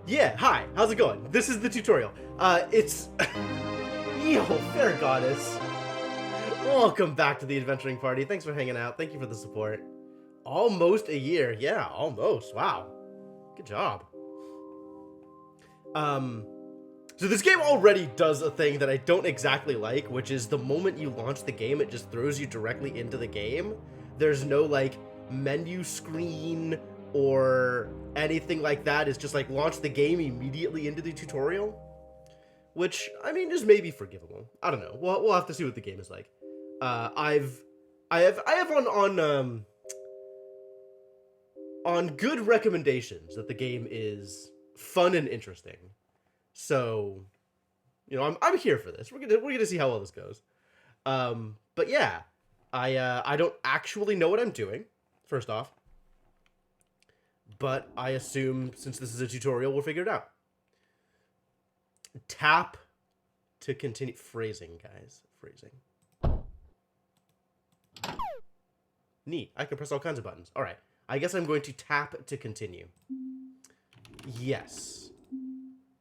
Yeah, hi, how's it going? This is the tutorial. It's... Yo, fair goddess. Welcome back to the adventuring party. Thanks for hanging out. Thank you for the support. Almost a year. Yeah, almost. Wow. Good job. Um, so this game already does a thing that I don't exactly like, which is the moment you launch the game, it just throws you directly into the game. There's no, like, menu screen or anything like that. It's just, like, launch the game immediately into the tutorial. Which, I mean, is maybe forgivable. I don't know. We'll have to see what the game is like. I have on good recommendations that the game is fun and interesting. So, I'm here for this. We're gonna see how well this goes. But yeah, I don't actually know what I'm doing. First off, but I assume since this is a tutorial, we'll figure it out. Tap to continue. Phrasing, guys. Phrasing. Neat. I can press all kinds of buttons. All right. I guess I'm going to tap to continue. Yes.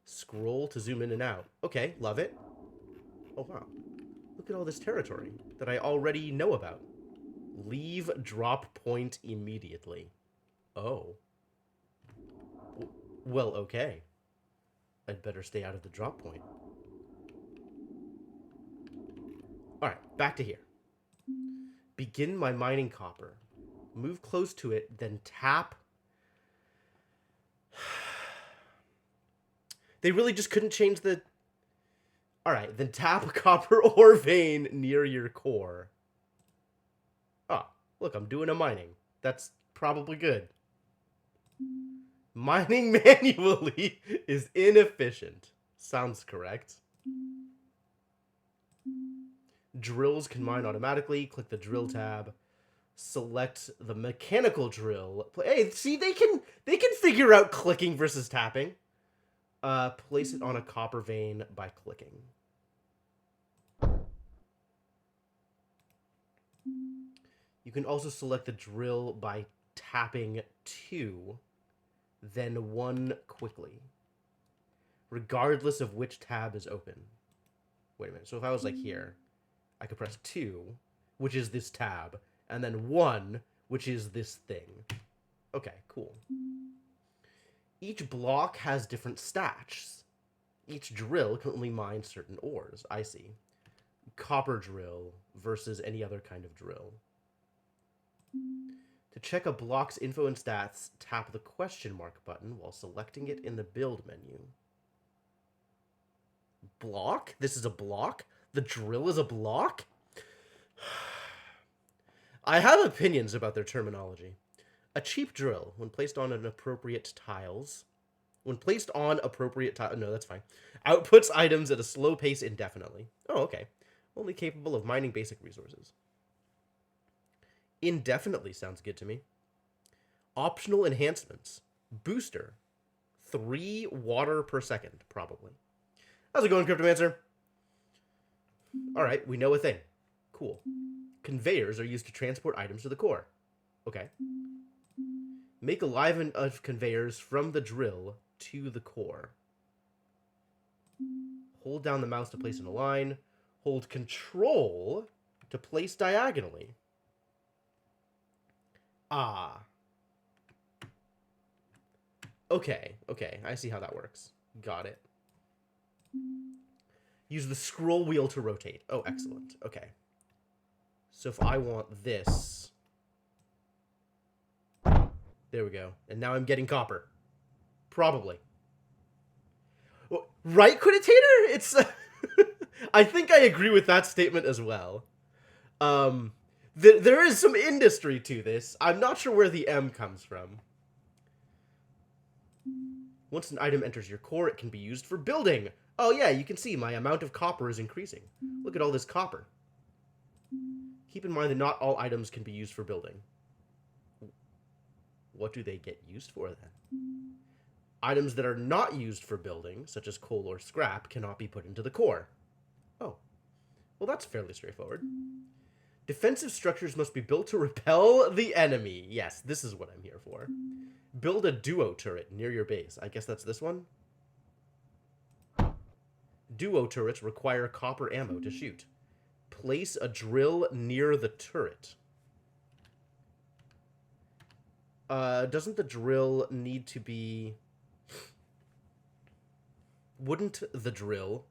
Scroll to zoom in and out. Okay, love it. Oh, wow. Look at all this territory that I already know about. Leave drop point immediately. Oh. Well, okay. I'd better stay out of the drop point. Alright, back to here. Begin my mining copper. Move close to it, then tap. They really just couldn't change the... Alright, then tap a copper ore vein near your core. Ah, look, I'm doing a mining. That's probably good. Mining manually is inefficient. Sounds correct. Drills can mine automatically. Click the drill tab. Select the mechanical drill. Hey, see, they can figure out clicking versus tapping. Place it on a copper vein by clicking. You can also select the drill by tapping 2, then 1 quickly, regardless of which tab is open. Wait a minute. So if I was like here, I could press 2, which is this tab, and then 1, which is this thing. Okay, cool. Each block has different stats. Each drill can only mine certain ores. I see. Copper drill versus any other kind of drill. To check a block's info and stats, tap the question mark button while selecting it in the build menu. Block? This is a block? The drill is a block? I have opinions about their terminology. A cheap drill, when placed on appropriate tiles... no, that's fine. Outputs items at a slow pace indefinitely. Oh, okay. Only capable of mining basic resources. Indefinitely sounds good to me. Optional enhancements. Booster. 3 water per second, probably. How's it going, Cryptomancer? Alright, we know a thing. Cool. Conveyors are used to transport items to the core. Okay. Make a line of conveyors from the drill to the core. Hold down the mouse to place in a line. Hold control to place diagonally. Ah. Okay, I see how that works. Got it. Use the scroll wheel to rotate. Oh, excellent. Okay. So if I want this... There we go. And now I'm getting copper. Probably. Right, Quiditator? It's... I think I agree with that statement as well. There is some industry to this. I'm not sure where the M comes from. Once an item enters your core, it can be used for building. Oh yeah, you can see my amount of copper is increasing. Look at all this copper. Keep in mind that not all items can be used for building. What do they get used for then? Items that are not used for building, such as coal or scrap, cannot be put into the core. Oh. Well, that's fairly straightforward. Defensive structures must be built to repel the enemy. Yes, this is what I'm here for. Build a duo turret near your base. I guess that's this one. Duo turrets require copper ammo to shoot. Place a drill near the turret. Doesn't the drill need to be... Wouldn't the drill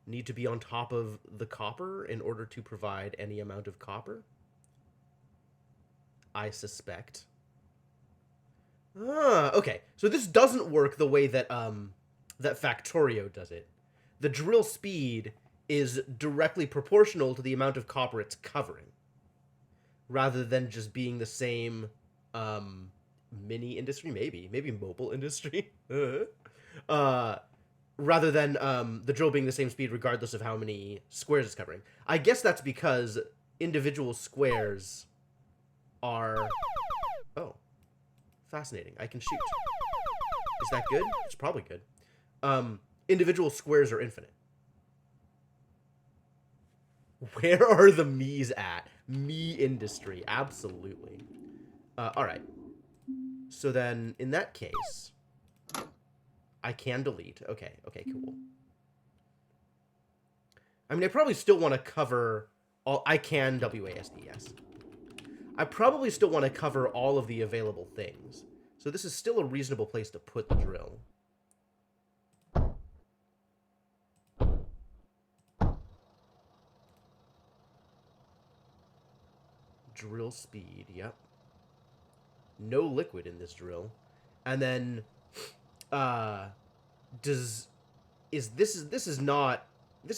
need to be on top of the copper in order to provide any amount of copper? I suspect. Okay. So this doesn't work the way that that Factorio does it. The drill speed is directly proportional to the amount of copper it's covering, rather than just being the same mini industry, maybe mobile industry. Rather than the drill being the same speed regardless of how many squares it's covering. I guess that's because individual squares are... Oh. Fascinating. I can shoot. Is that good? It's probably good. Individual squares are infinite. Where are the me's at? Me industry. Absolutely. Alright. So then, in that case... I can delete. Okay, cool. I mean, I probably still want to cover all... I can WASD, yes. I probably still want to cover all of the available things. So this is still a reasonable place to put the drill. Drill speed, yep. No liquid in this drill. And then... this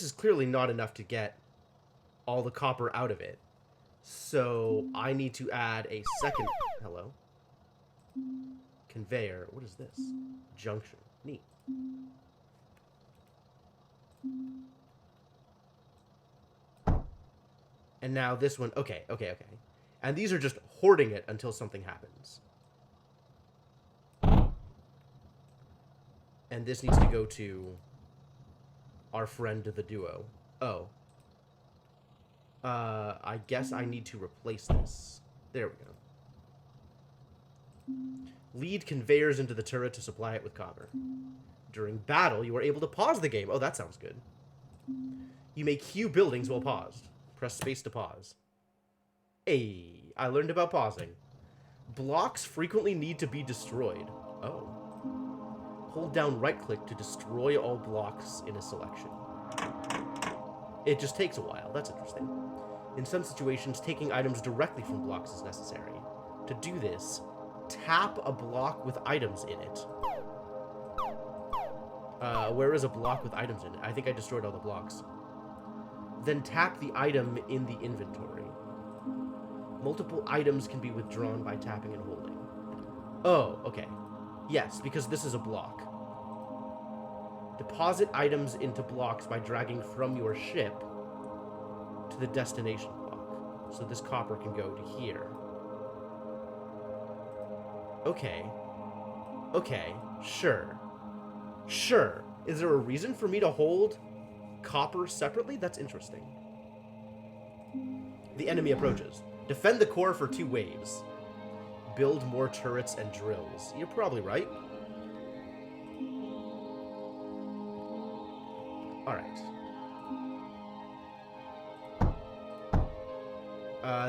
is clearly not enough to get all the copper out of it. So I need to add a second... Hello? Conveyor. What is this? Junction. Neat. And now this one... Okay. And these are just hoarding it until something happens. And this needs to go to our friend the duo. Oh. I guess I need to replace this. There we go. Lead conveyors into the turret to supply it with copper. During battle, you are able to pause the game. Oh, that sounds good. You may queue buildings while paused. Press space to pause. Hey, I learned about pausing. Blocks frequently need to be destroyed. Oh. Hold down right-click to destroy all blocks in a selection. It just takes a while. That's interesting. In some situations, taking items directly from blocks is necessary. To do this, tap a block with items in it. Where is a block with items in it? I think I destroyed all the blocks. Then tap the item in the inventory. Multiple items can be withdrawn by tapping and holding. Oh, okay. Yes, because this is a block. Deposit items into blocks by dragging from your ship to the destination block. So this copper can go to here. Okay. Sure. Is there a reason for me to hold copper separately? That's interesting. The enemy approaches. Defend the core for 2 waves. Build more turrets and drills. You're probably right. Alright.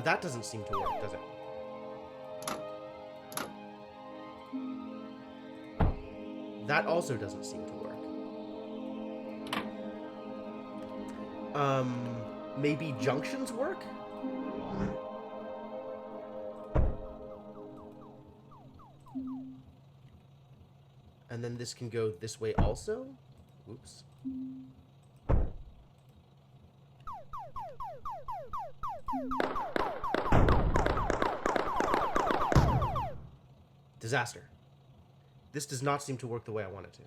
That doesn't seem to work, does it? That also doesn't seem to work. Maybe junctions work? And then this can go this way also? Oops. Disaster. This does not seem to work the way I want it to.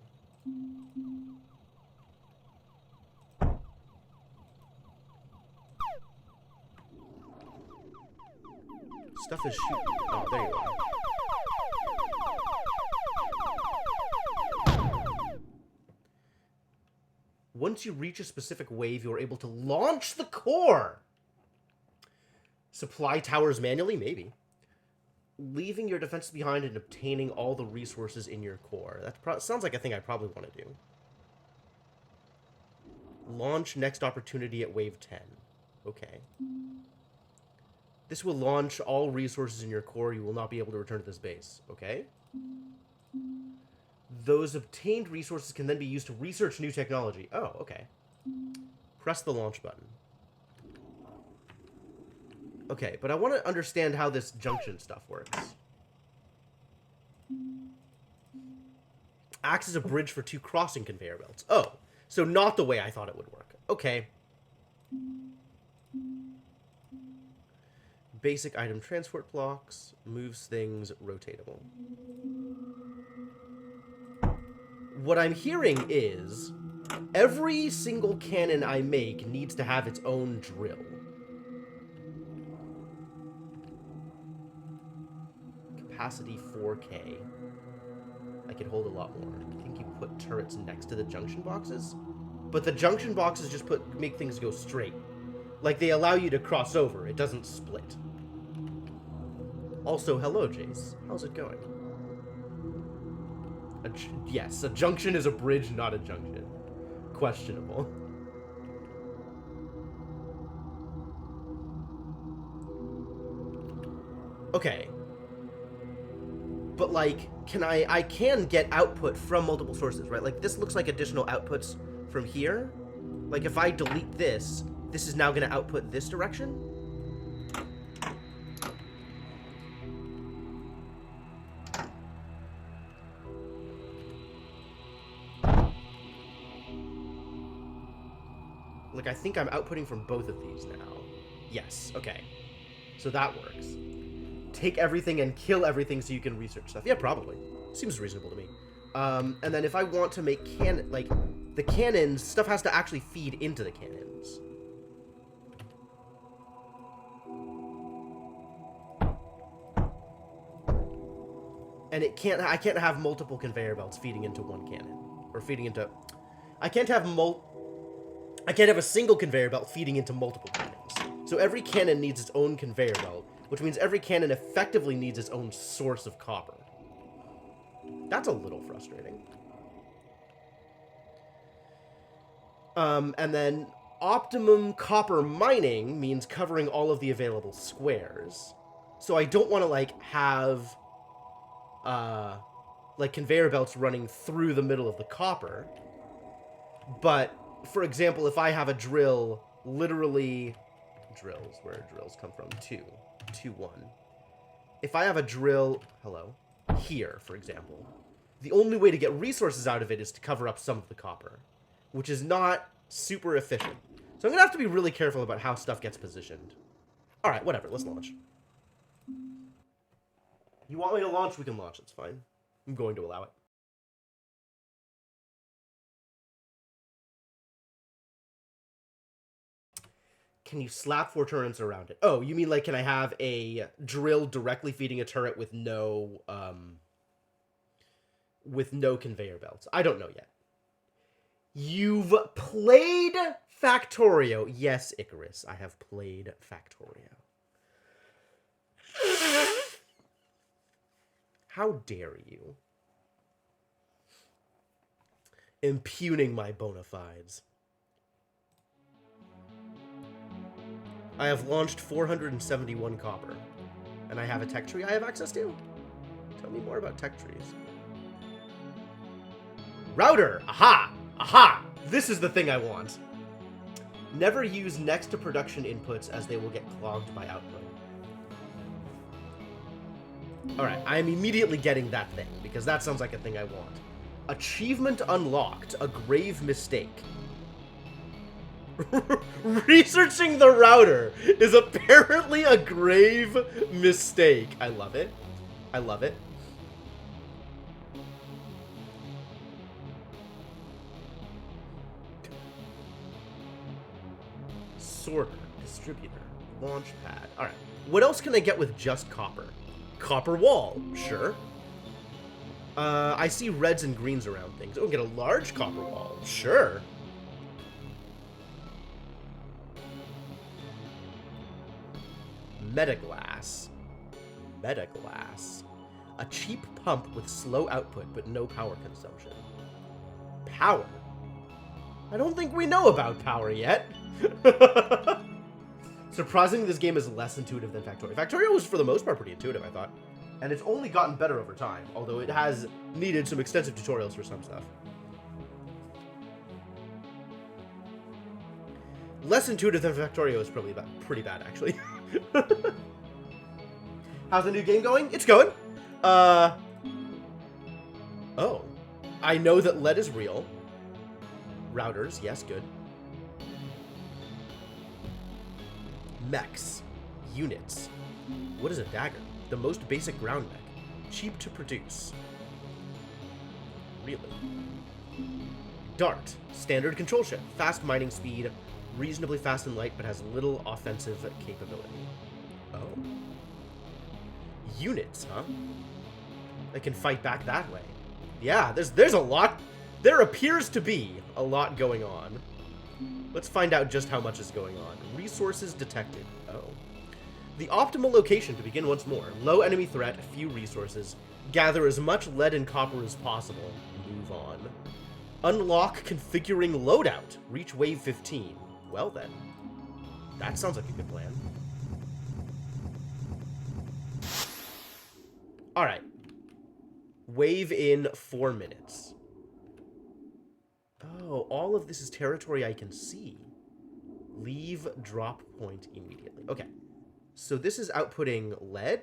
Stuff is shooting. Oh, there you are. Once you reach a specific wave, you are able to launch the core! Supply towers manually? Maybe. leaving your defenses behind and obtaining all the resources in your core. That sounds like a thing I probably want to do. Launch next opportunity at wave 10. Okay. This will launch all resources in your core. You will not be able to return to this base. Okay. Those obtained resources can then be used to research new technology. Oh, okay. Press the launch button. Okay, but I want to understand how this junction stuff works. Acts as a bridge for 2 crossing conveyor belts. Oh, so not the way I thought it would work. Okay. Basic item transport blocks. Moves things rotatable. What I'm hearing is every single cannon I make needs to have its own drill. Capacity 4K. I could hold a lot more. I think you put turrets next to the junction boxes? But the junction boxes just make things go straight. Like, they allow you to cross over. It doesn't split. Also, hello, Jace. How's it going? Yes, a junction is a bridge, not a junction. Questionable. Okay. But, like, I can get output from multiple sources, right? Like, this looks like additional outputs from here. Like, if I delete this, this is now going to output this direction. Like, I think I'm outputting from both of these now. Yes, okay. So that works. Take everything and kill everything so you can research stuff. Yeah, probably. Seems reasonable to me. And then if I want to make the cannons, stuff has to actually feed into the cannons. And I can't have multiple conveyor belts feeding into one cannon. Or feeding into... I can't have a single conveyor belt feeding into multiple cannons. So every cannon needs its own conveyor belt, which means every cannon effectively needs its own source of copper. That's a little frustrating. And then optimum copper mining means covering all of the available squares. So I don't want to, like, have, like, conveyor belts running through the middle of the copper. But, for example, if I have a drill, literally... Drills, where drills come from? 2, 1. If I have a drill, here, for example, the only way to get resources out of it is to cover up some of the copper, which is not super efficient. So I'm going to have to be really careful about how stuff gets positioned. Alright, whatever, let's launch. You want me to launch? We can launch, it's fine. I'm going to allow it. Can you slap 4 turrets around it? Oh, you mean, like, can I have a drill directly feeding a turret with no conveyor belts? I don't know yet. You've played Factorio. Yes, Icarus, I have played Factorio. How dare you? Impugning my bona fides. I have launched 471 copper. And I have a tech tree I have access to? Tell me more about tech trees. Router! Aha! Aha! This is the thing I want. Never use next to production inputs as they will get clogged by output. Alright, I am immediately getting that thing, because that sounds like a thing I want. Achievement unlocked. A grave mistake. Researching the router is apparently a grave mistake. I love it. I love it. Sorter, distributor, launch pad. All right. What else can I get with just copper? Copper wall, sure. I see reds and greens around things. Oh, get a large copper wall, sure. Metaglass. Meta glass. A cheap pump with slow output but no power consumption. Power? I don't think we know about power yet. Surprisingly, this game is less intuitive than Factorio. Factorio was, for the most part, pretty intuitive, I thought. And it's only gotten better over time, although it has needed some extensive tutorials for some stuff. Less intuitive than Factorio is probably pretty bad, actually. How's the new game going? It's going. Oh. I know that lead is real. Routers, yes, good. Mechs. Units. What is a dagger? The most basic ground mech. Cheap to produce. Really? Dart. Standard control ship. Fast mining speed. Reasonably fast and light, but has little offensive capability. Oh. Units, huh? That can fight back that way. Yeah, there's a lot. There appears to be a lot going on. Let's find out just how much is going on. Resources detected. Oh. The optimal location to begin once more. Low enemy threat, few resources. Gather as much lead and copper as possible. Move on. Unlock configuring loadout. Reach wave 15. Well then. That sounds like a good plan. Alright. Wave in 4 minutes. Oh, all of this is territory I can see. Leave drop point immediately. Okay. So this is outputting lead?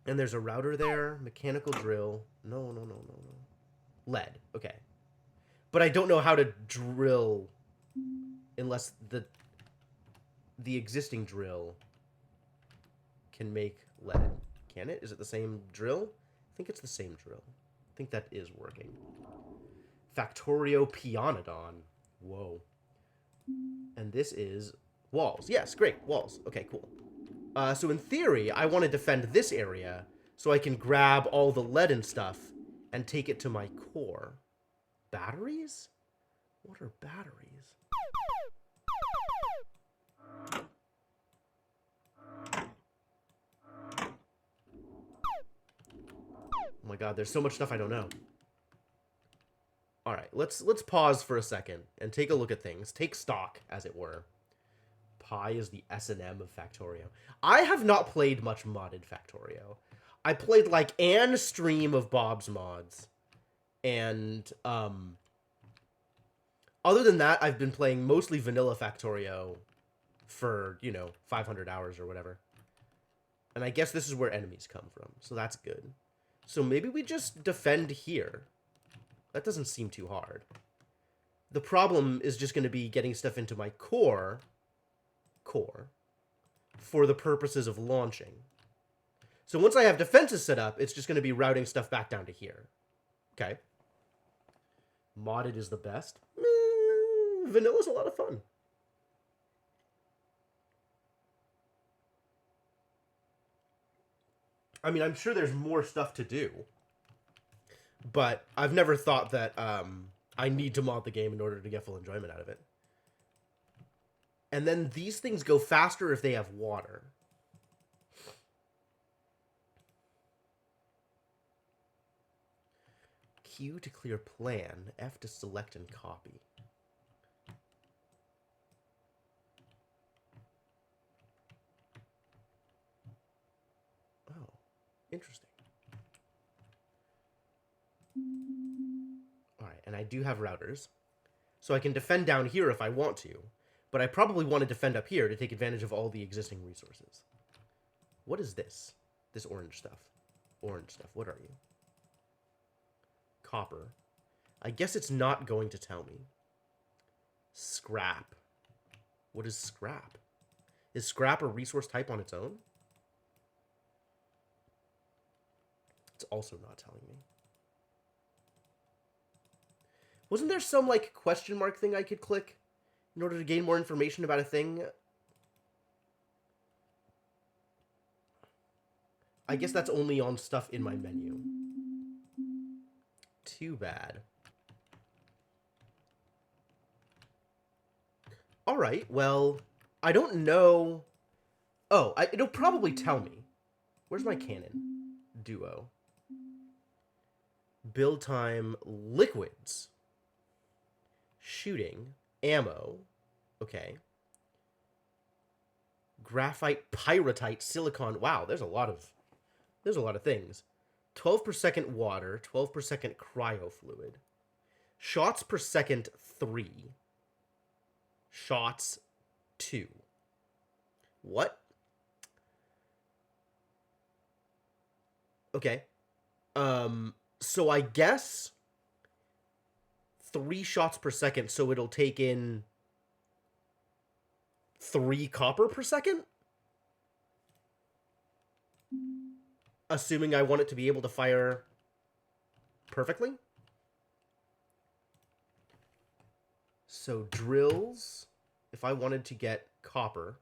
And there's a router there. Mechanical drill. No. Lead. Okay. But I don't know how to drill unless the existing drill can make lead. Can it? Is it the same drill? I think it's the same drill. I think that is working. Factorio Pianodon. Whoa. And this is walls. Yes, great. Walls. Okay, cool. So in theory, I want to defend this area so I can grab all the lead and stuff and take it to my core. Batteries? What are batteries? Oh my god, there's so much stuff I don't know. All right, let's pause for a second and take a look at things. Take stock, as it were. Pi is the S&M of Factorio. I have not played much modded Factorio. I played like an stream of Bob's mods. And other than that, I've been playing mostly vanilla Factorio for, 500 hours or whatever. And I guess this is where enemies come from, so that's good. So maybe we just defend here. That doesn't seem too hard. The problem is just going to be getting stuff into my core for the purposes of launching. So once I have defenses set up, it's just going to be routing stuff back down to here. Okay. Modded is the best. Vanilla's a lot of fun. I mean, I'm sure there's more stuff to do. But I've never thought that I need to mod the game in order to get full enjoyment out of it. And then these things go faster if they have water. Q to clear plan. F to select and copy. Oh, interesting. Alright, and I do have routers. So I can defend down here if I want to. But I probably want to defend up here to take advantage of all the existing resources. What is this? This orange stuff. Orange stuff. What are you? Copper. I guess it's not going to tell me. Scrap. What is scrap? Is scrap a resource type on its own? It's also not telling me. Wasn't there some, like, question mark thing I could click in order to gain more information about a thing? I guess that's only on stuff in my menu. Too bad. Alright, well, I don't know... Oh, it'll probably tell me. Where's my cannon? Duo. Build time, liquids. Shooting, ammo. Okay. Graphite, pyrrhotite, silicon. Wow, there's a lot of things. 12 per second water, 12 per second cryo fluid. Shots per second, 3. Shots, 2. What? Okay. So I guess 3 shots per second, so it'll take in 3 copper per second? Assuming I want it to be able to fire perfectly? So drills, if I wanted to get copper...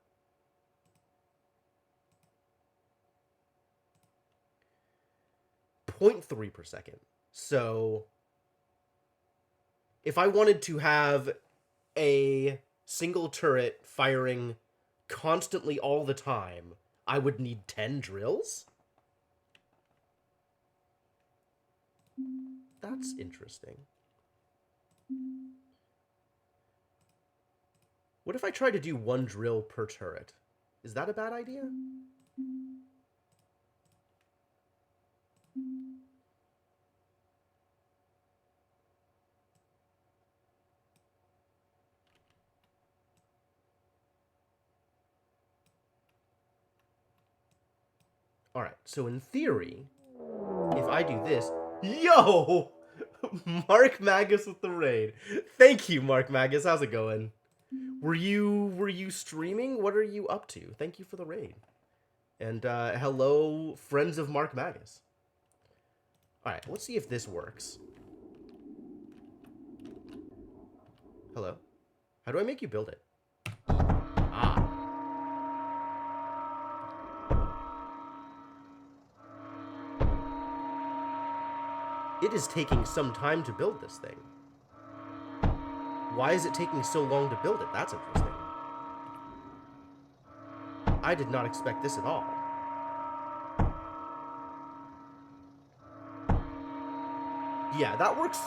0.3 per second. So if I wanted to have a single turret firing constantly all the time, I would need 10 drills? That's interesting. What if I try to do 1 drill per turret? Is that a bad idea? Alright, so in theory, if I do this... Yo! Mark Magus with the raid. Thank you, Mark Magus. How's it going? Were you streaming? What are you up to? Thank you for the raid. And hello, friends of Mark Magus. Alright, let's see if this works. Hello? How do I make you build it? Ah. It is taking some time to build this thing. Why is it taking so long to build it? That's interesting. I did not expect this at all. Yeah, that works...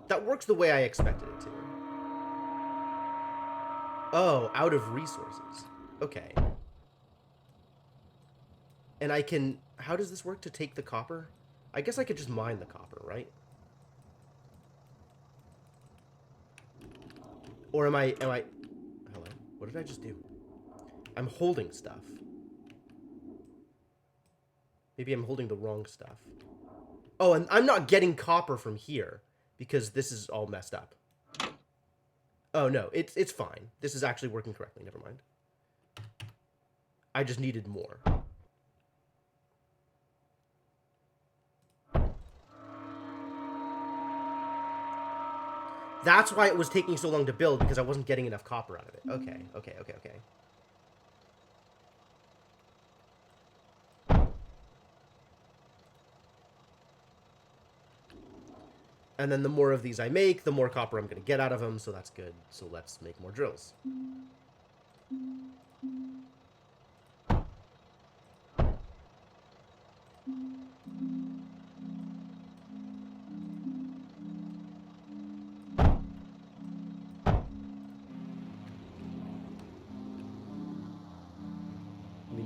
That works the way I expected it to. Oh, out of resources. Okay. And I can... How does this work to take the copper? I guess I could just mine the copper, right? Or am I... Hello? What did I just do? I'm holding stuff. Maybe I'm holding the wrong stuff. Oh, and I'm not getting copper from here because this is all messed up. Oh, no. It's fine. This is actually working correctly. Never mind. I just needed more. That's why it was taking so long to build, because I wasn't getting enough copper out of it. Okay, okay, okay, okay. And then the more of these I make, the more copper I'm going to get out of them, so that's good. So let's make more drills.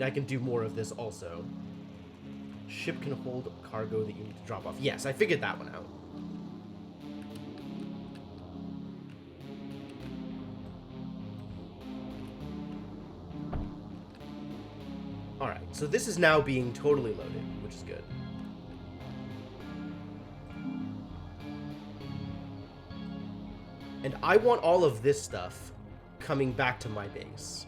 I can do more of this also. Ship can hold cargo that you need to drop off. Yes, I figured that one out. Alright, so this is now being totally loaded, which is good. And I want all of this stuff coming back to my base.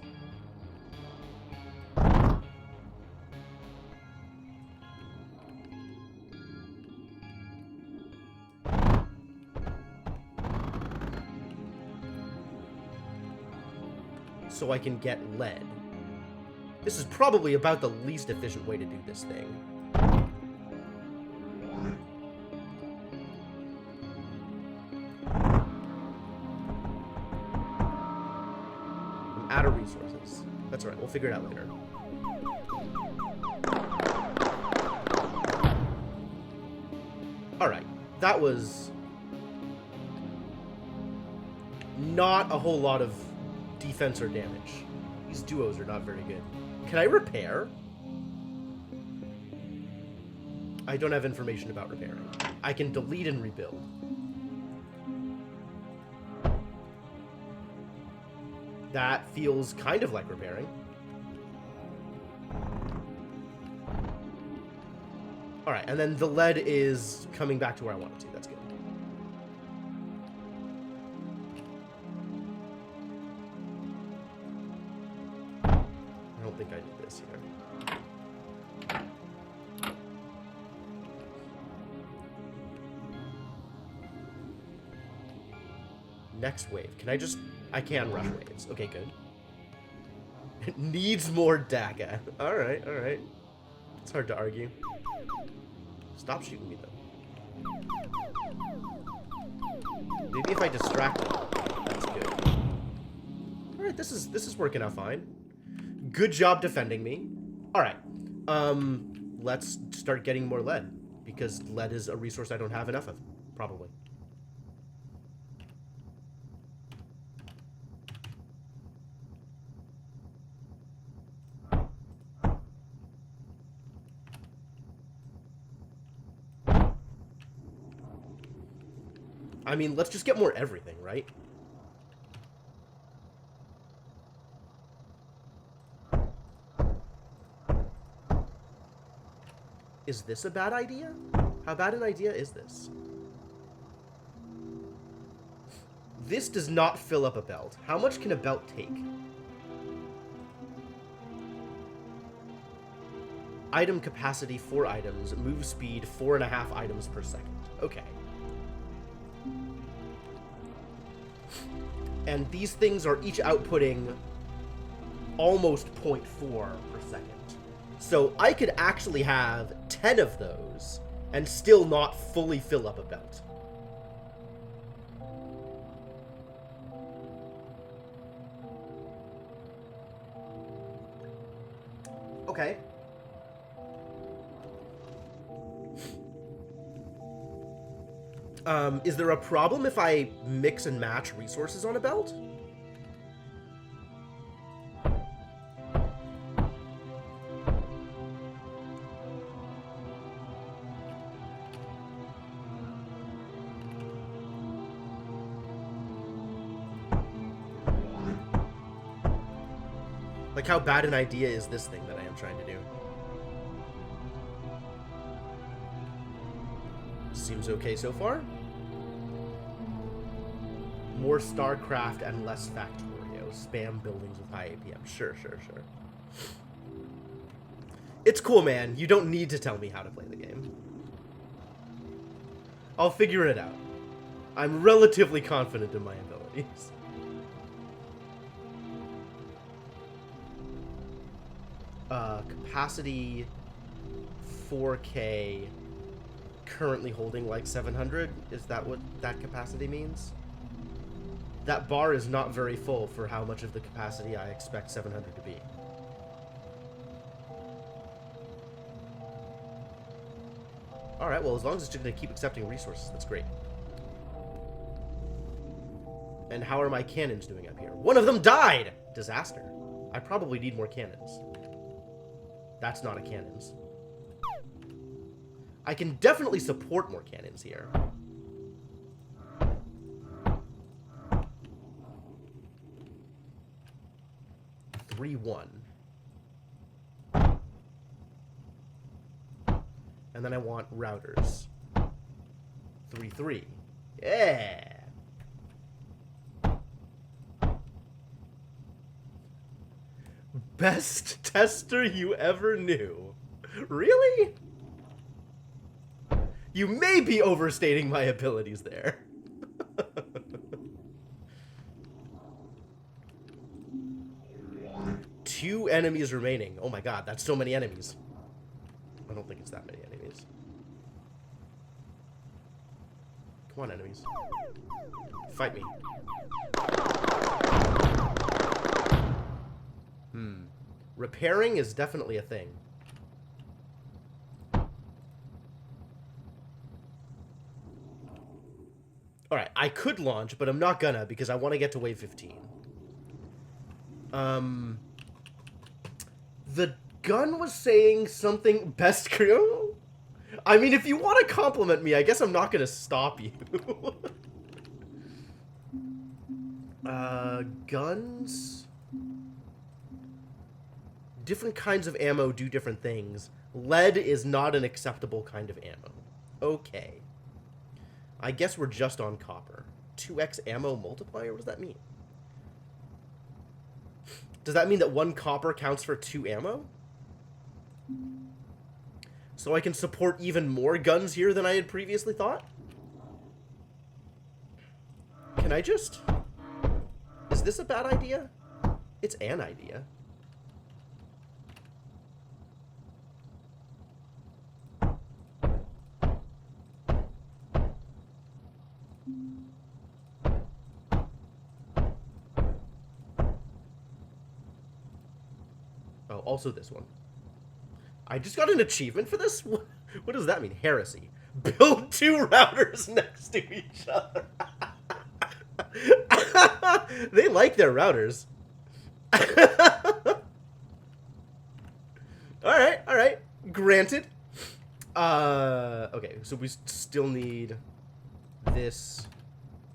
So I can get lead. This is probably about the least efficient way to do this thing. figure it out later. Alright, that was not a whole lot of defense or damage. These duos are not very good. Can I repair? I don't have information about repairing. I can delete and rebuild. That feels kind of like repairing. Alright, and then the lead is coming back to where I want it to. That's good. I don't think I did this here. Next wave. Can I just... I can rush waves. Okay, good. It needs more DACA. Alright, alright. It's hard to argue. Stop shooting me, though. Maybe if I distract them. That's good. Alright, this is working out fine. Good job defending me. Alright. Let's start getting more lead. Because lead is a resource I don't have enough of. Probably. I mean, let's just get more everything, right? Is this a bad idea? How bad an idea is this? This does not fill up a belt. How much can a belt take? Item capacity, 4 items. Move speed, 4.5 items per second. Okay. And these things are each outputting almost 0.4 per second. So I could actually have 10 of those and still not fully fill up a belt. Okay. Is there a problem if I mix and match resources on a belt? Like, how bad an idea is this thing that I am trying to do? Seems okay so far. More StarCraft and less Factorio. Spam buildings with high APM. Sure, sure, sure. It's cool, man. You don't need to tell me how to play the game. I'll figure it out. I'm relatively confident in my abilities. Capacity 4K, currently holding like 700. Is that what that capacity means? That bar is not very full for how much of the capacity I expect 700 to be. Alright, well, as long as it's just going to keep accepting resources, that's great. And how are my cannons doing up here? One of them died! Disaster. I probably need more cannons. That's not a cannons. I can definitely support more cannons here. Three, 1. And then I want routers. 3, 3. Yeah! Best tester you ever knew. Really? You may be overstating my abilities there. 2 enemies remaining. Oh my god, that's so many enemies. I don't think it's that many enemies. Come on, enemies. Fight me. Repairing is definitely a thing. Alright, I could launch, but I'm not gonna because I want to get to wave 15. The gun was saying something best crew. I mean, if you want to compliment me, I guess I'm not gonna stop you. Guns. Different kinds of ammo do different things. Lead is not an acceptable kind of ammo. Okay. I guess we're just on copper. 2x ammo multiplier? What does that mean? Does that mean that 1 copper counts for 2 ammo? So I can support even more guns here than I had previously thought? Can I just... Is this a bad idea? It's an idea. Oh, also this one. I just got an achievement for this? What does that mean? Heresy. Build 2 routers next to each other. They like their routers. Alright. Granted. Okay, so we still need this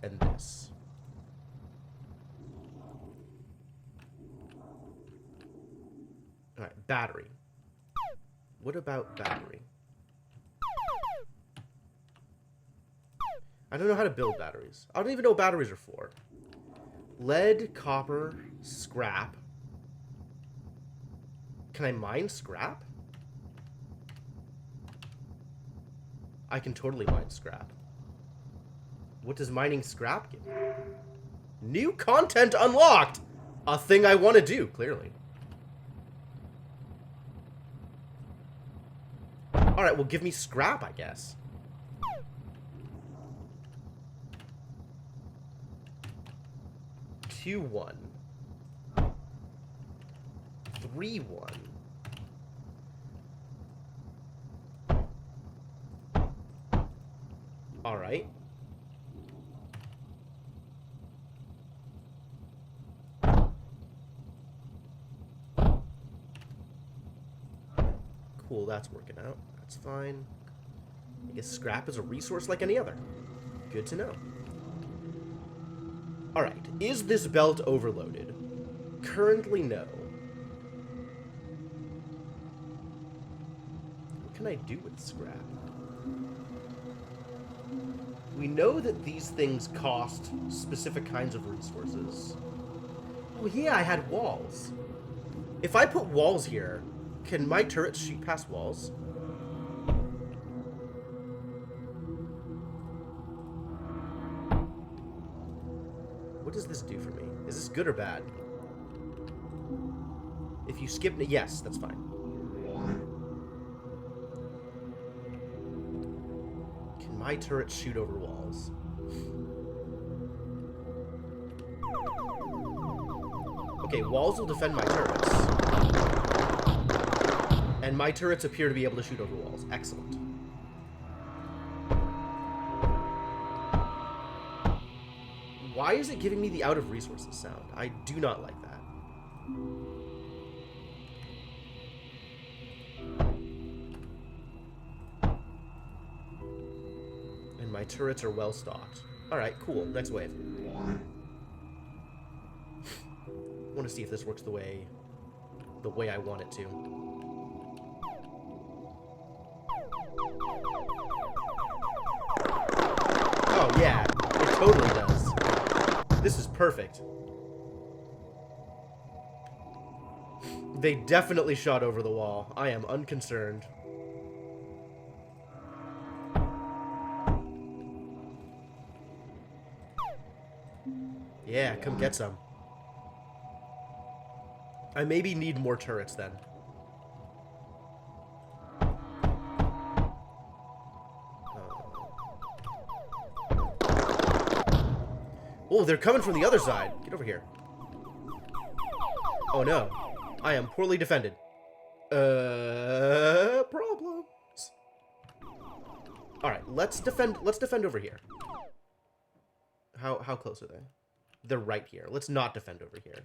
and this. Alright, battery. What about battery? I don't know how to build batteries. I don't even know what batteries are for. Lead, copper, scrap. Can I mine scrap? I can totally mine scrap. What does mining scrap give me? New content unlocked! A thing I want to do, clearly. Alright, well, give me scrap, I guess. Two, 1. 3, 1. Alright. Cool, that's working out. That's fine. I guess scrap is a resource like any other. Good to know. Alright, is this belt overloaded? Currently, no. What can I do with scrap? We know that these things cost specific kinds of resources. Oh yeah, I had walls. If I put walls here, can my turrets shoot past walls? What does this do for me? Is this good or bad? If you skip... Yes, that's fine. Can my turrets shoot over walls? Okay, walls will defend my turrets. And my turrets appear to be able to shoot over walls. Excellent. Why is it giving me the out of resources sound? I do not like that. And my turrets are well stocked. Alright, cool. Next wave. I want to see if this works the way I want it to. Oh yeah, it totally does. This is perfect. They definitely shot over the wall. I am unconcerned. Yeah, come get some. I maybe need more turrets then. Oh, they're coming from the other side. Get over here. Oh no. I am poorly defended. Problems. All right, let's defend. Let's defend over here. How close are they? They're right here. Let's not defend over here.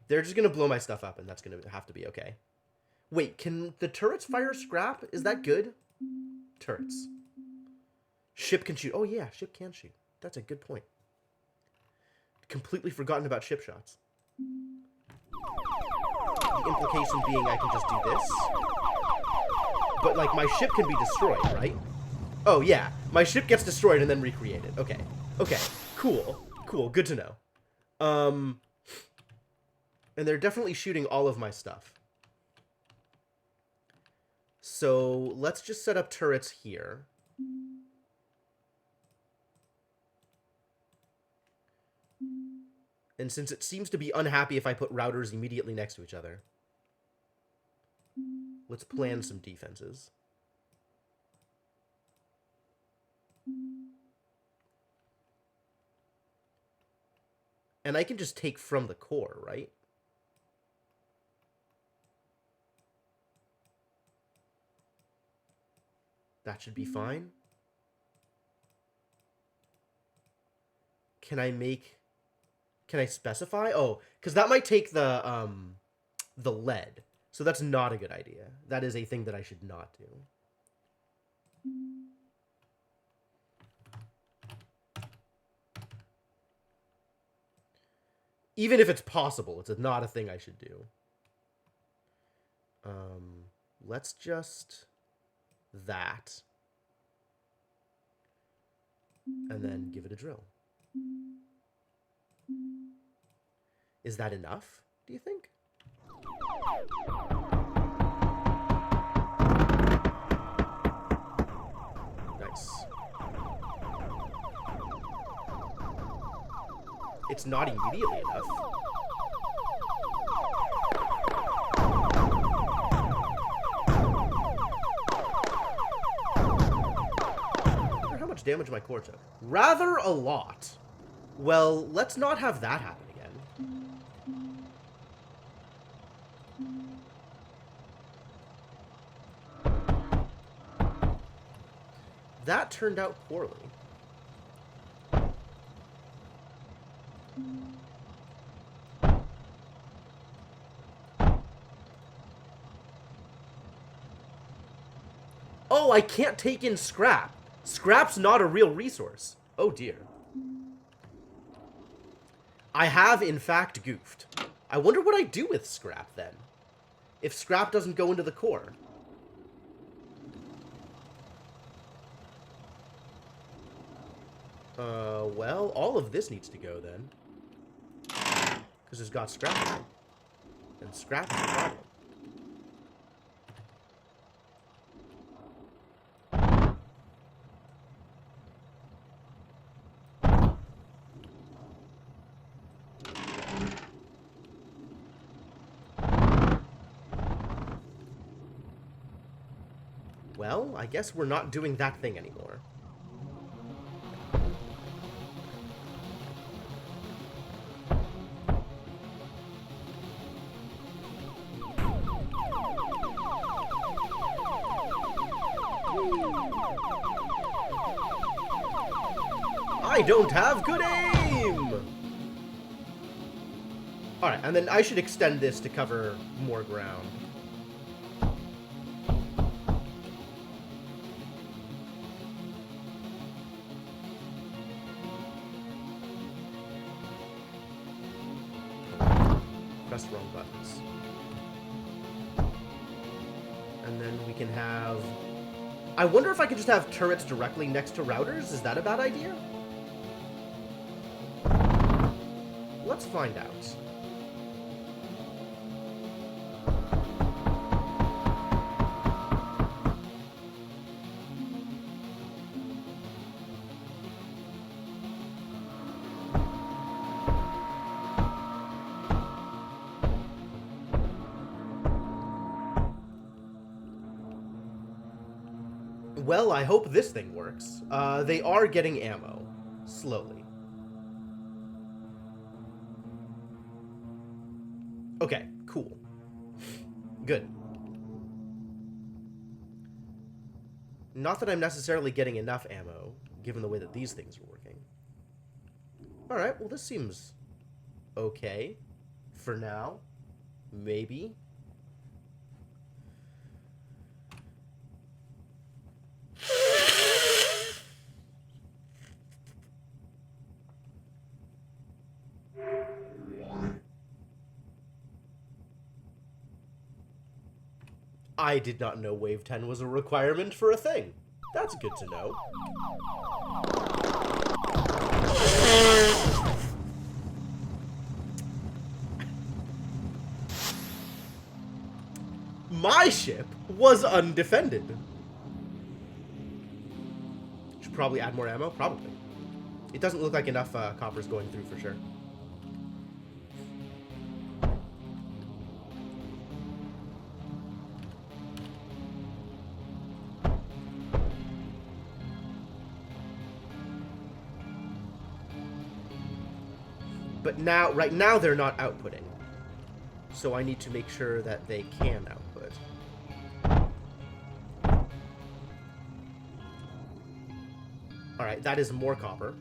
They're just gonna blow my stuff up, and that's gonna have to be okay. Wait, can the turrets fire scrap? Is that good? Turrets. Ship can shoot. Oh yeah, ship can shoot. That's a good point. Completely forgotten about ship shots. The implication being I can just do this. But, like, my ship can be destroyed, right? Oh, yeah. My ship gets destroyed and then recreated. Okay. Okay. Cool. Cool. Good to know. And they're definitely shooting all of my stuff. So, let's just set up turrets here. And since it seems to be unhappy if I put routers immediately next to each other, let's plan some defenses. And I can just take from the core, right? That should be fine. Can I specify? Oh, because that might take the lead. So that's not a good idea. That is a thing that I should not do. Even if it's possible, it's not a thing I should do. Let's just that. And then give it a drill. Is that enough, do you think? Nice. It's not immediately enough. I wonder how much damage my core took. Rather a lot. Well, let's not have that happen again. That turned out poorly. Oh, I can't take in scrap. Scrap's not a real resource. Oh dear. I have, in fact, goofed. I wonder what I do with scrap, then. If scrap doesn't go into the core. Well, all of this needs to go, then. Because it's got scrap in it. And scrap is a problem. Well, I guess we're not doing that thing anymore. I don't have good aim! Alright, and then I should extend this to cover more ground. Press the wrong buttons. And then we can have... I wonder if I could just have turrets directly next to routers? Is that a bad idea? Let's find out. Well, I hope this thing works. They are getting ammo. Slowly. Okay, cool. Good. Not that I'm necessarily getting enough ammo, given the way that these things are working. Alright, well this seems okay. For now. Maybe. I did not know Wave 10 was a requirement for a thing. That's good to know. My ship was undefended. Should probably add more ammo? Probably. It doesn't look like enough copper's going through for sure. But now, right now, they're not outputting. So I need to make sure that they can output. Alright, that is more copper.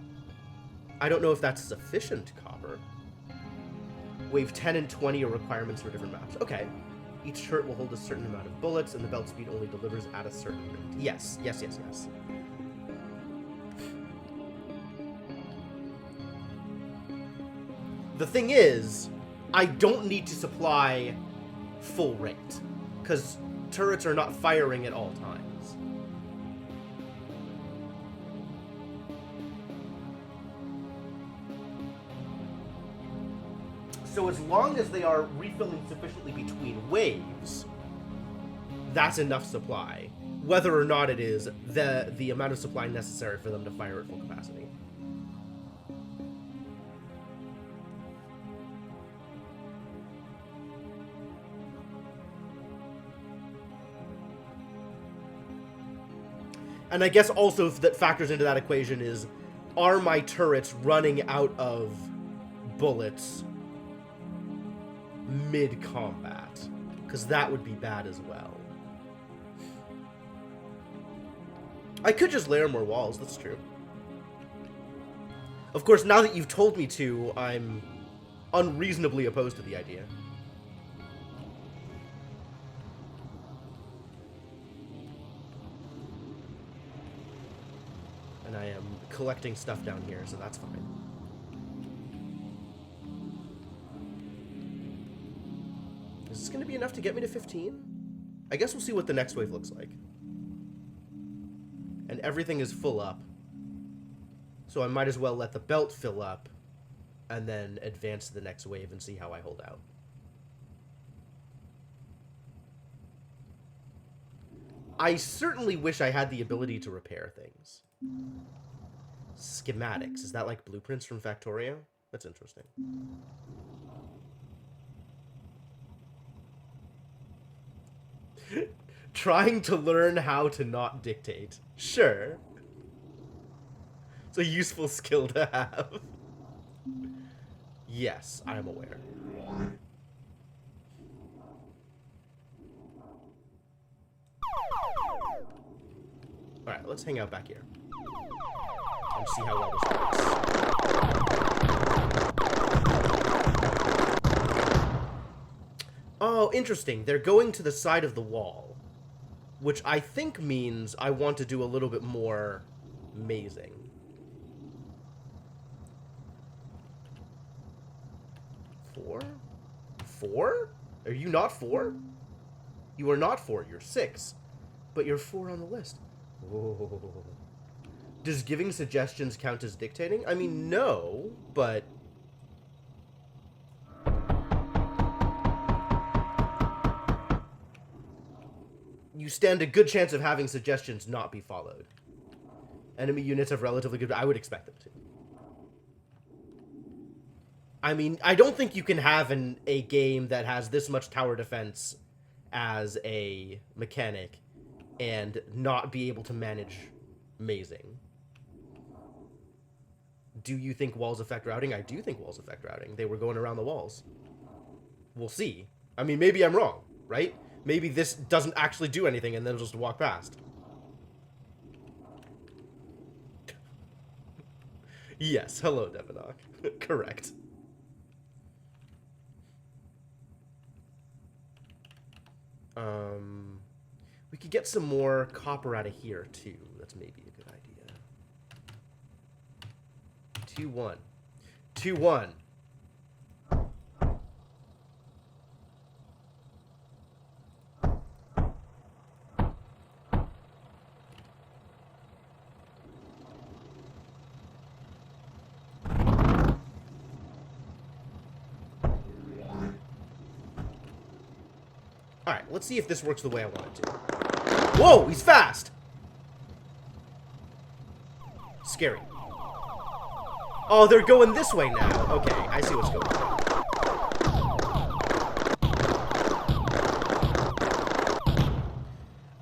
I don't know if that's sufficient copper. Wave 10 and 20 are requirements for different maps. Okay. Each turret will hold a certain amount of bullets, and the belt speed only delivers at a certain rate. Yes, yes, yes, yes. The thing is, I don't need to supply full rate, because turrets are not firing at all times. So as long as they are refilling sufficiently between waves, that's enough supply, whether or not it is the amount of supply necessary for them to fire at full capacity. And I guess also that factors into that equation is, are my turrets running out of bullets mid-combat? Because that would be bad as well. I could just layer more walls, that's true. Of course, now that you've told me to, I'm unreasonably opposed to the idea. And I am collecting stuff down here, so that's fine. Is this going to be enough to get me to 15? I guess we'll see what the next wave looks like. And everything is full up. So I might as well let the belt fill up and then advance to the next wave and see how I hold out. I certainly wish I had the ability to repair things. Schematics. Is that like blueprints from Factorio? That's interesting. Trying to learn how to not dictate. Sure. It's a useful skill to have. Yes, I am aware. Alright, let's hang out back here. And see how well this works. Oh, interesting. They're going to the side of the wall. Which I think means I want to do a little bit more mazing. Four? 4? Are you not 4? You are not 4, you're 6. But you're 4 on the list. Whoa. Does giving suggestions count as dictating? I mean, no, but... you stand a good chance of having suggestions not be followed. Enemy units have relatively good... I would expect them to. I mean, I don't think you can have a game that has this much tower defense as a mechanic and not be able to manage mazing. Do you think walls affect routing? I do think walls affect routing. They were going around the walls. We'll see. I mean, maybe I'm wrong, right? Maybe this doesn't actually do anything and then just walk past. Yes, hello, Devinok. Correct. We could get some more copper out of here, too. That's maybe a good idea. 2-1. 2-1. Alright, let's see if this works the way I want it to. Whoa, he's fast! Scary. Oh, they're going this way now. Okay, I see what's going on.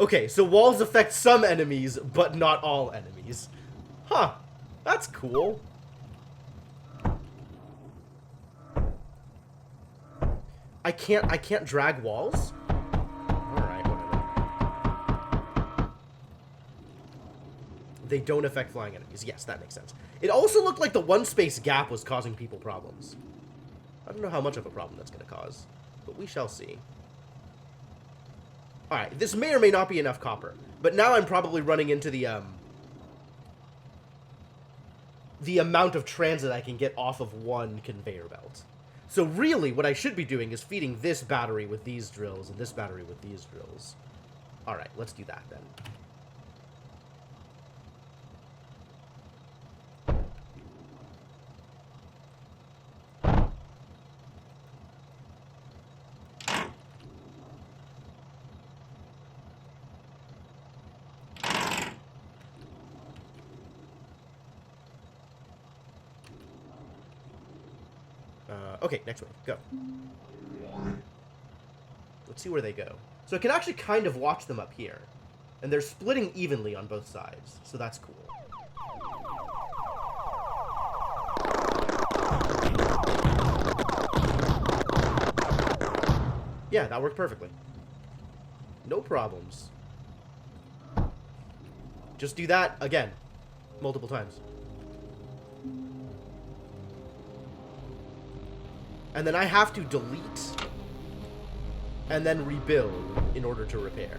Okay, so walls affect some enemies, but not all enemies. Huh, that's cool. I can't drag walls? Alright, whatever. They don't affect flying enemies. Yes, that makes sense. It also looked like the one space gap was causing people problems. I don't know how much of a problem that's going to cause, but we shall see. Alright, this may or may not be enough copper, but now I'm probably running into the amount of transit I can get off of one conveyor belt. So really, what I should be doing is feeding this battery with these drills and this battery with these drills. Alright, let's do that then. Okay, next wave, go. Let's see where they go. So I can actually kind of watch them up here. And they're splitting evenly on both sides, so that's cool. Yeah, that worked perfectly. No problems. Just do that again. Multiple times. And then I have to delete and then rebuild in order to repair.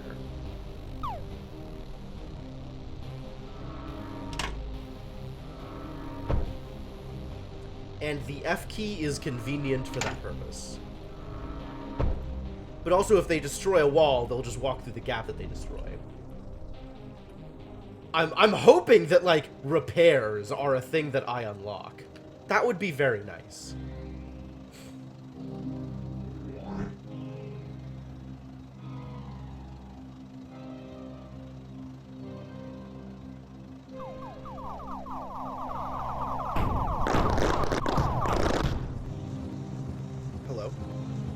And the F key is convenient for that purpose. But also, if they destroy a wall, they'll just walk through the gap that they destroy. I'm hoping that, like, repairs are a thing that I unlock. That would be very nice.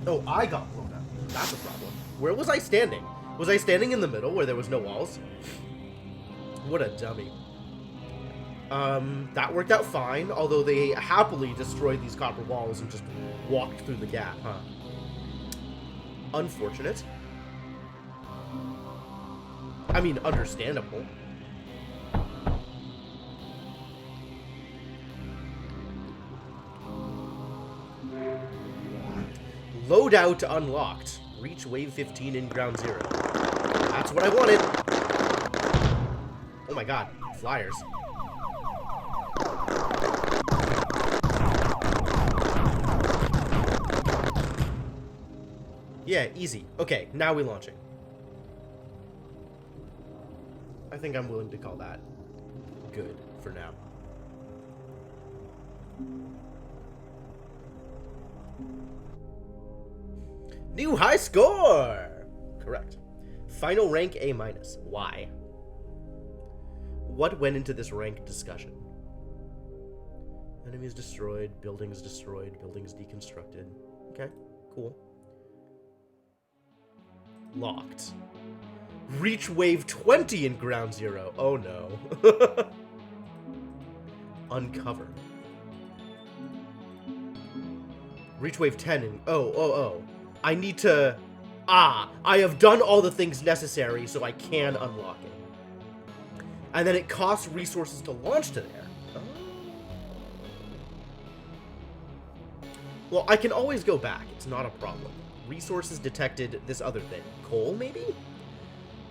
Oh, I got blown up. That's a problem. Where was I standing? Was I standing in the middle where there was no walls? What a dummy. That worked out fine, although they happily destroyed these copper walls and just walked through the gap, huh? Unfortunate. I mean, understandable. Loadout unlocked. Reach wave 15 in ground zero. That's what I wanted. Oh my god, flyers. Yeah, easy. Okay, now we're launching. I think I'm willing to call that good for now. New high score! Correct. Final rank A-. Why? What went into this rank discussion? Enemies destroyed, buildings deconstructed. Okay, cool. Locked. Reach wave 20 in ground zero. Oh no. Uncover. Reach wave 10 in... Oh. I need to Ah, I have done all the things necessary, so I can unlock it. And then it costs resources to launch to there. Oh. Well, I can always go back. It's not a problem. Resources detected this other thing. Coal, maybe?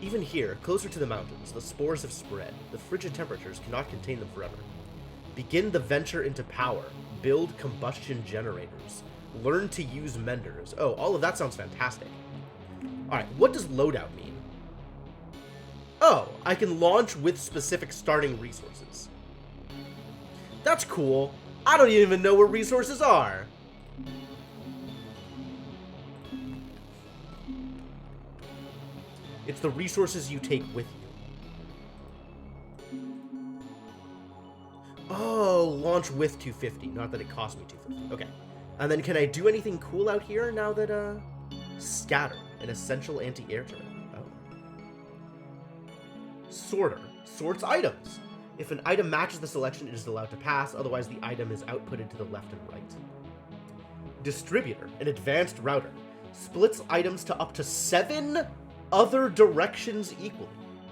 Even here, closer to the mountains, the spores have spread. The frigid temperatures cannot contain them forever. Begin the venture into power. Build combustion generators. Learn to use menders. Oh, all of that sounds fantastic. Alright, what does loadout mean? Oh, I can launch with specific starting resources. That's cool. I don't even know what resources are. It's the resources you take with you. Oh, launch with 250. Not that it cost me 250. Okay. And then can I do anything cool out here now that, Scatter, an essential anti-air turret. Oh. Sorter. Sorts items. If an item matches the selection, it is allowed to pass. Otherwise, the item is outputted to the left and right. Distributor, an advanced router. Splits items to up to 7 other directions equally.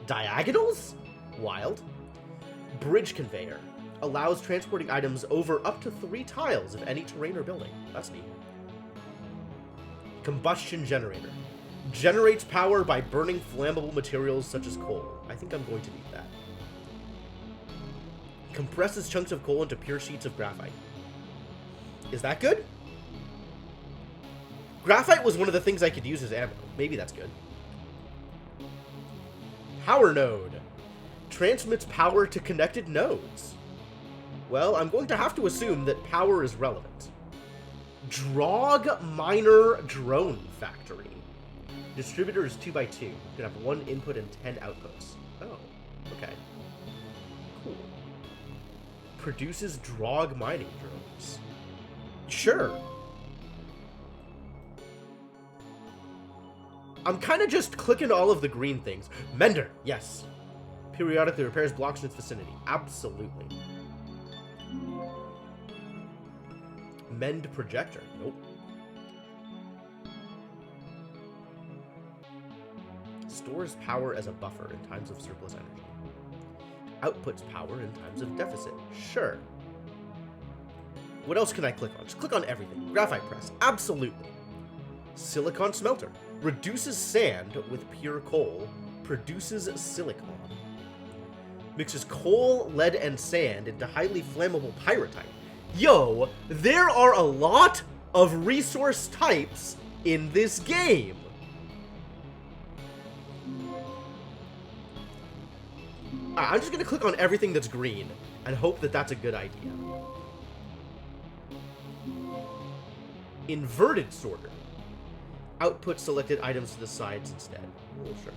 Diagonals? Wild. Bridge conveyor. Allows transporting items over up to 3 tiles of any terrain or building. That's neat. Combustion generator. Generates power by burning flammable materials such as coal. I think I'm going to need that. Compresses chunks of coal into pure sheets of graphite. Is that good? Graphite was one of the things I could use as ammo. Maybe that's good. Power node. Transmits power to connected nodes. Well, I'm going to have to assume that power is relevant. Drog Miner Drone Factory. Distributor is 2x2. You can have 1 input and 10 outputs. Oh, okay. Cool. Produces Drog mining drones. Sure. I'm kind of just clicking all of the green things. Mender, yes. Periodically repairs blocks in its vicinity. Absolutely. Mend projector. Nope. Stores power as a buffer in times of surplus energy. Outputs power in times of deficit. Sure. What else can I click on? Just click on everything. Graphite press. Absolutely. Silicon smelter. Reduces sand with pure coal. Produces silicon. Mixes coal, lead, and sand into highly flammable pyrite. Yo, there are a lot of resource types in this game. I'm just going to click on everything that's green and hope that that's a good idea. Inverted sorter. Output selected items to the sides instead. Oh, sure.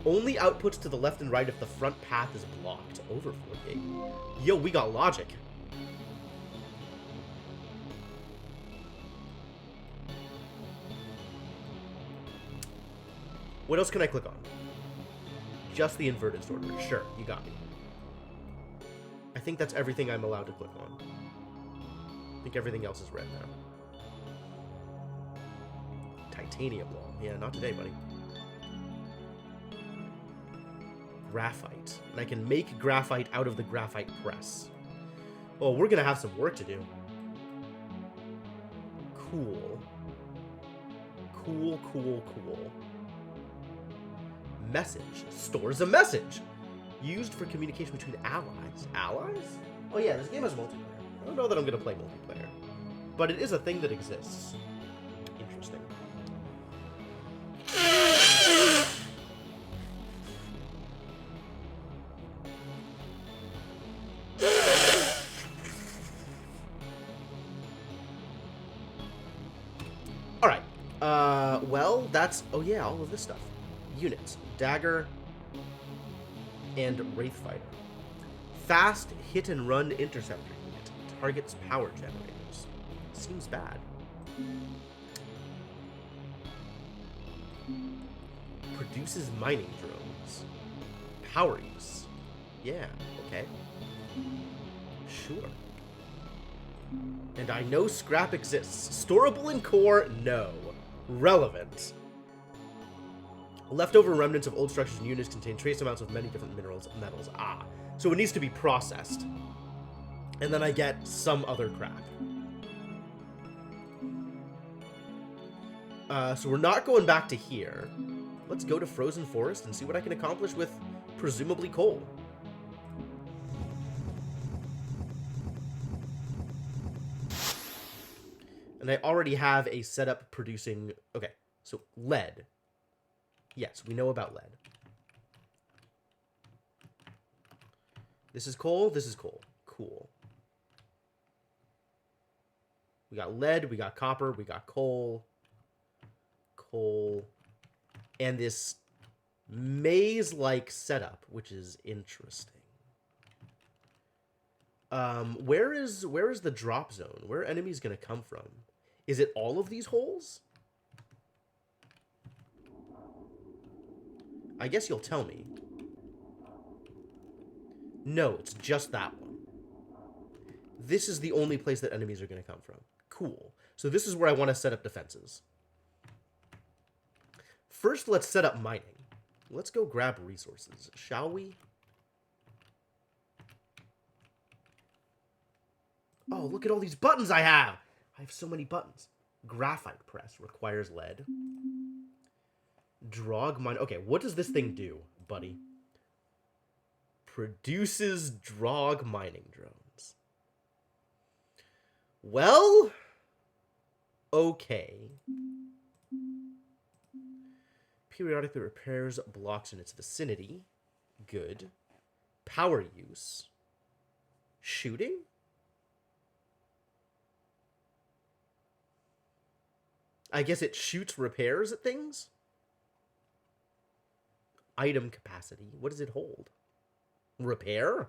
Only outputs to the left and right if the front path is blocked. Overflow gate. Yo, we got logic. What else can I click on? Just the inverted sorter. Sure, you got me. I think that's everything I'm allowed to click on. I think everything else is red now. Titanium wall. Yeah, not today, buddy. Graphite. And I can make graphite out of the graphite press. Oh, we're gonna have some work to do. Cool. Cool, cool, cool. Message. Stores a message. Used for communication between allies. Allies? Oh yeah, this game has multiplayer. I don't know that I'm gonna play multiplayer. But it is a thing that exists. Interesting. Alright. Well, that's... Oh yeah, all of this stuff. Units. Dagger and Wraith Fighter. Fast hit and run interceptor unit. Targets power generators. Seems bad. Produces mining drones. Power use. Yeah, okay. Sure. And I know scrap exists. Storable in core? No. Relevant. Leftover remnants of old structures and units contain trace amounts of many different minerals and metals. Ah, so it needs to be processed. And then I get some other crap. So we're not going back to here. Let's go to Frozen Forest and see what I can accomplish with presumably coal. And I already have a setup producing... Okay, so lead. Yes, we know about lead. This is coal, this is coal. Cool. We got lead, we got copper, we got coal. Coal. And this maze-like setup, which is interesting. Where is the drop zone? Where are enemies going to come from? Is it all of these holes? I guess you'll tell me. No, it's just that one. This is the only place that enemies are going to come from. Cool. So this is where I want to set up defenses. First, let's set up mining. Let's go grab resources, shall we? Oh, look at all these buttons I have! I have so many buttons. Graphite press requires lead. Drog mine. Okay, what does this thing do, buddy? Produces drog mining drones. Well, okay. Periodically repairs blocks in its vicinity. Good. Power use. Shooting? I guess it shoots repairs at things? Item capacity. What does it hold? Repair?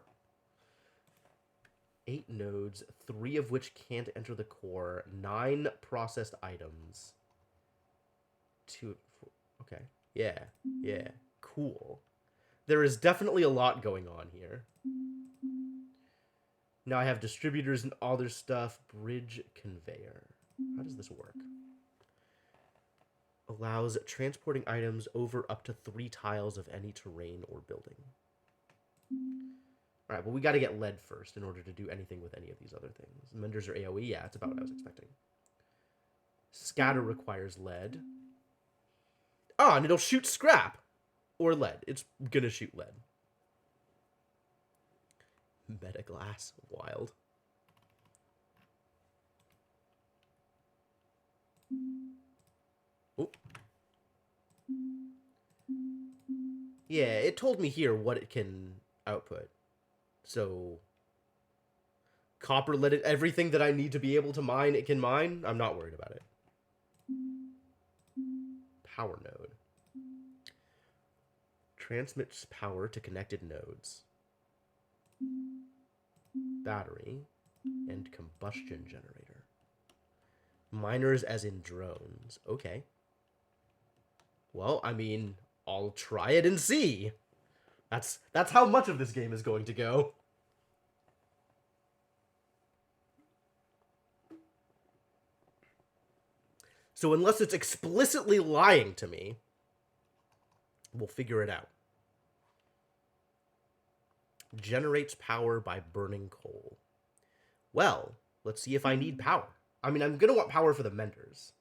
8 nodes, 3 of which can't enter the core. 9 processed items. 2... Okay. Yeah. Cool. There is definitely a lot going on here. Now I have distributors and other stuff. Bridge conveyor. How does this work? Allows transporting items over up to 3 tiles of any terrain or building. Alright, well we gotta get lead first in order to do anything with any of these other things. Menders are AoE? Yeah, that's about what I was expecting. Scatter requires lead. Ah, and it'll shoot scrap! Or lead. It's gonna shoot lead. Metaglass. Wild. Oh. Yeah, it told me here what it can output. So, copper, lead, everything that I need to be able to mine, it can mine. I'm not worried about it. Power node. Transmits power to connected nodes. Battery. And combustion generator. Miners as in drones. Okay. Well, I mean, I'll try it and see. That's how much of this game is going to go. So unless it's explicitly lying to me, we'll figure it out. Generates power by burning coal. Well, let's see if I need power. I mean, I'm going to want power for the menders.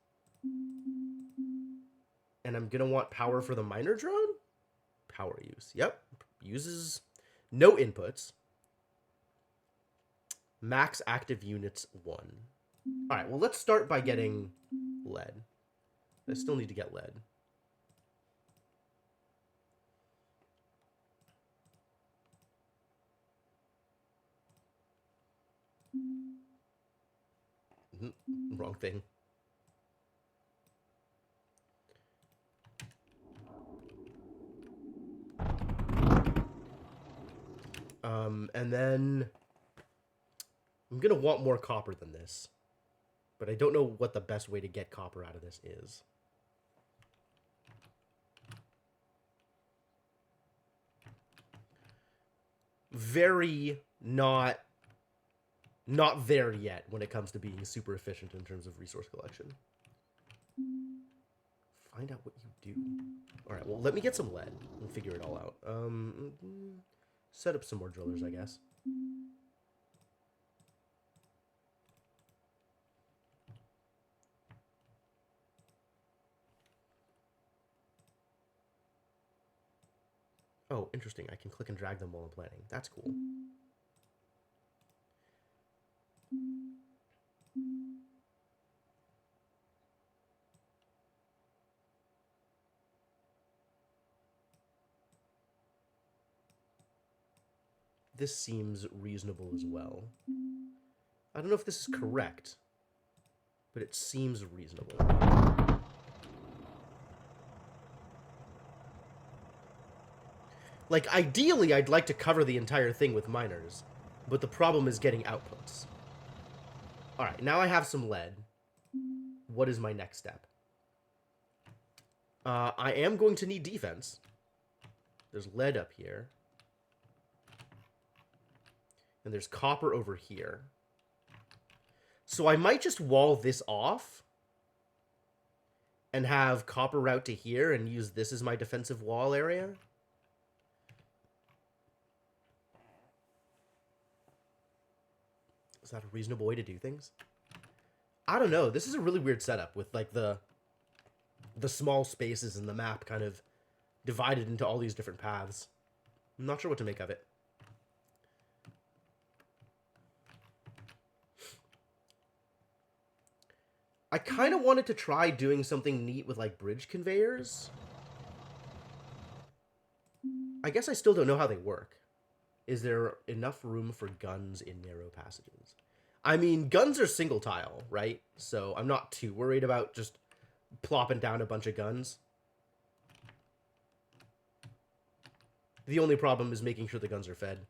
And I'm going to want power for the miner drone? Power use. Yep. Uses no inputs. Max active units 1. Alright, well, let's start by getting lead. I still need to get lead. Wrong thing. And then I'm gonna want more copper than this, but I don't know what the best way to get copper out of this is. Very not there yet when it comes to being super efficient in terms of resource collection. find out what you do. All right, well, let me get some lead and figure it all out. Set up some more drillers, I guess. Oh, interesting. I can click and drag them while I'm planning. That's cool. This seems reasonable as well. I don't know if this is correct, but it seems reasonable. Like, ideally, I'd like to cover the entire thing with miners, but the problem is getting outputs. Alright, now I have some lead. What is my next step? I am going to need defense. There's lead up here. And there's copper over here. So I might just wall this off and have copper route to here and use this as my defensive wall area. Is that a reasonable way to do things? I don't know. This is a really weird setup with, like, the small spaces in the map kind of divided into all these different paths. I'm not sure what to make of it. I kind of wanted to try doing something neat with, like, bridge conveyors. I guess I still don't know how they work. Is there enough room for guns in narrow passages? I mean, guns are single tile, right? So I'm not too worried about just plopping down a bunch of guns. The only problem is making sure the guns are fed.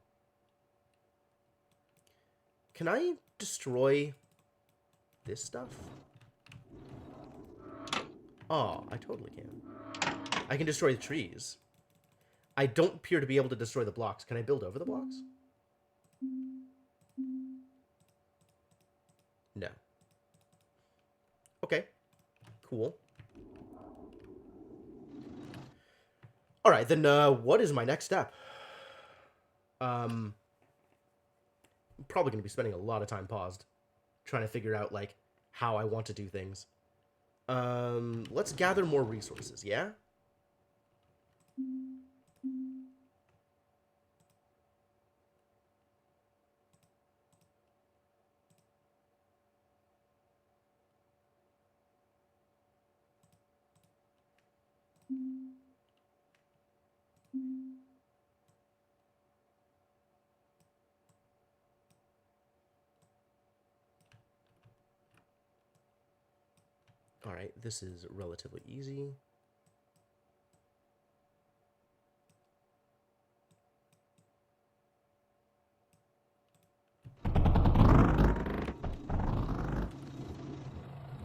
Can I destroy this stuff? Oh, I totally can. I can destroy the trees. I don't appear to be able to destroy the blocks. Can I build over the blocks? No. Okay. Cool. Alright, then what is my next step? I'm probably going to be spending a lot of time paused trying to figure out, like, how I want to do things. Let's gather more resources, yeah? Alright, this is relatively easy.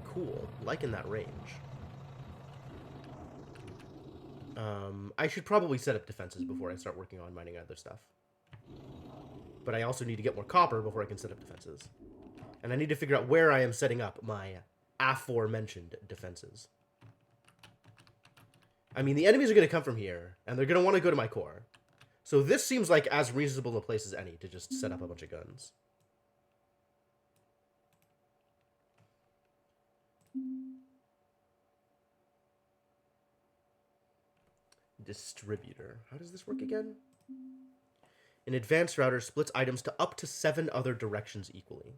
Cool. Liking that range. I should probably set up defenses before I start working on mining other stuff. But I also need to get more copper before I can set up defenses. And I need to figure out where I am setting up my aforementioned defenses. I mean, the enemies are going to come from here, and they're going to want to go to my core. So this seems like as reasonable a place as any to just set up a bunch of guns. Distributor. How does this work again? An advanced router splits items to up to 7 other directions equally.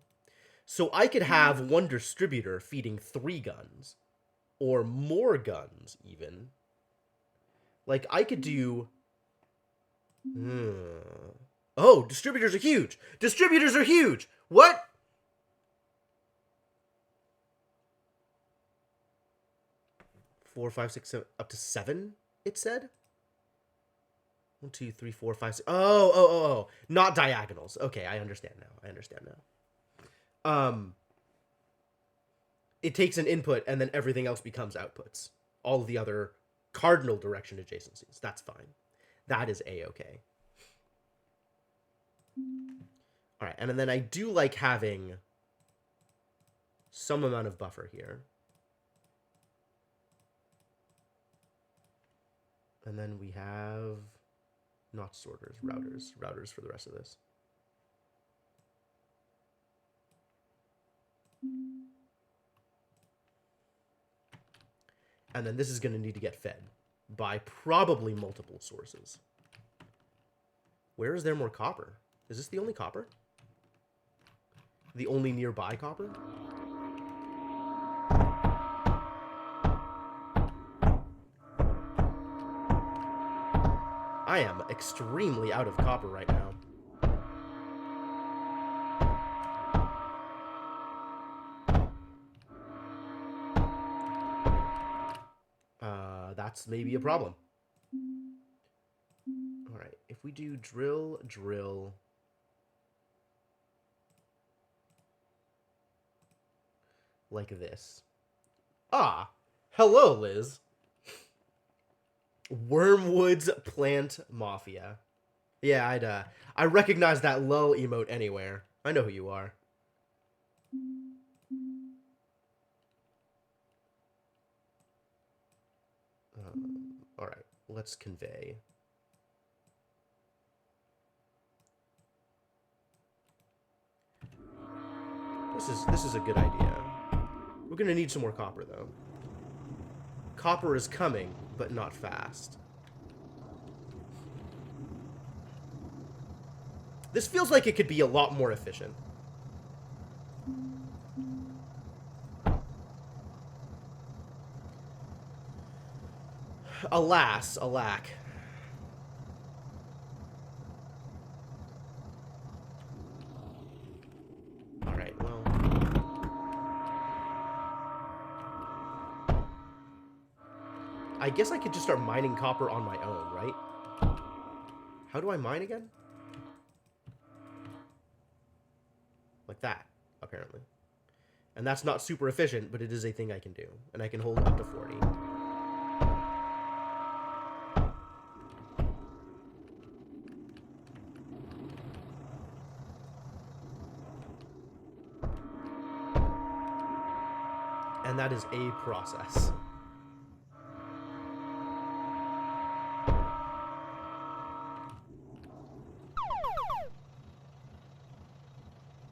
So I could have one distributor feeding 3 guns. Or more guns, even. Like, I could do... Oh, distributors are huge! Distributors are huge! What? Four, 5, 6, 7, up to 7, it said? 1, 2, 3, 4, 5, 6. Oh. Not diagonals. Okay, I understand now. It takes an input and then everything else becomes outputs. All of the other cardinal direction adjacencies. That's fine. That is a-okay. Alright, and then I do like having some amount of buffer here. And then we have not sorters, routers. Routers for the rest of this. And then this is going to need to get fed by probably multiple sources. Where is there more copper? Is this the only copper? The only nearby copper? I am extremely out of copper right now. That's maybe a problem. All right, if we do drill, drill, like this. Ah, hello, Liz. Wormwood's Plant Mafia. Yeah, I recognize that lull emote anywhere. I know who you are. All right, let's convey. This is a good idea. We're gonna need some more copper though. Copper is coming, but not fast. This feels like it could be a lot more efficient. Alas, alack. Alright, well. I guess I could just start mining copper on my own, right? How do I mine again? Like that, apparently. And that's not super efficient, but it is a thing I can do. And I can hold up to 40. And that is a process.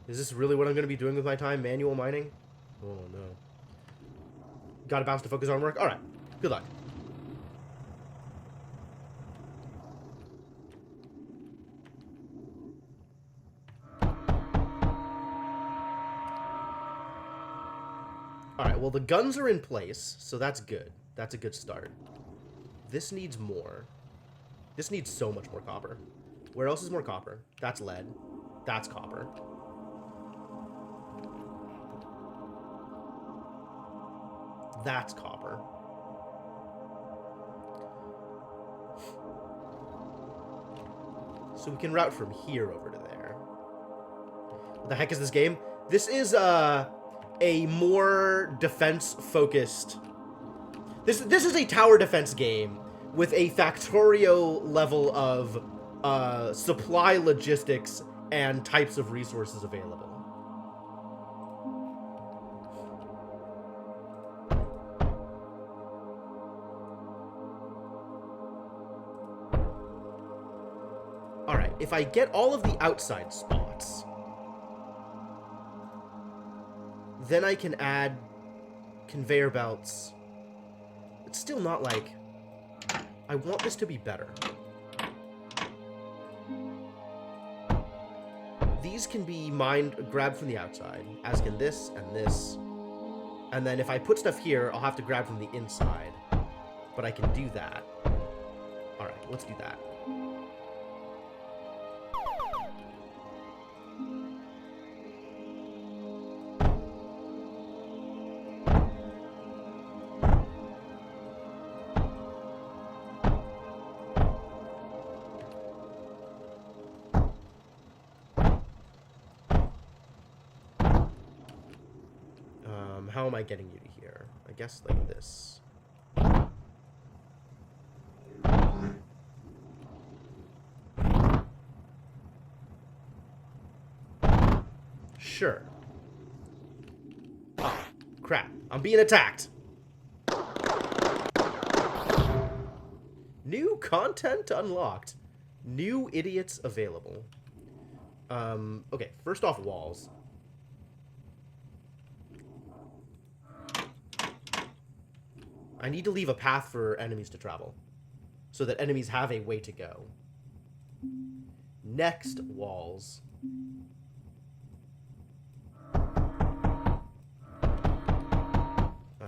Is this really what I'm going to be doing with my time? Manual mining? Oh, no. Gotta bounce to focus on work? Alright. Good luck. Alright, well the guns are in place, so that's good. That's a good start. This needs more. This needs so much more copper. Where else is more copper? That's lead. That's copper. That's copper. So we can route from here over to there. What the heck is this game? This is a more defense-focused... This is a tower defense game with a Factorio level of supply logistics and types of resources available. Alright, if I get all of the outside spots, then I can add conveyor belts. It's still not like... I want this to be better. These can be grabbed from the outside, as can this and this. And then if I put stuff here, I'll have to grab from the inside. But I can do that. Alright, let's do that. How am I getting you to here? I guess like this. Sure. Oh, crap. I'm being attacked. New content unlocked. New idiots available. Okay, first off, walls. I need to leave a path for enemies to travel, so that enemies have a way to go. Next, walls.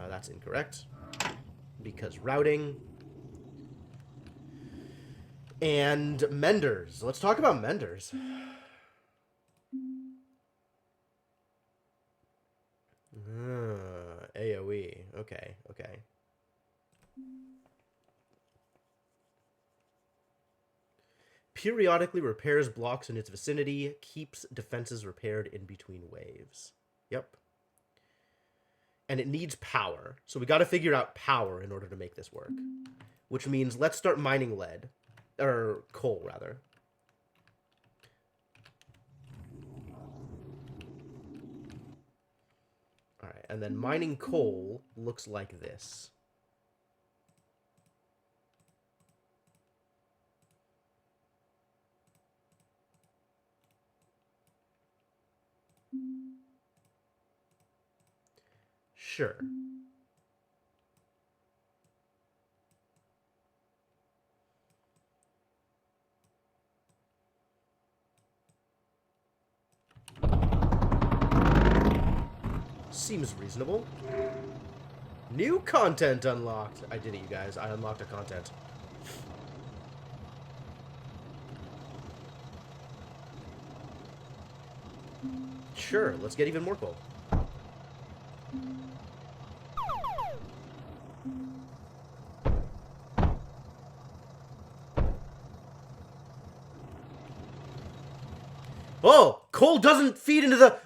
That's incorrect, because routing. And menders. Let's talk about menders. AoE. Okay, okay. Periodically repairs blocks in its vicinity, keeps defenses repaired in between waves. Yep. And it needs power. So we got to figure out power in order to make this work. Which means let's start mining lead. Or coal, rather. Alright, and then mining coal looks like this. Sure. Seems reasonable. New content unlocked. I did it, you guys. I unlocked a content. Sure, let's get even more coal. Oh! Coal doesn't feed into the...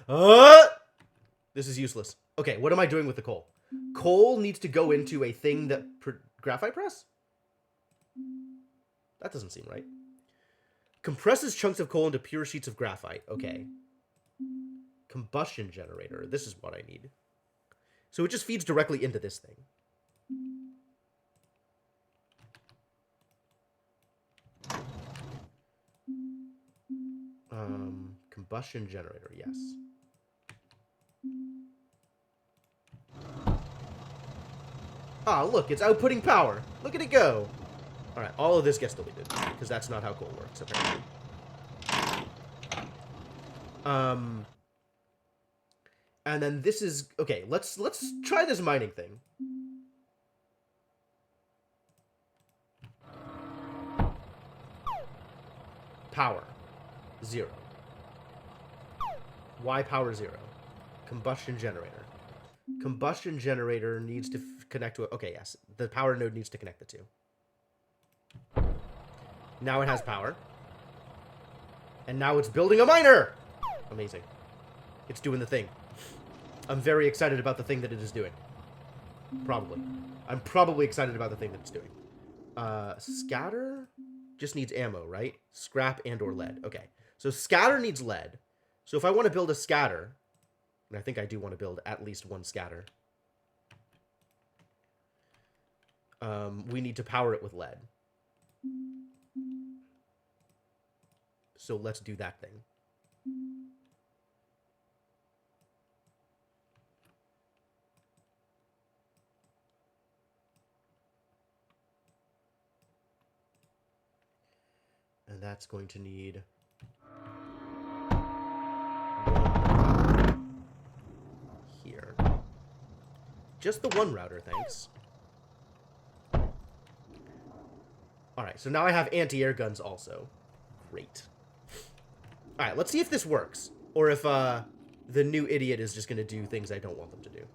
This is useless. Okay, what am I doing with the coal? Coal needs to go into a thing that... Graphite press? That doesn't seem right. Compresses chunks of coal into pure sheets of graphite. Okay. Combustion generator. This is what I need. So it just feeds directly into this thing. Combustion generator, yes. Ah, look, it's outputting power. Look at it go. Alright, all of this gets deleted, because that's not how coal works, apparently. And then this is... Okay, let's try this mining thing. Power. 0. Why power 0? Combustion generator. Combustion generator needs to connect to it. Okay, yes. The power node needs to connect the two. Now it has power. And now it's building a miner! Amazing. It's doing the thing. I'm very excited about the thing that it is doing. Probably. I'm probably excited about the thing that it's doing. Scatter just needs ammo, right? Scrap and or lead. Okay. So scatter needs lead. So if I want to build a scatter, and I think I do want to build at least one scatter, we need to power it with lead. So let's do that thing. And that's going to need... here. Just the one router, thanks. Alright, so now I have anti-air guns also. Great. Alright, let's see if this works. Or if the new idiot is just going to do things I don't want them to do.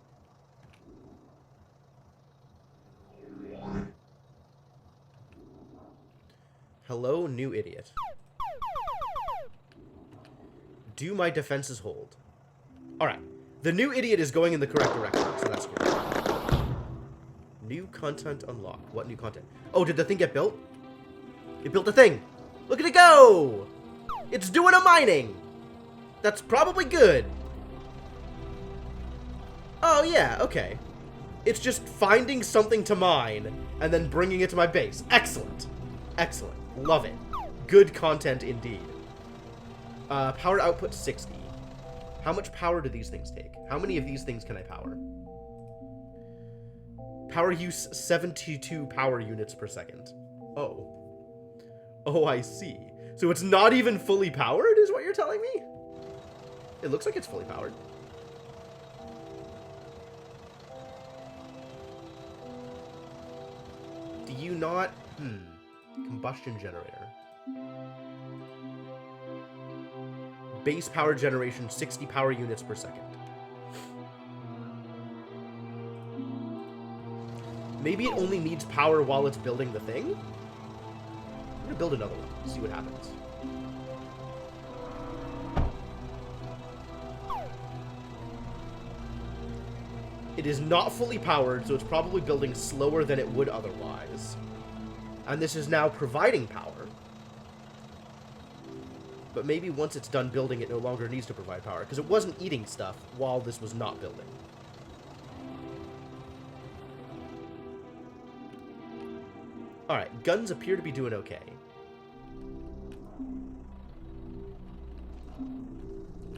Hello, new idiot. Do my defenses hold? Alright. The new idiot is going in the correct direction, so that's good. New content unlocked. What new content? Oh, did the thing get built? It built a thing! Look at it go! It's doing a mining! That's probably good. Oh, yeah, okay. It's just finding something to mine and then bringing it to my base. Excellent. Excellent. Love it. Good content indeed. Power output 60. How much power do these things take? How many of these things can I power? Power use 72 power units per second. Oh. Oh, I see. So it's not even fully powered, is what you're telling me? It looks like it's fully powered. Do you not... Combustion generator. Base power generation, 60 power units per second. Maybe it only needs power while it's building the thing? I'm gonna build another one, see what happens. It is not fully powered, so it's probably building slower than it would otherwise. And this is now providing power. But maybe once it's done building, it no longer needs to provide power, because it wasn't eating stuff while this was not building. Alright, guns appear to be doing okay.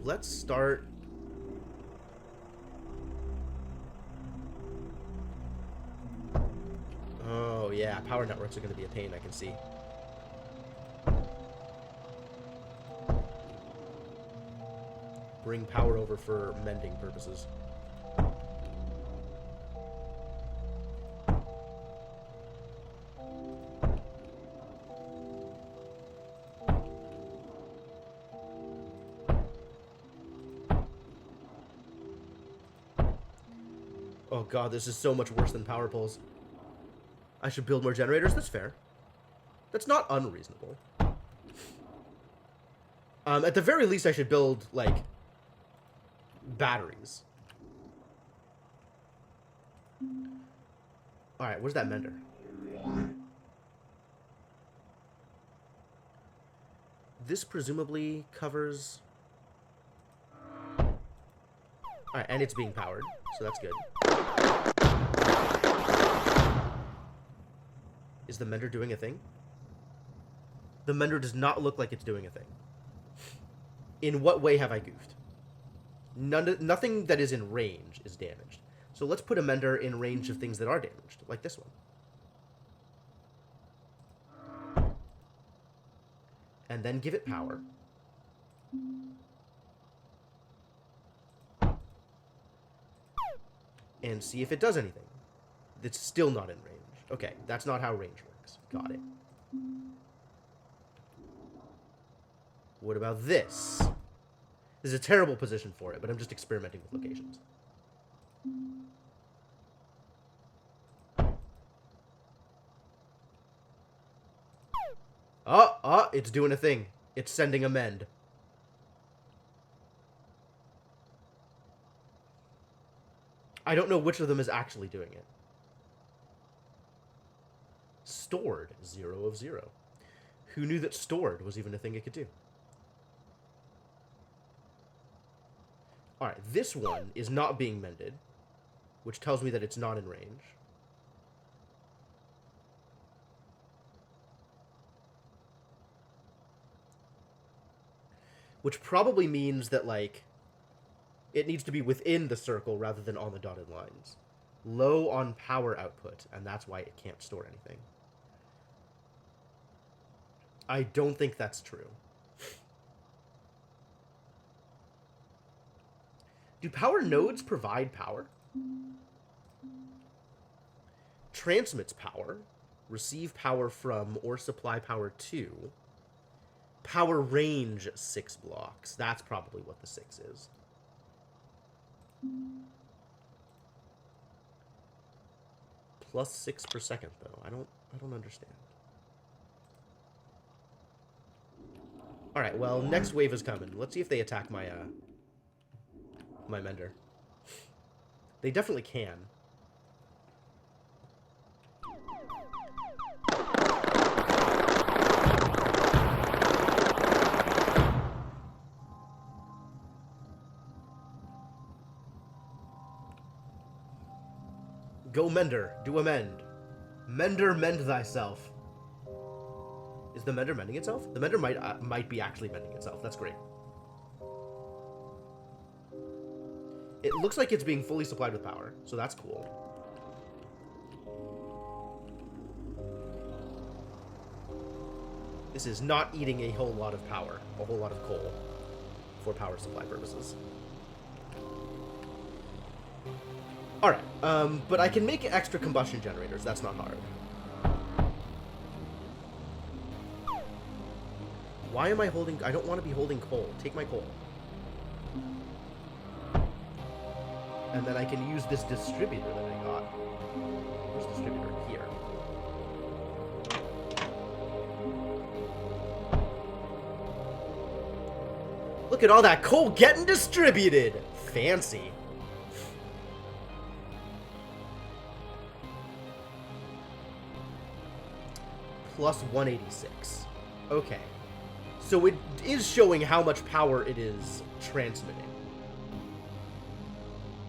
Let's start... Oh, yeah, power networks are going to be a pain, I can see. Bring power over for mending purposes. Oh god, this is so much worse than power poles. I should build more generators? That's fair. That's not unreasonable. At the very least, I should build, like, batteries. Alright, where's that mender? This presumably covers... Alright, and it's being powered, so that's good. Is the mender doing a thing? The mender does not look like it's doing a thing. In what way have I goofed? Nothing that is in range is damaged. So let's put a mender in range of things that are damaged, like this one. And then give it power. And see if it does anything. It's still not in range. Okay, that's not how range works. Got it. What about this? This is a terrible position for it, but I'm just experimenting with locations. It's doing a thing. It's sending a mend. I don't know which of them is actually doing it. Stored, 0 of 0. Who knew that stored was even a thing it could do? Alright, this one is not being mended, which tells me that it's not in range. Which probably means that, like, it needs to be within the circle rather than on the dotted lines. Low on power output, and that's why it can't store anything. I don't think that's true. Do power nodes provide power? Transmits power. Receive power from or supply power to. Power range 6 blocks. That's probably what the 6 is. Plus 6 per second, though. I don't understand. Alright, well, next wave is coming. Let's see if they attack my, my mender. They definitely can. Go mender. Do amend. Mender, mend thyself. Is the Mender mending itself? The Mender might be actually mending itself. That's great. It looks like it's being fully supplied with power, so that's cool. This is not eating a whole lot of power, a whole lot of coal, for power supply purposes. Alright, but I can make extra combustion generators. That's not hard. Why am I holding... I don't want to be holding coal. Take my coal. And then I can use this distributor that I got. Where's the distributor? Here. Look at all that coal getting distributed! Fancy. Plus 186. Okay. So it is showing how much power it is transmitting.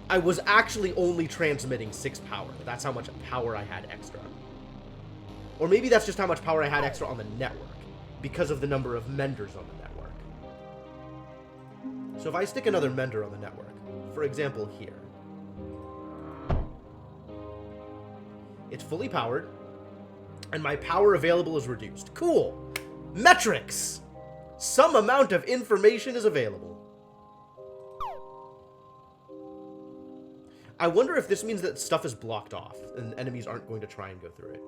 I was actually only transmitting 6 power. That's how much power I had extra. Or maybe that's just how much power I had extra on the network, because of the number of menders on the network. So if I stick another mender on the network, for example here, it's fully powered, and my power available is reduced. Cool! Metrics! Some amount of information is available. I wonder if this means that stuff is blocked off, and enemies aren't going to try and go through it.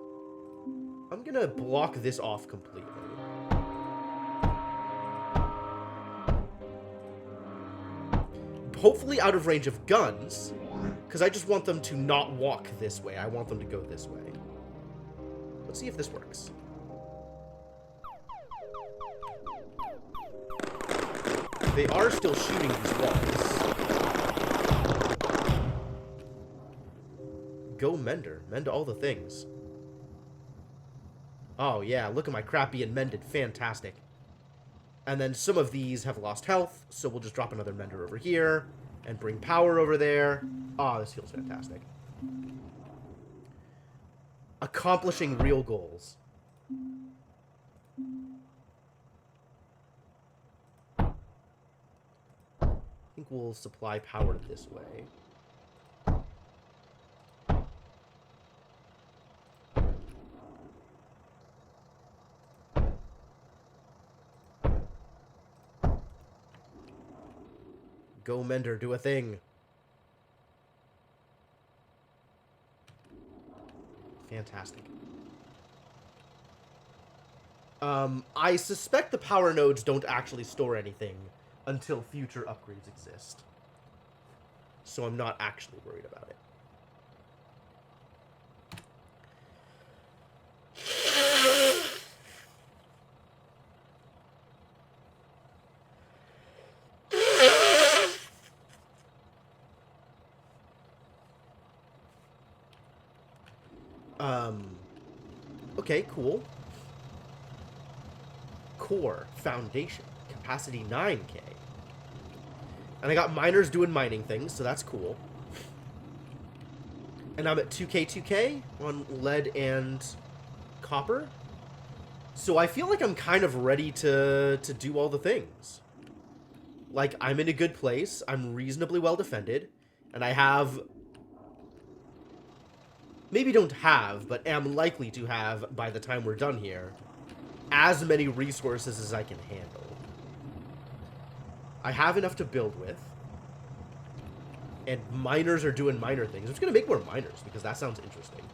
I'm gonna block this off completely. Hopefully out of range of guns, because I just want them to not walk this way. I want them to go this way. Let's see if this works. They are still shooting these walls. Go Mender. Mend all the things. Oh yeah, look at my crap being mended. Fantastic. And then some of these have lost health, so we'll just drop another Mender over here and bring power over there. Oh, this feels fantastic. Accomplishing real goals. I think we'll supply power this way. Go Mender, do a thing. Fantastic. I suspect the power nodes don't actually store anything until future upgrades exist. So I'm not actually worried about it. Okay, cool. Core, foundation, capacity 9K. And I got miners doing mining things, so that's cool. And I'm at 2K on lead and copper. So I feel like I'm kind of ready to do all the things. Like, I'm in a good place, I'm reasonably well defended, and I have... Maybe don't have, but am likely to have, by the time we're done here, as many resources as I can handle. I have enough to build with. And miners are doing miner things. I'm just going to make more miners, because that sounds interesting.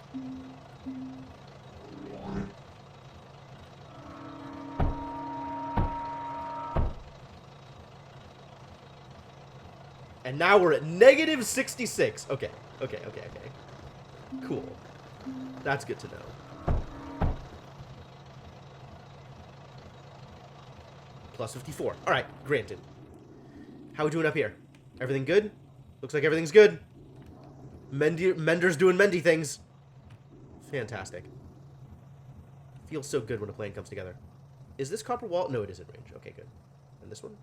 And now we're at negative 66. Okay. Cool. That's good to know. Plus 54. Alright, granted. How we doing up here? Everything good? Looks like everything's good. Mender's doing Mendy things. Fantastic. Feels so good when a plan comes together. Is this copper wall? No, it is in range. Okay, good. And this one?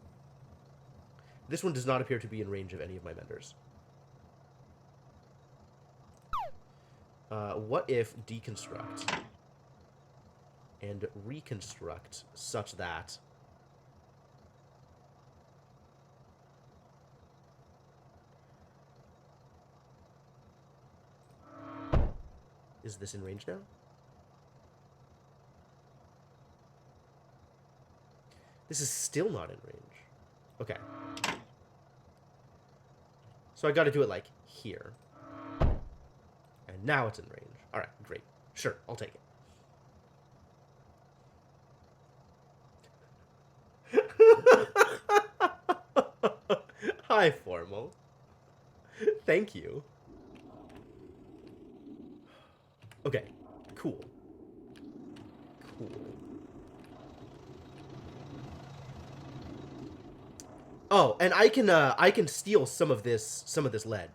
This one does not appear to be in range of any of my Menders. What if deconstruct and reconstruct such that is this in range now? This is still not in range. Okay. So I got to do it like here. And now it's in range. All right, great. Sure, I'll take it. Hi, Formal. Thank you. Okay, cool. Cool. Oh, and I can steal some of this lead.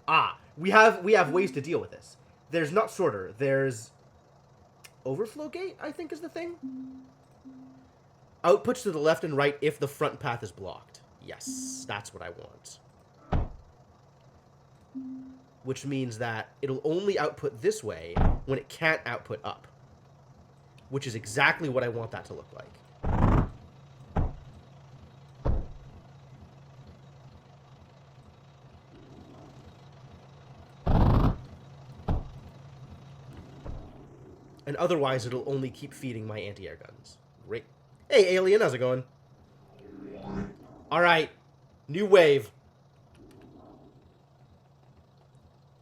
Ah, we have ways to deal with this. There's not sorter. There's overflow gate, I think is the thing. Outputs to the left and right if the front path is blocked. Yes, that's what I want. Which means that it'll only output this way when it can't output up. Which is exactly what I want that to look like. And otherwise, it'll only keep feeding my anti-air guns. Great. Hey, alien, how's it going? Alright. New wave.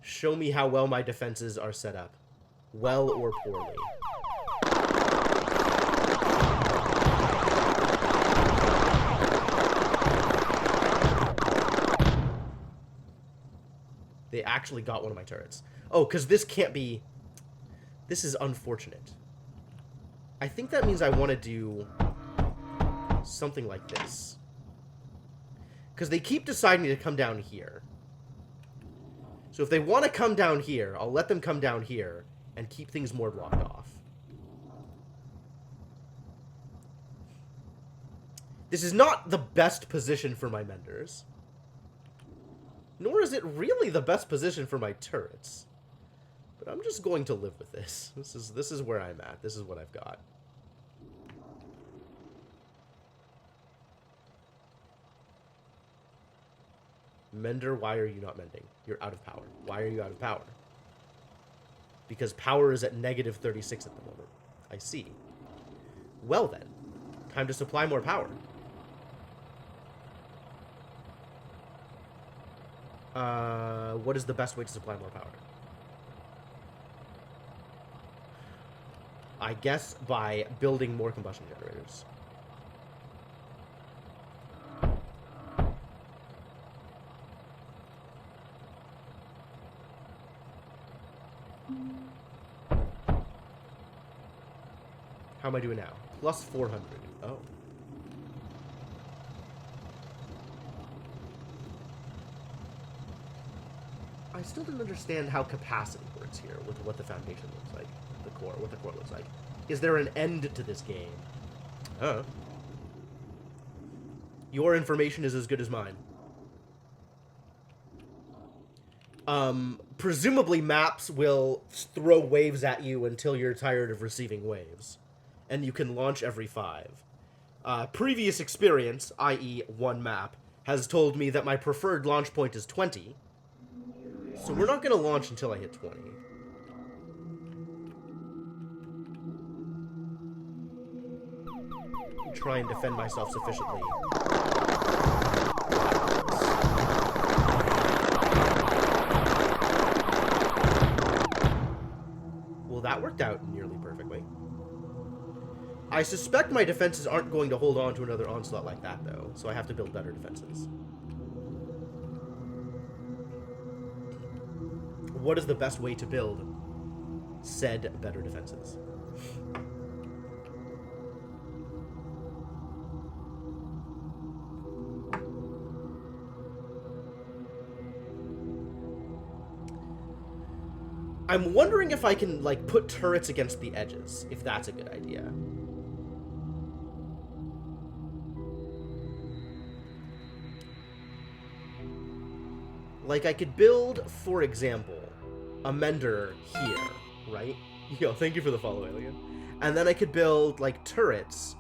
Show me how well my defenses are set up. Well or poorly. They actually got one of my turrets. Oh, because this can't be... This is unfortunate. I think that means I want to do something like this. Because they keep deciding to come down here. So if they want to come down here, I'll let them come down here and keep things more blocked off. This is not the best position for my menders. Nor is it really the best position for my turrets. But I'm just going to live with this. This is where I'm at. This is what I've got. Mender, why are you not mending? You're out of power. Why are you out of power? Because power is at negative 36 at the moment. I see. Well then, time to supply more power. What is the best way to supply more power? I guess by building more combustion generators. How am I doing now? Plus 400. Oh. I still didn't understand how capacity works here with what the foundation looks like. The core, what the core looks like. Is there an end to this game? Your information is as good as mine. Presumably maps will throw waves at you until you're tired of receiving waves. And you can launch every 5. Previous experience, i.e. one map, has told me that my preferred launch point is 20. So we're not going to launch until I hit 20. Try and defend myself sufficiently. Well, that worked out nearly perfectly. I suspect my defenses aren't going to hold on to another onslaught like that, though, so I have to build better defenses. What is the best way to build said better defenses? I'm wondering if I can, like, put turrets against the edges, if that's a good idea. Like, I could build, for example, a mender here, right? Yo, thank you for the follow, alien. And then I could build, like, turrets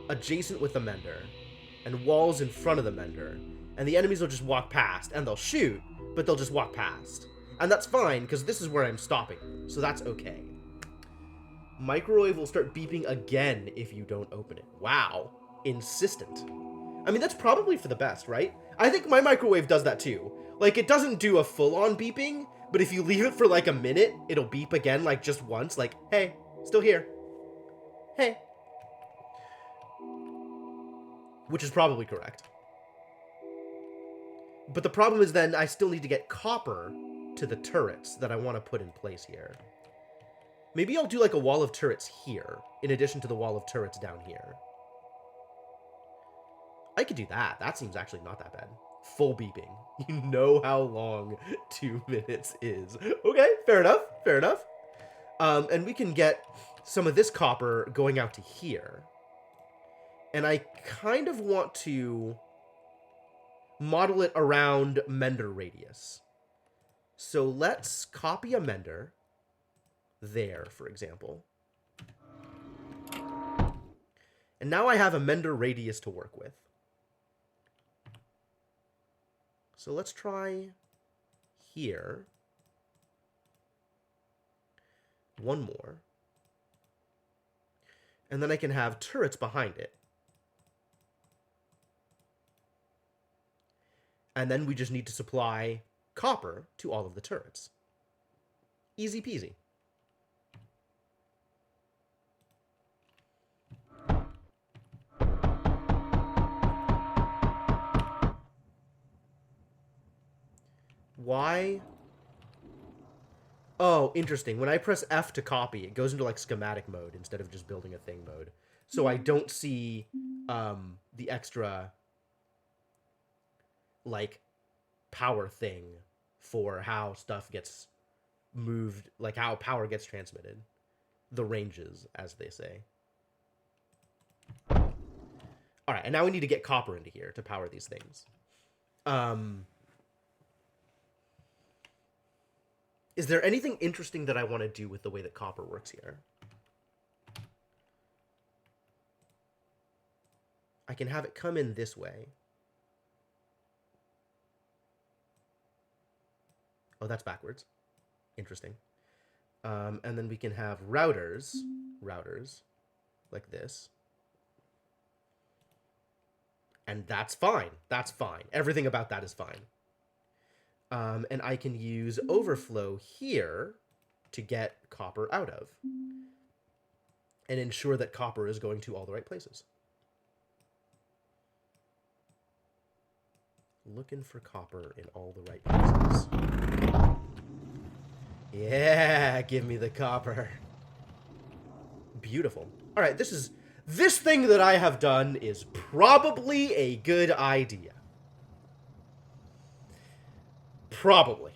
adjacent with the mender and walls in front of the mender. And the enemies will just walk past, and they'll shoot, but they'll just walk past. And that's fine, because this is where I'm stopping, so that's okay. Microwave will start beeping again if you don't open it. Wow. Insistent. I mean, that's probably for the best, right? I think my microwave does that too. Like, it doesn't do a full-on beeping, but if you leave it for like a minute, it'll beep again, like just once, like, hey, still here. Hey. Which is probably correct. But the problem is then I still need to get copper to the turrets that I want to put in place here. Maybe I'll do like a wall of turrets here, in addition to the wall of turrets down here. I could do that. That seems actually not that bad. Full beeping. You know how long 2 minutes is. Okay, fair enough. Fair enough. And we can get some of this copper going out to here. And I kind of want to model it around mender radius. So let's copy a mender there, for example. And now I have a mender radius to work with. So let's try here. One more. And then I can have turrets behind it. And then we just need to supply copper to all of the turrets. Easy peasy. Why? Oh, interesting. When I press F to copy, it goes into like schematic mode instead of just building a thing mode. So I don't see the extra like power thing for how stuff gets moved, like how power gets transmitted. The ranges, as they say. All right, and now we need to get copper into here to power these things. Is there anything interesting that I want to do with the way that copper works here? I can have it come in this way. Oh, that's backwards. Interesting. And then we can have routers like this. And that's fine. That's fine. Everything about that is fine. And I can use overflow here to get copper out of. And ensure that copper is going to all the right places. Looking for copper in all the right places. Yeah, give me the copper. Beautiful. All right, this thing that I have done is probably a good idea. Probably.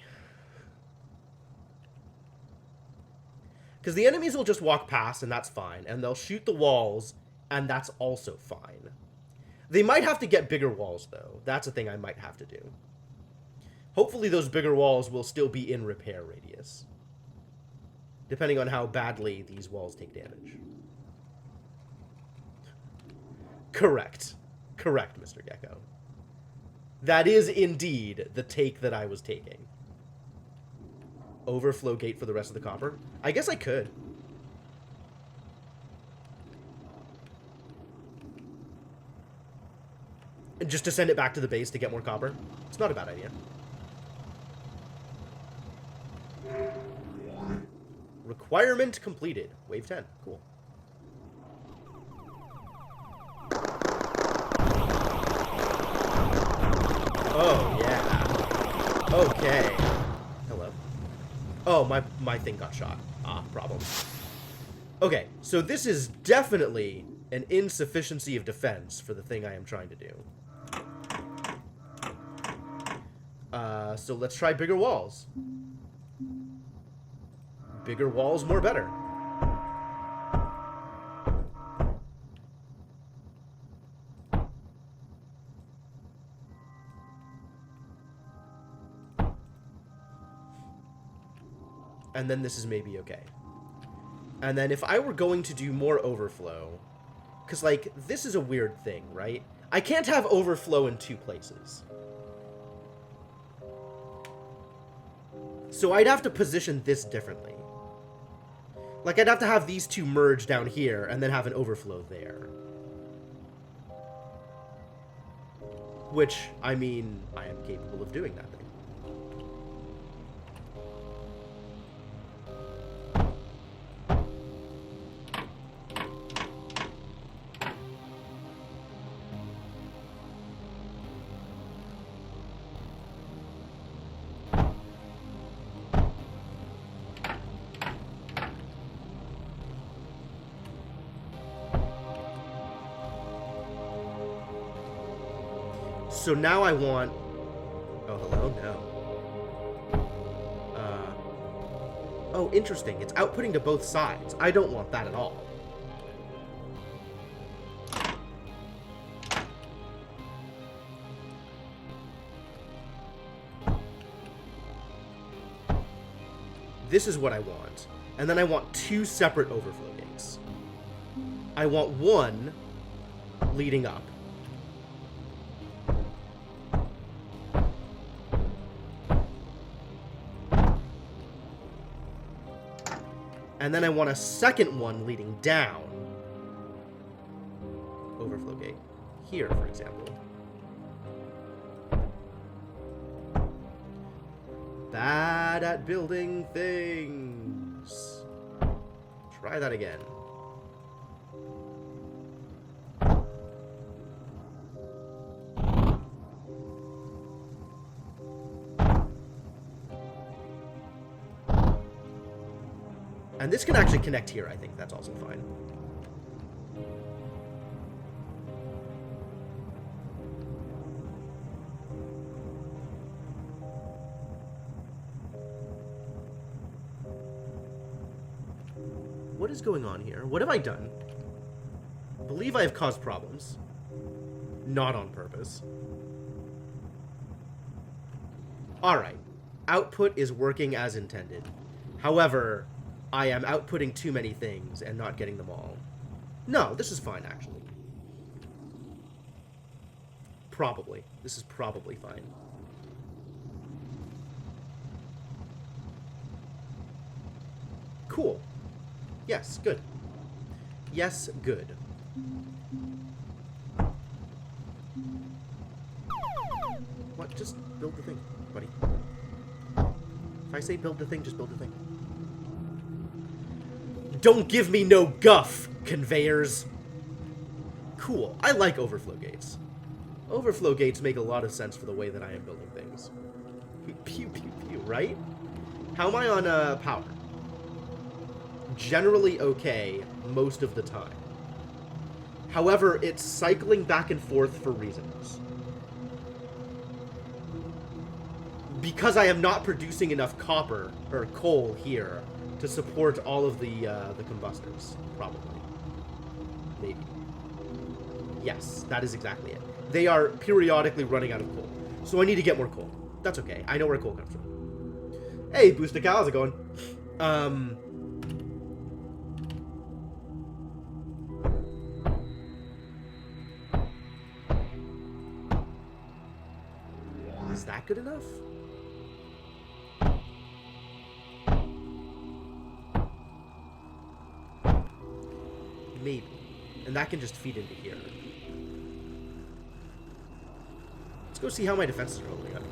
Because the enemies will just walk past, and that's fine. And they'll shoot the walls, and that's also fine. They might have to get bigger walls, though. That's a thing I might have to do. Hopefully those bigger walls will still be in repair radius. Depending on how badly these walls take damage. Correct. Correct, Mr. Gecko. That is indeed the take that I was taking. Overflow gate for the rest of the copper? I guess I could. Just to send it back to the base to get more copper? It's not a bad idea. Requirement completed. Wave 10. Cool. Oh, yeah. Okay. Hello. Oh, my thing got shot. Ah, problem. Okay, so this is definitely an insufficiency of defense for the thing I am trying to do. So let's try bigger walls. Bigger walls, more better. And then this is maybe okay. And then if I were going to do more overflow... Because, like, this is a weird thing, right? I can't have overflow in two places. So I'd have to position this differently. Like, I'd have to have these two merge down here and then have an overflow there. Which, I mean, I am capable of doing that thing. So now I want... Oh, hello? No. Oh, interesting. It's outputting to both sides. I don't want that at all. This is what I want. And then I want two separate overflow gates. I want one leading up. And then I want a second one leading down. Overflow gate. Here, for example. Bad at building things. Try that again. And this can actually connect here, I think. That's also fine. What is going on here? What have I done? I believe I have caused problems. Not on purpose. Alright. Output is working as intended. However... I am outputting too many things and not getting them all. No, this is fine, actually. Probably. This is probably fine. Cool. Yes, good. Yes, good. What? Just build the thing, buddy. If I say build the thing, just build the thing. Don't give me no guff, conveyors. Cool. I like overflow gates. Overflow gates make a lot of sense for the way that I am building things. Pew, pew, pew, right? How am I on power? Generally okay most of the time. However, it's cycling back and forth for reasons. Because I am not producing enough copper, or coal here, to support all of the combustors, probably. Maybe. Yes, that is exactly it. They are periodically running out of coal. So I need to get more coal. That's okay. I know where coal comes from. Hey, Booster Cow, how's it going? Is that good enough? Maybe. And that can just feed into here. Let's go see how my defenses are holding up.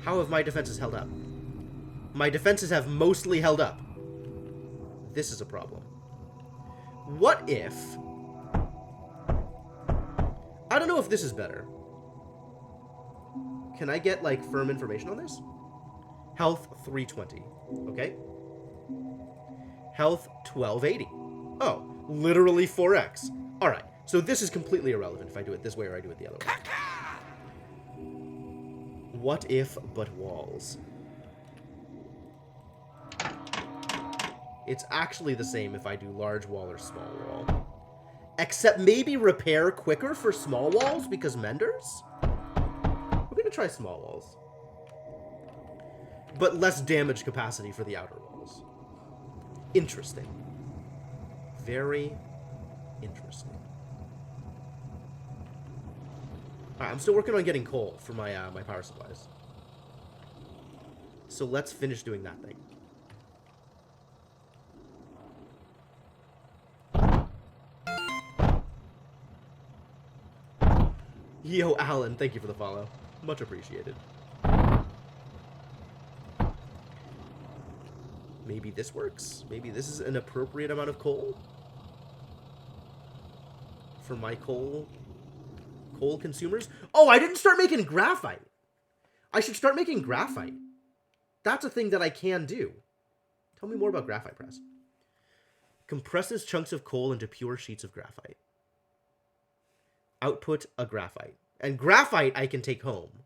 How have my defenses held up? My defenses have mostly held up. This is a problem. What if... I don't know if this is better. Can I get, like, firm information on this? Health 320. Okay. Health 1280. Oh, literally 4x. Alright, so this is completely irrelevant if I do it this way or I do it the other way. What if but walls? It's actually the same if I do large wall or small wall. Except maybe repair quicker for small walls because menders? We're gonna try small walls. but less damage capacity for the outer walls. Interesting. Very interesting. Alright, I'm still working on getting coal for my my power supplies. So let's finish doing that thing. Yo, Alan, thank you for the follow. Much appreciated. Maybe this works? Maybe this is an appropriate amount of coal? For my coal consumers? Oh, I didn't start making graphite! I should start making graphite. That's a thing that I can do. Tell me more about graphite press. Compresses chunks of coal into pure sheets of graphite. Output a graphite. And graphite I can take home.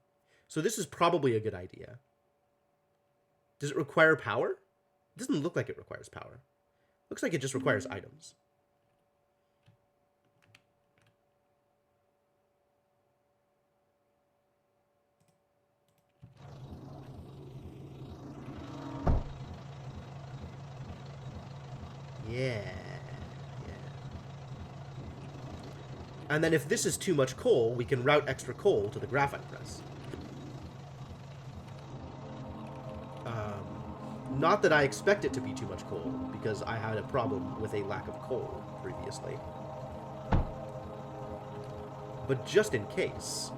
So this is probably a good idea. Does it require power? It doesn't look like it requires power. Looks like it just requires items. Yeah. And then if this is too much coal, we can route extra coal to the graphite press. Not that I expect it to be too much coal, because I had a problem with a lack of coal previously. But just in case.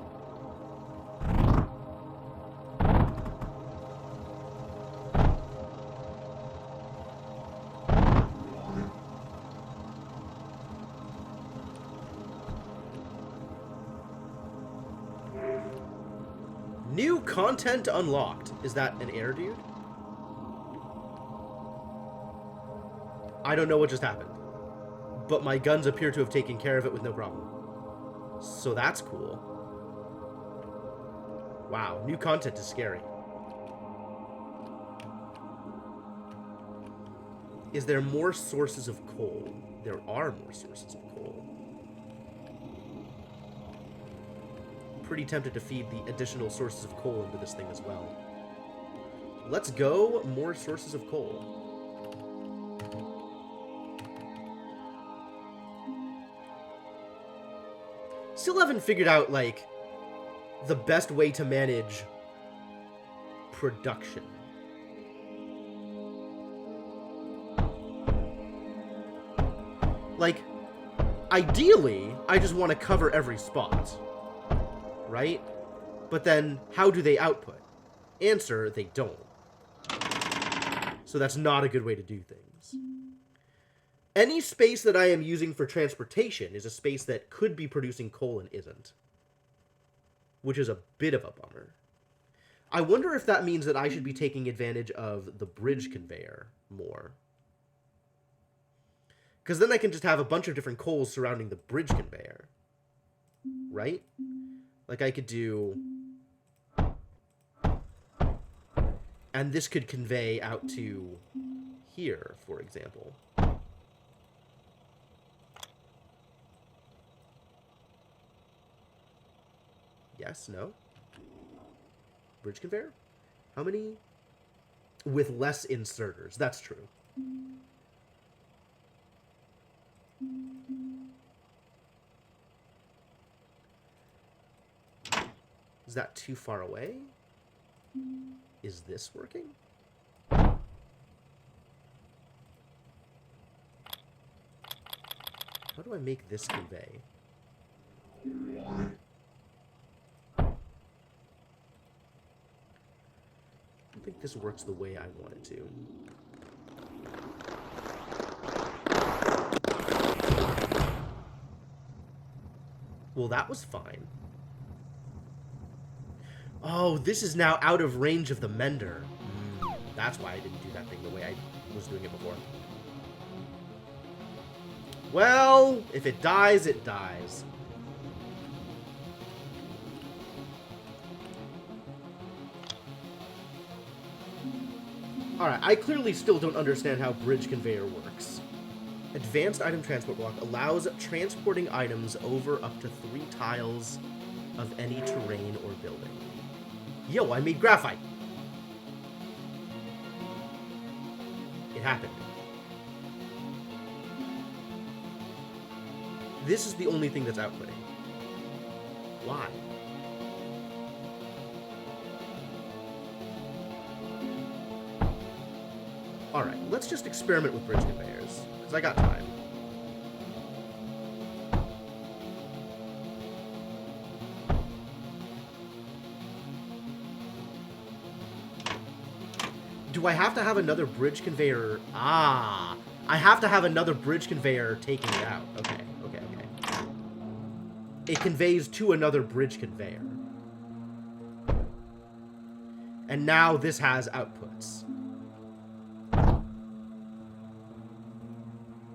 New content unlocked. Is that an air dude? I don't know what just happened. But my guns appear to have taken care of it with no problem. So that's cool. Wow, new content is scary. Is there more sources of coal? There are more sources of coal. Pretty tempted to feed the additional sources of coal into this thing as well. Let's go. More sources of coal. Still haven't figured out, like, the best way to manage production. Like, ideally, I just want to cover every spot. Right? But then, how do they output? Answer, they don't. So that's not a good way to do things. Any space that I am using for transportation is a space that could be producing coal and isn't. Which is a bit of a bummer. I wonder if that means that I should be taking advantage of the bridge conveyor more. Because then I can just have a bunch of different coals surrounding the bridge conveyor. Right? Like I could do... And this could convey out to here, for example. Yes, no? Bridge conveyor? How many? With less inserters. That's true. Is that too far away? Is this working? How do I make this convey? I don't think this works the way I want it to. Well, that was fine. Oh, this is now out of range of the mender. That's why I didn't do that thing the way I was doing it before. Well, if it dies, it dies. Alright, I clearly still don't understand how bridge conveyor works. Advanced item transport block allows transporting items over up to 3 tiles of any terrain or building. Yo, I made graphite! It happened. This is the only thing that's outputting. Why? Alright, let's just experiment with bridge conveyors, because I got time. Do I have to have another bridge conveyor? Ah! I have to have another bridge conveyor taking it out. Okay, okay, okay. It conveys to another bridge conveyor. And now this has outputs.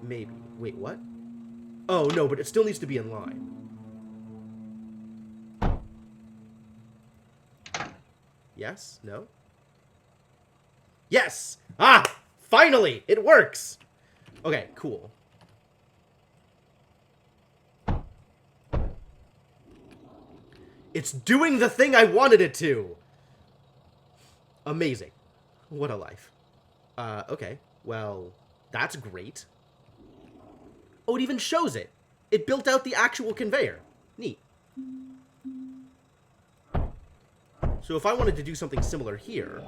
Maybe. Wait, what? Oh, no, but it still needs to be in line. Yes? No? Yes! Ah! Finally! It works! Okay, cool. It's doing the thing I wanted it to! Amazing. What a life. Okay. Well, that's great. Oh, it even shows it. It built out the actual conveyor. Neat. So if I wanted to do something similar here,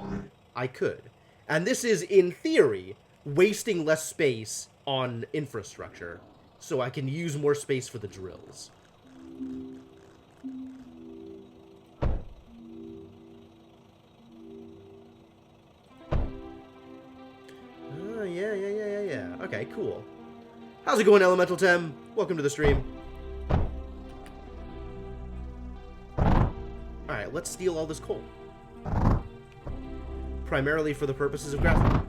I could. And this is, in theory, wasting less space on infrastructure, so I can use more space for the drills. Yeah. Okay, cool. How's it going, Elemental Tem? Welcome to the stream. Alright, let's steal all this coal. Primarily for the purposes of graphite.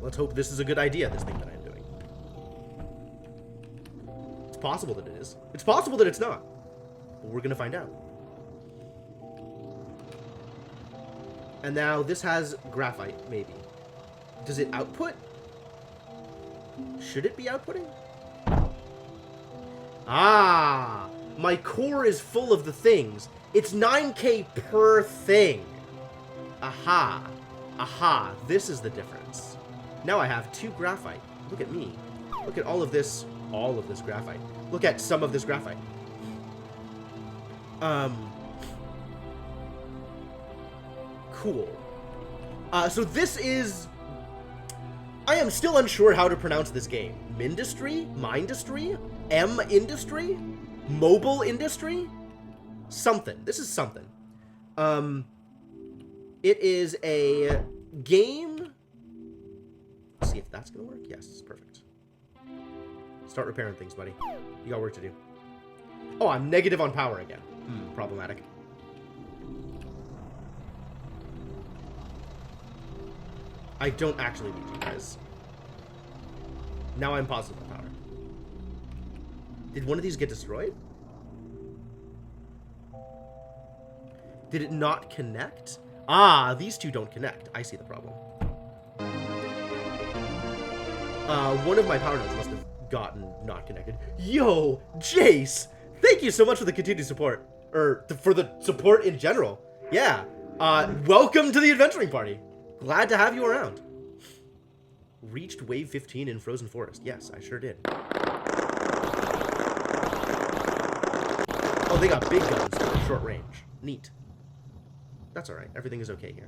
Let's hope this is a good idea, this thing that I'm doing. It's possible that it is. It's possible that it's not. But we're gonna find out. And now this has graphite, maybe. Does it output? Should it be outputting? Ah! My core is full of the things. It's 9k per thing. Aha. Aha. This is the difference. Now I have 2 graphite. Look at me. Look at all of this graphite. Look at some of this graphite. Cool. So this is... I am still unsure how to pronounce this game. Mindustry? Mindustry? M-Industry? Mobile Industry? Something. This is something. It is a game... Let's see if that's gonna work. Yes, perfect. Start repairing things, buddy. You got work to do. Oh, I'm negative on power again. Problematic. I don't actually need you guys. Now I'm positive on power. Did one of these get destroyed? Did it not connect? Ah, these two don't connect. I see the problem. One of my power nodes must have gotten not connected. Yo, Jace! Thank you so much for the continued support. Or, for the support in general. Yeah. Welcome to the adventuring party. Glad to have you around. Reached wave 15 in Frozen Forest. Yes, I sure did. Oh, they got big guns for short range. Neat. That's alright. Everything is okay here.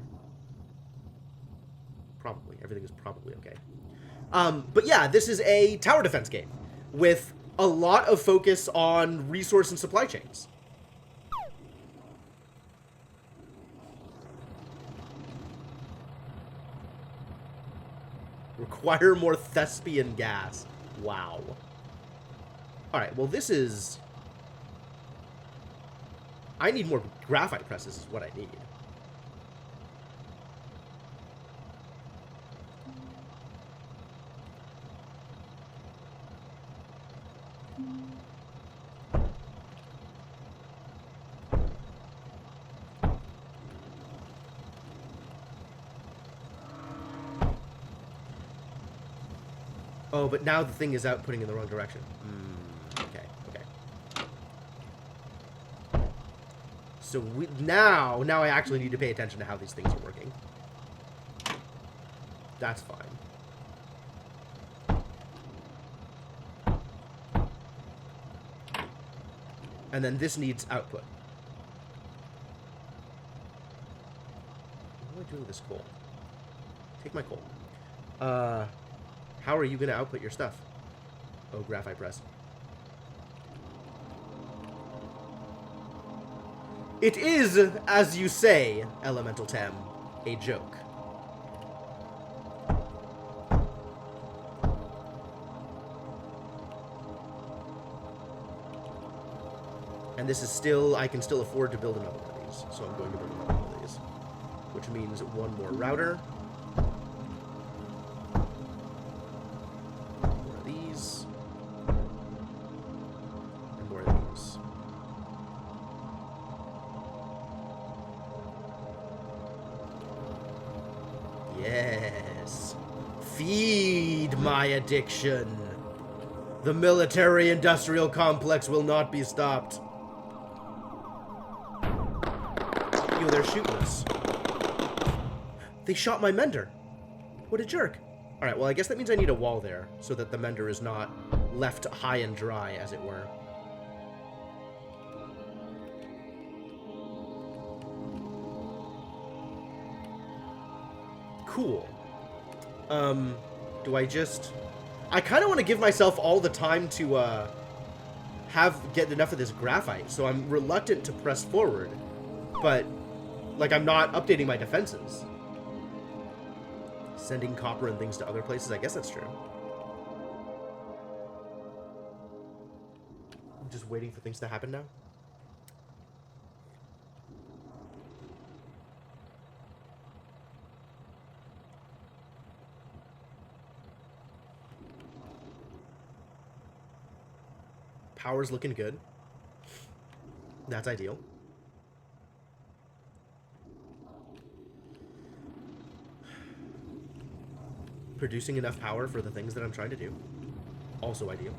Probably. Everything is probably okay. But yeah, this is a tower defense game with a lot of focus on resource and supply chains. Require more thespian gas. Wow. Alright, well this is... I need more graphite presses is what I need. Oh, but now the thing is outputting in the wrong direction. Okay. So now I actually need to pay attention to how these things are working. That's fine. And then this needs output. What do I do with this coal? Take my coal. How are you going to output your stuff? Oh, graphite press. It is, as you say, Elemental Tem, a joke. And this is still, I can still afford to build another one of these, so I'm going to build another one of these. Which means one more router. More of these. And more of these. Yes. Feed my addiction. The military-industrial complex will not be stopped. Yo, they're shooting us. They shot my mender. What a jerk. Alright, well, I guess that means I need a wall there, so that the mender is not left high and dry, as it were. Cool. Do I just... I kind of want to give myself all the time to, get enough of this graphite, so I'm reluctant to press forward. But, like, I'm not updating my defenses. Sending copper and things to other places, I guess that's true. I'm just waiting for things to happen now. Power's looking good. That's ideal. Producing enough power for the things that I'm trying to do. Also ideal.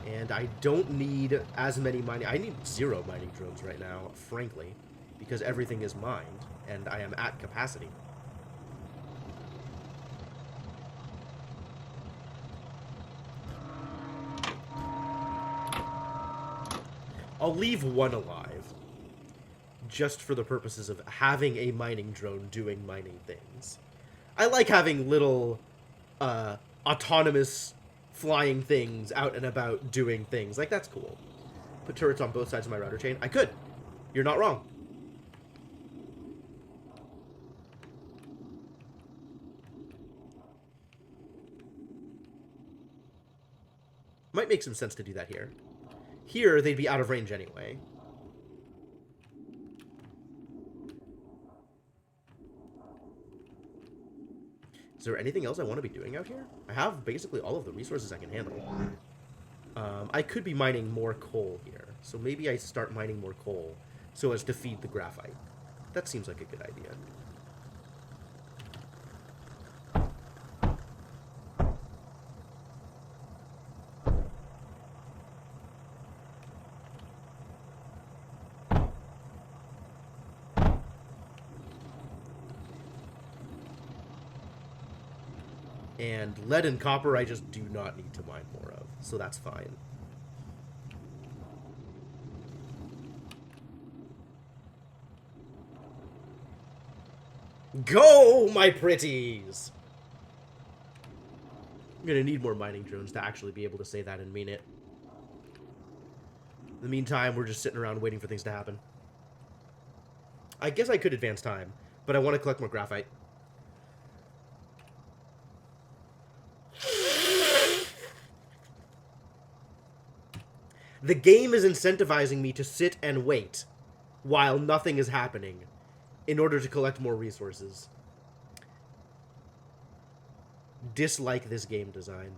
And I don't need as many mining... I need 0 mining drones right now, frankly. Because everything is mined, and I am at capacity. I'll leave one alive, just for the purposes of having a mining drone doing mining things. I like having little, autonomous flying things out and about doing things. Like, that's cool. Put turrets on both sides of my router chain. I could. You're not wrong. Might make some sense to do that here. Here, they'd be out of range anyway. Is there anything else I want to be doing out here? I have basically all of the resources I can handle. I could be mining more coal here. So maybe I start mining more coal so as to feed the graphite. That seems like a good idea. And lead and copper I just do not need to mine more of, so that's fine. Go, my pretties! I'm gonna need more mining drones to actually be able to say that and mean it. In the meantime, we're just sitting around waiting for things to happen. I guess I could advance time, but I want to collect more graphite. The game is incentivizing me to sit and wait while nothing is happening in order to collect more resources. Dislike this game design.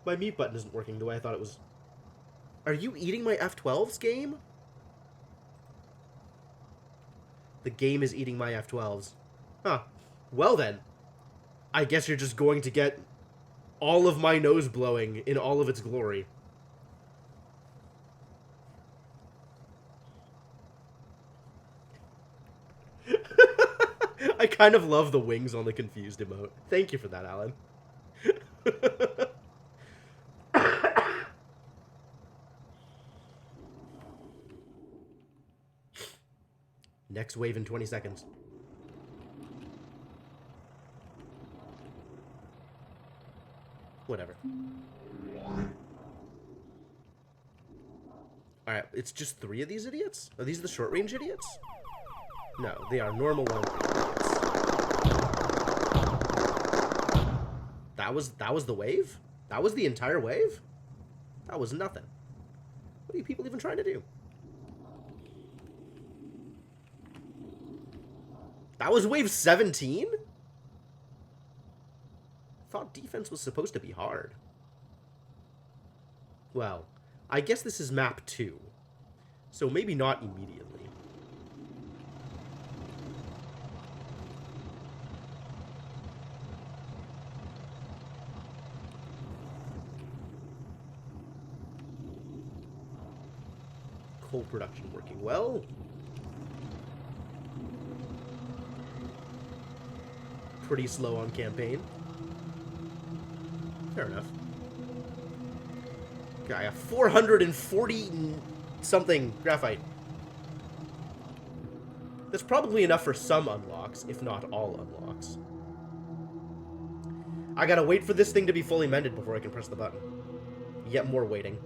My mute button isn't working the way I thought it was. Are you eating my F12s, game? The game is eating my F12s. Huh. Well then, I guess you're just going to get all of my nose blowing in all of its glory. I kind of love the wings on the confused emote. Thank you for that, Alan. Next wave in 20 seconds. Whatever. Alright, it's just 3 of these idiots? Are these the short-range idiots? No, they are normal long-range idiots. That was the wave? That was the entire wave? That was nothing. What are you people even trying to do? That was wave 17? Thought defense was supposed to be hard. Well, I guess this is map 2. So maybe not immediately. Coal production working well. Pretty slow on campaign. Fair enough. I have 440 something graphite. That's probably enough for some unlocks, if not all unlocks. I gotta wait for this thing to be fully mended before I can press the button. Yet more waiting.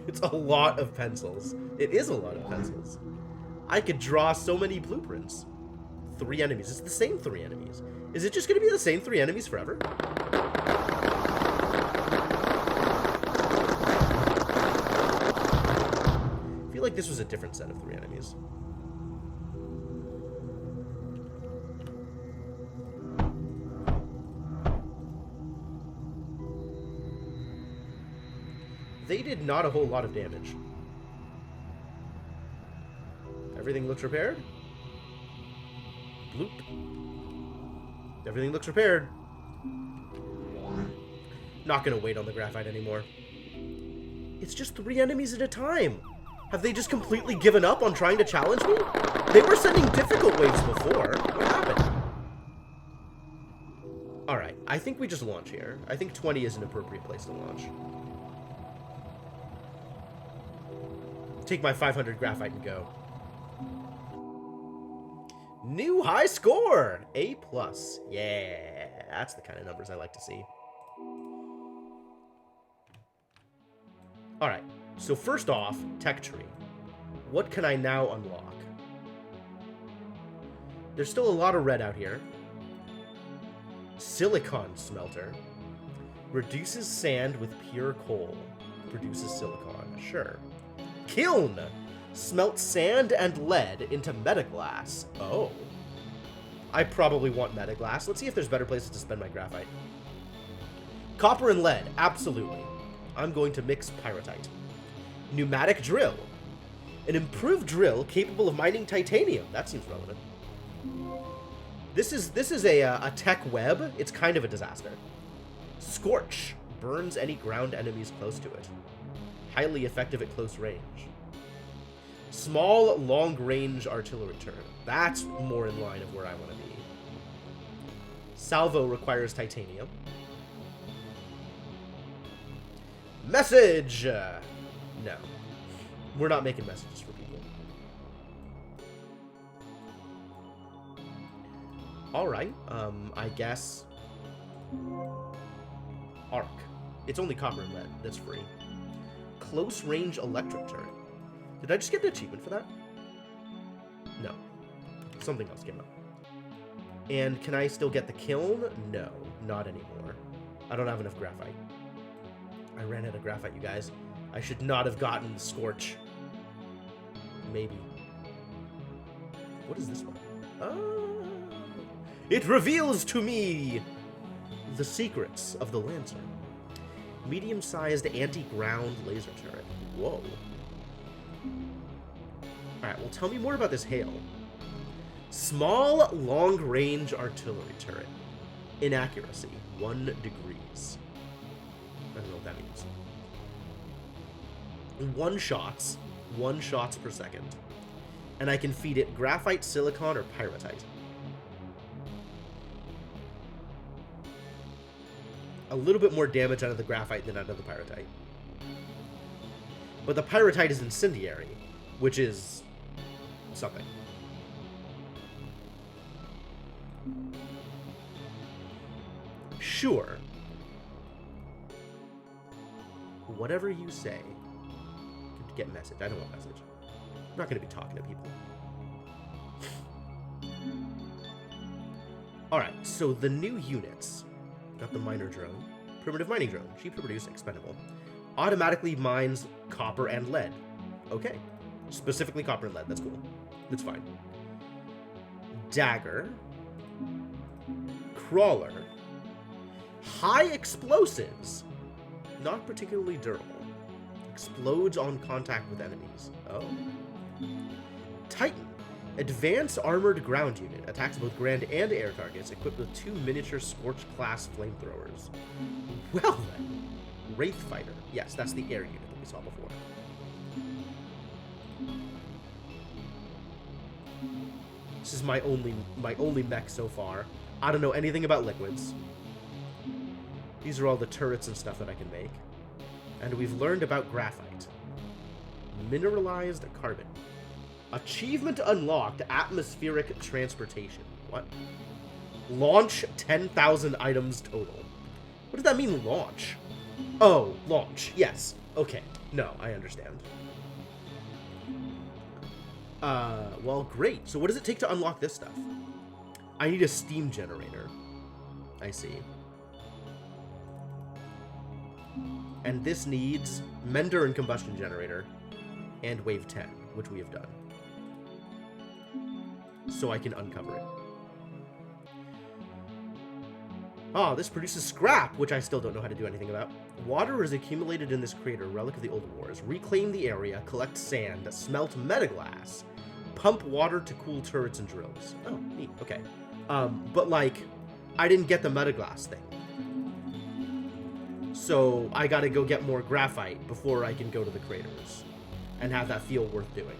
It's a lot of pencils. It is a lot of pencils. I could draw so many blueprints. 3 enemies. It's the same 3 enemies. Is it just going to be the same 3 enemies forever? I feel like this was a different set of 3 enemies. They did not a whole lot of damage. Everything looks repaired. Bloop. Everything looks repaired. Not gonna wait on the graphite anymore. It's just 3 enemies at a time. Have they just completely given up on trying to challenge me? They were sending difficult waves before. What happened? Alright, I think we just launch here. I think 20 is an appropriate place to launch. Take my 500 graphite and go. New high score! A+. Yeah, that's the kind of numbers I like to see. Alright, so first off, tech tree. What can I now unlock? There's still a lot of red out here. Silicon smelter. Reduces sand with pure coal. Produces silicon. Sure. Kiln. Smelts sand and lead into metaglass. Oh. I probably want metaglass. Let's see if there's better places to spend my graphite. Copper and lead. Absolutely. I'm going to mix pyrite. Pneumatic drill. An improved drill capable of mining titanium. That seems relevant. This is a tech web. It's kind of a disaster. Scorch. Burns any ground enemies close to it. Highly effective at close range. Small, long-range artillery turret. That's more in line of where I want to be. Salvo requires titanium. Message! No. We're not making messages for people. Alright, I guess... Arc. It's only copper and lead. That's free. Close range electric turret. Did I just get an achievement for that? No. Something else came up. And can I still get the kiln? No, not anymore. I don't have enough graphite. I ran out of graphite, you guys. I should not have gotten the Scorch. Maybe. What is this one? It reveals to me the secrets of the Lancer. Medium-sized anti-ground laser turret. Whoa. Alright, well tell me more about this hail. Small, long-range artillery turret. Inaccuracy, 1 degrees. I don't know what that means. 1 shots per second. And I can feed it graphite, silicon, or pyrite. A little bit more damage out of the graphite than out of the pyrite. But the pyrite is incendiary, which is something. Sure. Whatever you say. Get message. I don't want message. I'm not going to be talking to people. Alright, so the new units. Got the miner drone. Primitive mining drone. Cheap to produce, expendable. Automatically mines copper and lead. Okay. Specifically copper and lead. That's cool. That's fine. Dagger. Crawler. High explosives. Not particularly durable. Explodes on contact with enemies. Oh. Titan. Advanced armored ground unit. Attacks both ground and air targets. Equipped with 2 miniature Scorch class flamethrowers. Well then. Wraith Fighter. Yes, that's the air unit that we saw before. This is my only mech so far. I don't know anything about liquids. These are all the turrets and stuff that I can make. And we've learned about graphite. Mineralized carbon. Achievement unlocked, atmospheric transportation. What? Launch 10,000 items total. What does that mean, launch? Oh, launch. Yes. Okay. No, I understand. Well, great. So what does it take to unlock this stuff? I need a steam generator. I see. And this needs Mender and combustion generator and wave 10, which we have done. So I can uncover it. Ah, this produces scrap, which I still don't know how to do anything about. Water is accumulated in this crater, relic of the old wars. Reclaim the area, collect sand, smelt metaglass, pump water to cool turrets and drills. Oh, neat. Okay. But like, I didn't get the metaglass thing. So I gotta go get more graphite before I can go to the craters and have that feel worth doing.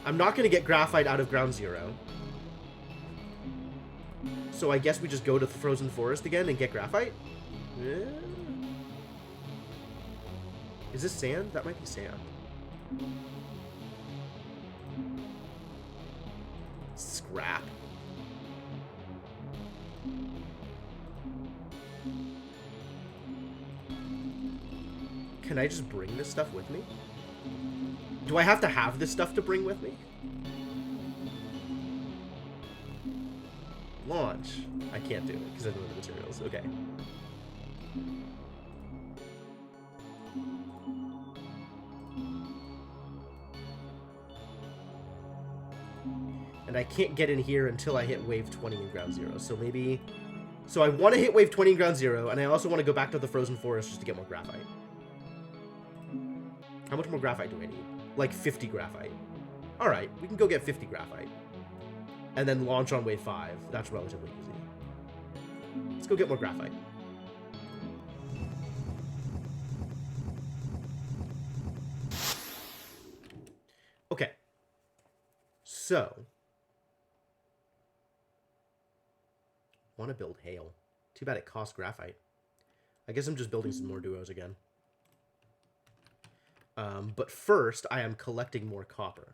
I'm not gonna get graphite out of Ground Zero. So I guess we just go to the Frozen Forest again and get graphite? Yeah. Is this sand? That might be sand. Scrap. Can I just bring this stuff with me? Do I have to have this stuff to bring with me? Launch. I can't do it because I don't have the materials. Okay. And I can't get in here until I hit wave 20 in Ground Zero. So maybe... So I want to hit wave 20 in Ground Zero, and I also want to go back to the Frozen Forest just to get more graphite. How much more graphite do I need? Like 50 graphite. Alright, we can go get 50 graphite. And then launch on wave 5. That's relatively easy. Let's go get more graphite. Okay. So. Want to build hail. Too bad it costs graphite. I guess I'm just building some more duos again. But first, I am collecting more copper.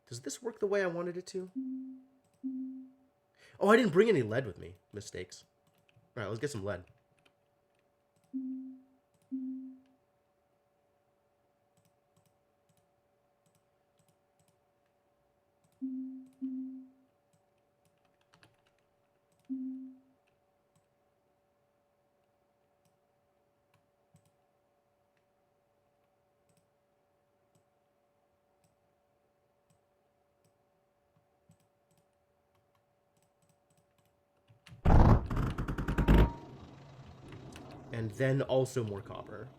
Does this work the way I wanted it to? Oh, I didn't bring any lead with me. Mistakes. All right, let's get some lead. And then also more copper.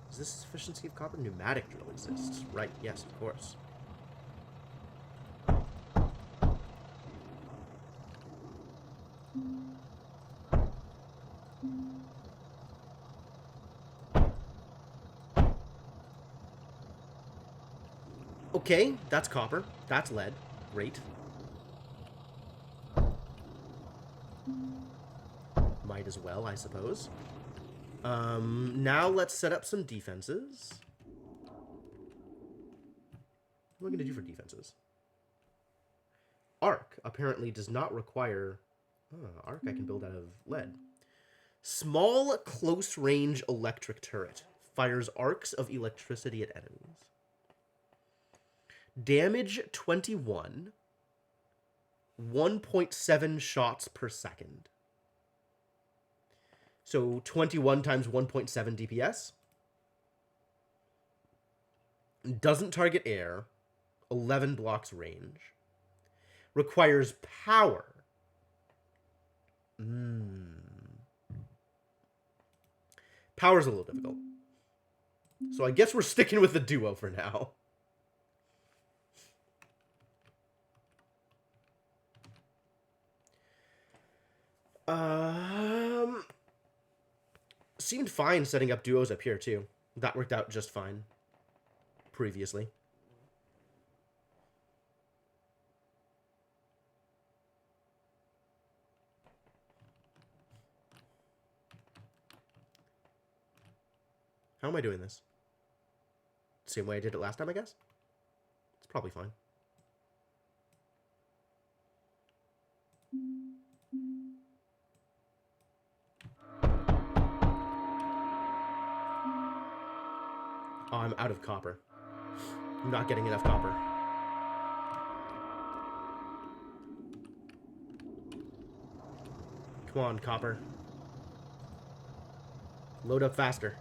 Is this sufficiency of copper? Pneumatic drill exists. Right, yes, of course. Okay, that's copper. That's lead. Great. Might as well, I suppose. Now let's set up some defenses. What am I going to do for defenses? Arc apparently does not require... arc I can build out of lead. Small, close-range electric turret. Fires arcs of electricity at enemies. Damage 21. 1.7 shots per second. So 21 times 1.7 DPS. Doesn't target air. 11 blocks range. Requires power. Power's a little difficult. So I guess we're sticking with the duo for now. Seemed fine setting up duos up here, too. That worked out just fine. Previously. How am I doing this? Same way I did it last time, I guess? It's probably fine. Oh, I'm out of copper. I'm not getting enough copper. Come on, copper. Load up faster.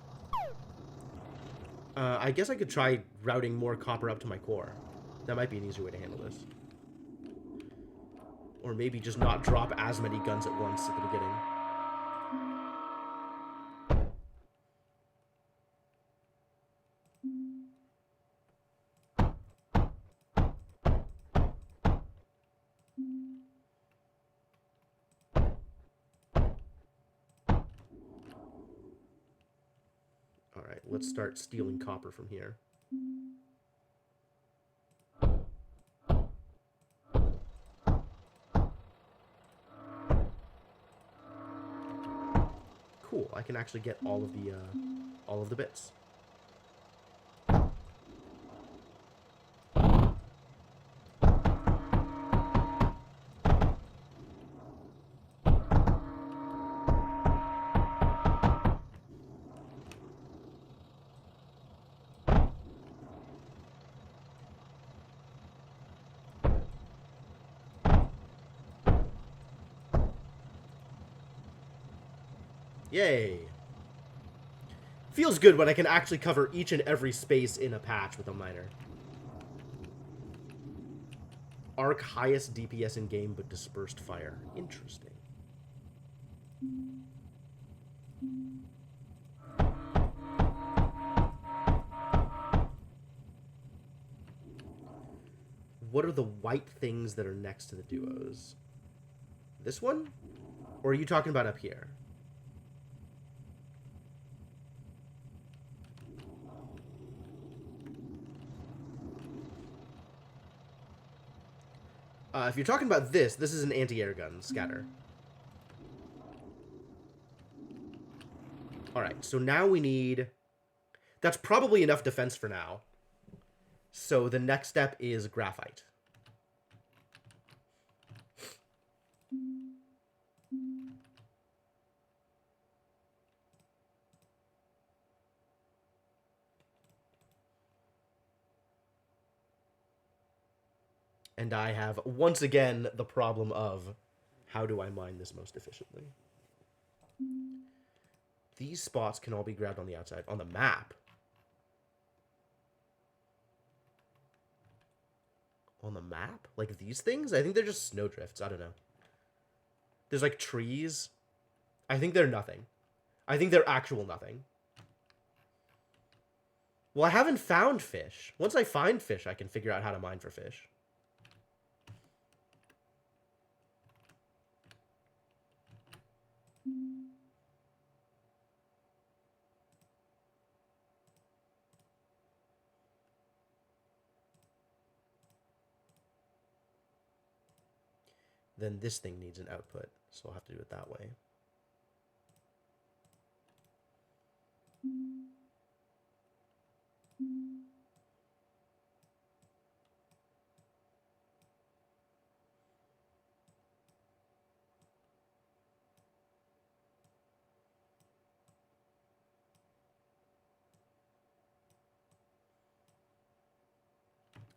I guess I could try routing more copper up to my core. That might be an easier way to handle this. Or maybe just not drop as many guns at once at the beginning. Alright, let's start stealing copper from here. Cool, I can actually get all of the bits. Yay! Feels good when I can actually cover each and every space in a patch with a miner. Arc highest DPS in game, but dispersed fire. Interesting. What are the white things that are next to the duos? This one? Or are you talking about up here? If you're talking about this is an anti-air gun, scatter. Alright, so now we need... That's probably enough defense for now. So the next step is graphite. And I have, once again, the problem of how do I mine this most efficiently? These spots can all be grabbed on the outside. On the map. On the map? Like these things? I think they're just snowdrifts. I don't know. There's like trees. I think they're nothing. I think they're actual nothing. Well, I haven't found fish. Once I find fish, I can figure out how to mine for fish. Then this thing needs an output, so I'll have to do it that way.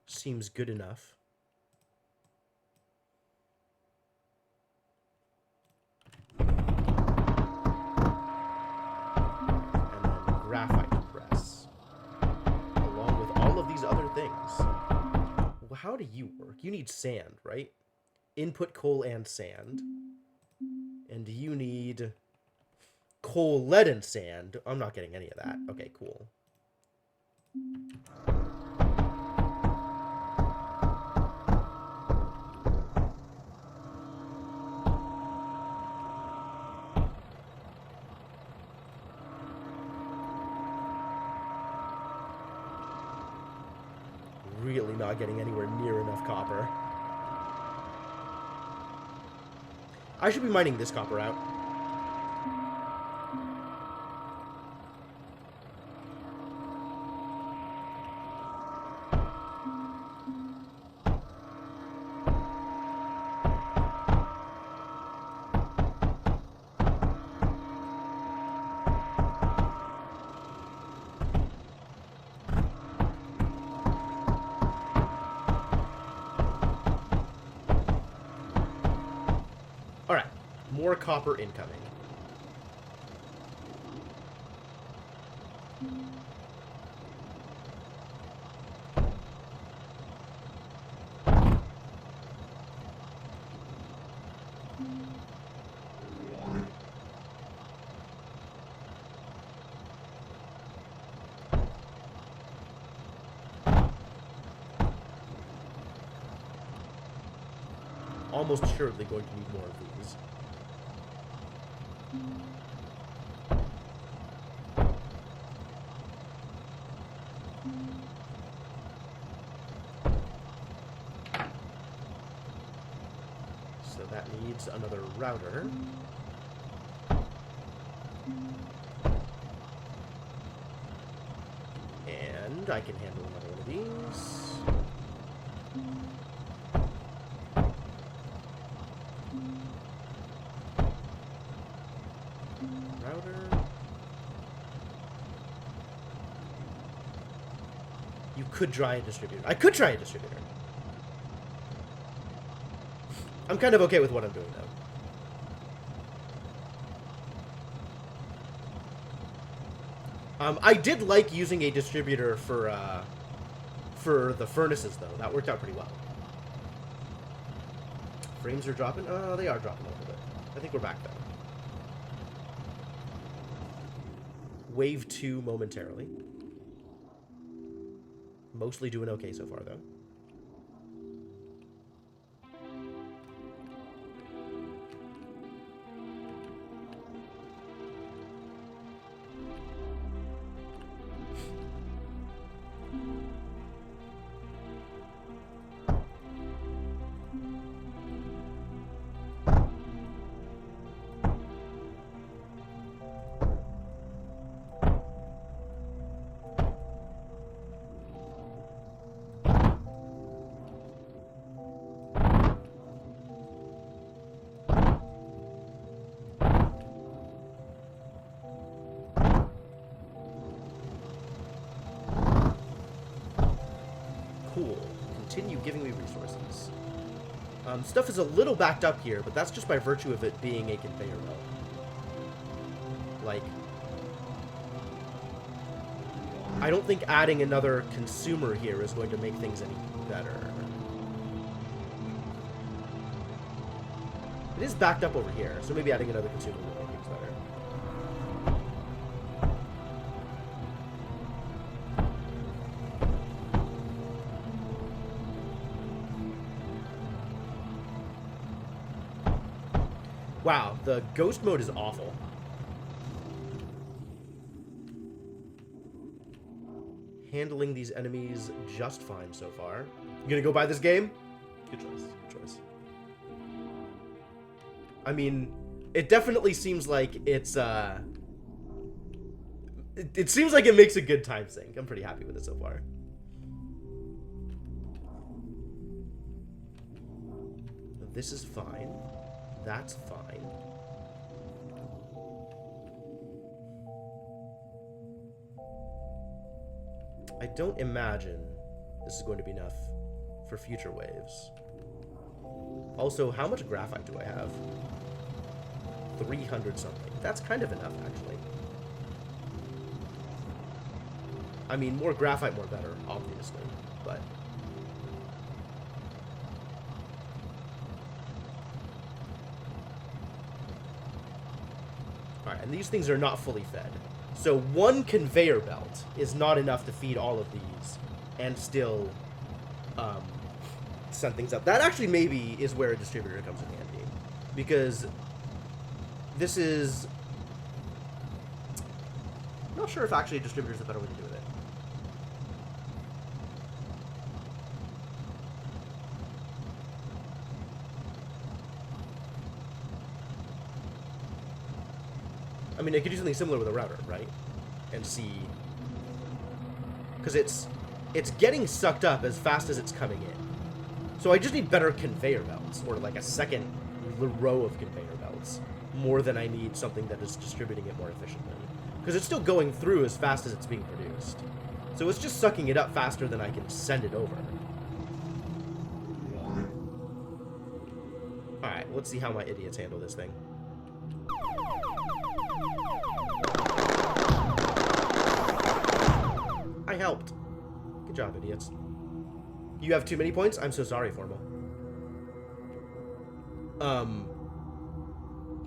Seems good enough. And then graphite press. Along with all of these other things. Well, how do you work? You need sand, right? Input coal and sand. And you need coal, lead, and sand. I'm not getting any of that. Okay, cool. Really not getting anywhere near enough copper. I should be mining this copper out. Alright, more copper incoming. Almost assuredly going to need more of these. So that needs another router. And I can handle another one of these. You could try a distributor. I could try a distributor. I'm kind of okay with what I'm doing, though. I did like using a distributor for the furnaces, though. That worked out pretty well. Frames are dropping? They are dropping a little bit. I think we're back, though. Wave 2 momentarily. Mostly doing okay so far, though. continue giving me resources. Stuff is a little backed up here, but that's just by virtue of it being a conveyor belt. Like, I don't think adding another consumer here is going to make things any better. It is backed up over here, so maybe adding another consumer will make things better. Wow, the ghost mode is awful. Handling these enemies just fine so far. You gonna go buy this game? Good choice, good choice. I mean, it definitely seems like it's, it seems like it makes a good time sink. I'm pretty happy with it so far. This is fine. That's fine. I don't imagine this is going to be enough for future waves. Also, how much graphite do I have? 300 something. That's kind of enough, actually. I mean, more graphite, more better, obviously, but... Alright, and these things are not fully fed. So one conveyor belt is not enough to feed all of these and still send things up. That actually maybe is where a distributor comes in handy. Because this is... I'm not sure if actually a distributor is a better way to do it. I mean, I could do something similar with a router, right? And see... Because it's getting sucked up as fast as it's coming in. So I just need better conveyor belts, or like a second row of conveyor belts, more than I need something that is distributing it more efficiently. Because it's still going through as fast as it's being produced. So it's just sucking it up faster than I can send it over. Alright, let's see how my idiots handle this thing. I helped. Good job, idiots. You have too many points? I'm so sorry, Formal.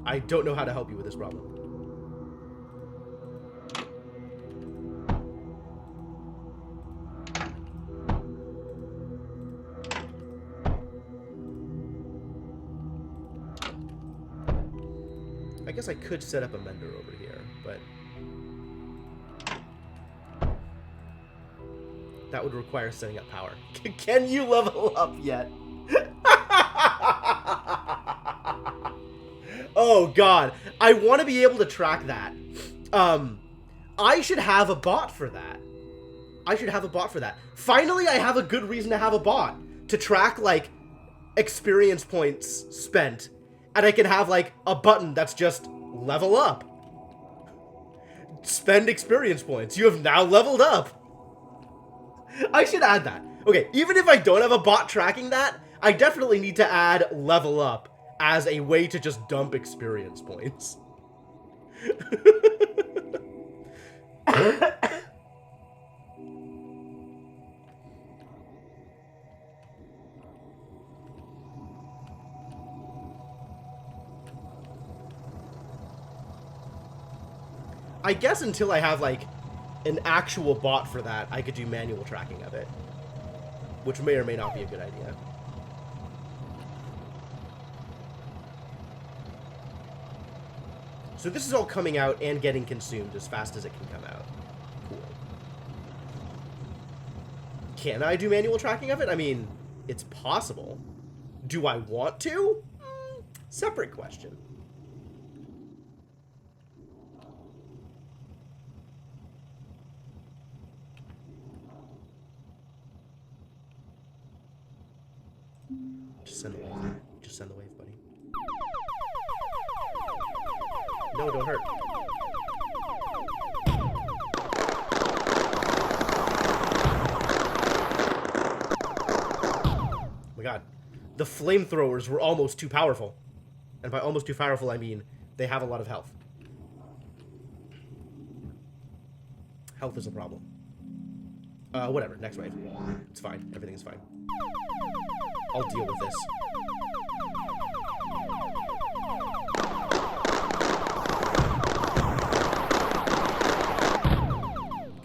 I don't know how to help you with this problem. I guess I could set up a mender over here, but... that would require setting up power. Can you level up yet? Oh god, I want to be able to track that. I should have a bot for that. I should have a bot for that. Finally, I have a good reason to have a bot to track, like, experience points spent. And I can have, like, a button that's just level up. Spend experience points. You have now leveled up. I should add that. Okay, even if I don't have a bot tracking that, I definitely need to add level up as a way to just dump experience points. I guess until I have, like, an actual bot for that, I could do manual tracking of it. Which may or may not be a good idea. So this is all coming out and getting consumed as fast as it can come out. Cool. Can I do manual tracking of it? I mean, it's possible. Do I want to? Separate question. Just send the wave. Just send the wave, buddy. No, don't hurt. my god. The flamethrowers were almost too powerful. And by almost too powerful, I mean they have a lot of health. Health is a problem. Whatever. Next wave. It's fine. Everything's fine. I'll deal with this.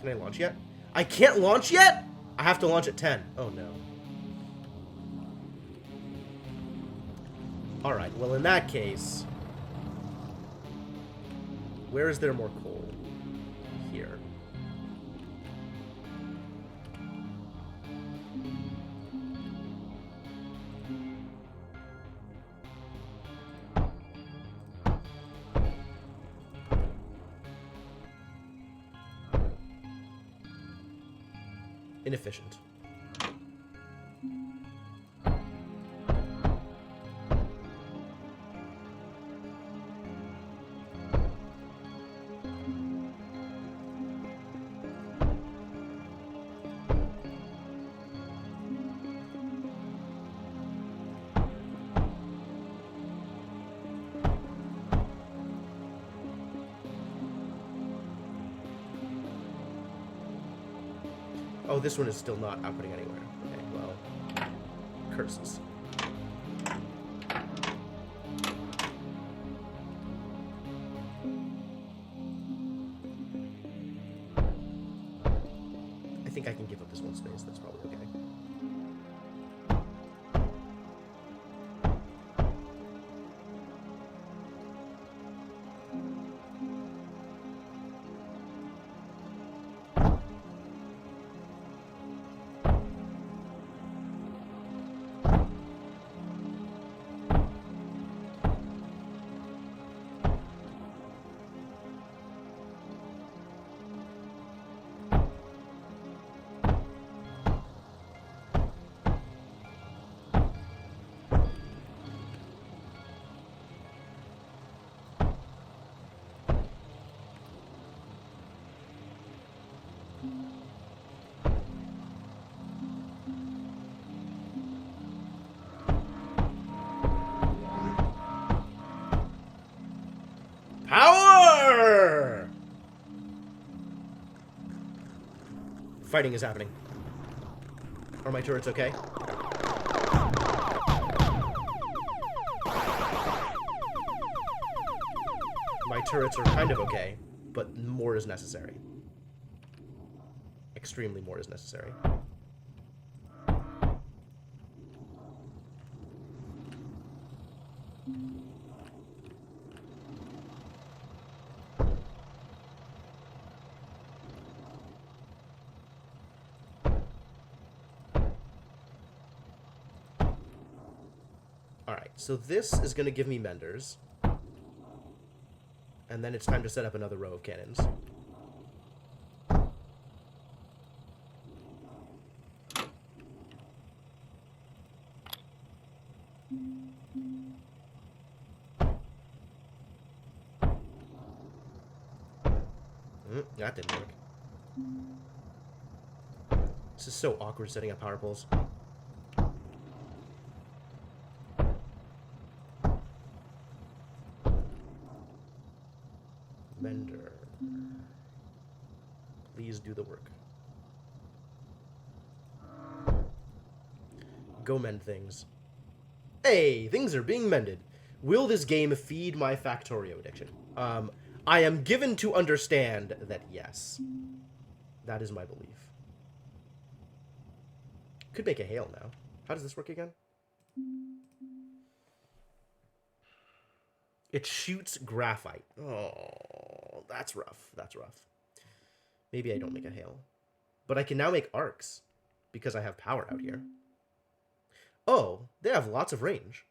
Can I launch yet? I can't launch yet? I have to launch at 10. Oh, no. Alright, well, in that case... Where is there more coal? Here. Inefficient. Oh, this one is still not outputting anywhere. Okay, well, curses. I think I can give up this one space. That's probably okay. Power! Fighting is happening. Are my turrets okay? My turrets are kind of okay, but more is necessary. Extremely more is necessary. Alright, so this is going to give me menders. And then it's time to set up another row of cannons. That didn't work. This is so awkward setting up power poles. Mender. Please do the work. Go mend things. Hey, things are being mended. Will this game feed my Factorio addiction? I am given to understand that yes. That is my belief. Could make a hail now. How does this work again? It shoots graphite. Oh, that's rough. That's rough. Maybe I don't make a hail. But I can now make arcs because I have power out here. Oh, they have lots of range.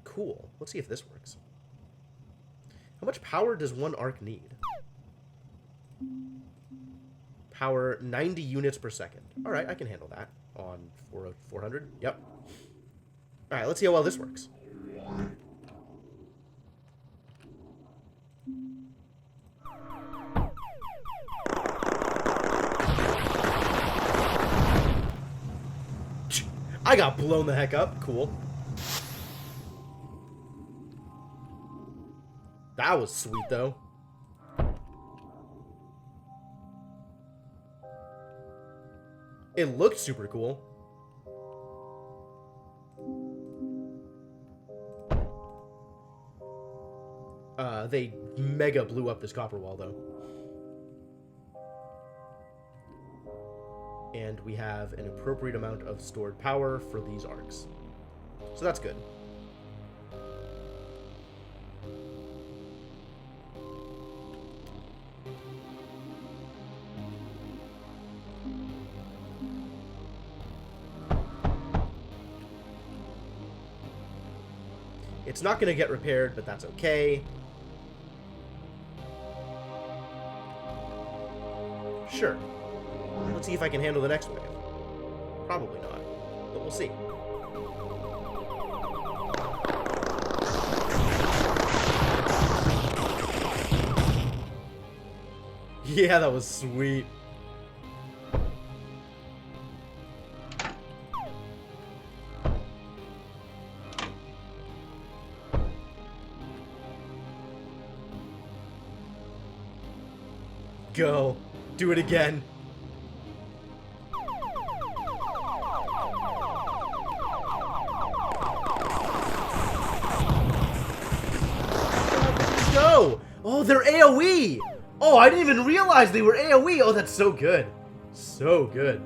Cool. Let's see if this works. How much power does one arc need? Power 90 units per second. All right, I can handle that on 400. Yep. All right, let's see how well this works. I got blown the heck up. Cool. That was sweet, though. It looked super cool. They mega blew up this copper wall, though. And we have an appropriate amount of stored power for these arcs. So that's good. It's not going to get repaired, but that's okay. Sure. Let's see if I can handle the next wave. Probably not, but we'll see. Yeah, that was sweet. Go. Do it again. Go. Oh, they're AoE. Oh, I didn't even realize they were AoE. Oh, that's so good. So good.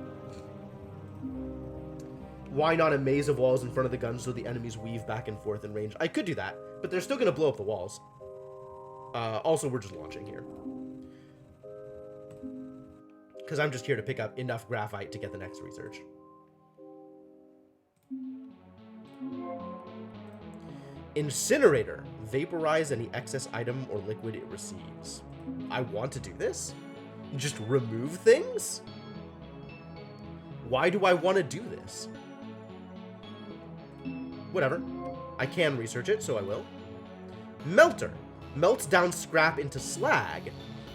Why not a maze of walls in front of the guns so the enemies weave back and forth in range? I could do that, but they're still going to blow up the walls. Also, we're just launching here. Because I'm just here to pick up enough graphite to get the next research. Incinerator. Vaporize any excess item or liquid it receives. I want to do this? Just remove things? Why do I want to do this? Whatever. I can research it, so I will. Melter. Melts down scrap into slag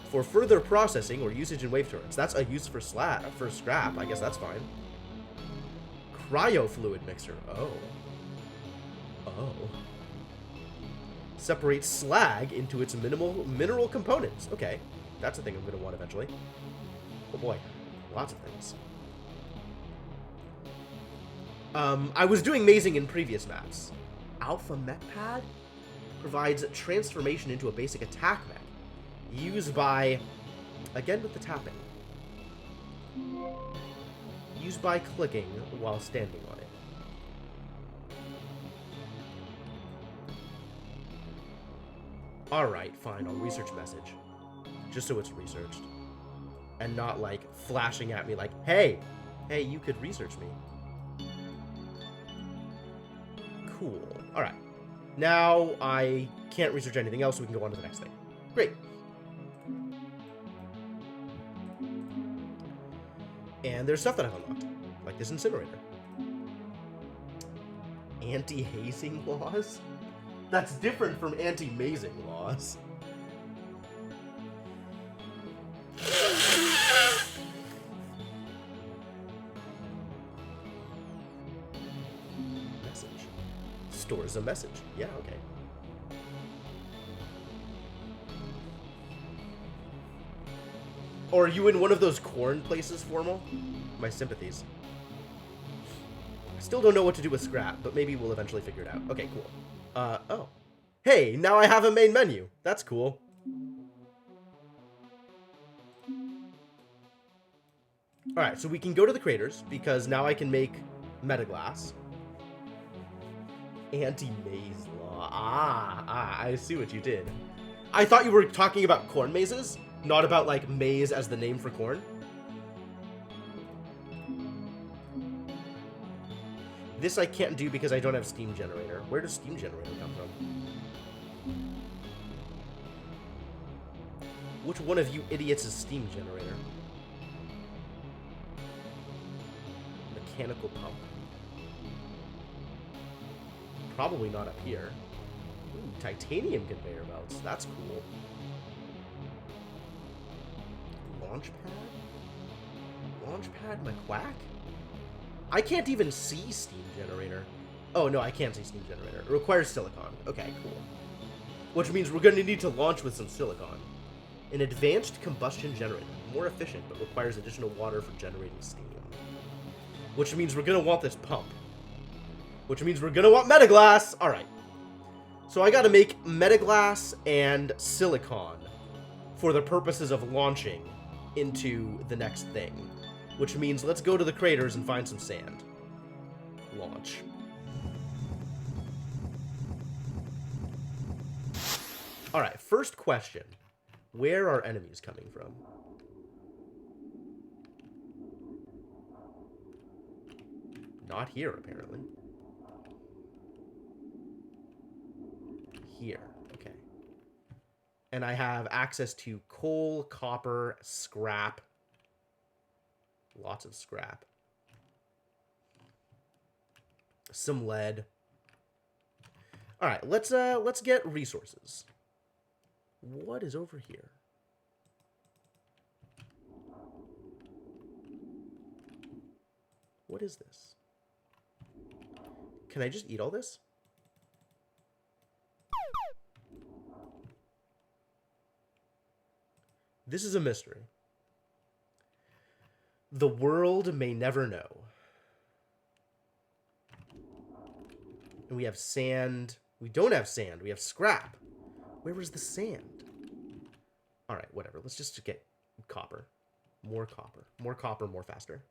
for further processing or usage in wave turrets. That's a use for scrap. I guess that's fine. Cryo fluid mixer. Oh. Oh. Separates slag into its mineral components. Okay. That's a thing I'm going to want eventually. Oh boy. Lots of things. I was doing mazing in previous maps. Alpha Mech Pad provides transformation into a basic attack mech. Used by, again with the tapping, used by clicking while standing on it. Alright, fine, I'll research message. Just so it's researched. And not like flashing at me like, hey, you could research me. Cool. Alright. Now I can't research anything else, so we can go on to the next thing. Great. And there's stuff that I've unlocked, like this incinerator. Anti-hazing laws? That's different from anti-mazing laws. Message. Stores a message. Yeah, okay. Or are you in one of those corn places, Formal? My sympathies. I still don't know what to do with scrap, but maybe we'll eventually figure it out. Okay, cool. Oh. Hey, now I have a main menu. That's cool. Alright, so we can go to the craters, because now I can make metaglass. Anti-maze law. I see what you did. I thought you were talking about corn mazes. Not about, like, maize as the name for corn. This I can't do because I don't have steam generator. Where does steam generator come from? Which one of you idiots is steam generator? Mechanical pump. Probably not up here. Ooh, titanium conveyor belts. That's cool. Launchpad? Launchpad McQuack? I can't even see steam generator. Oh, no, I can't see steam generator. It requires silicon. Okay, cool. Which means we're going to need to launch with some silicon. An advanced combustion generator. More efficient, but requires additional water for generating steam. Which means we're going to want this pump. Which means we're going to want metaglass. All right. So I got to make metaglass and silicon for the purposes of launching into the next thing. Which means let's go to the craters and find some sand. Launch. Alright, first question. Where are enemies coming from? Not here, apparently. Here. Okay. And I have access to coal, copper, scrap. Lots of scrap. Some lead. All right, let's get resources. What is over here? What is this? Can I just eat all this? This is a mystery. The world may never know. And we have sand. We don't have sand. We have scrap. Where is the sand? All right, whatever. Let's just get copper. More copper. More copper, more faster.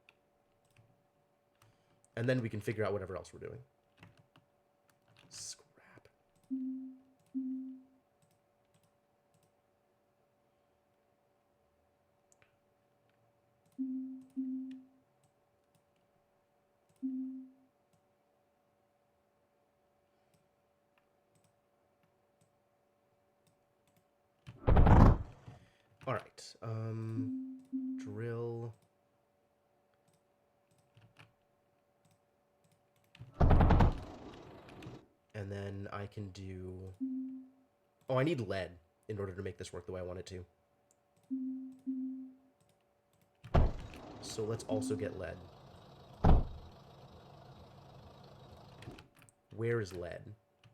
And then we can figure out whatever else we're doing. Scrap. All right. Drill. And then I can do... Oh, I need lead in order to make this work the way I want it to. So let's also get lead. Where is lead?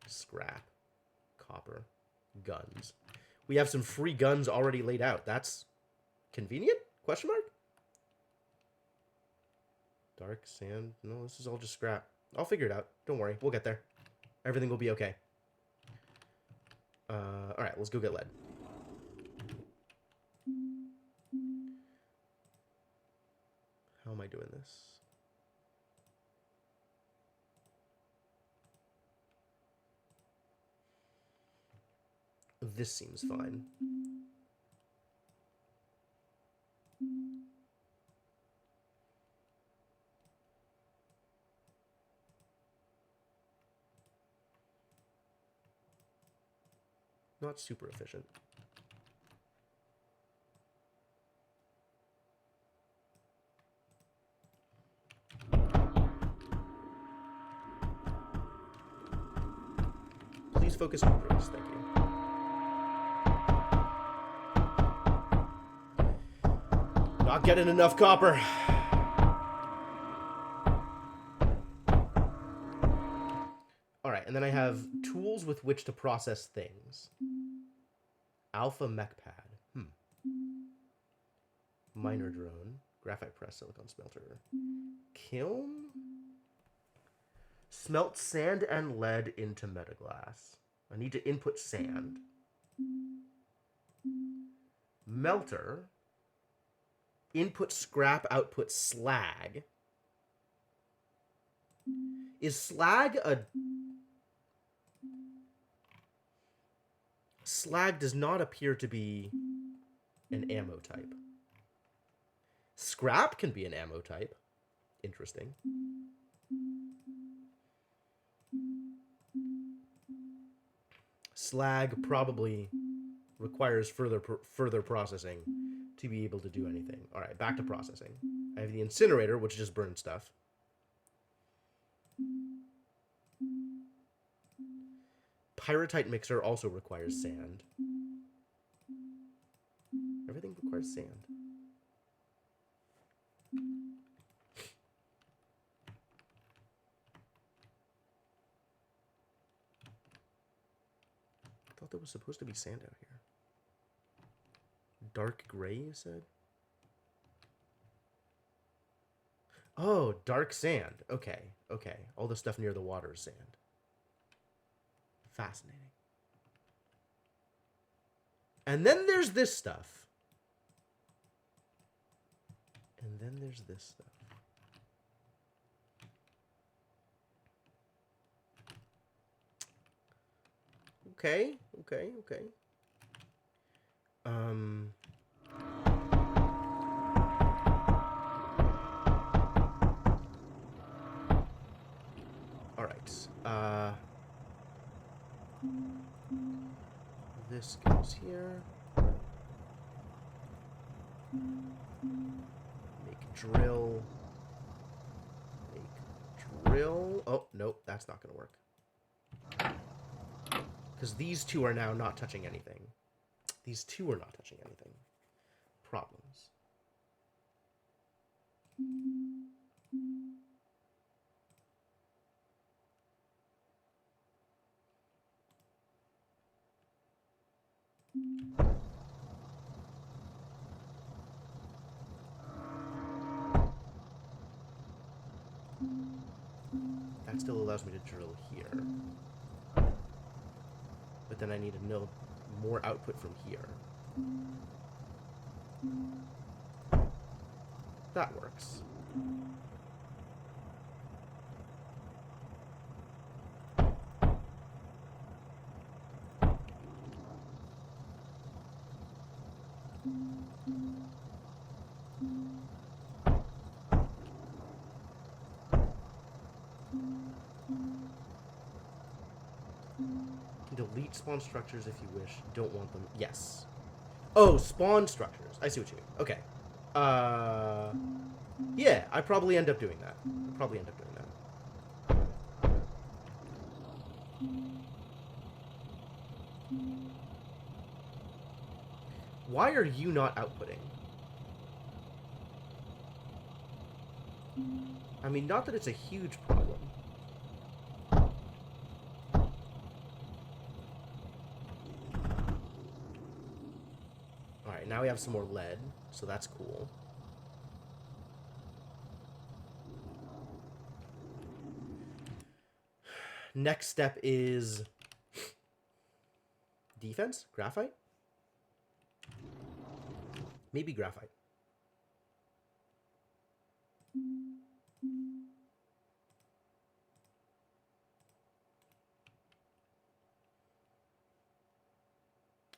Scrap. Copper. Guns. We have some free guns already laid out. That's convenient? Question mark? Dark sand. No, this is all just scrap. I'll figure it out. Don't worry. We'll get there. Everything will be okay. Alright, let's go get lead. How am I doing this? This seems fine. Not super efficient. Please focus on Bruce, thank you. Not getting enough copper. Alright, and then I have tools with which to process things. Alpha mech pad. Miner drone. Graphite press, silicon smelter. Kiln? Smelt sand and lead into metaglass. I need to input sand. Melter. Input scrap, output slag. Is slag a... Slag does not appear to be an ammo type. Scrap can be an ammo type. Interesting. Slag probably requires further processing to be able to do anything. All right, back to processing. I have the incinerator, which just burns stuff. Pyrrhotite mixer also requires sand. Everything requires sand. thought there was supposed to be sand out here. Dark gray, you said? Oh, dark sand. Okay, okay. All the stuff near the water is sand. Fascinating. And then there's this stuff. And then there's this stuff. Okay, okay, okay. All right. This goes here. Make drill. Make drill. Oh, nope, that's not going to work. Because these two are now not touching anything. These two are not touching anything. Problems. That still allows me to drill here. But then I need to know more output from here. That works. Delete spawn structures if you wish. Don't want them. Yes. Oh, spawn structures. I see what you mean. Okay. Yeah, I probably end up doing that. Why are you not outputting? I mean, not that it's a huge problem. Alright, now we have some more lead, so that's cool. Next step is defense? Graphite? Maybe graphite.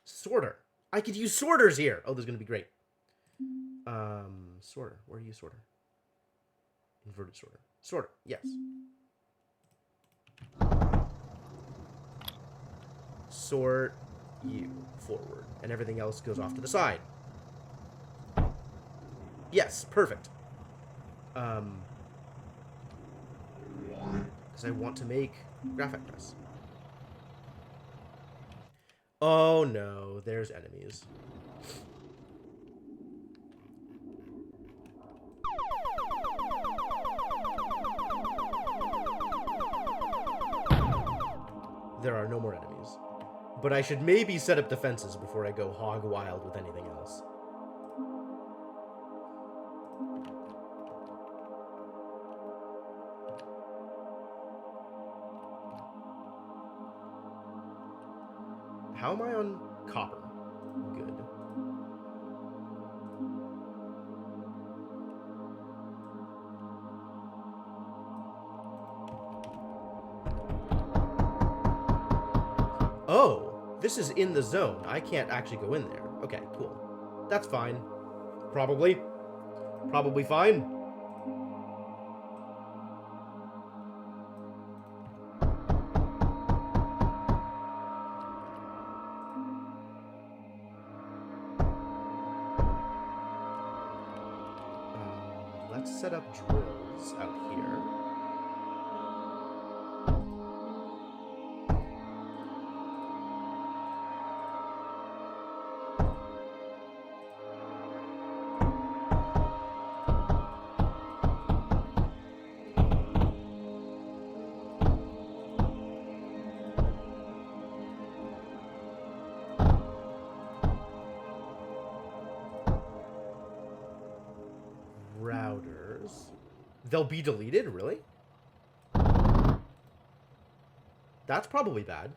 Sorter. I could use sorters here. Oh, this is going to be great. Sorter. Where do you sorter? Inverted sorter. Sorter. Yes. Sort you forward. And everything else goes off to the side. Yes. Perfect. Because I want to make graphite press. Oh no, there's enemies. There are no more enemies. But I should maybe set up defenses before I go hog wild with anything else. How am I on copper? Good. Oh, this is in the zone. I can't actually go in there. Okay, cool. That's fine. Probably. Probably fine. Let's set up drills out here. They'll be deleted? Really? That's probably bad.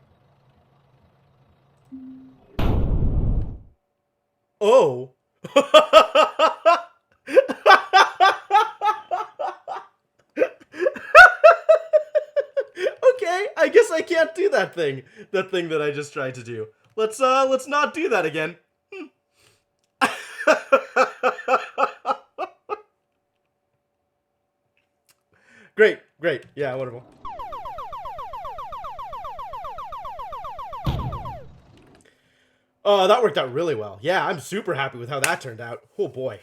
Oh! Okay, I guess I can't do that thing. That thing that I just tried to do. Let's not do that again. Great, great. Yeah, wonderful. Oh, that worked out really well. Yeah, I'm super happy with how that turned out. Oh boy.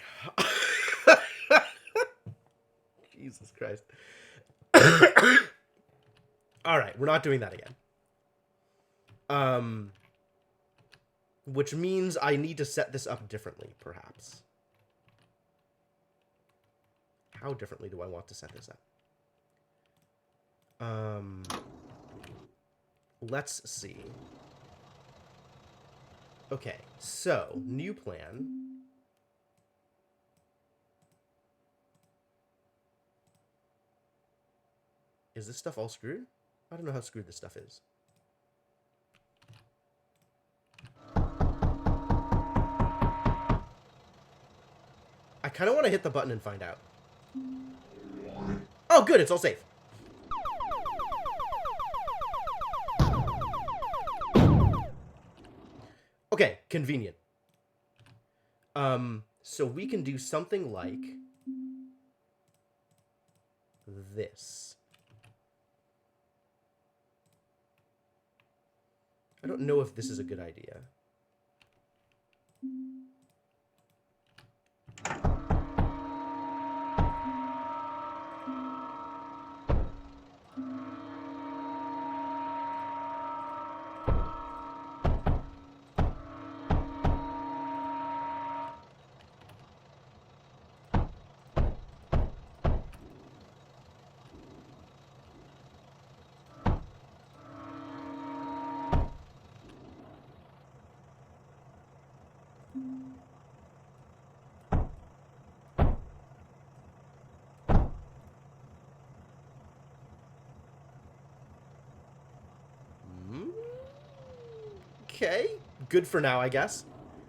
Jesus Christ. All right, we're not doing that again. Which means I need to set this up differently, perhaps. How differently do I want to set this up? Let's see. Okay, so, new plan. Is this stuff all screwed? I don't know how screwed this stuff is. I kind of want to hit the button and find out. Oh, good, it's all safe. Okay, convenient. So we can do something like this. I don't know if this is a good idea. Okay, good for now, I guess.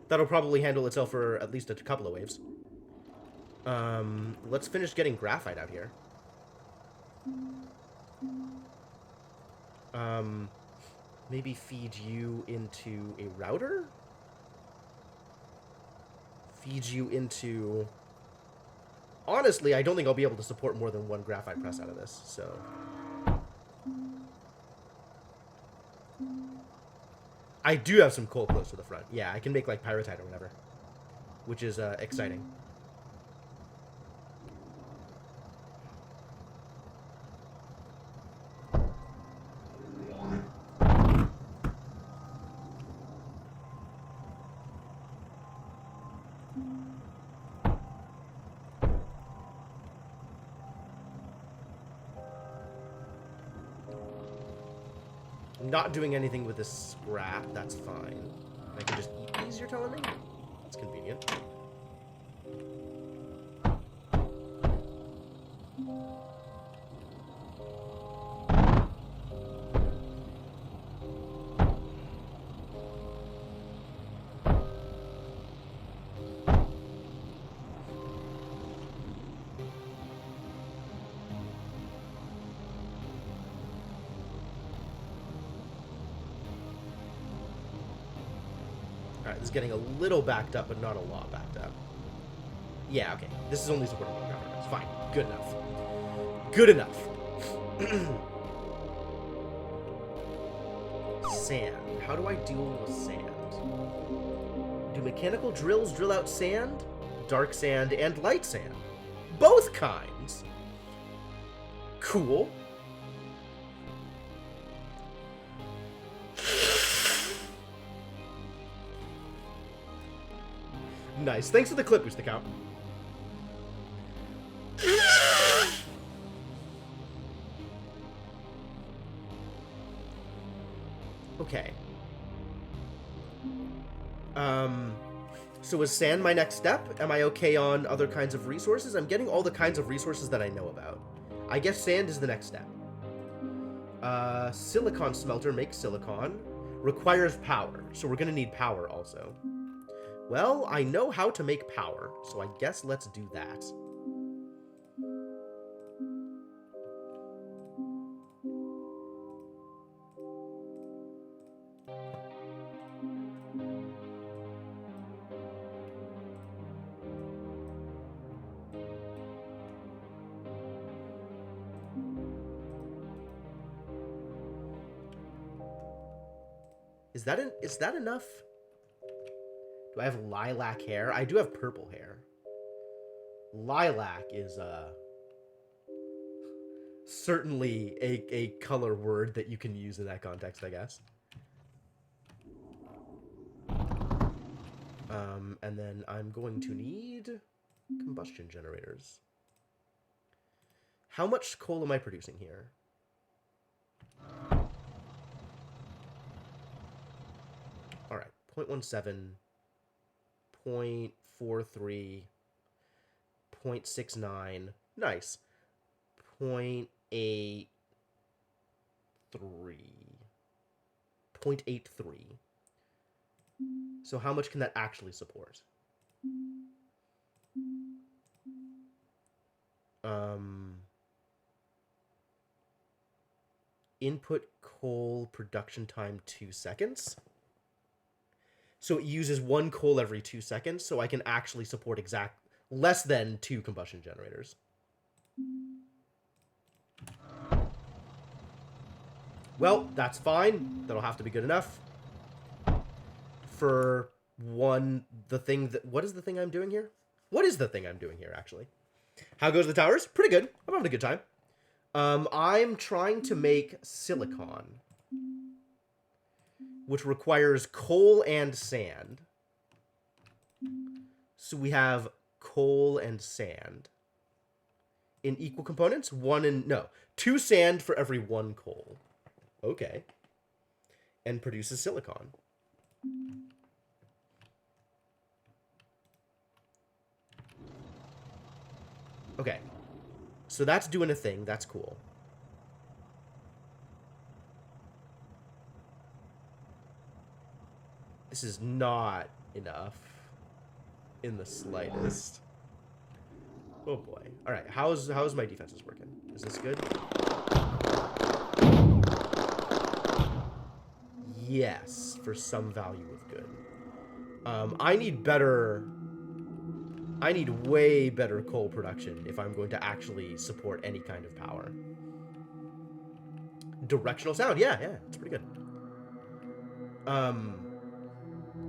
That'll probably handle itself for at least a couple of waves. Let's finish getting graphite out here. Maybe feed you into a router? Feed you into... Honestly, I don't think I'll be able to support more than one graphite press out of this, so... I do have some coal close to the front. Yeah, I can make, like, pyrite or whatever. Which is, exciting. Not doing anything with this scrap, that's fine. I can just eat these, you're telling me? That's convenient. Alright, this is getting a little backed up, but not a lot backed up. Yeah, okay. This is only supporting one government. It's fine. Good enough. Good enough. Sand. How do I deal with sand? Do mechanical drills drill out sand? Dark sand and light sand. Both kinds. Cool. Nice. Thanks for the clip boost account. Okay. So is sand my next step? Am I okay on other kinds of resources? I'm getting all the kinds of resources that I know about. I guess sand is the next step. Silicon smelter makes silicon. Requires power, so we're gonna need power also. Well, I know how to make power, so I guess let's do that. Is that enough? Do I have lilac hair? I do have purple hair. Lilac is certainly a color word that you can use in that context, I guess. And then I'm going to need combustion generators. How much coal am I producing here? All right, 0.17, 0.43, 0.69. Nice. 0.83. 0.83. So how much can that actually support? Input coal production time 2 seconds. So it uses 1 coal every 2 seconds, so I can actually support less than 2 combustion generators. Well, that's fine. That'll have to be good enough. For what is the thing I'm doing here? What is the thing I'm doing here, actually? How goes the towers? Pretty good. I'm having a good time. I'm trying to make silicon, which requires coal and sand. So we have coal and sand in equal components. 2 sand for every 1 coal. Okay. And produces silicon. Okay. So that's doing a thing. That's cool. This is not enough in the slightest. Oh boy. All right. How's my defenses working? Is this good? Yes, for some value of good. I need way better coal production if I'm going to actually support any kind of power. Directional sound, yeah, it's pretty good.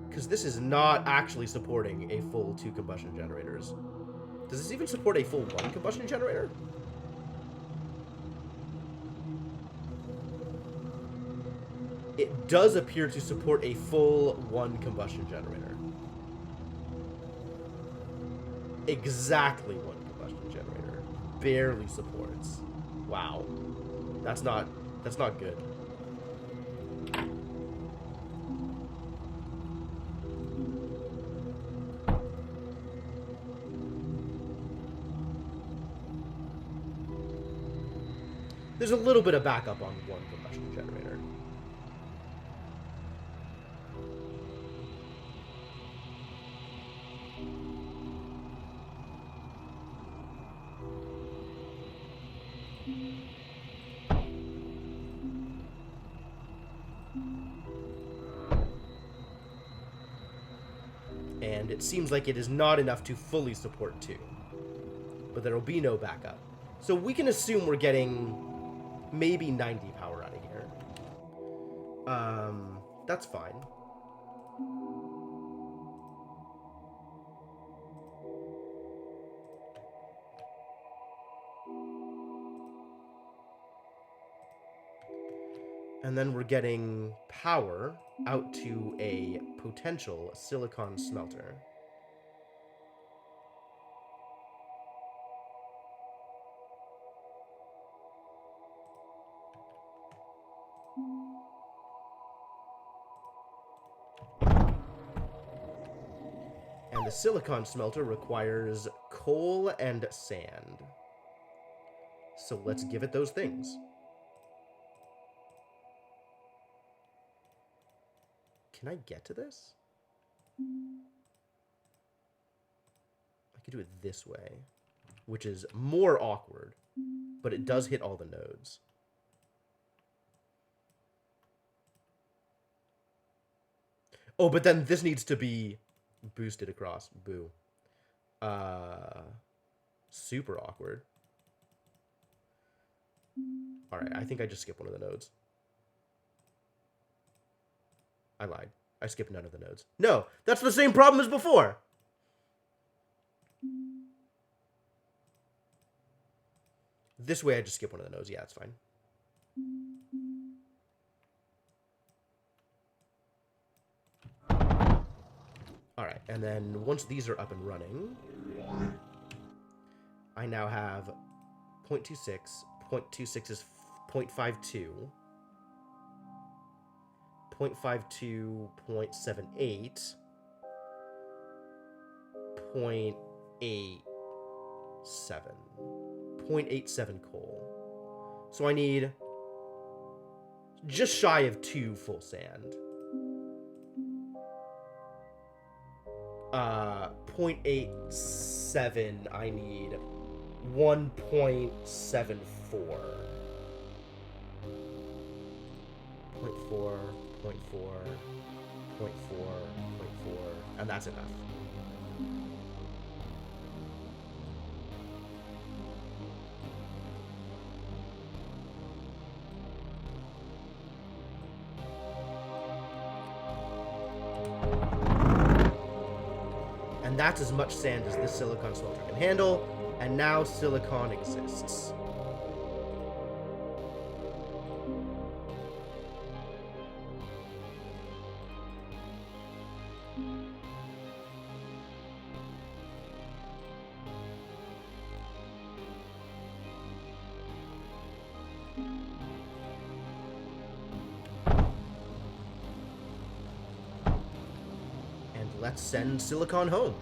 Because this is not actually supporting a full 2 combustion generators. Does this even support a full 1 combustion generator? It does appear to support a full 1 combustion generator. Exactly 1 combustion generator. Barely supports. Wow. That's not good. There's a little bit of backup on 1 combustion generator. And it seems like it is not enough to fully support 2. But there will be no backup. So we can assume we're getting maybe 90 power out of here. That's fine. And then we're getting power out to a potential silicon smelter. the silicon smelter requires coal and sand. So let's give it those things. Can I get to this? I could do it this way, which is more awkward, but it does hit all the nodes. Oh, but then this needs to be boosted across. Boo. Super awkward. Alright, I think I just skipped one of the nodes. I lied. I skipped none of the nodes. No, that's the same problem as before! This way I just skip one of the nodes. Yeah, it's fine. Alright, and then once these are up and running, I now have 0.26. 0.26 is 0.52. 0.52, 0.78, 0.87. 0.87 coal. So I need just shy of 2 full sand. 0.87, I need 1.74. 0.4, 0.4, 0.4, 0.4, and that's enough. And that's as much sand as this silicon smelter can handle, and now silicon exists. Let's send silicon home.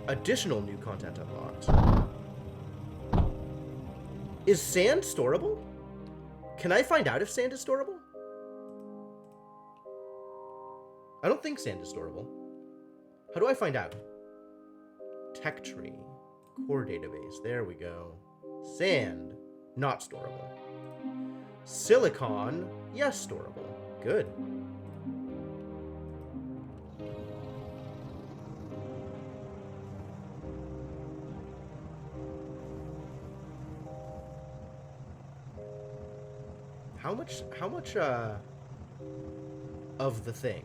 Additional new content unlocked. Is sand storable? Can I find out if sand is storable? I don't think sand is storable. How do I find out? Tech tree, core database, there we go. Sand, not storable. Silicon, yes, storable. Good. How much of the thing?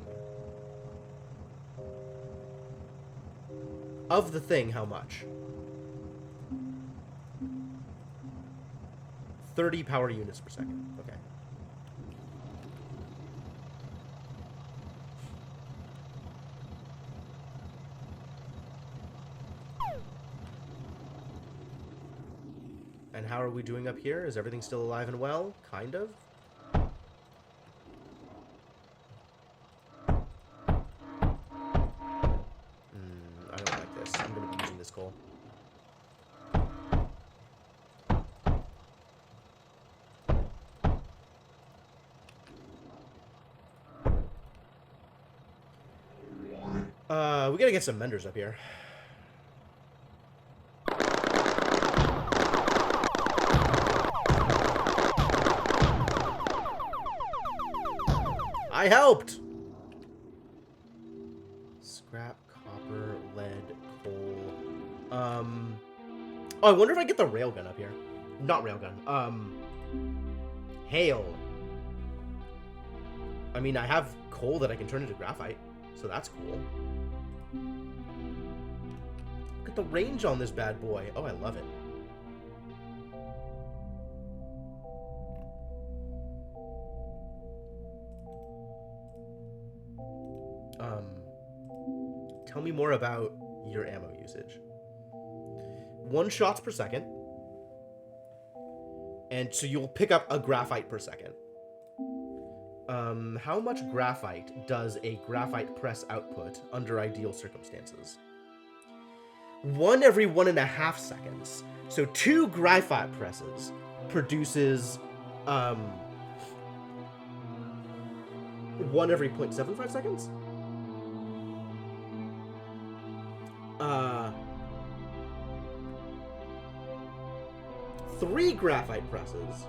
Of the thing, how much? 30 power units per second. Okay. And how are we doing up here? Is everything still alive and well? Kind of. I don't like this. I'm going to be using this coal. We gotta get some menders up here. I helped! Scrap, copper, lead, coal. Oh, I wonder if I get the railgun up here. Not railgun. Hail. I mean, I have coal that I can turn into graphite, so that's cool. Look at the range on this bad boy. Oh, I love it. Tell me more about your ammo usage. 1 shots per second. And so you'll pick up a graphite per second. How much graphite does a graphite press output under ideal circumstances? 1 every 1.5 seconds. So 2 graphite presses produces 1 every 0.75 seconds? 3 graphite presses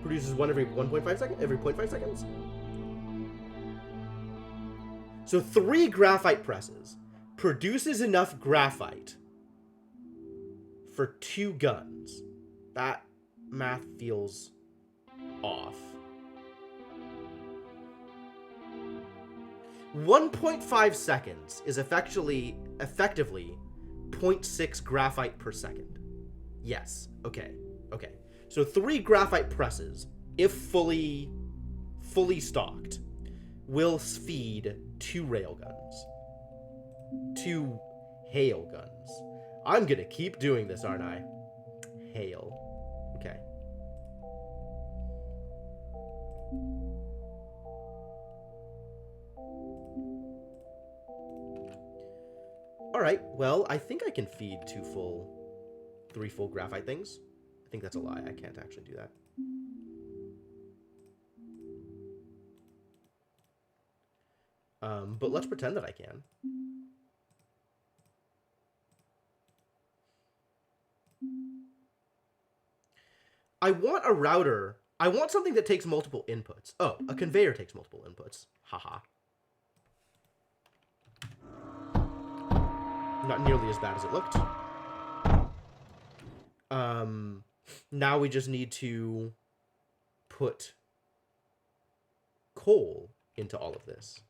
produces 1 every 1.5 seconds? Every 0.5 seconds? So 3 graphite presses produces enough graphite for 2 guns. That math feels off. 1.5 seconds is effectively 0.6 graphite per second. Yes. Okay. So 3 graphite presses, if fully stocked, will feed 2 railguns. 2 hail guns. I'm gonna keep doing this, aren't I? Hail. Okay. Alright, well, I think I can feed 3 full graphite things. I think that's a lie. I can't actually do that. But let's pretend that I can. I want a router. I want something that takes multiple inputs. Oh, a conveyor takes multiple inputs. Haha. Not nearly as bad as it looked. Now we just need to put coal into all of this.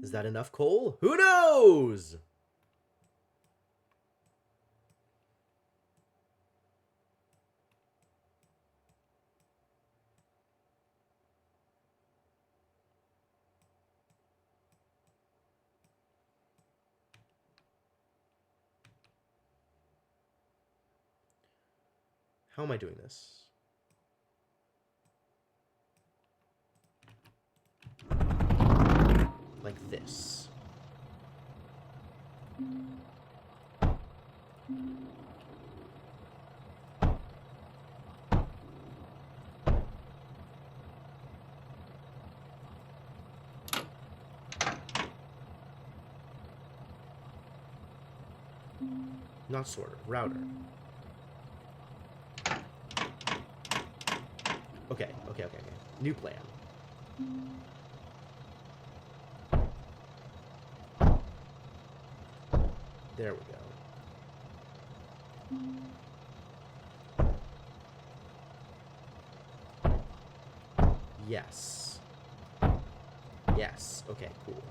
Is that enough coal? Who knows? How am I doing this? Like this. Not sorter, router. Okay. New plan. There we go. Yes. Yes. Okay, cool.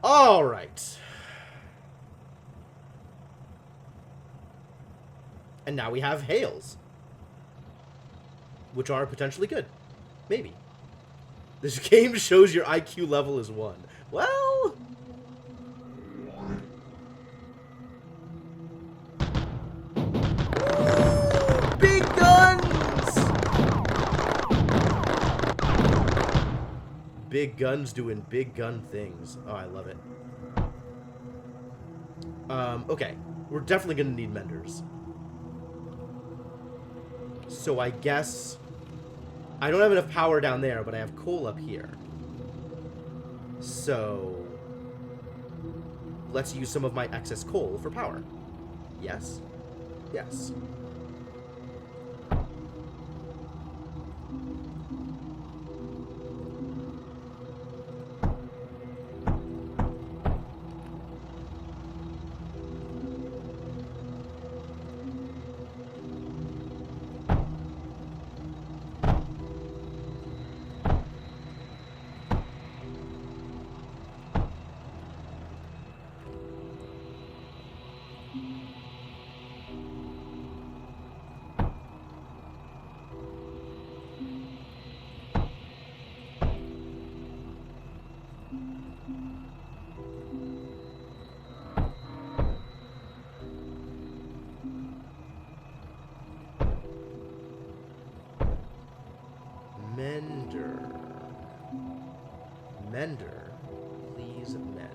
All right. And now we have hails, which are potentially good. Maybe. This game shows your IQ level is 1. Well... Ooh, big guns! Big guns doing big gun things. Oh, I love it. Okay. We're definitely gonna need menders. So I guess... I don't have enough power down there, but I have coal up here. So... let's use some of my excess coal for power. Yes? Yes. Mender, please mend.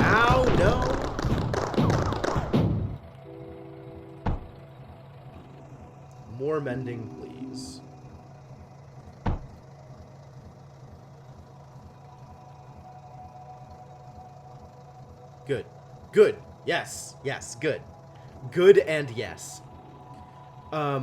Ow, no! More mending, please. Good. Good. Yes. Yes. Good. Good and yes. I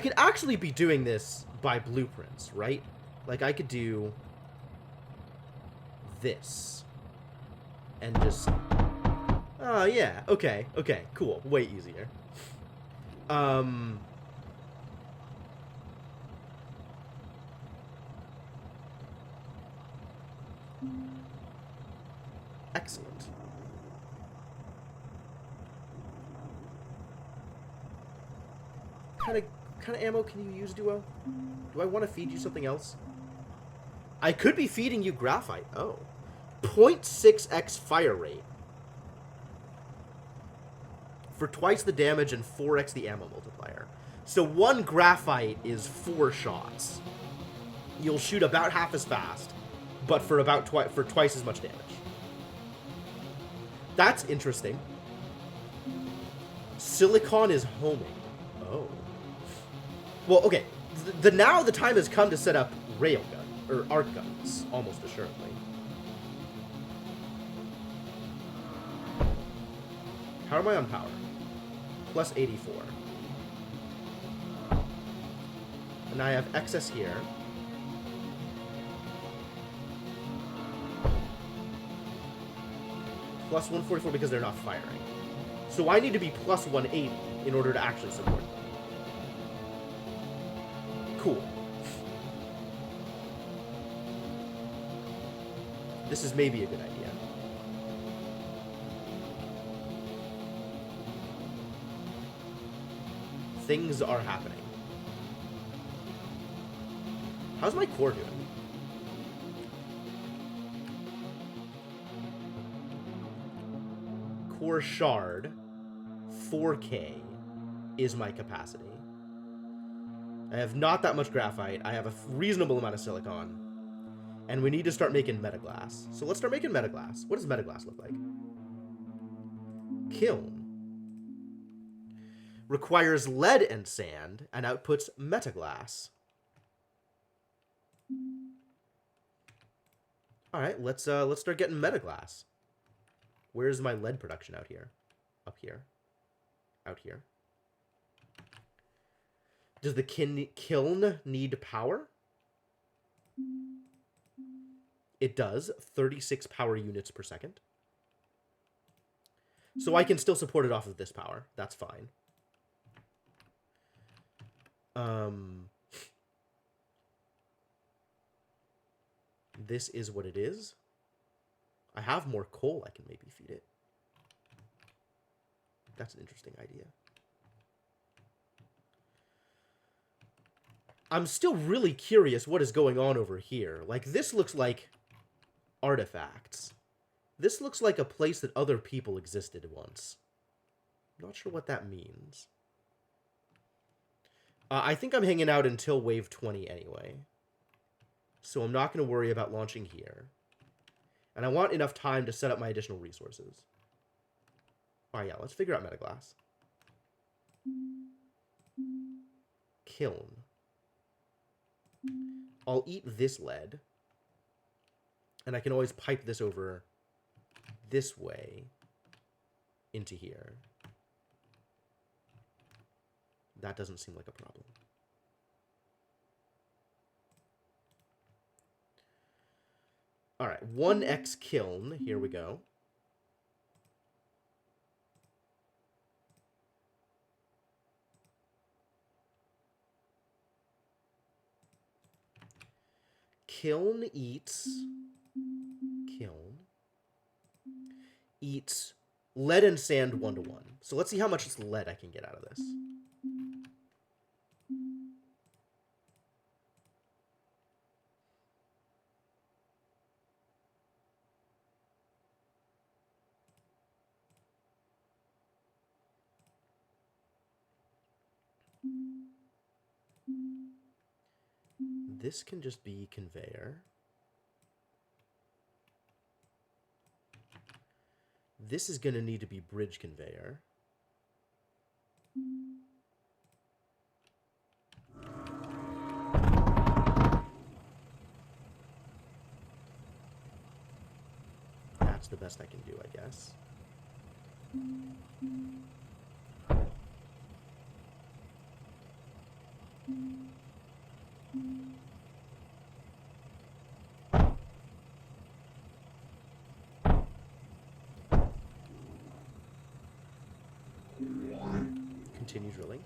could actually be doing this by blueprints, right? Like, I could do this. And just... Oh, yeah. Okay. Okay. Cool. Way easier. Excellent. Kind of ammo can you use, Duo? Do I want to feed you something else? I could be feeding you graphite. Oh. 0.6x fire rate. For twice the damage and 4x the ammo multiplier. So 1 graphite is 4 shots. You'll shoot about half as fast, but for about twice as much damage. That's interesting. Silicon is homing. Oh. Well, okay. Now the time has come to set up railgun, or arc guns, almost assuredly. How am I on power? Plus 84. And I have excess here. Plus 144 because they're not firing. So I need to be plus 180 in order to actually support them. Cool. This is maybe a good idea. Things are happening. How's my core doing? Core shard, 4K, is my capacity. I have not that much graphite. I have a reasonable amount of silicon. And we need to start making metaglass. So let's start making metaglass. What does metaglass look like? Kiln. Requires lead and sand and outputs metaglass. All right, let's start getting metaglass. Where's my lead production out here? Up here. Out here. Does the kiln need power? It does. 36 power units per second. So I can still support it off of this power. That's fine. This is what it is. I have more coal I can maybe feed it. That's an interesting idea. I'm still really curious what is going on over here. Like, this looks like artifacts. This looks like a place that other people existed once. I'm not sure what that means. I think I'm hanging out until wave 20 anyway. So I'm not going to worry about launching here. And I want enough time to set up my additional resources. Alright, yeah, let's figure out metaglass. Kiln. I'll eat this lead. And I can always pipe this over this way into here. That doesn't seem like a problem. All right, 1x kiln. Here we go. Kiln eats Lead and sand 1-to-1. So let's see how much lead I can get out of this. This can just be conveyor. This is going to need to be bridge conveyor. That's the best I can do, I guess. Continue drilling.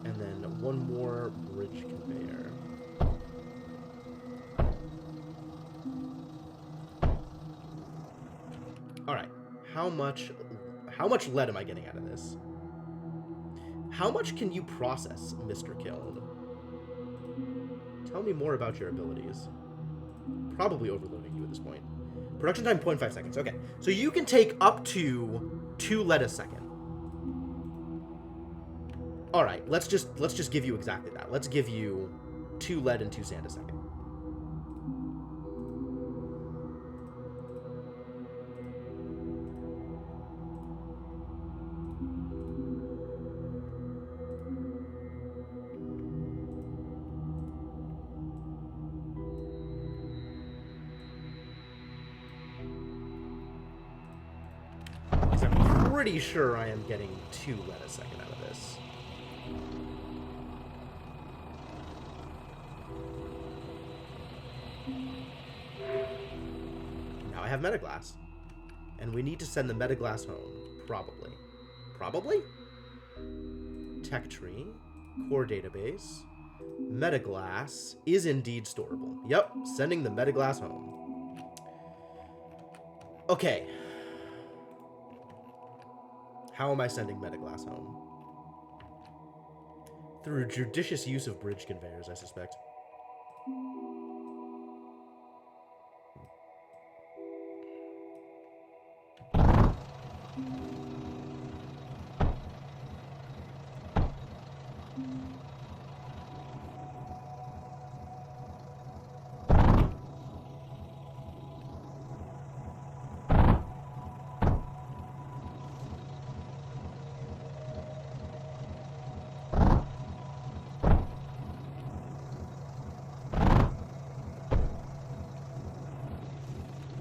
And then one more bridge conveyor. All right. How much lead am I getting out of this? How much can you process, Mr. Kiln? Tell me more about your abilities. Probably overloading you at this point. Production time 0.5 seconds. Okay. So you can take up to 2 lead a second. All right. Let's just give you exactly that. Let's give you 2 lead and 2 sand a second. Pretty sure I am getting 2 lead a second out of this. Now I have metaglass. And we need to send the metaglass home. Probably. Probably? Tech tree. Core database. Metaglass is indeed storable. Yep, sending the metaglass home. Okay. How am I sending metaglass home? Through judicious use of bridge conveyors, I suspect.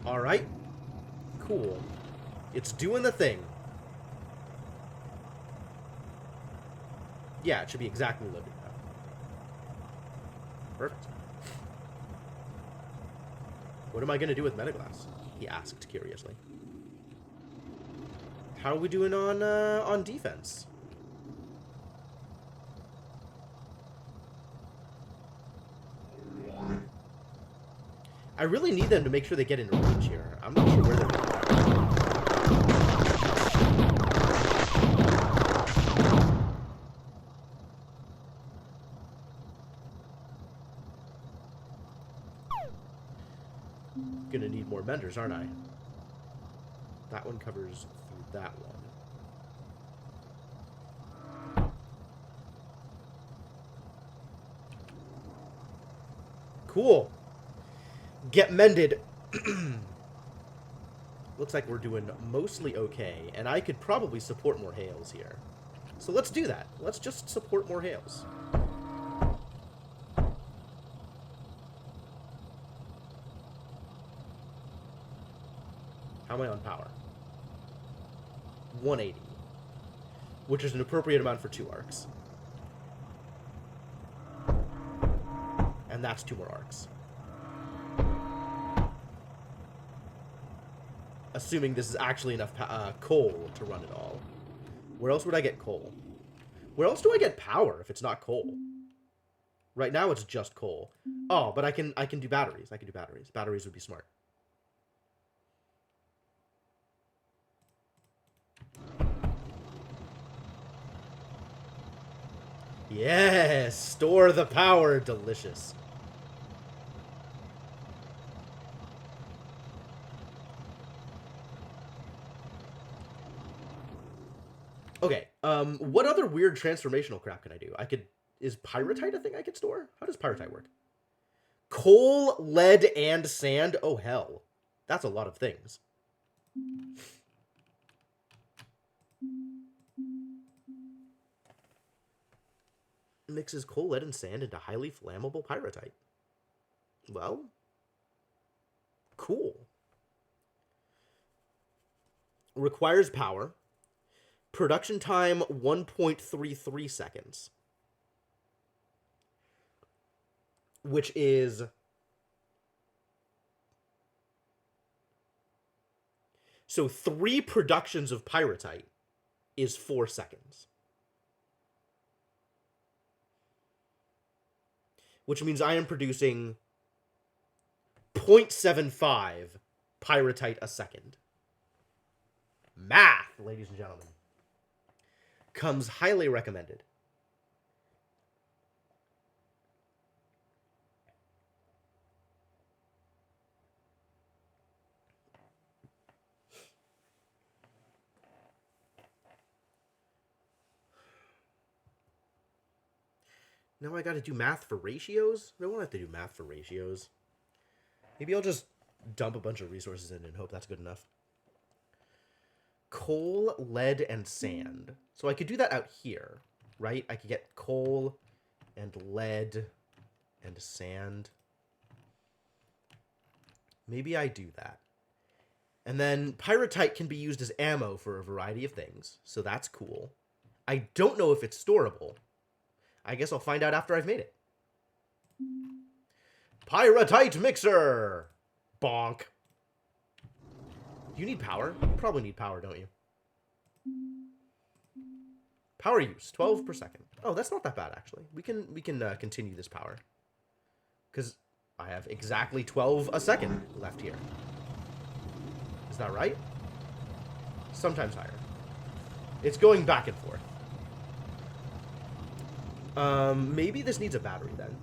Alright. Cool. It's doing the thing. Yeah, it should be exactly loaded now. Perfect. What am I going to do with metaglass? He asked curiously. How are we doing on defense? I really need them to make sure they get into range here. I'm not sure where they're going. Gonna need more menders, aren't I? That one covers through that one. Cool. Get mended. Looks like we're doing mostly okay, and I could probably support more hails here. So let's do that. Let's just support more hails. How am I on power? 180. Which is an appropriate amount for 2 arcs. And that's 2 more arcs. Assuming this is actually enough coal to run it all. Where else would I get coal? Where else do I get power if it's not coal? Right now it's just coal. Oh, but I can do batteries. I can do batteries. Batteries would be smart. Yes, store the power. Delicious. Okay. What other weird transformational crap can I do? Is pyrite a thing I could store? How does pyrite work? Coal, lead, and sand. Oh hell, that's a lot of things. Mixes coal, lead, and sand into highly flammable pyrite. Well, cool. Requires power. Production time 1.33 seconds. Which is... So 3 productions of pyrite is 4 seconds. Which means I am producing 0.75 pyrite a second. Math, ladies and gentlemen. Comes highly recommended. Now I gotta do math for ratios? I don't want to have to do math for ratios. Maybe I'll just dump a bunch of resources in and hope that's good enough. Coal, lead, and sand. So I could do that out here, right? I could get coal and lead and sand. Maybe I do that. And then pyrite can be used as ammo for a variety of things, so that's cool. I don't know if it's storable. I guess I'll find out after I've made it. Pyrite mixer! Bonk. You need power? You probably need power, don't you? Power use, 12 per second. Oh, that's not that bad, actually. We can continue this power. Because I have exactly 12 a second left here. Is that right? Sometimes higher. It's going back and forth. Maybe this needs a battery then.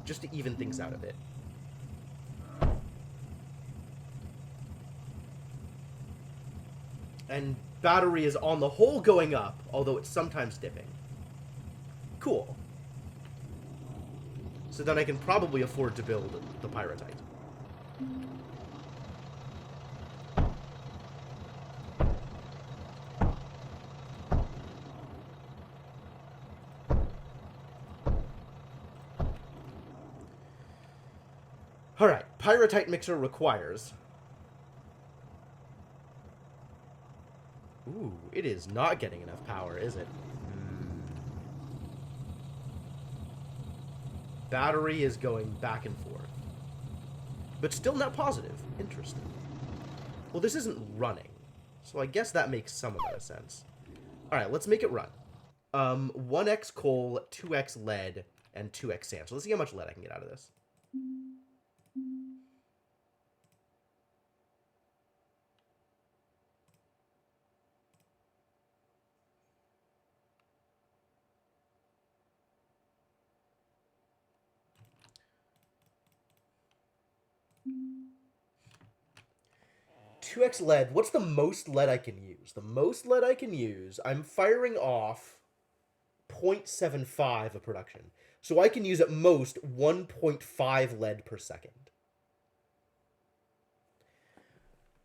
Just to even things out a bit. And battery is on the whole going up, although it's sometimes dipping. Cool. So then I can probably afford to build the pyrite. Alright, pyrite mixer requires... Ooh, it is not getting enough power, is it? Battery is going back and forth. But still net positive. Interesting. Well, this isn't running, so I guess that makes some amount of sense. Alright, let's make it run. 1x coal, 2x lead, and 2x sand. So let's see how much lead I can get out of this. Two X lead. What's the most lead I can use? The most lead I can use, I'm firing off 0.75 of production. So I can use at most 1.5 lead per second.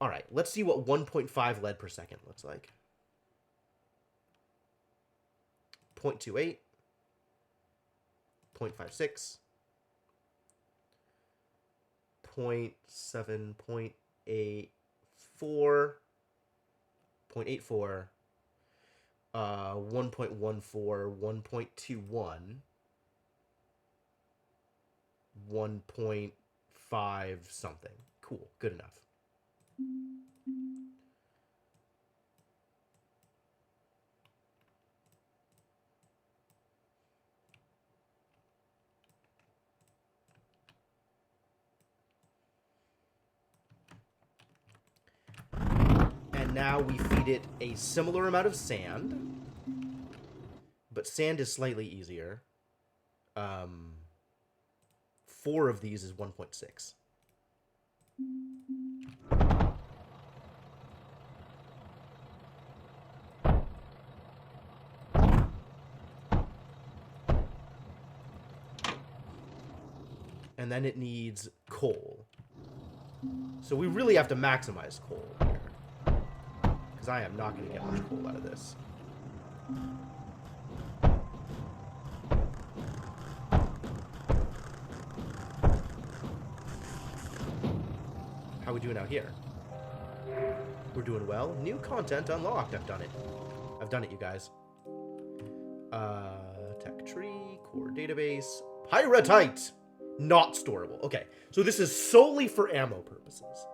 Alright, let's see what 1.5 lead per second looks like. 0.28. 0.56. 0.7, 0.84, 0.84, 1.14, 1.21, 1.5 something. Cool, good enough. Now we feed it a similar amount of sand, but sand is slightly easier. 4 of these is 1.6. And then it needs coal. So we really have to maximize coal here, because I am not going to get much coal out of this. How are we doing out here? We're doing well. New content unlocked. I've done it. I've done it, you guys. Tech tree, core database, pyrite. Not storable. Okay, so this is solely for ammo purposes.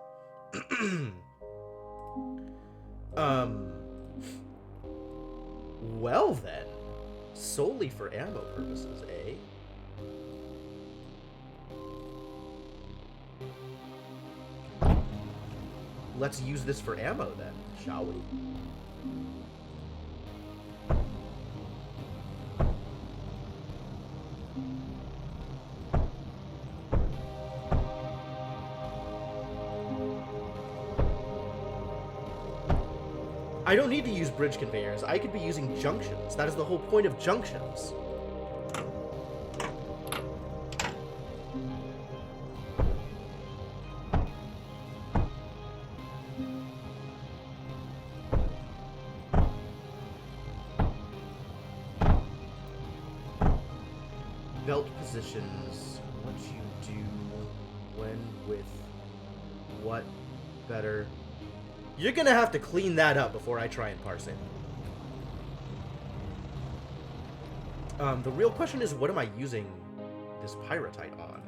Well then. Solely for ammo purposes, eh? Let's use this for ammo then, shall we? I don't need to use bridge conveyors. I could be using junctions. That is the whole point of junctions. Belt positions. What you do when with what better. You're gonna have to clean that up before I try and parse it. The real question is, what am I using this pyrite on?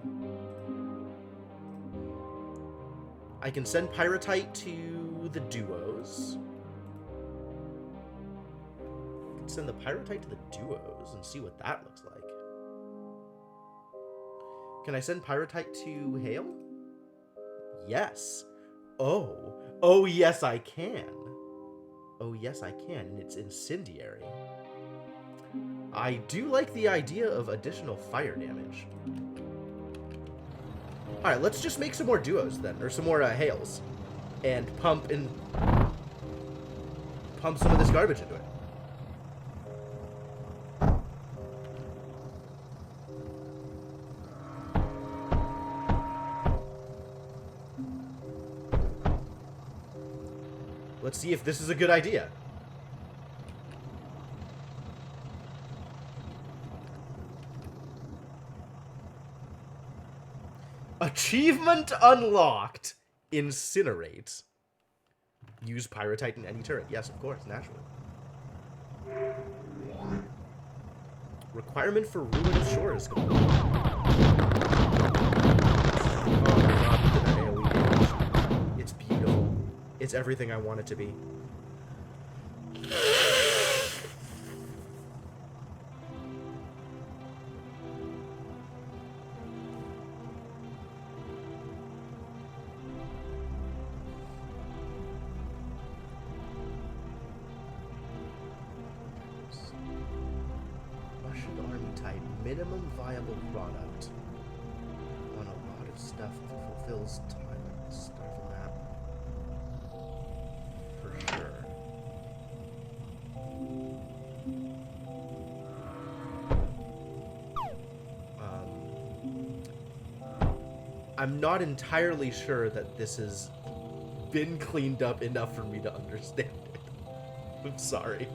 I can send pyrite to the duos. I can send the pyrite to the duos and see what that looks like. Can I send pyrite to Hale? Yes. Oh, yes, I can. Oh, yes, I can, and it's incendiary. I do like the idea of additional fire damage. Alright, let's just make some more duos then, or some more Hales. And pump some of this garbage into it. Let's see if this is a good idea. Achievement unlocked. Incinerate. Use pyrite in any turret. Yes, of course, naturally. Requirement for Ruined Shores complete. Oh my god, look at that AoE damage. It's beautiful. It's everything I want it to be. Russian army type, minimum viable product. On a lot of stuff that fulfills time. Start from that. For sure. I'm not entirely sure that this has been cleaned up enough for me to understand it. I'm sorry.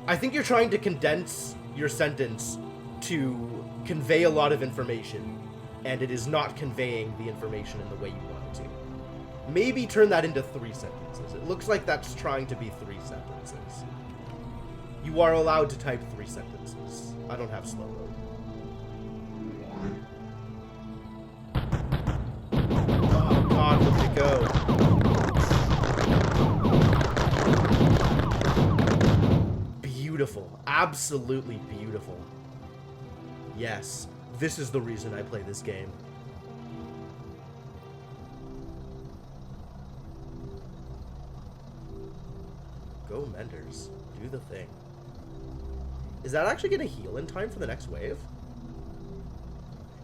I think you're trying to condense your sentence to convey a lot of information, and it is not conveying the information in the way you want it to. Maybe turn that into 3 sentences. It looks like that's trying to be 3 sentences. You are allowed to type 3 sentences. I don't have slow mode. Oh god, look at it go. beautiful. Absolutely beautiful. Yes, this is the reason I play this game. Go Menders. Do the thing. Is that actually going to heal in time for the next wave?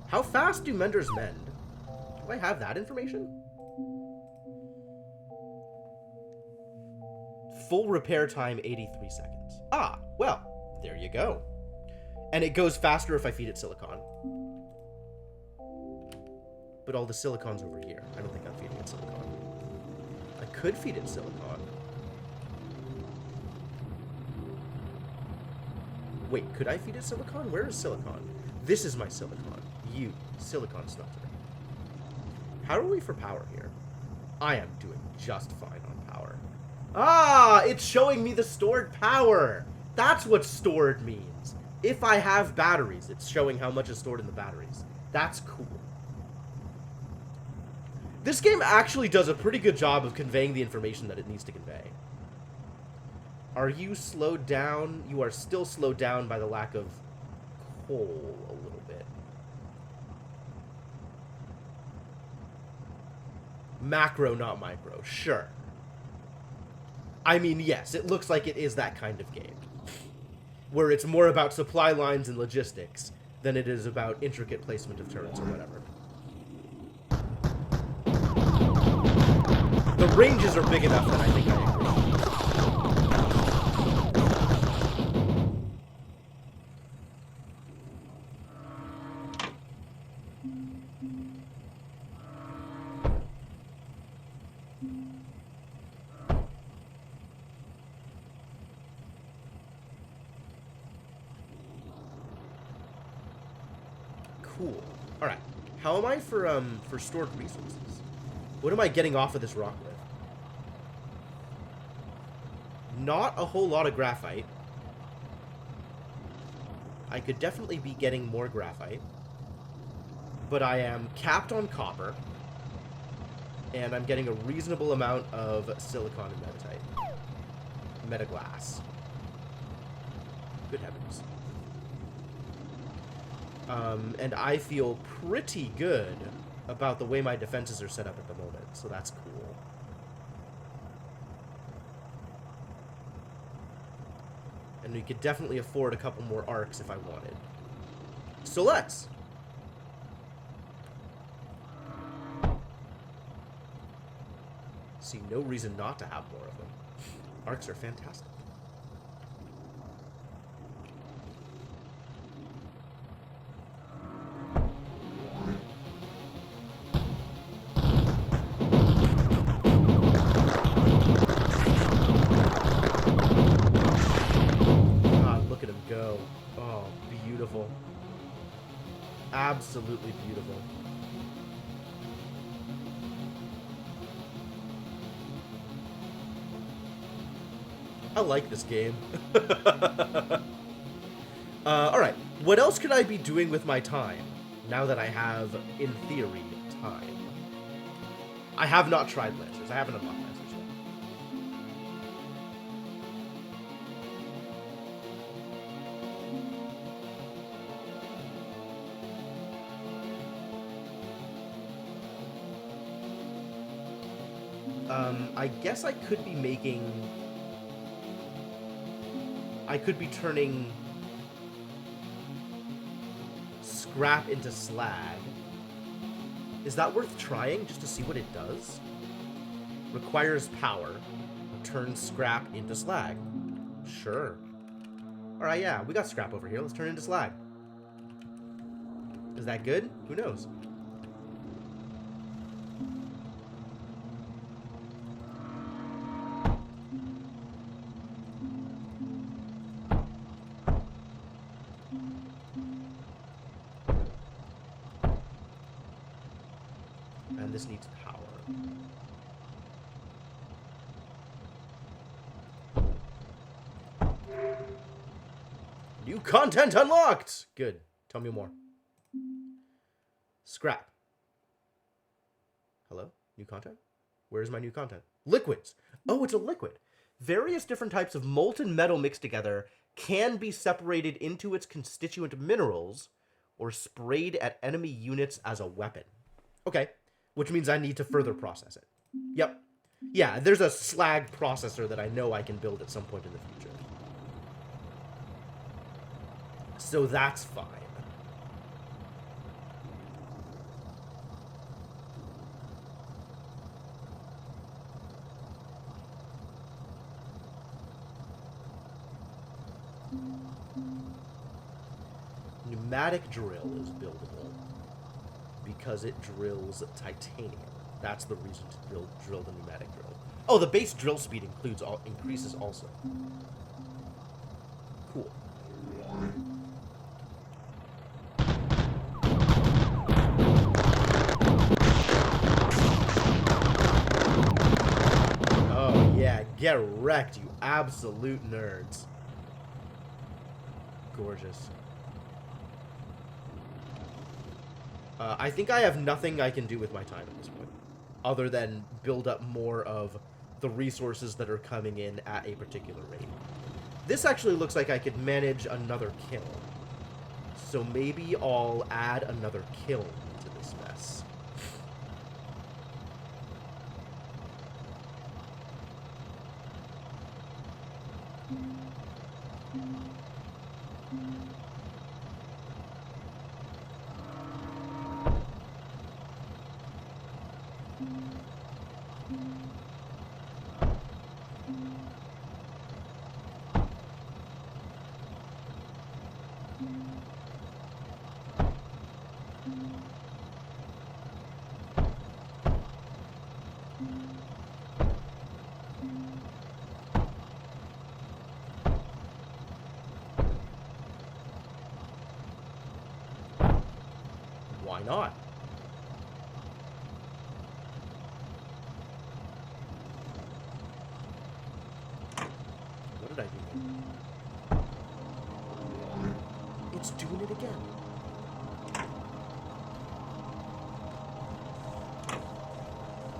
How fast do Menders mend? Do I have that information? Full repair time, 83 seconds. Ah, well, there you go. And it goes faster if I feed it silicon. But all the silicon's over here. I don't think I'm feeding it silicon. I could feed it silicon. Wait, could I feed it silicon? Where is silicon? This is my silicon. You, silicon smelter. How are we for power here? I am doing just fine on power. Ah, it's showing me the stored power. That's what stored means. If I have batteries, it's showing how much is stored in the batteries. That's cool. This game actually does a pretty good job of conveying the information that it needs to convey. Are you slowed down? You are still slowed down by the lack of coal a little bit. Macro, not micro. Sure. I mean, yes, it looks like it is that kind of game. Where it's more about supply lines and logistics than it is about intricate placement of turrets or whatever. The ranges are big enough that I think I agree. Cool. All right. How am I for stored resources? What am I getting off of this rock with? Not a whole lot of graphite. I could definitely be getting more graphite. But I am capped on copper. And I'm getting a reasonable amount of silicon and metatite. Metaglass. Good heavens. And I feel pretty good about the way my defenses are set up at the moment, so that's cool. And we could definitely afford a couple more arcs if I wanted. So let's! See no reason not to have more of them. Arcs are fantastic. Go. Oh, beautiful. Absolutely beautiful. I like this game. Alright. What else could I be doing with my time, now that I have, in theory, time? I have not tried Lancers. I haven't unlocked Lancers yet. I guess I could be making... I could be turning scrap into slag. Is that worth trying, just to see what it does? Requires power. Turns scrap into slag. Sure. Alright, yeah, we got scrap over here. Let's turn it into slag. Is that good? Who knows? And this needs power. New content unlocked! Good. Tell me more. Scrap. Hello? New content? Where's my new content? Liquids. Oh, it's a liquid. Various different types of molten metal mixed together can be separated into its constituent minerals or sprayed at enemy units as a weapon. Okay, which means I need to further process it. Yep. Yeah, there's a slag processor that I know I can build at some point in the future. So that's fine. Pneumatic drill is buildable because it drills titanium. That's the reason to drill the pneumatic drill. Oh, the base drill speed increases also. Cool. Oh yeah, get wrecked, you absolute nerds. Gorgeous. I think I have nothing I can do with my time at this point, other than build up more of the resources that are coming in at a particular rate. This actually looks like I could manage another kiln. So maybe I'll add another kiln to this mess. Why not? What did I do? It's doing it again.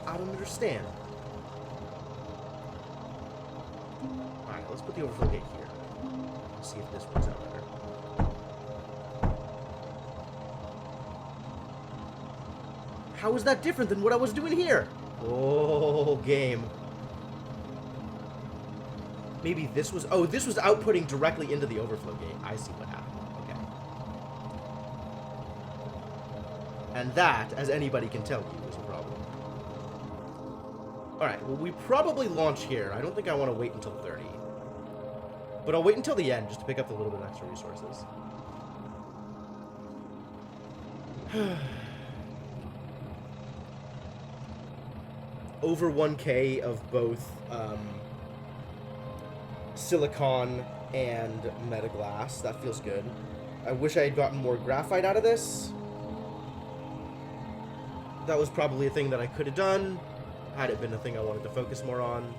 I don't understand. Alright, let's put the overflow gate here. Let's see if this works out better. How is that different than what I was doing here? Oh, game. Maybe this was... Oh, this was outputting directly into the overflow gate. I see what happened. Okay. And that, as anybody can tell you, is a problem. Alright, well, we probably launch here. I don't think I want to wait until 30. But I'll wait until the end just to pick up a little bit of extra resources. Over 1K of both silicon and metaglass. That feels good. I wish I had gotten more graphite out of this. That was probably a thing that I could have done had it been a thing I wanted to focus more on.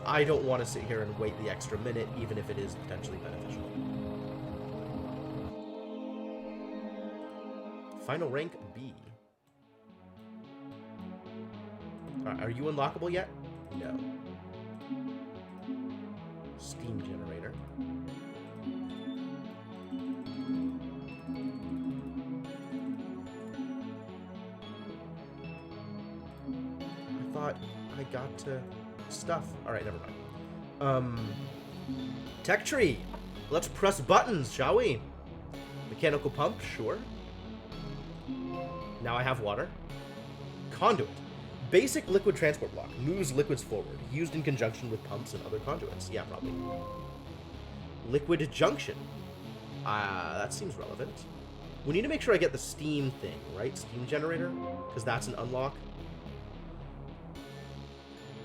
I don't want to sit here and wait the extra minute, even if it is potentially beneficial. Final rank B. Are you unlockable yet? No. Steam generator. I thought I got to stuff. Alright, never mind. Tech tree. Let's press buttons, shall we? Mechanical pump, sure. Now I have water. Conduit. Basic liquid transport block. Moves liquids forward. Used in conjunction with pumps and other conduits. Yeah, probably. Liquid junction. That seems relevant. We need to make sure I get the steam thing, right? Steam generator? Because that's an unlock.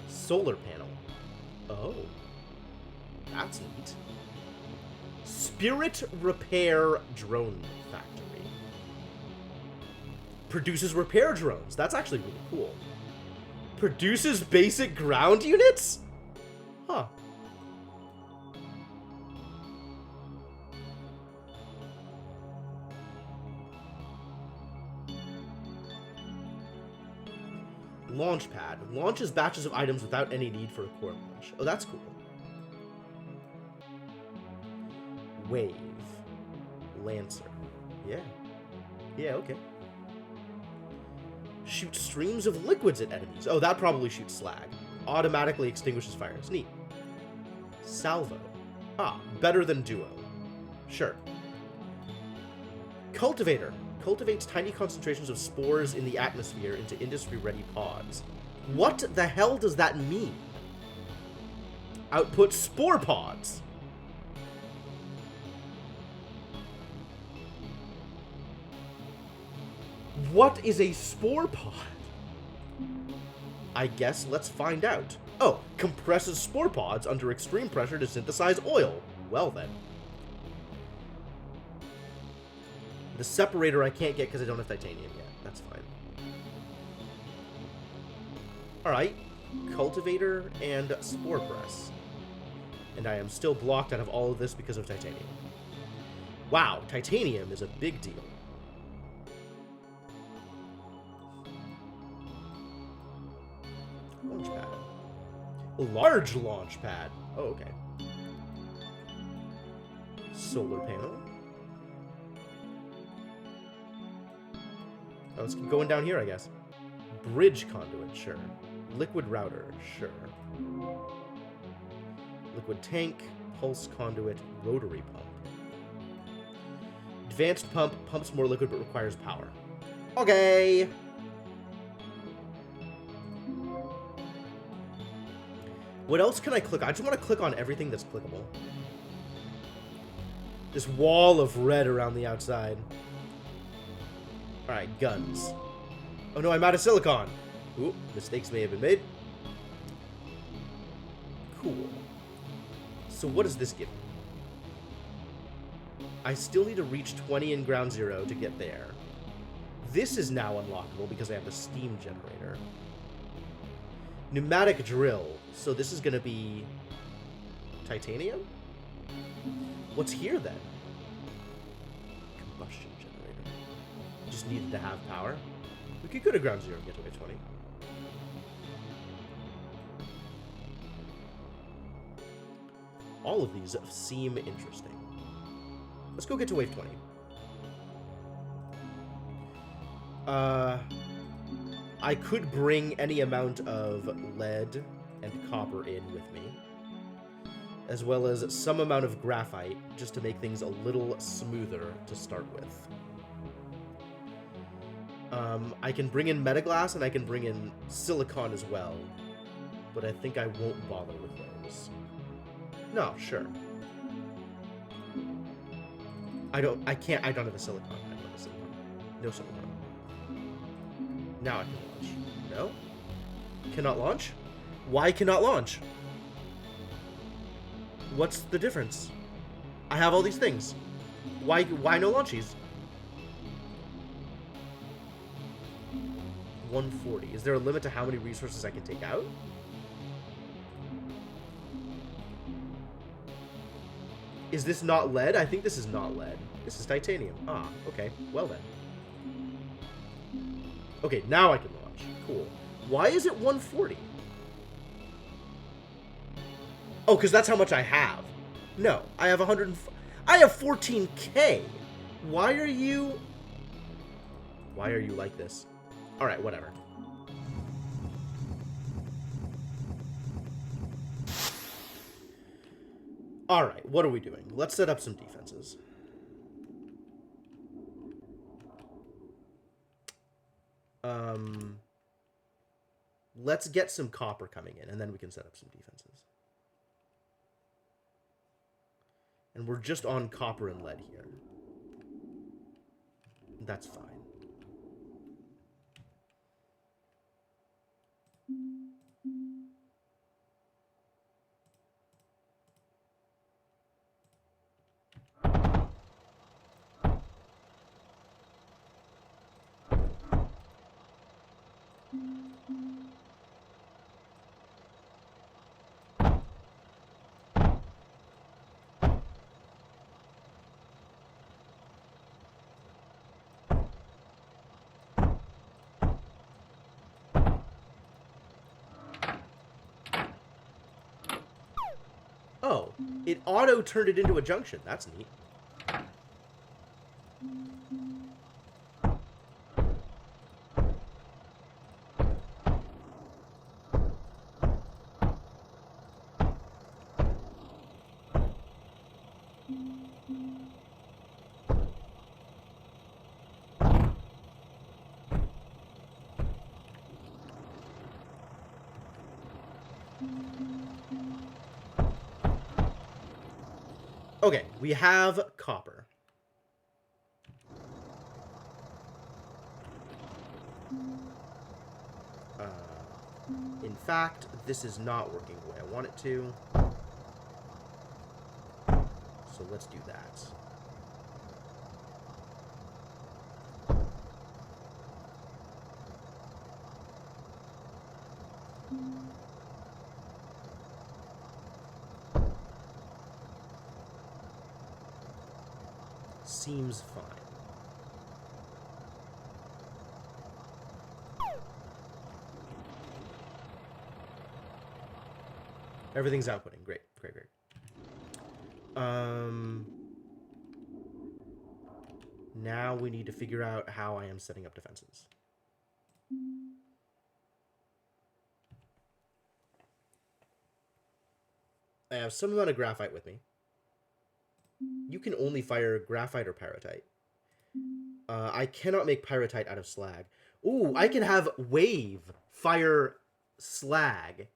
Solar panel. Oh. That's neat. Spirit Repair Drone Factory. Produces repair drones. That's actually really cool. Produces basic ground units? Huh. Launch pad. Launches batches of items without any need for a core launch. Oh, that's cool. Wave. Lancer. Yeah. Yeah, okay. Shoot streams of liquids at enemies. Oh, that probably shoots slag. Automatically extinguishes fires. Neat. Salvo. Ah, better than Duo. Sure. Cultivator. Cultivates tiny concentrations of spores in the atmosphere into industry-ready pods. What the hell does that mean? Output spore pods. What is a spore pod? I guess let's find out. Oh, compresses spore pods under extreme pressure to synthesize oil. Well then. The separator I can't get because I don't have titanium yet. That's fine. Alright. Cultivator and spore press. And I am still blocked out of all of this because of titanium. Wow, titanium is a big deal. Launch pad. A large launch pad. Oh, okay. Solar panel. Oh, let's keep going down here, I guess. Bridge conduit, sure. Liquid router, sure. Liquid tank, pulse conduit, rotary pump. Advanced pump, pumps more liquid but requires power. Okay! What else can I click on? I just want to click on everything that's clickable. This wall of red around the outside. Alright, guns. Oh no, I'm out of silicon! Ooh, mistakes may have been made. Cool. So what does this give me? I still need to reach 20 in ground zero to get there. This is now unlockable because I have the steam generator. Pneumatic drill. So this is going to be titanium? What's here then? Combustion generator. Just needed to have power. We could go to ground zero and get to way 20. All of these seem interesting. Let's go get to wave 20. I could bring any amount of lead and copper in with me, as well as some amount of graphite, just to make things a little smoother to start with. I can bring in metaglass and I can bring in silicon as well, but I think I won't bother with those. No, sure. I don't have a silicon. I don't have a silicon. No silicon. Now I can launch. No? Cannot launch? Why cannot launch? What's the difference? I have all these things. Why no launchies? 140. Is there a limit to how many resources I can take out? Is this not lead? I think this is not lead. This is titanium. Ah, okay. Well then. Okay, now I can launch. Cool. Why is it 140? Oh, because that's how much I have. No, I have 100. I have 14K. Why are you like this? All right, whatever. All right, what are we doing? Let's set up some defenses. Let's get some copper coming in, and then we can set up some defenses. And we're just on copper and lead here. That's fine. It auto turned it into a junction. That's neat. Okay, we have copper. In fact, this is not working the way I want it to. So let's do that. Seems fine. Everything's outputting. Great, great, great. Now we need to figure out how I am setting up defenses. I have some amount of graphite with me. You can only fire graphite or pyrrhotite. I cannot make pyrrhotite out of slag. Ooh, I can have wave fire slag,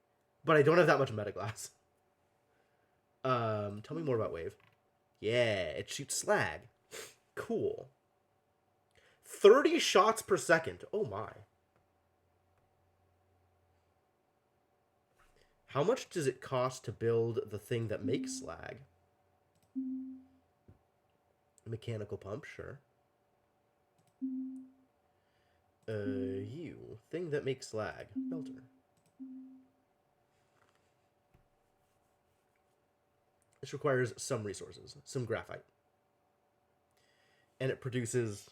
but I don't have that much metaglass. Tell me more about wave. Yeah, it shoots slag. Cool. 30 shots per second. Oh my. How much does it cost to build the thing that makes slag? Mechanical pump, sure. Thing that makes slag. Filter. This requires some resources, some graphite. And it produces,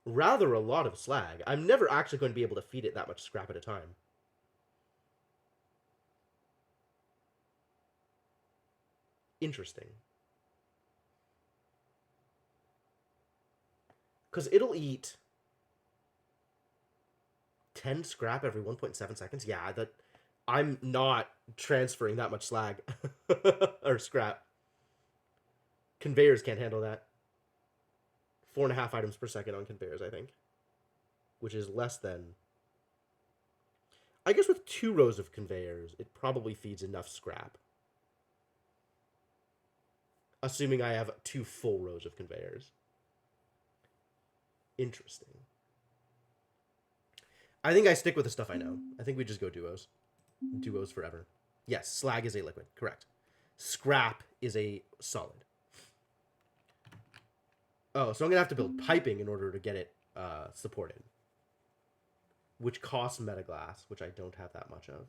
rather a lot of slag. I'm never actually going to be able to feed it that much scrap at a time. Interesting. Because it'll eat 10 scrap every 1.7 seconds. Yeah, that I'm not transferring that much slag or scrap. Conveyors can't handle that. 4.5 items per second on conveyors, I think. Which is less than... I guess with 2 rows of conveyors, it probably feeds enough scrap. Assuming I have 2 full rows of conveyors. Interesting. I think I stick with the stuff I know. I think we just go duos. Duos forever. Yes, slag is a liquid. Correct. Scrap is a solid. Oh, so I'm going to have to build piping in order to get it supported. Which costs metaglass, which I don't have that much of.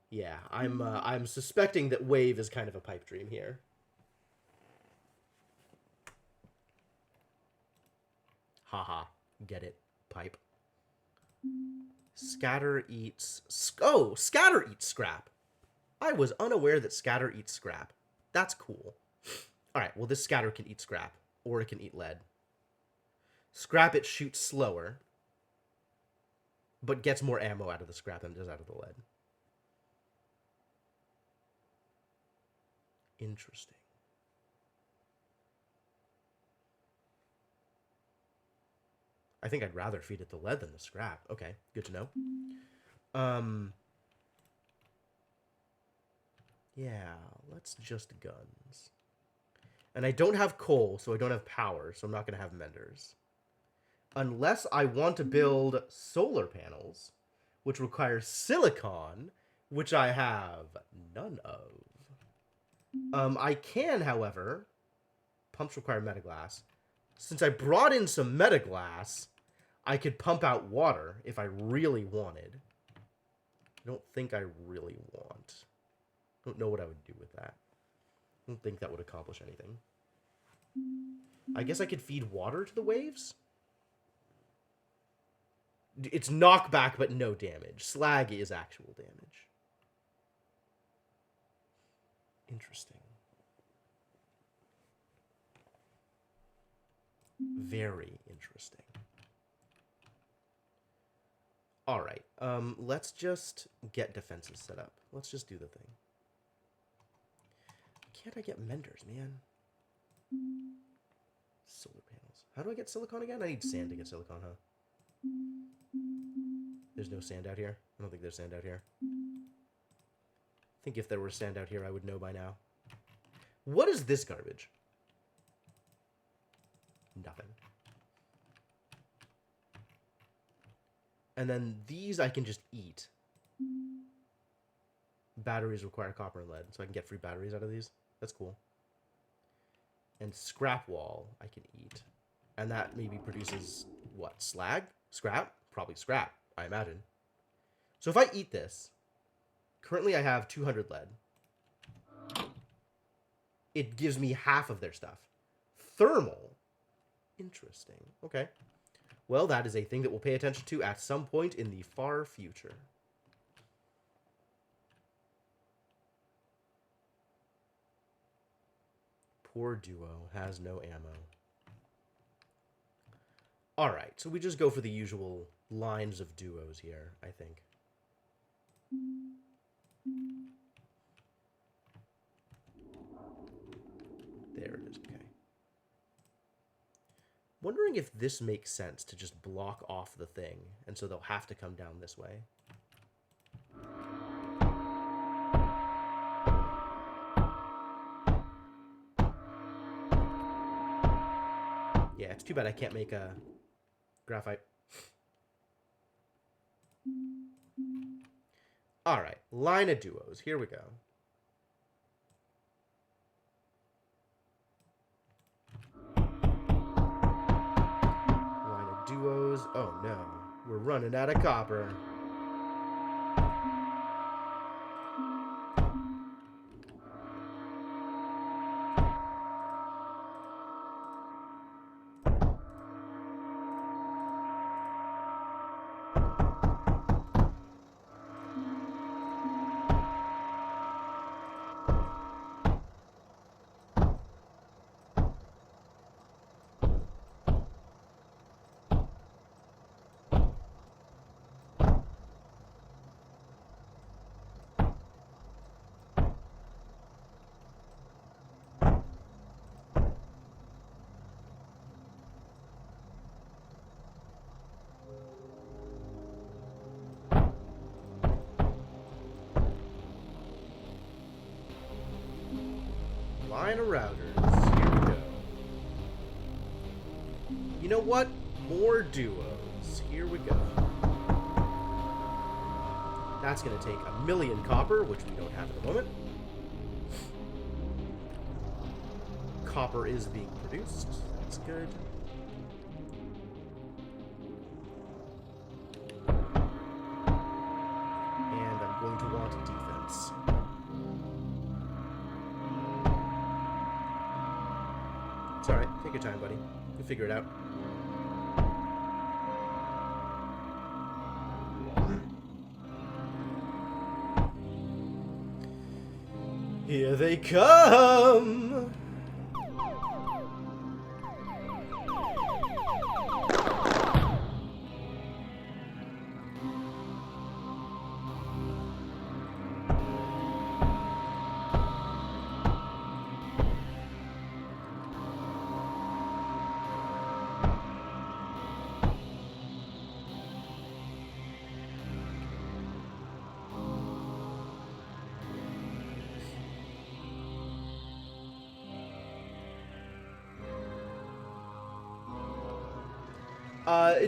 Yeah, I'm suspecting that wave is kind of a pipe dream here. Haha, get it. Pipe. Scatter eats... Oh, scatter eats scrap. I was unaware that scatter eats scrap. That's cool. Alright, well this scatter can eat scrap. Or it can eat lead. Scrap it shoots slower. But gets more ammo out of the scrap than it does out of the lead. Interesting. I think I'd rather feed it the lead than the scrap. Okay, good to know. Yeah, let's just guns. And I don't have coal, so I don't have power, so I'm not going to have menders. Unless I want to build solar panels, which requires silicon, which I have none of. I can, however... Pumps require metaglass. Since I brought in some metaglass, I could pump out water if I really wanted. I don't think I really want. I don't know what I would do with that. I don't think that would accomplish anything. I guess I could feed water to the waves? It's knockback, but no damage. Slag is actual damage. Interesting. Very interesting. All right. Let's just get defenses set up. Let's just do the thing. Can't I get menders, man? Solar panels. How do I get silicon again? I need sand to get silicon, huh? There's no sand out here? I don't think there's sand out here. I think if there were sand out here, I would know by now. What is this garbage? Nothing. And then these I can just eat. Batteries require copper and lead, so I can get free batteries out of these. That's cool. And scrap wall I can eat. And that maybe produces, what, slag? Scrap? Probably scrap, I imagine. So if I eat this, currently I have 200 lead. It gives me half of their stuff. Thermal. Interesting. Okay. Well, that is a thing that we'll pay attention to at some point in the far future. Poor duo has no ammo. Alright, so we just go for the usual lines of duos here, I think. There it is, okay. Wondering if this makes sense to just block off the thing, and so they'll have to come down this way. Yeah, it's too bad I can't make a graphite. Alright, line of duos. Here we go. Line of duos. Oh no, we're running out of copper. Line of routers. Here we go. You know what? More duos. Here we go. That's going to take 1,000,000 copper, which we don't have at the moment. Copper is being produced. That's good. And I'm going to want defense. It's alright. Take your time, buddy. You'll figure it out. Here they come!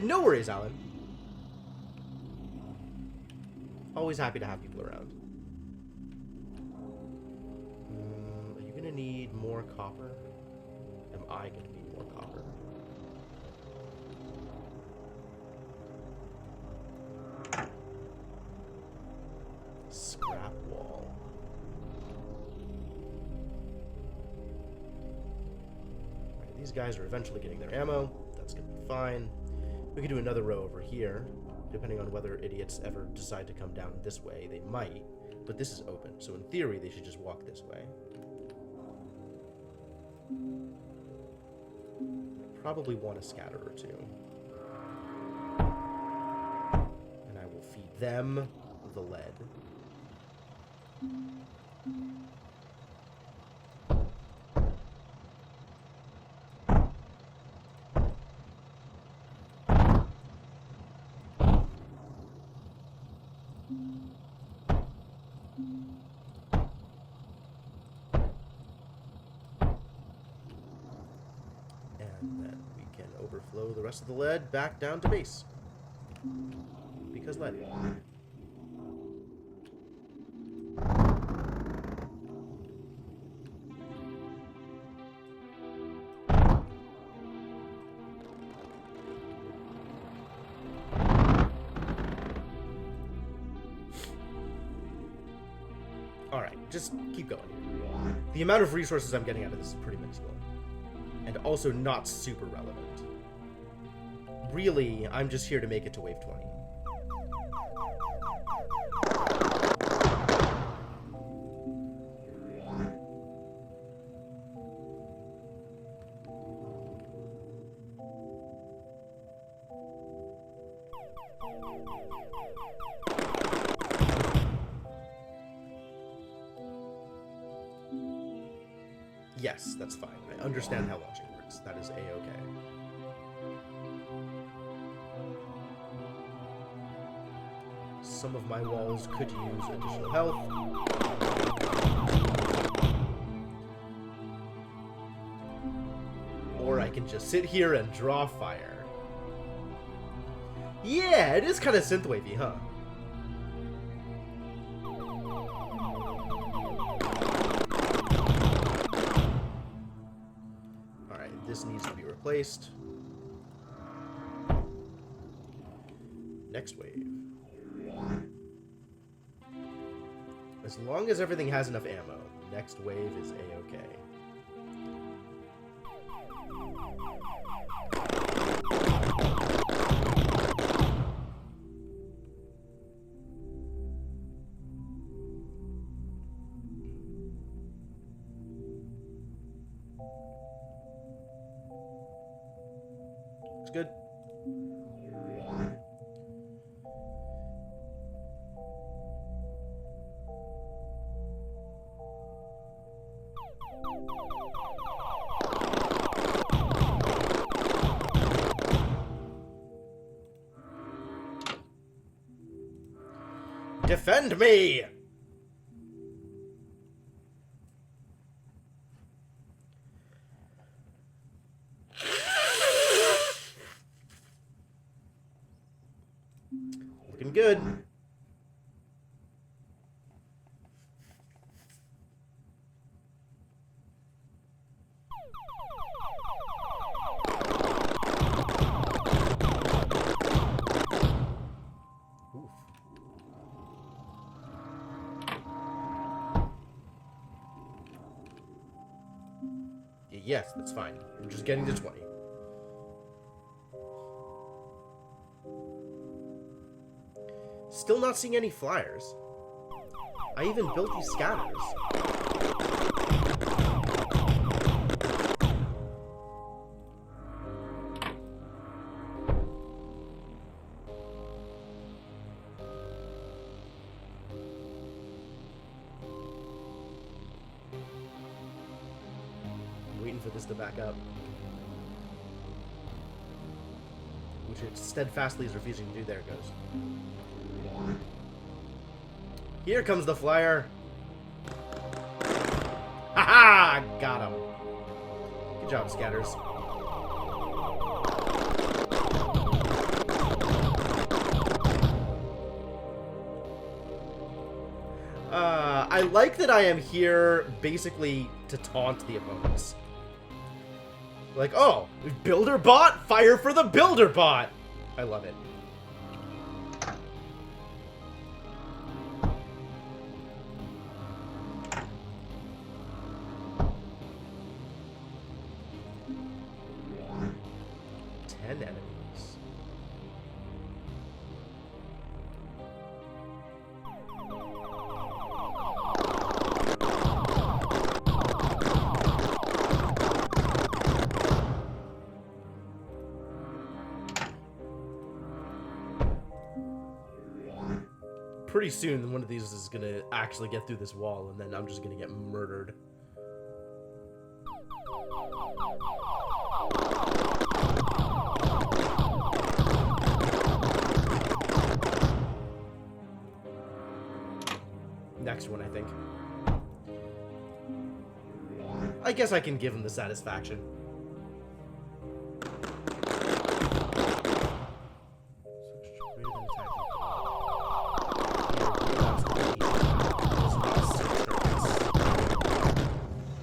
No worries, Alan. Always happy to have people around. Are you gonna need more copper? Am I gonna need more copper? Scrap wall. Right, these guys are eventually getting their ammo. That's gonna be fine. We could do another row over here, depending on whether idiots ever decide to come down this way. They might, but this is open, so in theory, they should just walk this way. Probably want a scatter or two. And I will feed them the lead. And then we can overflow the rest of the lead back down to base. Because lead. Alright, just keep going. The amount of resources I'm getting out of this is pretty minuscule. And also not super relevant. Really, I'm just here to make it to wave 20. Yes, that's fine. I understand how launching works. That is A-okay. Some of my walls could use additional health. Or I can just sit here and draw fire. Yeah, it is kind of synthwavy, huh? This needs to be replaced. Next wave. As long as everything has enough ammo, next wave is A-okay. Good. Defend me! Looking good. Oof. Yes, that's fine. I'm just getting to 20. Still not seeing any flyers. I even built these scatters. I'm waiting for this to back up. Which it steadfastly is refusing to do. There it goes. Here comes the flyer. Ha-ha! Got him. Good job, Scatters. I like that I am here basically to taunt the opponents. Like, oh, builder bot? Fire for the builder bot! I love it. Enemies. pretty soon one of these is gonna actually get through this wall, and then I'm just gonna get murdered. Next one, I think. I guess I can give him the satisfaction.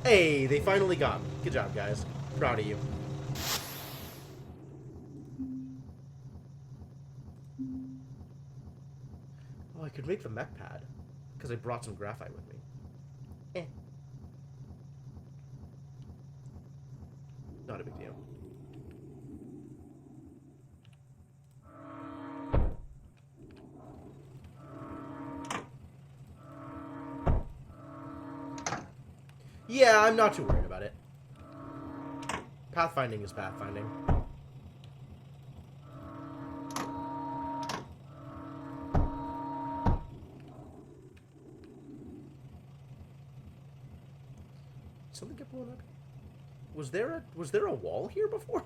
Hey, they finally got me. Good job, guys. Proud of you. Oh, I could make the mech pad. Because I brought some graphite with me. Eh. Not a big deal. Yeah, I'm not too worried about it. Pathfinding is pathfinding. Something get blown up. Was there a wall here before?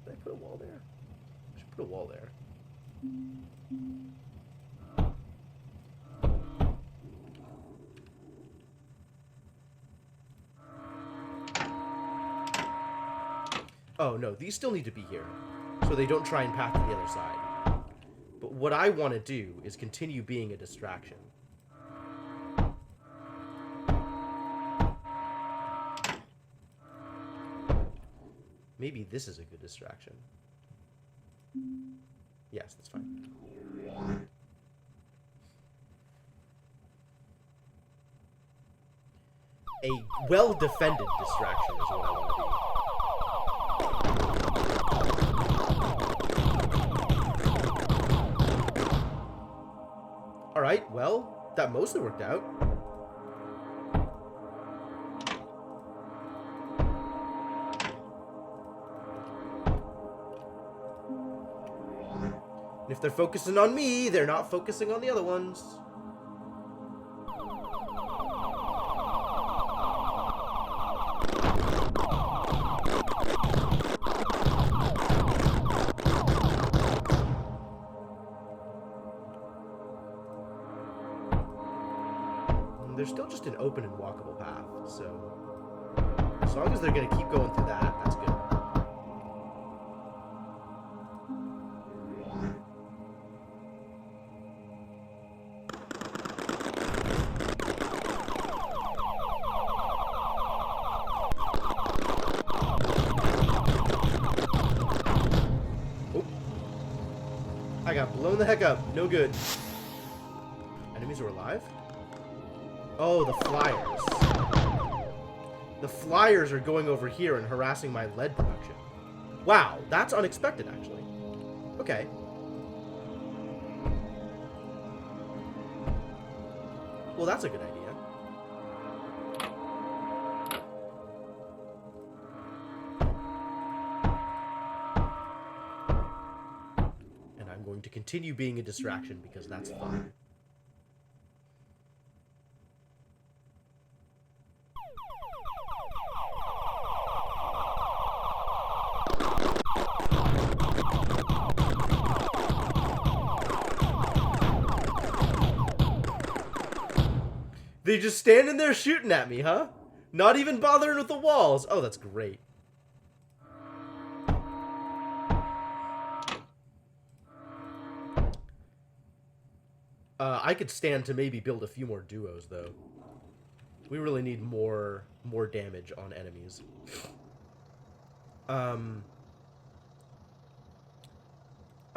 Did I put a wall there? I should put a wall there. Oh, no, these still need to be here, so they don't try and path to the other side. But what I want to do is continue being a distraction. Maybe this is a good distraction. Yes, that's fine. A well-defended distraction is what I want to be. Alright, well, that mostly worked out. And if they're focusing on me, they're not focusing on the other ones. There's still just an open and walkable path, so as long as they're going to keep going through that, that's good. Oh. I got blown the heck up. No good. Enemies are alive? Oh, the flyers. The flyers are going over here and harassing my lead production. Wow, that's unexpected, actually. Okay. Well, that's a good idea. And I'm going to continue being a distraction because that's fun. They just standing there shooting at me, huh? Not even bothering with the walls. Oh, that's great. I could stand to maybe build a few more duos, though. We really need more damage on enemies. I'm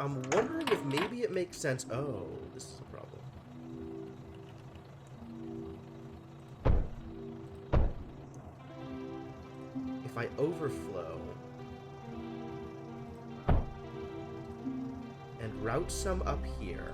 wondering if maybe it makes sense. Oh, this is a problem. If I overflow and route some up here.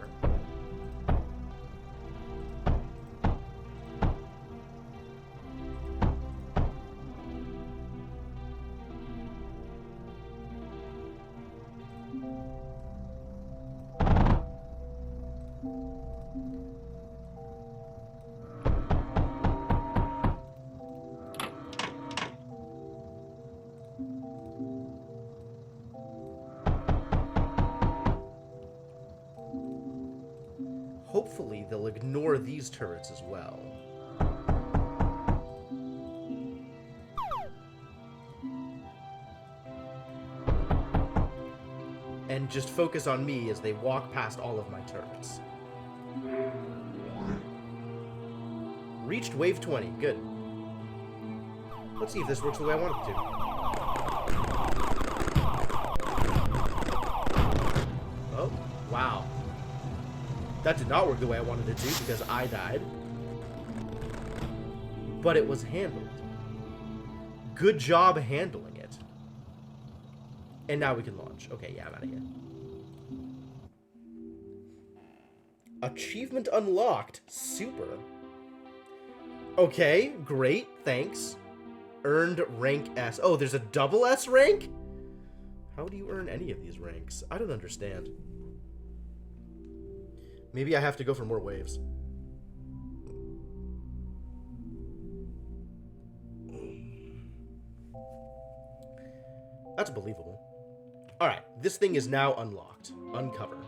hopefully they'll ignore these turrets as well. And just focus on me as they walk past all of my turrets. Reached wave 20. Good. Let's see if this works the way I want it to. Oh, wow. That did not work the way I wanted it to because I died. But it was handled. Good job handling it. And now we can launch. Okay, yeah, I'm out of here. Achievement unlocked. Super. Okay, great, thanks. Earned rank S. Oh, there's a double S rank? How do you earn any of these ranks? I don't understand. Maybe I have to go for more waves. That's believable. Alright, this thing is now unlocked. Uncover.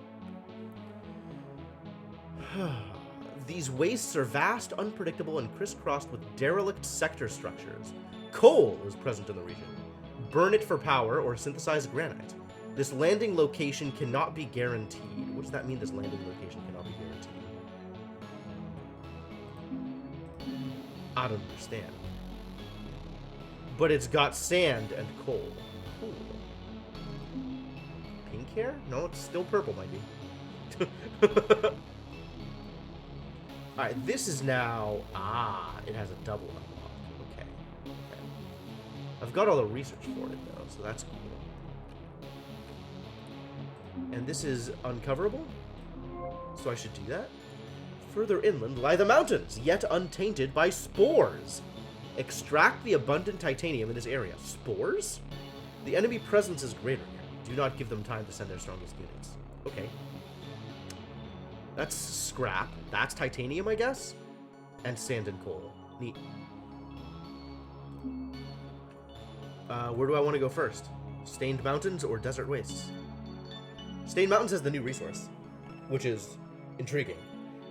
These wastes are vast, unpredictable, and crisscrossed with derelict sector structures. Coal is present in the region. Burn it for power or synthesize granite. This landing location cannot be guaranteed. What does that mean, this landing location cannot be guaranteed? I don't understand. But it's got sand and coal. Cool. Pink hair? No, it's still purple, might be. Alright, this is now... Ah, it has a double unlock. Okay. Okay. I've got all the research for it, though, so that's cool. And this is uncoverable? So I should do that? Further inland lie the mountains, yet untainted by spores. Extract the abundant titanium in this area. Spores? The enemy presence is greater here. Do not give them time to send their strongest units. Okay. That's scrap. That's titanium, I guess? And sand and coal. Neat. Where do I want to go first? Stained Mountains or Desert Wastes? Stained Mountains has the new resource, which is intriguing.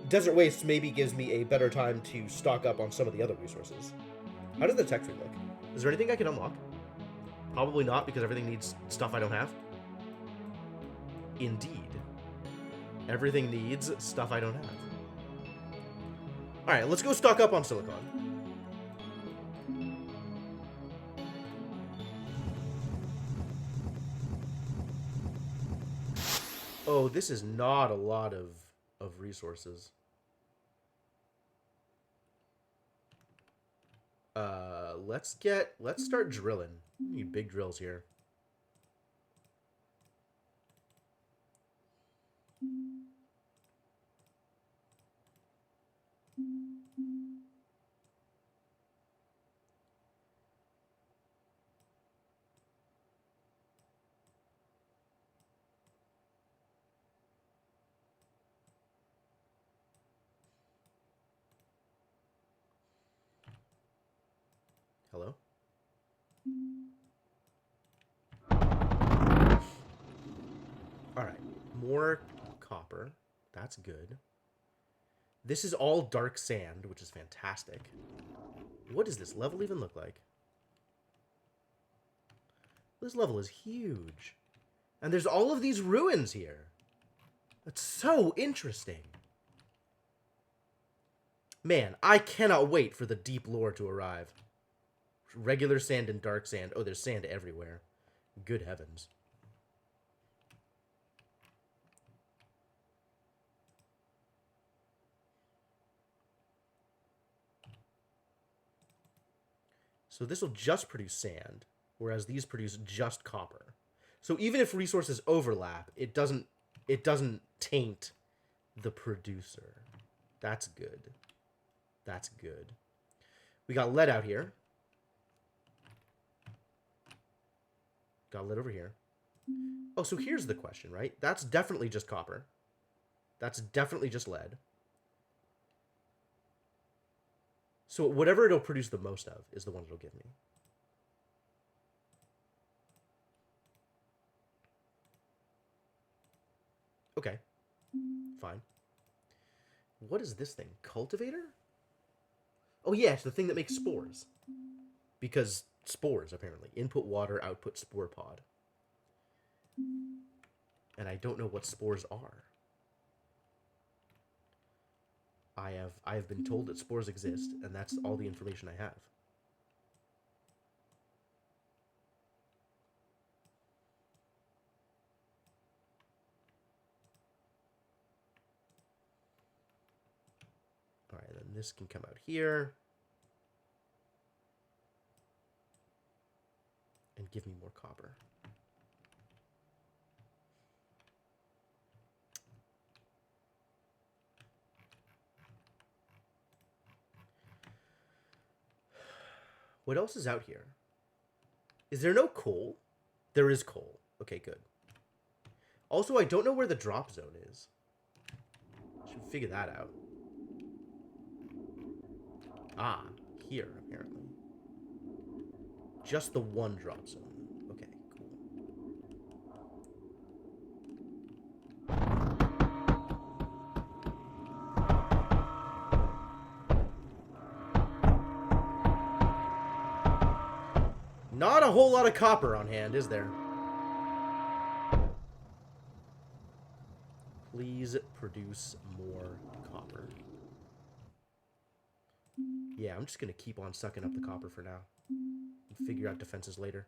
Desert Wastes maybe gives me a better time to stock up on some of the other resources. How does the tech tree look? Is there anything I can unlock? Probably not, because everything needs stuff I don't have. Indeed. Everything needs stuff I don't have. Alright, let's go stock up on silicon. Oh, this is not a lot of resources. Let's start drilling. Need big drills here. Hello? Alright, more copper. That's good. This is all dark sand, which is fantastic. What does this level even look like? This level is huge. And there's all of these ruins here. That's so interesting. Man, I cannot wait for the deep lore to arrive. Regular sand and dark sand. Oh, there's sand everywhere. Good heavens. So this will just produce sand, whereas these produce just copper. So even if resources overlap, it doesn't taint the producer. That's good. That's good. We got lead out here. Got lead over here. Oh, so here's the question, right? That's definitely just copper. That's definitely just lead. So whatever it'll produce the most of is the one it'll give me. Okay. Fine. What is this thing? Cultivator? Oh, yeah, it's the thing that makes spores. Because spores, apparently. Input water, output spore pod. And I don't know what spores are. I have been told that spores exist, and that's all the information I have. All right, then this can come out here. And give me more copper. What else is out here? Is there no coal? There is coal. Okay, good. Also, I don't know where the drop zone is. Should figure that out. Ah, here, apparently. Just the one drop zone. Okay, cool. Not a whole lot of copper on hand, is there? Please produce more copper. Yeah, I'm just going to keep on sucking up the copper for now. And figure out defenses later.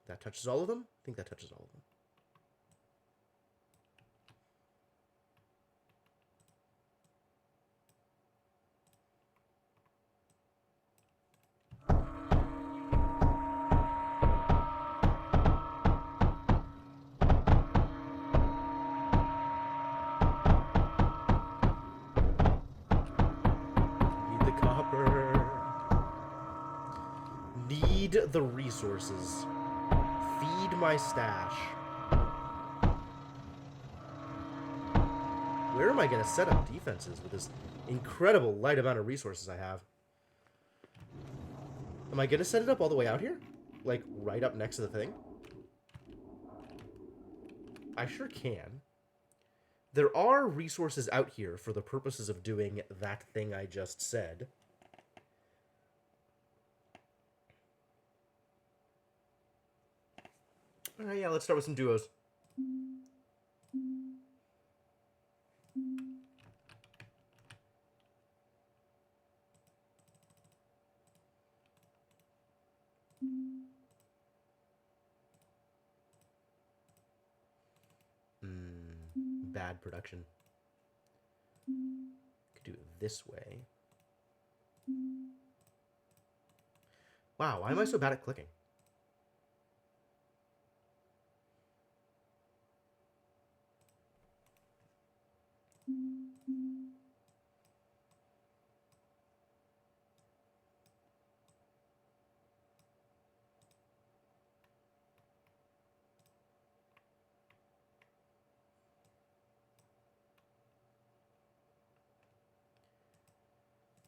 That touches all of them? I think that touches all of them. Need the copper. Need the resources. Feed my stash. Where am I going to set up defenses with this incredible light amount of resources I have? Am I going to set it up all the way out here? Like, right up next to the thing? I sure can. There are resources out here for the purposes of doing that thing I just said. Alright, yeah, let's start with some duos. Bad production. Could do it this way. Wow, why am I so bad at clicking?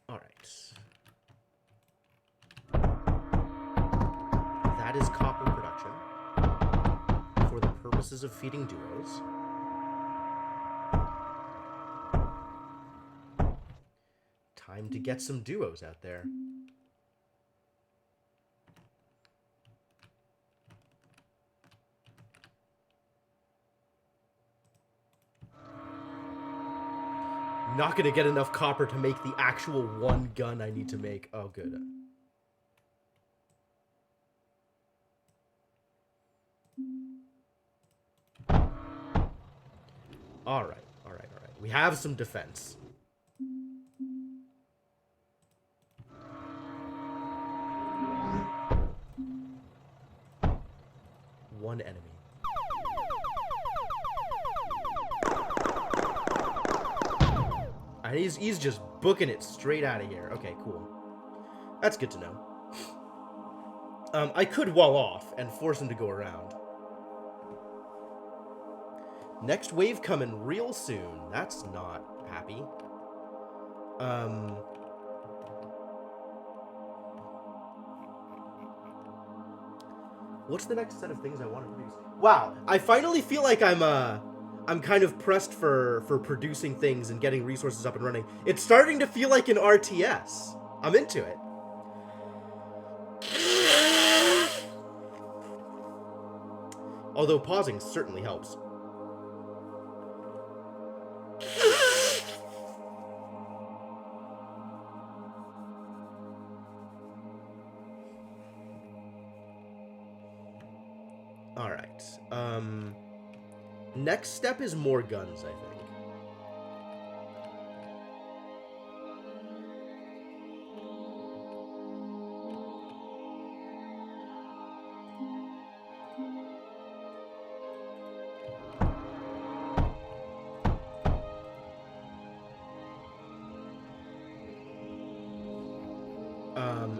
All right. That is copper production for the purposes of feeding duos. Time to get some duos out there. Not gonna get enough copper to make the actual one gun I need to make. Oh, good. All right. We have some defense. One enemy. And he's just booking it straight out of here. Okay, cool. That's good to know. I could wall off and force him to go around. Next wave coming real soon. That's not happy. What's the next set of things I want to produce? Wow, I finally feel like I'm kind of pressed for producing things and getting resources up and running. It's starting to feel like an RTS. I'm into it. Although pausing certainly helps. Alright. Next step is more guns, I think.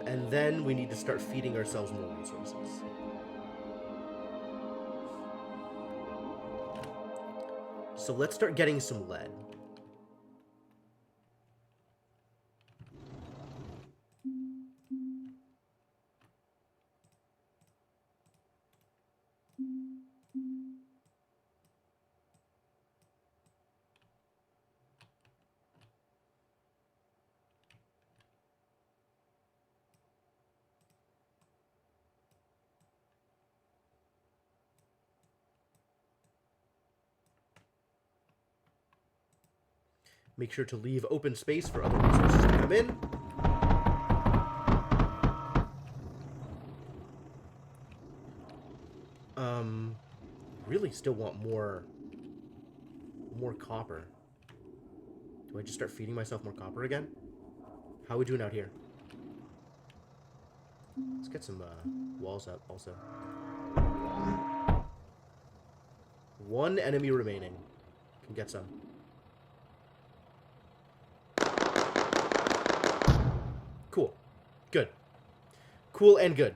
And then we need to start feeding ourselves more resources. So let's start getting some lead. Make sure to leave open space for other resources to come in. Really still want more copper. Do I just start feeding myself more copper again? How are we doing out here? Let's get some walls up also. One enemy remaining. Can get some. Cool. Good. Cool and good.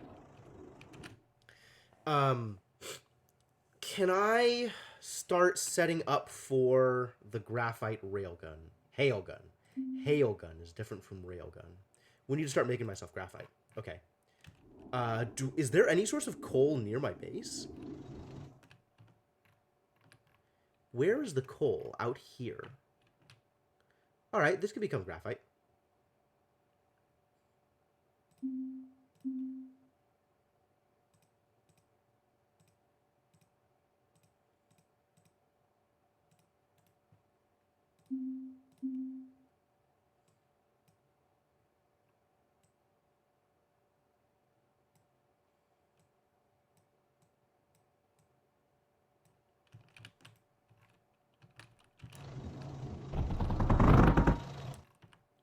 Can I start setting up for the graphite railgun? Hailgun. Hailgun is different from railgun. We need to start making myself graphite. Okay. Is there any source of coal near my base? Where is the coal? Out here. Alright, this could become graphite.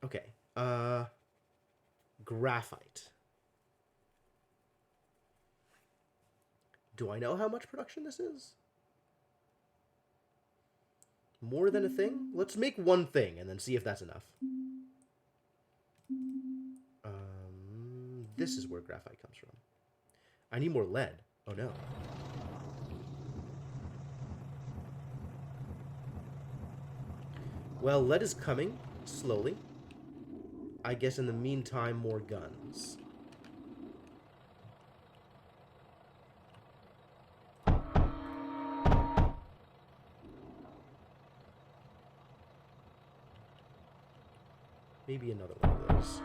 Okay. Graphite. Do I know how much production this is? More than a thing? Let's make one thing and then see if that's enough. This is where graphite comes from. I need more lead. Oh no. Well, lead is coming, slowly. I guess in the meantime, more guns. Maybe another one of those.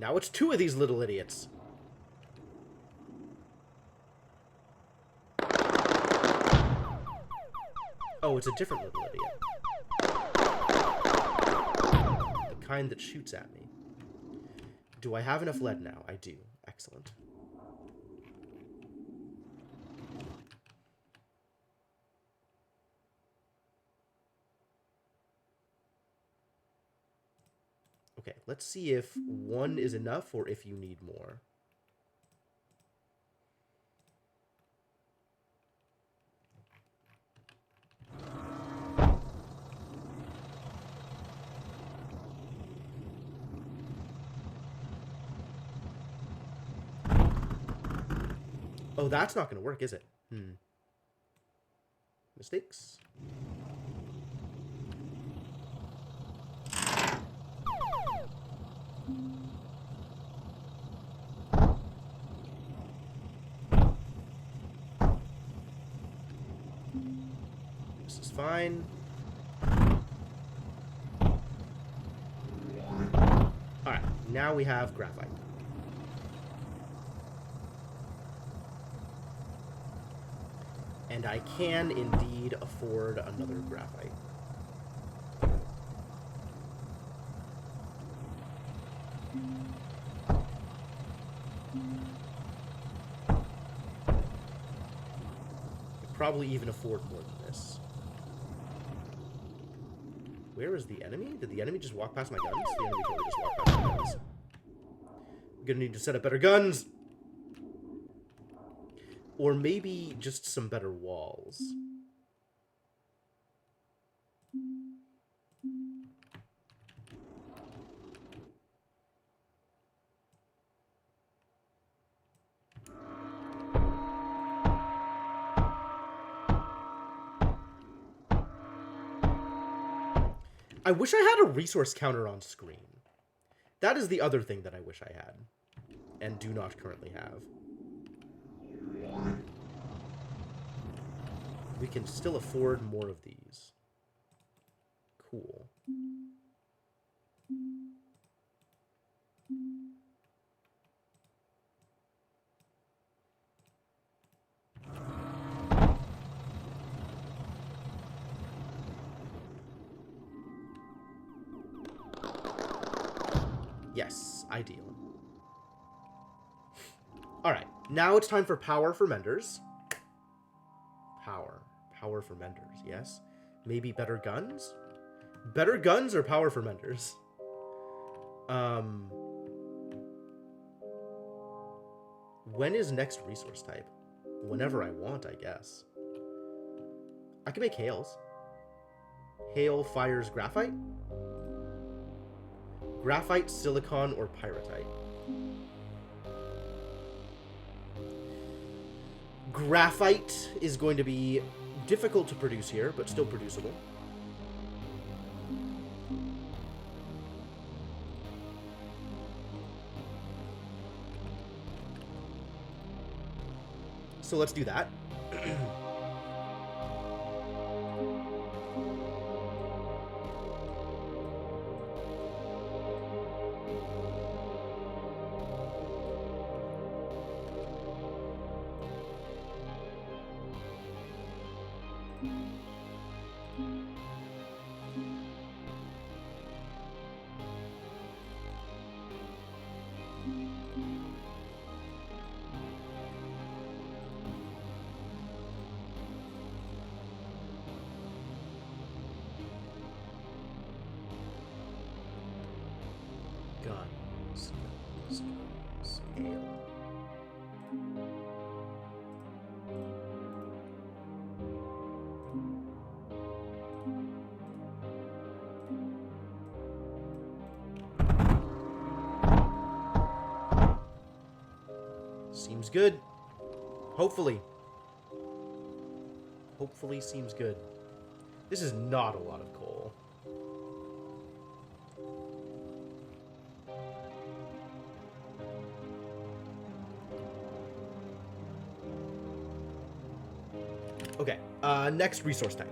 Now it's two of these little idiots. Oh, it's a different little idiot. The kind that shoots at me. Do I have enough lead now? I do. Excellent. Okay, let's see if one is enough or if you need more. Oh, that's not going to work, is it? Mistakes. This is fine. Alright, now we have graphite. And I can indeed afford another graphite. I probably even afford more than this. Where is the enemy? Did the enemy just walk past my guns? The enemy totally just walked past my guns. I'm gonna need to set up better guns. Or maybe just some better walls. I wish I had a resource counter on screen. That is the other thing that I wish I had. And do not currently have. We can still afford more of these. Cool. Yes, ideal. Alright, now it's time for power for menders. Power for menders, yes. Maybe better guns? Better guns or power for menders? When is next resource type? Whenever I want, I guess. I can make hails. Hail fires graphite? Graphite, silicon, or pyrite? Graphite is going to be difficult to produce here, but still producible. So let's do that. Guns, ale. Seems good. Hopefully. Hopefully seems good. This is not a lot of coal. Okay, next resource type.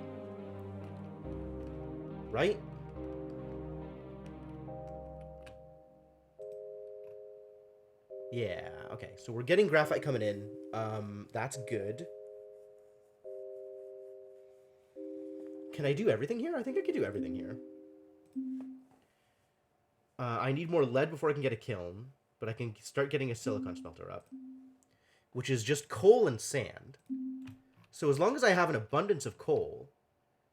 Right? Yeah, okay. So we're getting graphite coming in. That's good. Can I do everything here? I think I can do everything here. I need more lead before I can get a kiln, but I can start getting a silicon smelter up, which is just coal and sand. So as long as I have an abundance of coal,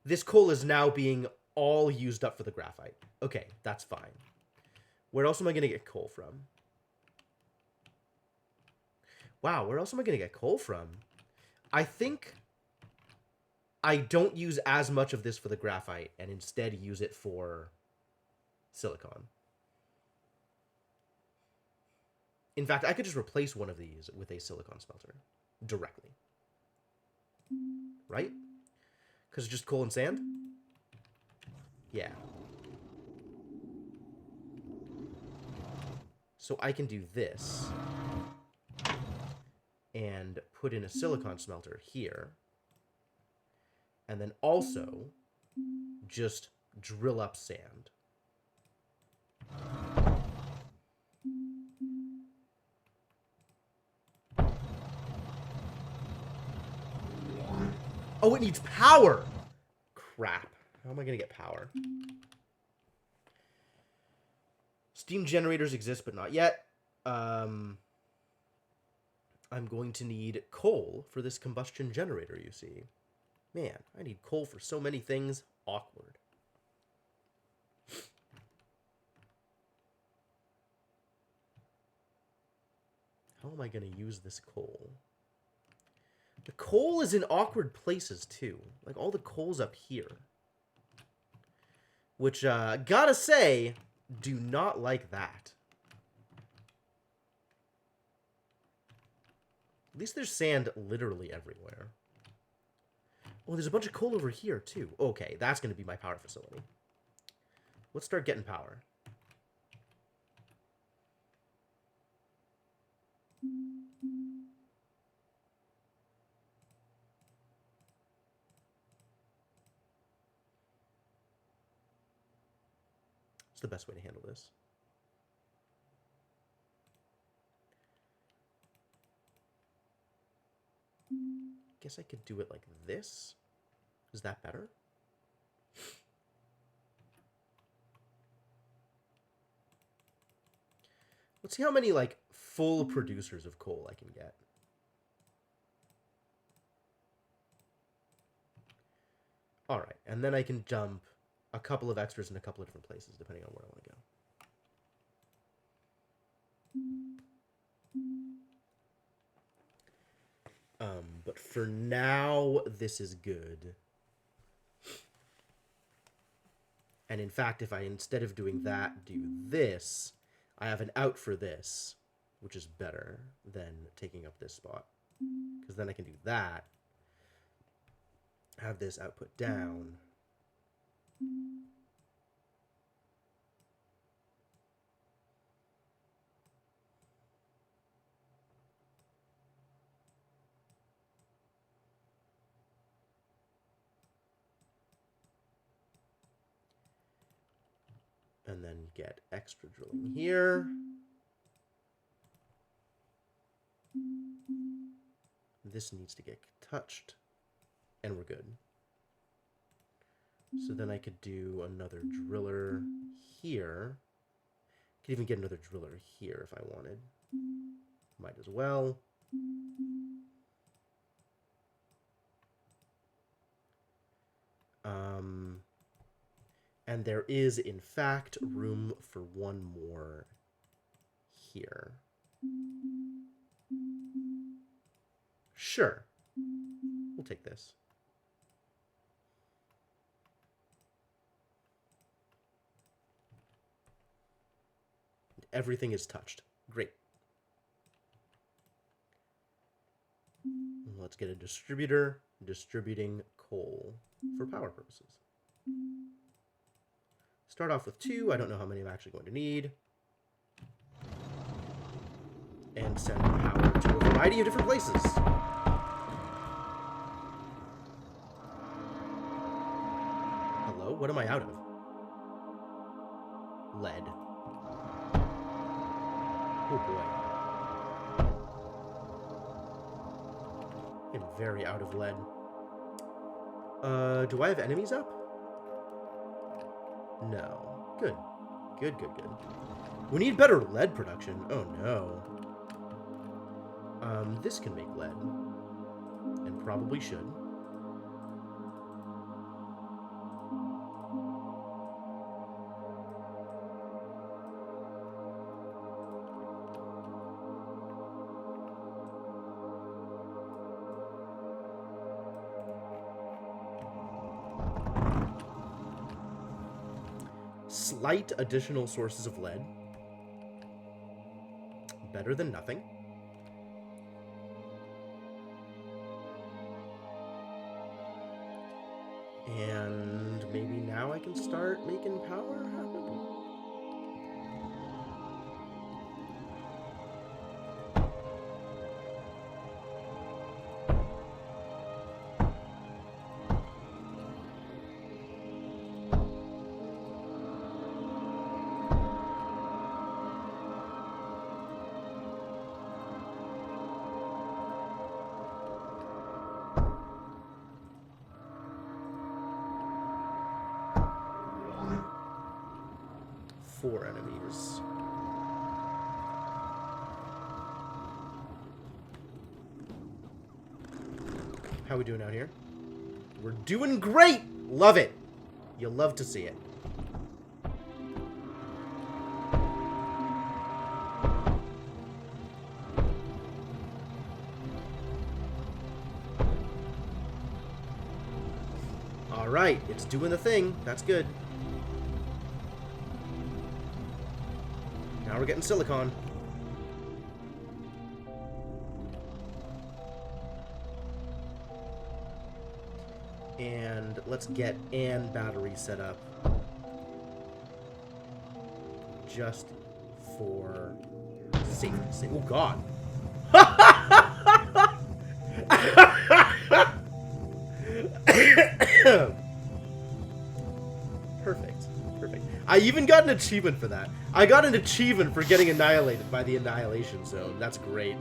this coal is now being all used up for the graphite. Okay, that's fine. Where else am I going to get coal from? Wow, where else am I going to get coal from? I think I don't use as much of this for the graphite and instead use it for silicon. In fact, I could just replace one of these with a silicon smelter directly. Right? Because it's just coal and sand? Yeah. So I can do this and put in a silicon smelter here. And then also just drill up sand. Oh, it needs power! Crap. How am I going to get power? Steam generators exist, but not yet. I'm going to need coal for this combustion generator, you see. Man, I need coal for so many things. Awkward. How am I going to use this coal? The coal is in awkward places, too. Like, all the coal's up here. Which, gotta say, do not like that. At least there's sand literally everywhere. Oh, there's a bunch of coal over here, too. Okay, that's going to be my power facility. Let's start getting power. It's the best way to handle this. Guess I could do it like this. Is that better? Let's see how many, like, full producers of coal I can get. All right, and then I can dump a couple of extras in a couple of different places, depending on where I want to go. But for now, this is good. And in fact, if I, instead of doing that, do this, I have an out for this, which is better than taking up this spot. Because then I can do that, have this output down. And then get extra drilling here. This needs to get touched. And we're good. So then I could do another driller here. Could even get another driller here if I wanted. Might as well. And there is, in fact, room for one more here. Sure. We'll take this. Everything is touched. Great. Let's get a distributor distributing coal for power purposes. Start off with 2. I don't know how many I'm actually going to need. And send power to a variety of different places. Hello? What am I out of? Lead. Oh boy. I'm very out of lead. Do I have enemies up? No. Good. Good. We need better lead production. Oh no. This can make lead. And probably should. Slight additional sources of lead. Better than nothing. And maybe now I can start making power happen. 4 enemies. How we doing out here? We're doing great! Love it! You'll love to see it. Alright, it's doing the thing. That's good. Now we're getting silicon. And let's get an battery set up. Just for safety's sake. Oh god. Perfect. Perfect. I even got an achievement for that. I got an achievement for getting annihilated by the Annihilation Zone. That's great.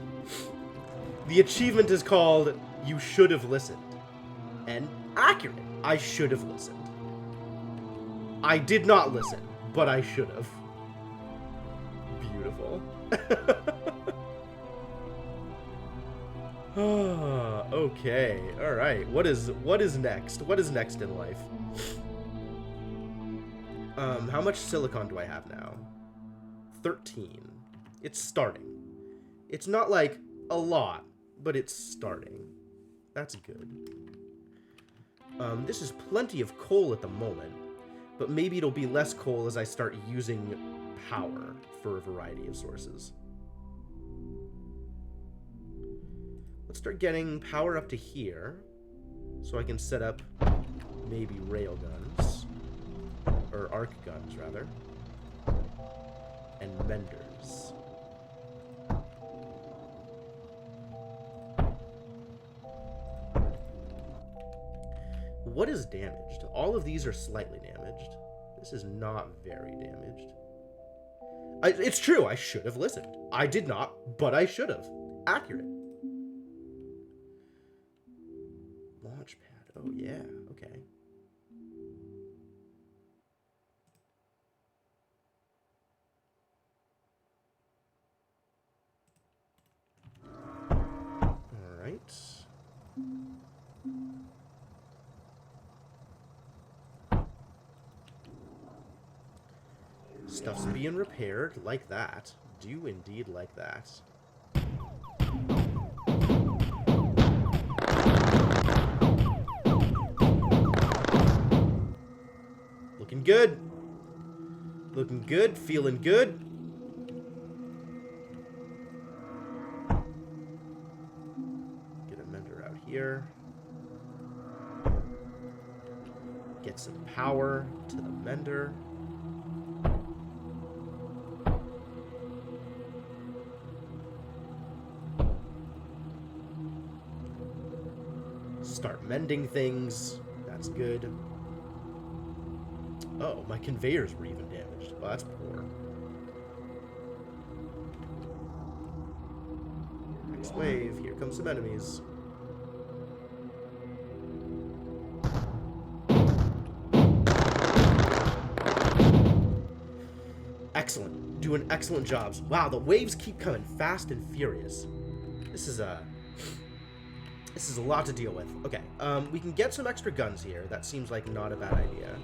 The achievement is called You Should Have Listened. And accurate. I should have listened. I did not listen, but I should have. Beautiful. Okay. All right. What is next? What is next in life? How much silicon do I have now? 13. It's starting. It's not like a lot, but it's starting. That's good. This is plenty of coal at the moment, but maybe it'll be less coal as I start using power for a variety of sources. Let's start getting power up to here, so I can set up maybe rail guns, or arc guns rather, and menders. What is damaged? All of these are slightly damaged. This is not very damaged. It's true, I should have listened. I did not, but I should have. Accurate. Launchpad. Oh, yeah. Okay. All right. Stuff's being repaired, like that. Do indeed like that. Looking good. Looking good, feeling good. Get a mender out here. Get some power to the mender. Start mending things. That's good. Oh, my conveyors were even damaged. Well, that's poor. Next wave. Here comes some enemies. Excellent. Doing excellent jobs. Wow, the waves keep coming fast and furious. This is a lot to deal with. Okay, we can get some extra guns here. That seems like not a bad idea.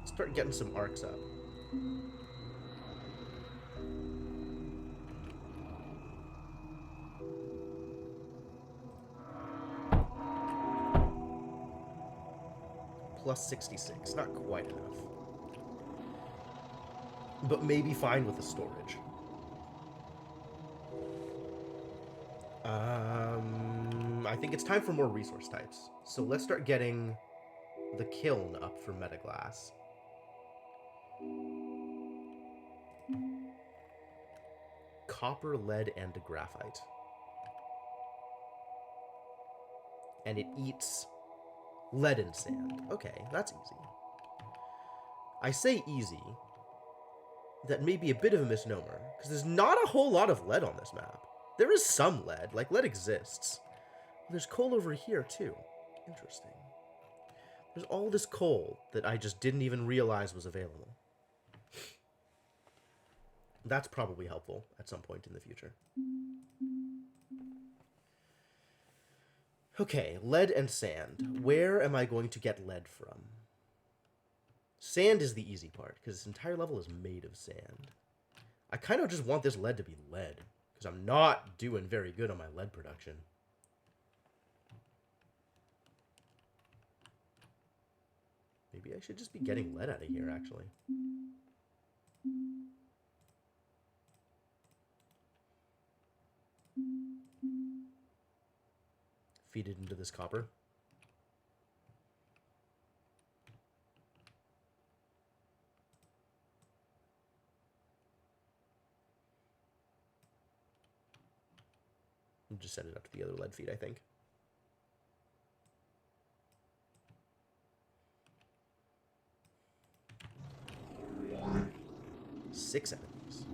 Start getting some arcs up. plus 66. Not quite enough. But maybe fine with the storage. I think it's time for more resource types. So let's start getting the kiln up for metaglass. Copper, lead, and graphite. And it eats lead and sand. Okay, that's easy. I say easy. That may be a bit of a misnomer, because there's not a whole lot of lead on this map. There is some lead, like lead exists. There's coal over here, too. Interesting. There's all this coal that I just didn't even realize was available. That's probably helpful at some point in the future. Okay, lead and sand. Where am I going to get lead from? Sand is the easy part, because this entire level is made of sand. I kind of just want this lead to be lead, because I'm not doing very good on my lead production. Maybe I should just be getting lead out of here, actually. Feed it into this copper. And just send it up to the other lead feed, I think. Six enemies.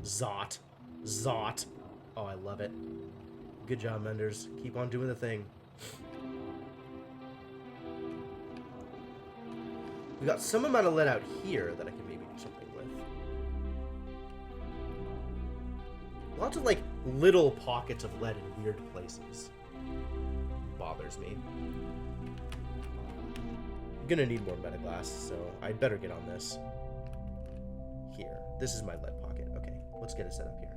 Zot. Zot. Oh, I love it. Good job, Menders. Keep on doing the thing. We got some amount of lead out here that I can maybe do something with. Lots of, like, little pockets of lead in weird places. Bothers me. I'm gonna need more metaglass, so I'd better get on this. Here. This is my lead pocket. Okay, let's get it set up here.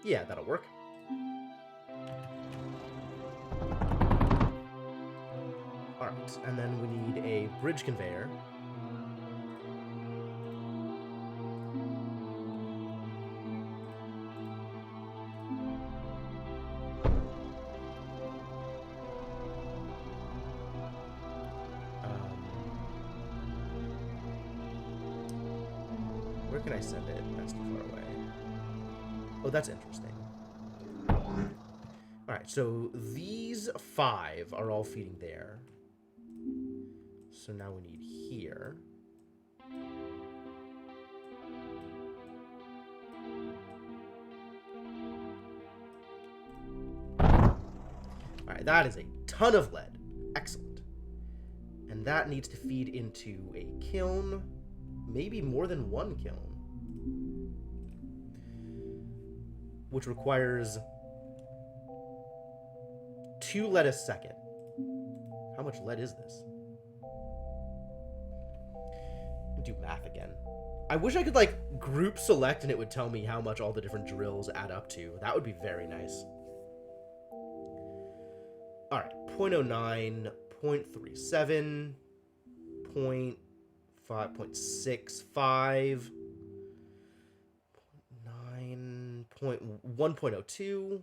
Yeah, that'll work. Alright, and then we need a bridge conveyor. Where can I send it? That's too far away. Oh, that's interesting. Alright, so these 5 are all feeding there. So now we need here. Alright, that is a ton of lead. Excellent. And that needs to feed into a kiln. Maybe more than one kiln. Which requires 2 lead a second. How much lead is this? Do math again. I wish I could, like, group select and it would tell me how much all the different drills add up to. That would be very nice. Alright, 0.09, 0.37, 0.5, 0.65, 0.9, 1.02,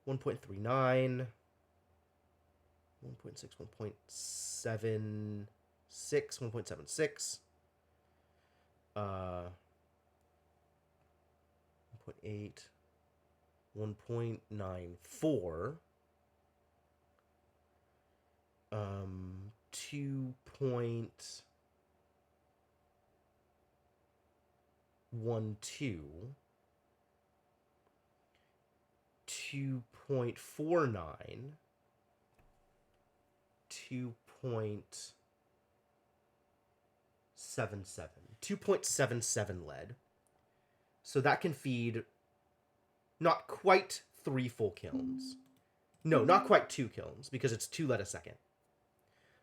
1.39, 1.6, 1.7... 1.76, 1.8, 1.94, 2.12, 2.49, 2. 2.77 lead. So that can feed not quite 3 full kilns. No, not quite 2 kilns, because it's 2 lead a second.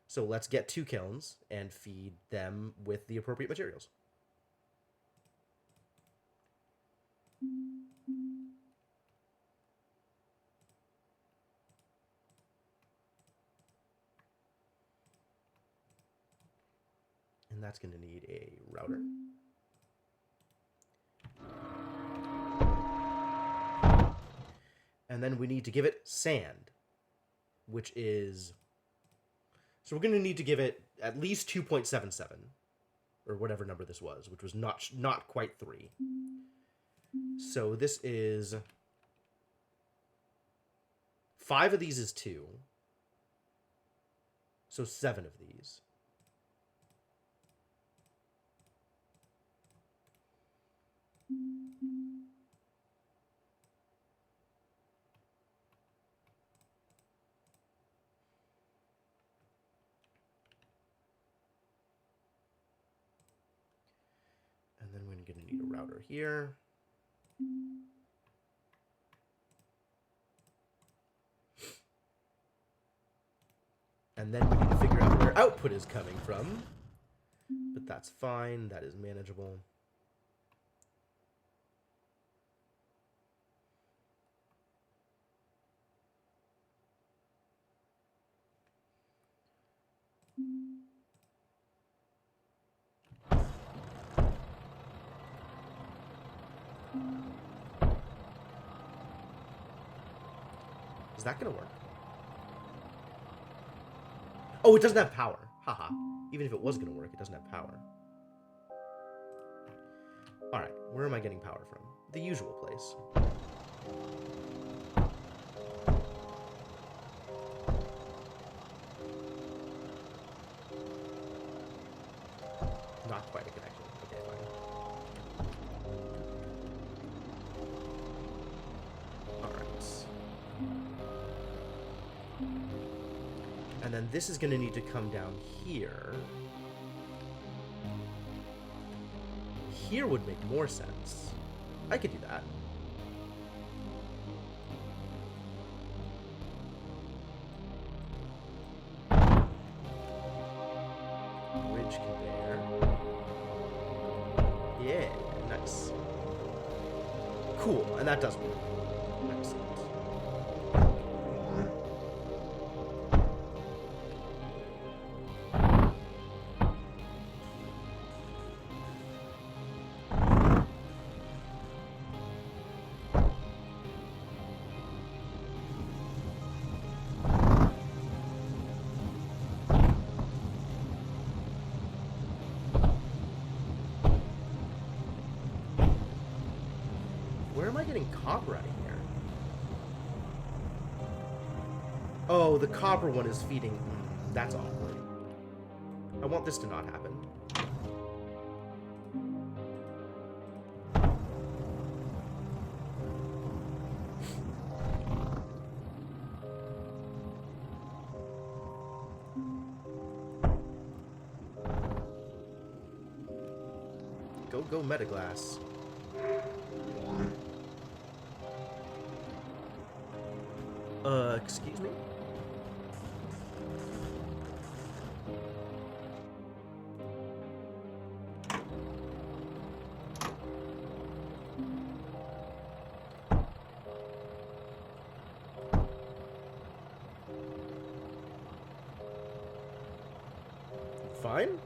So let's get 2 kilns and feed them with the appropriate materials. And that's going to need a router. And then we need to give it sand, which is... So we're going to need to give it at least 2.77, or whatever number this was, which was not quite 3. So this is... 5 of these is 2. So 7 of these. And then we're going to need a router here. And then we need to figure out where output is coming from. But that's fine. That is manageable. Is that going to work? Oh, it doesn't have power. Haha. Even if it was going to work, it doesn't have power. Alright, where am I getting power from? The usual place. Not quite a connection. Okay, fine. Alright. And then this is going to need to come down here. Here would make more sense. I could do that. Bridge conveyor. Yeah, nice. Cool, and that does work. Excellent. Where am I getting copper out of here? Oh, the copper one is feeding... that's awkward. I want this to not happen. Go Metaglass. Excuse me? Fine?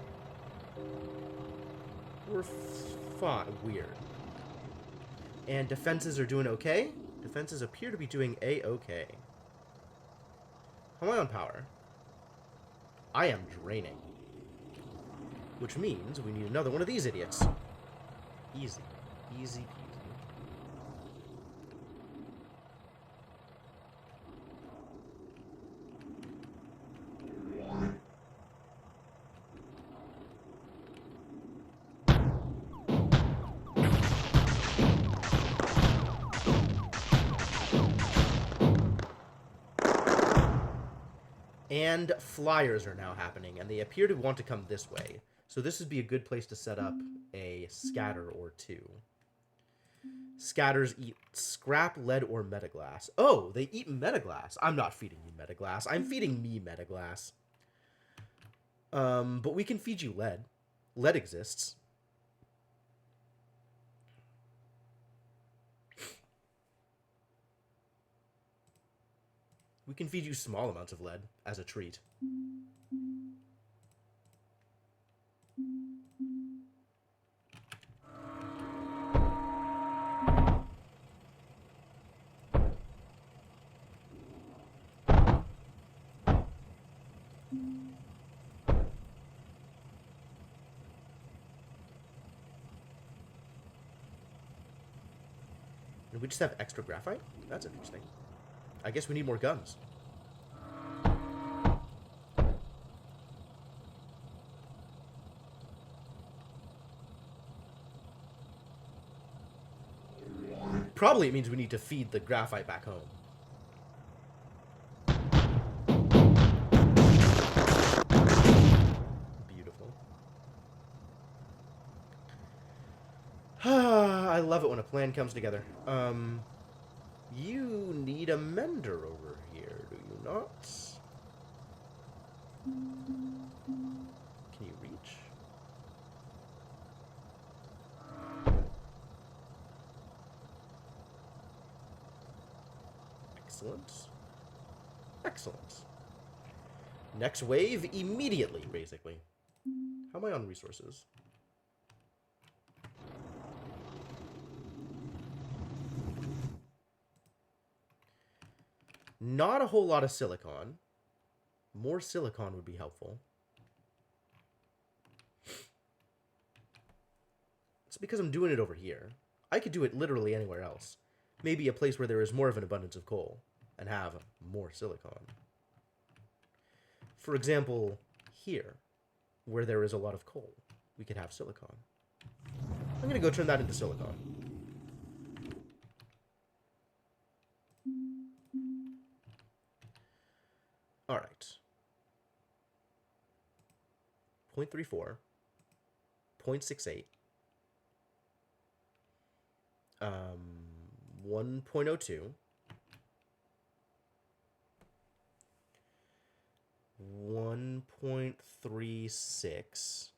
We're fine. Weird. And defenses are doing okay? Defenses appear to be doing A-okay. How am I on power? I am draining. Which means we need another one of these idiots. Easy. Easy peasy. And flyers are now happening, and they appear to want to come this way. So this would be a good place to set up a scatter or two. Scatters eat scrap, lead, or metaglass. Oh, they eat metaglass. I'm not feeding you metaglass. I'm feeding me metaglass. But we can feed you lead. Lead exists. We can feed you small amounts of lead as a treat. And we just have extra graphite? That's interesting. I guess we need more guns. Probably it means we need to feed the graphite back home. Beautiful. I love it when a plan comes together. You need a mender over here, do you not? Can you reach? Excellent. Excellent. Next wave immediately, basically. How am I on resources? Not a whole lot of silicon. More silicon would be helpful. It's because I'm doing it over here. I could do it literally anywhere else. Maybe a place where there is more of an abundance of coal and have more silicon. For example, here, where there is a lot of coal, we could have silicon. I'm going to go turn that into silicon. All right. 0.34, 0.68, 1.02, 1.36,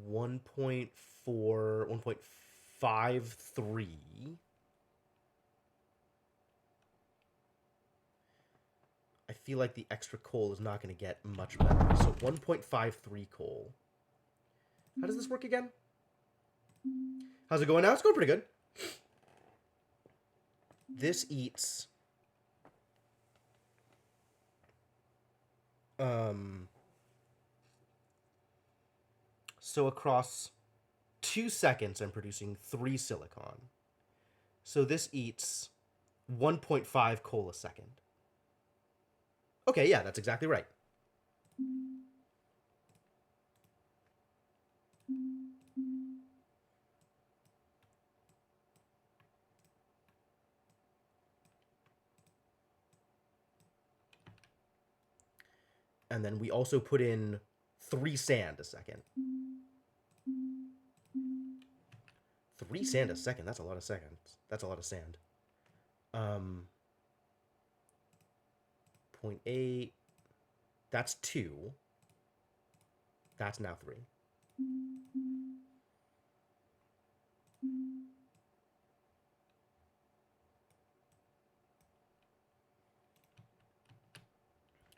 1.4, 1.53. I feel like the extra coal is not going to get much better. So 1.53 coal. How does this work again? How's it going now? It's going pretty good. This eats... So across 2 seconds, I'm producing 3 silicon. So this eats 1.5 coal a second. Okay, yeah, that's exactly right. And then we also put in 3 sand a second. 3 sand a second, that's a lot of seconds. That's a lot of sand. 0.8. That's 2. That's now 3.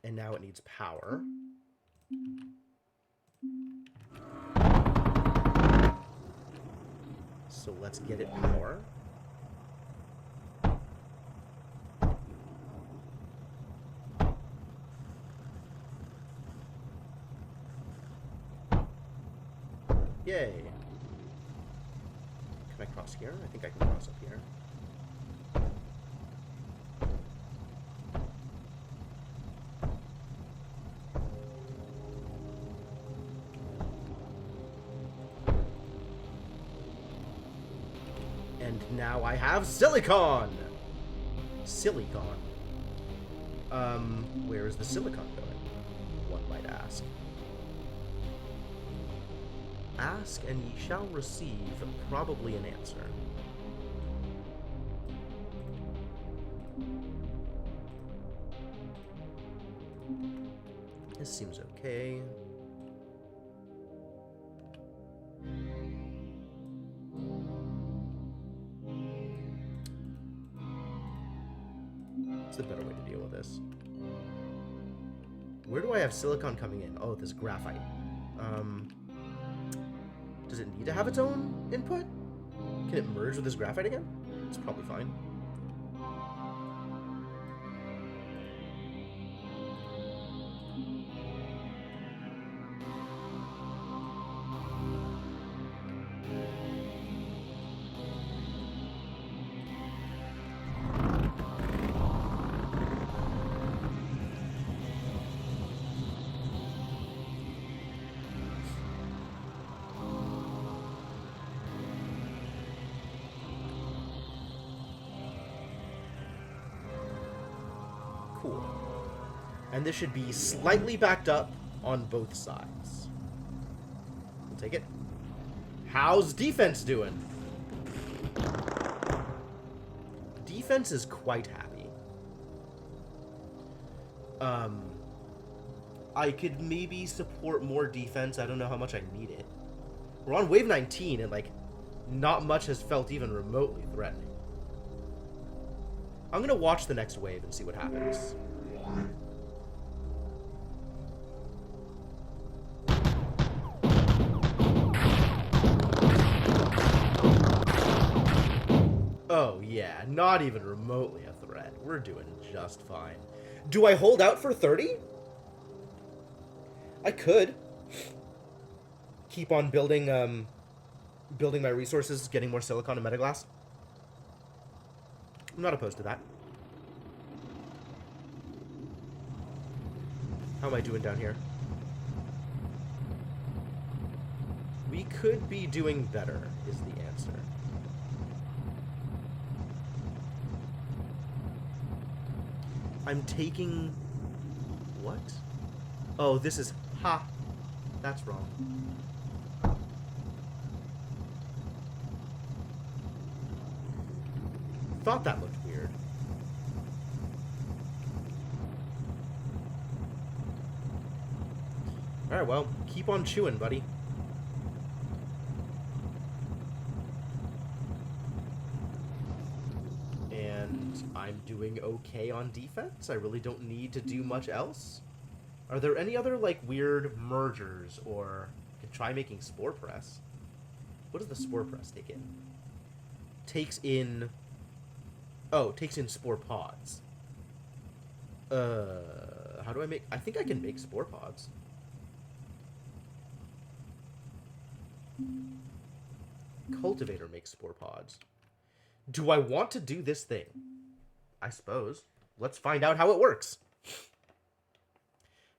And now it needs power. So let's get it power. Yay. Can I cross here? I think I can cross up here. And now I have silicon! Silicon. Where is the silicon going? one might ask. Ask, and ye shall receive probably an answer. This seems okay. What's the better way to deal with this? Where do I have silicon coming in? Oh, this graphite. Does it need to have its own input? Can it merge with this graphite again? It's probably fine. Cool. And this should be slightly backed up on both sides. We'll take it. How's defense doing? Defense is quite happy. I could maybe support more defense. I don't know how much I need it. We're on wave 19 and, like, not much has felt even remotely threatening. I'm gonna watch the next wave and see what happens. Oh yeah, not even remotely a threat. We're doing just fine. Do I hold out for 30? I could. Keep on building, building my resources, getting more silicon and metaglass. I'm not opposed to that. How am I doing down here? We could be doing better, is the answer. I'm taking... What? Oh, this is... Ha! That's wrong. Thought that looked weird. Alright, well, keep on chewing, buddy. And I'm doing okay on defense. I really don't need to do much else. Are there any other, like, weird mergers, or I could try making Spore Press? What does the Spore Press take in? Takes in... Oh, takes in spore pods. How do I make... I think I can make spore pods. Cultivator makes spore pods. Do I want to do this thing? I suppose. Let's find out how it works.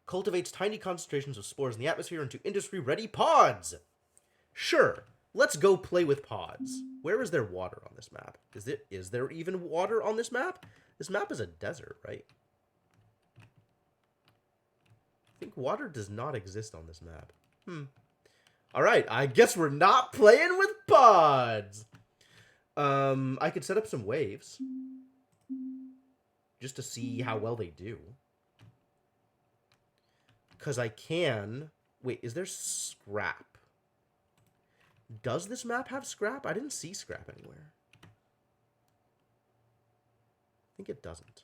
Cultivates tiny concentrations of spores in the atmosphere into industry-ready pods. Sure. Let's go play with pods. Where is there water on this map? Is there even water on this map? This map is a desert, right? I think water does not exist on this map. Alright, I guess we're not playing with pods! I could set up some waves. Just to see how well they do. Because I can... Wait, is there scrap? Does this map have scrap? I didn't see scrap anywhere. I think it doesn't.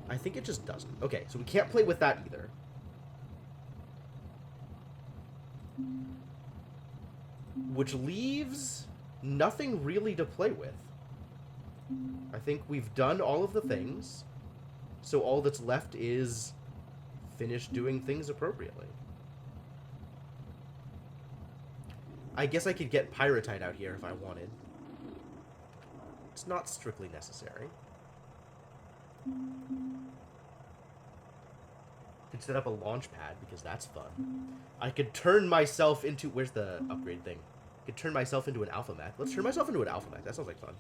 I think it just doesn't. Okay, so we can't play with that either. Which leaves nothing really to play with. I think we've done all of the things. So all that's left is finish doing things appropriately. I guess I could get pyrite out here if I wanted. It's not strictly necessary. Could set up a launch pad because that's fun. I could turn myself into... Where's the upgrade thing? I could turn myself into an alpha mech. Let's turn myself into an alpha mech. That sounds like fun.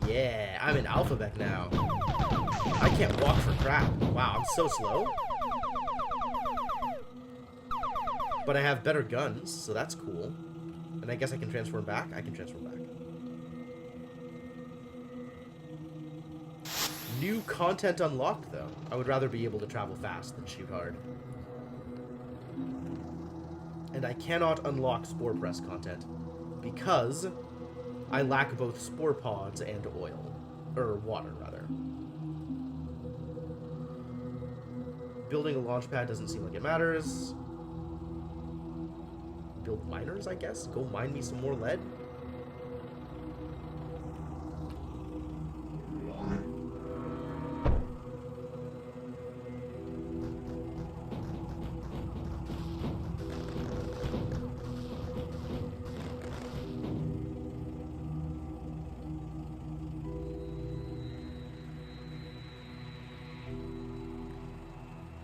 Yeah, I'm in alphabet now. I can't walk for crap. Wow, I'm so slow. But I have better guns, so that's cool. And I guess I can transform back? I can transform back. New content unlocked, though. I would rather be able to travel fast than shoot hard. And I cannot unlock Spore Press content because I lack both Spore Pods and oil. Or water, rather. Building a launch pad doesn't seem like it matters. Build miners, I guess? Go mine me some more lead?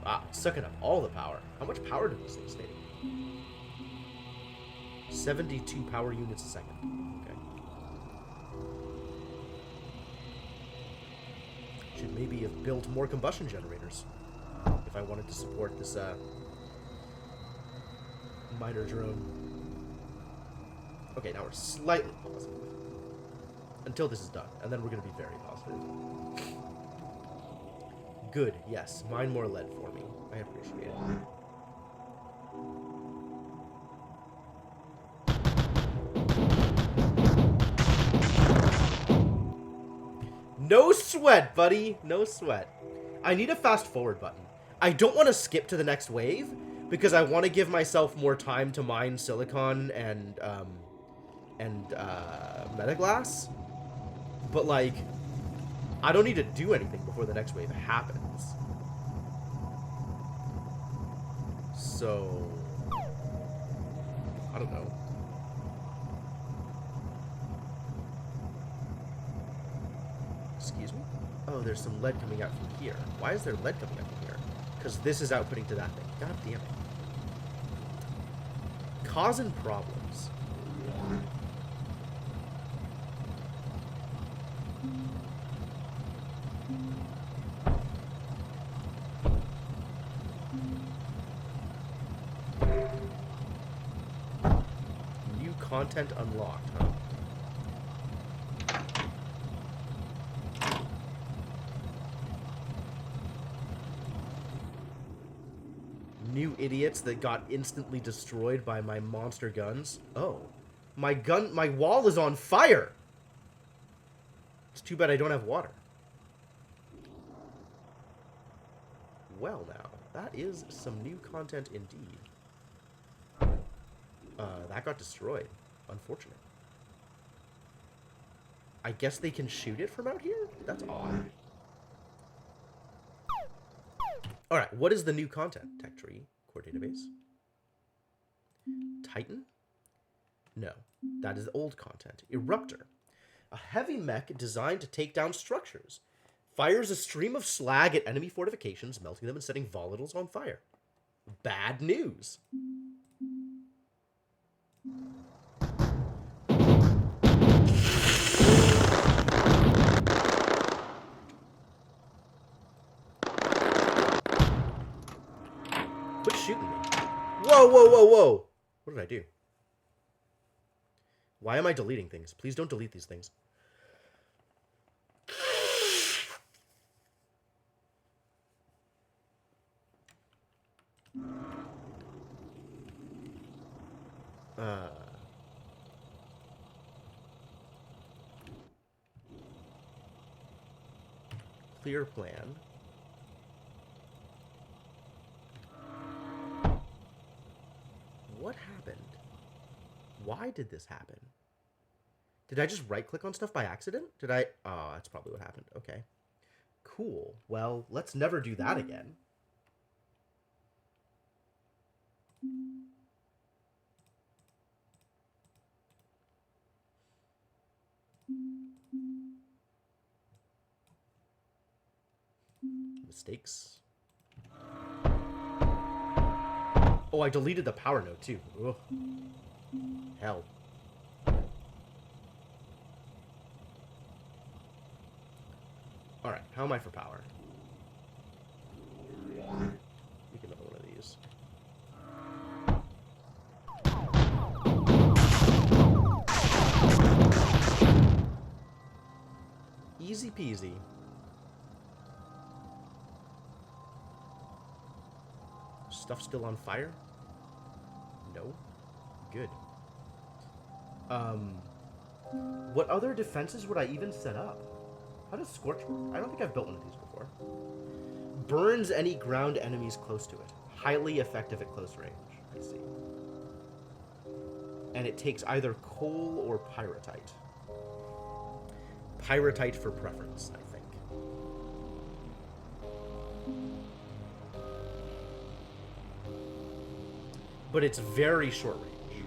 Wow, it's sucking up all the power. How much power do these things take? 72 power units a second. Okay. Should maybe have built more combustion generators if I wanted to support this miner drone. Okay, now we're slightly positive. Until this is done, and then we're going to be very positive. Good, yes. Mine more lead for me. I appreciate it. No sweat, buddy. No sweat. I need a fast forward button. I don't want to skip to the next wave because I want to give myself more time to mine silicon and metaglass. But like, I don't need to do anything before the next wave happens. So, I don't know. Excuse me? Oh, there's some lead coming out from here. Why is there lead coming out from here? Because this is outputting to that thing. God damn it. Causing problems. New content unlocked, huh? New idiots that got instantly destroyed by my monster guns. Oh. My wall is on fire! It's too bad I don't have water. Well now, that is some new content indeed. That got destroyed. Unfortunate. I guess they can shoot it from out here? That's odd. Alright, what is the new content? Tech tree, core database. Titan? No, that is old content. Eruptor. A heavy mech designed to take down structures. Fires a stream of slag at enemy fortifications, melting them and setting volatiles on fire. Bad news. Quit shooting me. Whoa, whoa, whoa, whoa. What did I do? Why am I deleting things? Please don't delete these things. Clear plan. What happened? Why did this happen? Did I just right-click on stuff by accident? Did I? Oh, that's probably what happened. Okay. Cool. Well, let's never do that again. Mistakes. Oh, I deleted the power node too. Ugh. Hell. Alright, how am I for power? Make another one of these. Easy peasy. Stuff still on fire? No. Good. What other defenses would I even set up? How does Scorch work? I don't think I've built one of these before. Burns any ground enemies close to it. Highly effective at close range. I see. And it takes either coal or pyrite. Pyrite for preference, I think. But it's very short range.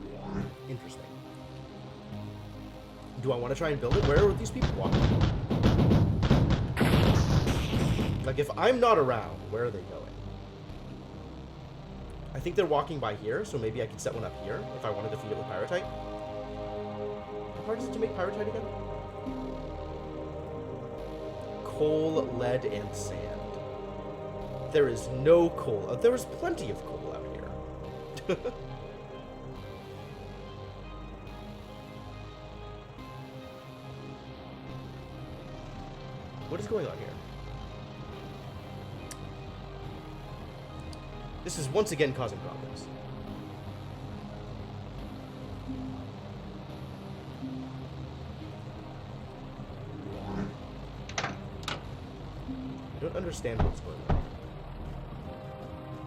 Interesting. Do I want to try and build it? Where are these people walking? Like, if I'm not around, where are they going? I think they're walking by here, so maybe I can set one up here if I wanted to feed it with pyrite. How hard is it to make pyrite again? Coal, lead, and sand. There is no coal. There is plenty of coal out here. What is going on here? This is once again causing problems. I don't understand what's going on.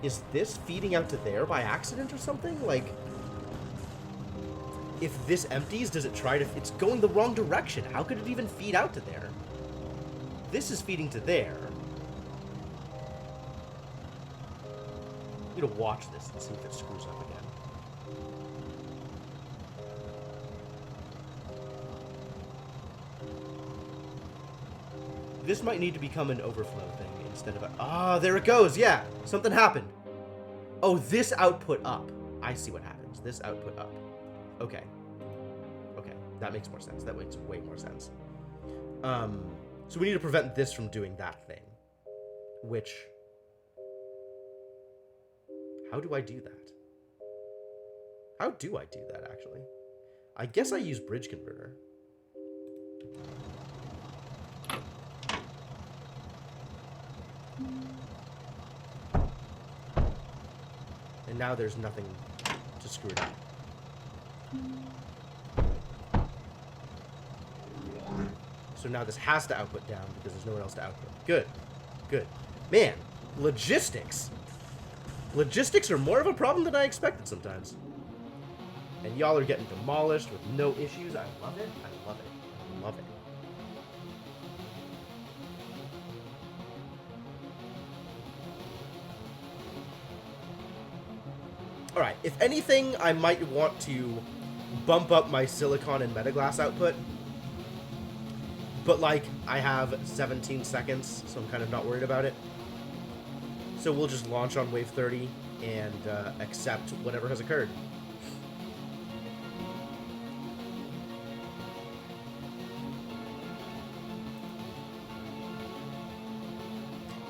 Is this feeding out to there by accident or something? Like, if this empties, does it try to... It's going the wrong direction. How could it even feed out to there? This is feeding to there. I'm gonna watch this and see if it screws up again. This might need to become an overflow thing instead of a... Ah, there it goes! Yeah! Something happened! Oh, this output up. I see what happens. This output up. Okay. Okay, that makes more sense. That makes way more sense. So we need to prevent this from doing that thing. Which... How do I do that? How do I do that, actually? I guess I use bridge converter. And now there's nothing to screw it up. So now this has to output down because there's nowhere else to output. Good. Good. Man, logistics. Logistics are more of a problem than I expected sometimes. And y'all are getting demolished with no issues. I love it. I love it. I love it. Alright, if anything, I might want to bump up my silicon and metaglass output. But, like, I have 17 seconds, so I'm kind of not worried about it. So we'll just launch on wave 30 and accept whatever has occurred.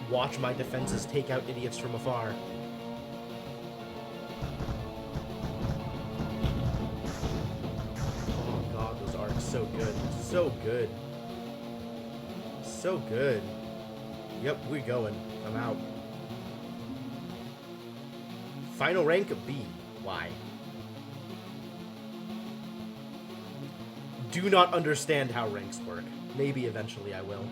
Watch my defenses take out idiots from afar. Oh god, those arcs, so good. So good. So good. Yep, we're going. I'm out. Final rank B. Why? Do not understand how ranks work. Maybe eventually I will.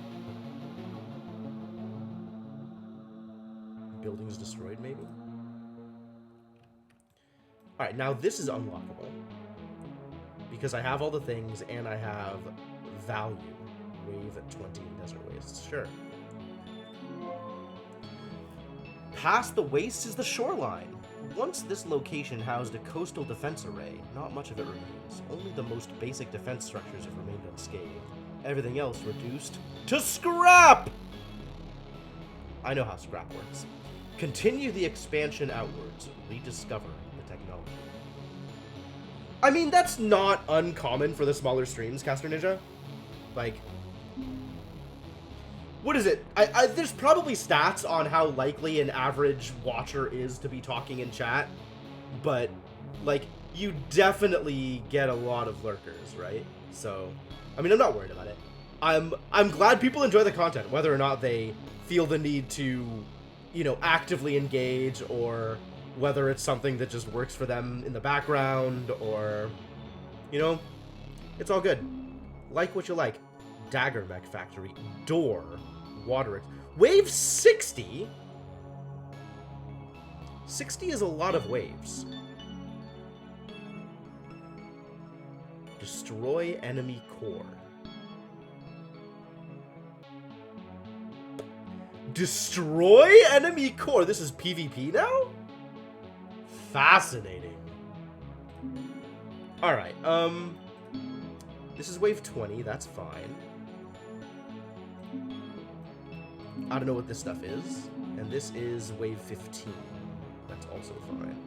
Buildings destroyed, maybe? Alright, now this is unlockable. Because I have all the things, and I have value. Wave 20 in Desert Wastes. Sure. Past the wastes is the shoreline. Once this location housed a coastal defense array, not much of it remains. Only the most basic defense structures have remained unscathed. Everything else reduced to scrap! I know how scrap works. Continue the expansion outwards. Rediscover the technology. I mean, that's not uncommon for the smaller streams, Caster Ninja. Like... What is it? There's probably stats on how likely an average watcher is to be talking in chat, but, like, you definitely get a lot of lurkers, right? So, I mean, I'm not worried about it. I'm glad people enjoy the content, whether or not they feel the need to, you know, actively engage, or whether it's something that just works for them in the background, or, you know, it's all good. Like what you like. Dagger Mech Factory. Door. Water. Wave 60? 60 is a lot of waves. Destroy enemy core. Destroy enemy core? This is PvP now? Fascinating. Alright, this is wave 20, that's fine. I don't know what this stuff is. And this is wave 15. That's also fine.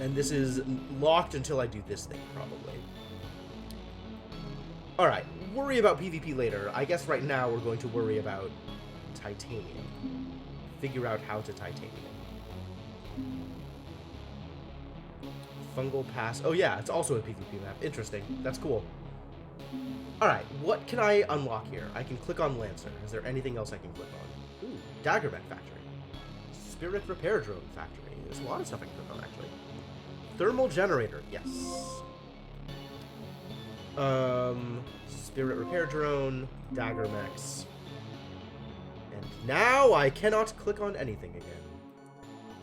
And this is locked until I do this thing, probably. Alright, worry about PvP later. I guess right now we're going to worry about titanium. Figure out how to titanium. Fungal Pass. Oh yeah, it's also a PvP map. Interesting. That's cool. Alright, what can I unlock here? I can click on Lancer. Is there anything else I can click on? Ooh, Dagger Mech Factory. Spirit Repair Drone Factory. There's a lot of stuff I can click on, actually. Thermal Generator. Yes. Spirit Repair Drone. Dagger Mechs. And now I cannot click on anything again.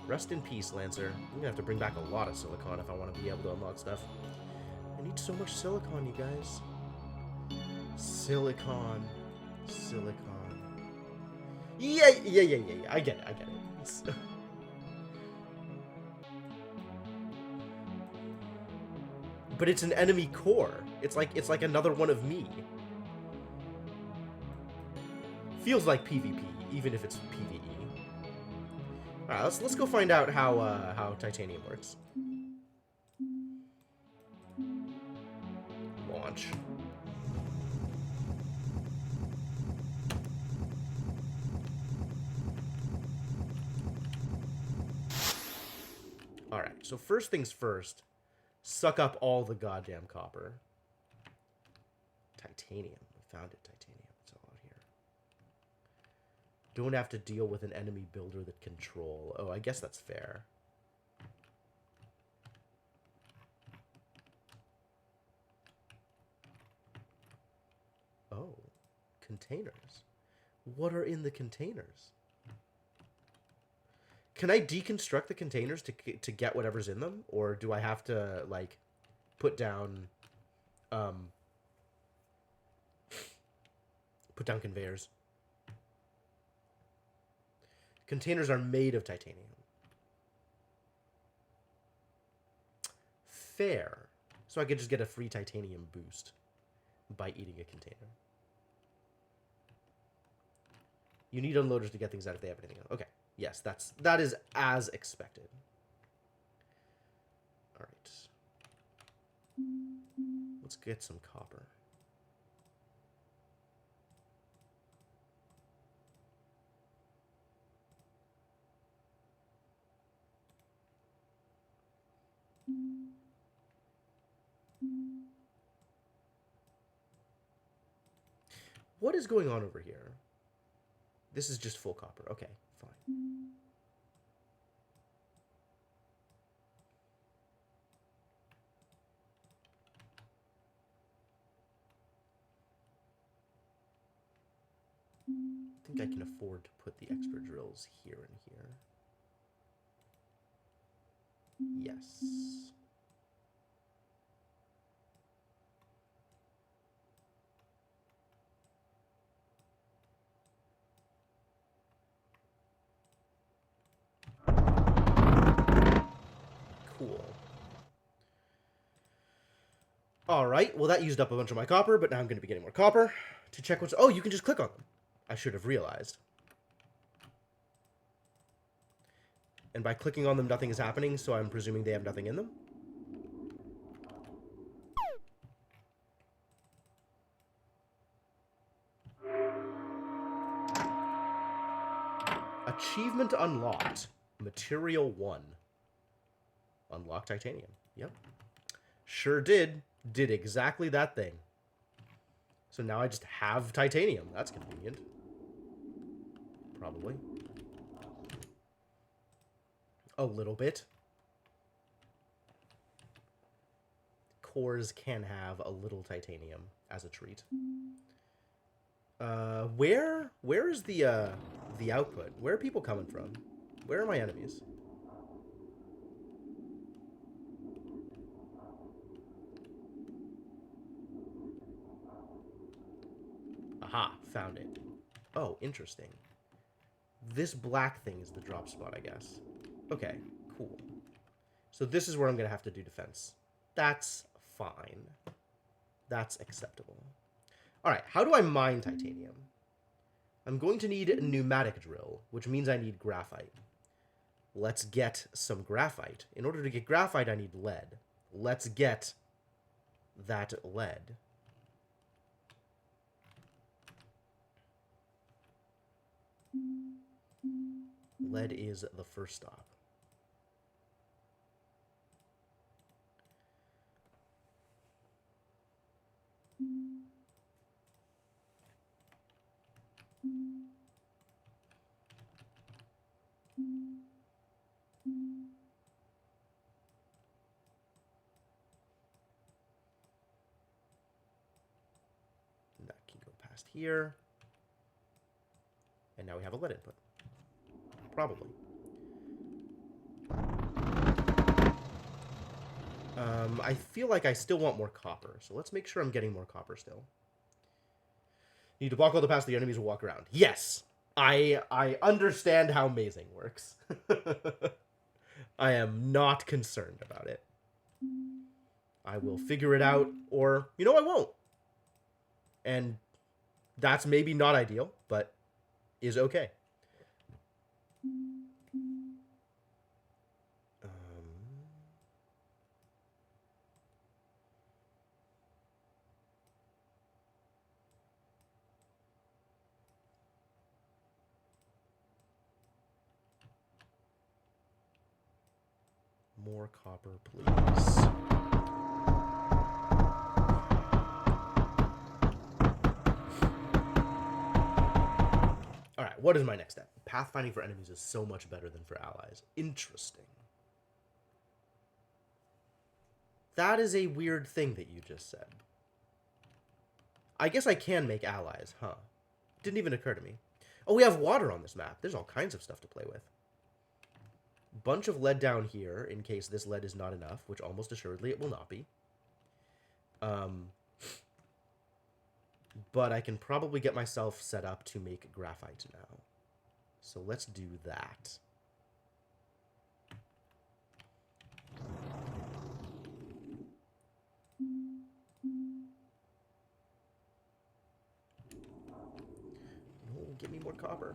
Rest in peace, Lancer. I'm gonna have to bring back a lot of silicon if I want to be able to unlock stuff. I need so much silicon, you guys. Silicon. Yeah. I get it. But it's an enemy core. It's like another one of me. Feels like PvP, even if it's PvE. Alright, let's go find out how titanium works. Launch. Alright, so first things first, suck up all the goddamn copper. Titanium. I found it, titanium. It's all out here. Don't have to deal with an enemy builder that control. Oh, I guess that's fair. Oh, containers. What are in the containers? Can I deconstruct the containers to get whatever's in them? Or do I have to, like, put down conveyors? Containers are made of titanium. Fair. So I could just get a free titanium boost by eating a container. You need unloaders to get things out if they have anything else. Okay. Yes, that is as expected. All right. Let's get some copper. What is going on over here? This is just full copper. Okay, fine. I think I can afford to put the extra drills here and here. Yes. Cool. Alright, well that used up a bunch of my copper, but now I'm going to be getting more copper. To check what's... Oh, you can just click on them. I should have realized. And by clicking on them, nothing is happening, so I'm presuming they have nothing in them. Achievement unlocked. Material 1. Unlock titanium. Yep. Sure did. Did exactly that thing. So now I just have titanium. That's convenient. Probably. A little bit. Cores can have a little titanium as a treat. Where is the output? Where are people coming from? Where are my enemies? Aha, found it. Oh, interesting. This black thing is the drop spot, I guess. Okay, cool. So this is where I'm going to have to do defense. That's fine. That's acceptable. All right, how do I mine titanium? I'm going to need a pneumatic drill, which means I need graphite. Let's get some graphite. In order to get graphite, I need lead. Let's get that lead. Lead is the first stop. That can go past here. And now we have a lead input. Probably. I feel like I still want more copper, so let's make sure I'm getting more copper still. Need to block all the paths the enemies will walk around. Yes! I understand how mazing works. I am not concerned about it. I will figure it out, or, you know, I won't. And that's maybe not ideal, but is okay. More copper, please. Alright, what is my next step? Pathfinding for enemies is so much better than for allies. Interesting. That is a weird thing that you just said. I guess I can make allies, huh? Didn't even occur to me. Oh, we have water on this map. There's all kinds of stuff to play with. Bunch of lead down here in case this lead is not enough, which almost assuredly it will not be. But I can probably get myself set up to make graphite now. So let's do that. Oh, give me more copper.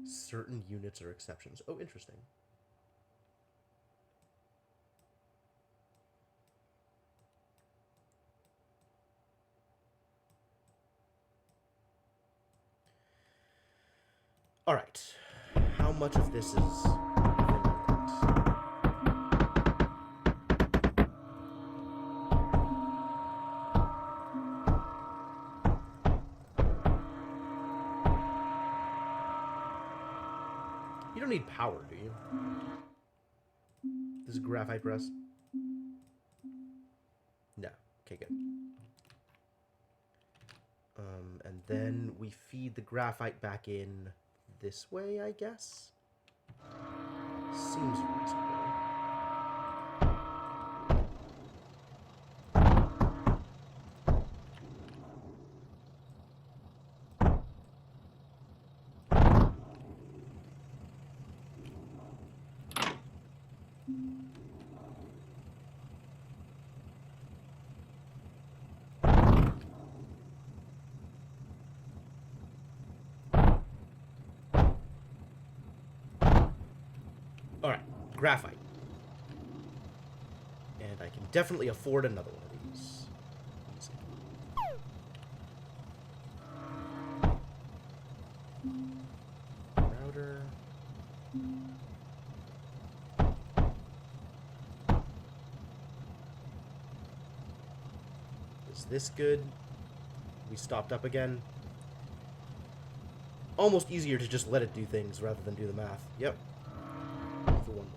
Certain units are exceptions. Oh, interesting. All right. How much of this is... You don't need power, do you? This is graphite press. No. Okay, good. And then we feed the graphite back in this way, I guess? Seems reasonable. Alright, Graphite. And I can definitely afford another one of these. Easy. Router. Is this good? We stopped up again. Almost easier to just let it do things rather than do the math. Yep. For one more.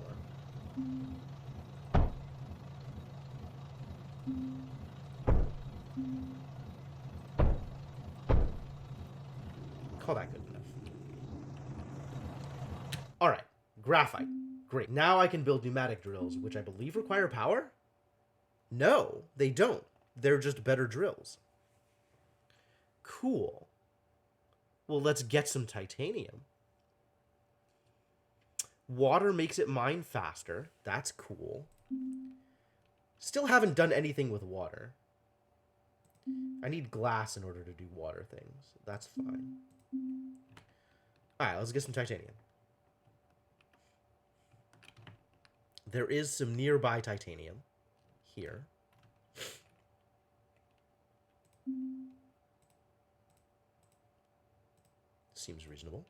Call that good enough. Alright. Graphite. Great. Now I can build pneumatic drills, which I believe require power? No, they don't. They're just better drills. Cool. Well, let's get some titanium. Water makes it mine faster. That's cool. Still haven't done anything with water. I need glass in order to do water things. That's fine. Alright, let's get some titanium. There is some nearby titanium here. Seems reasonable.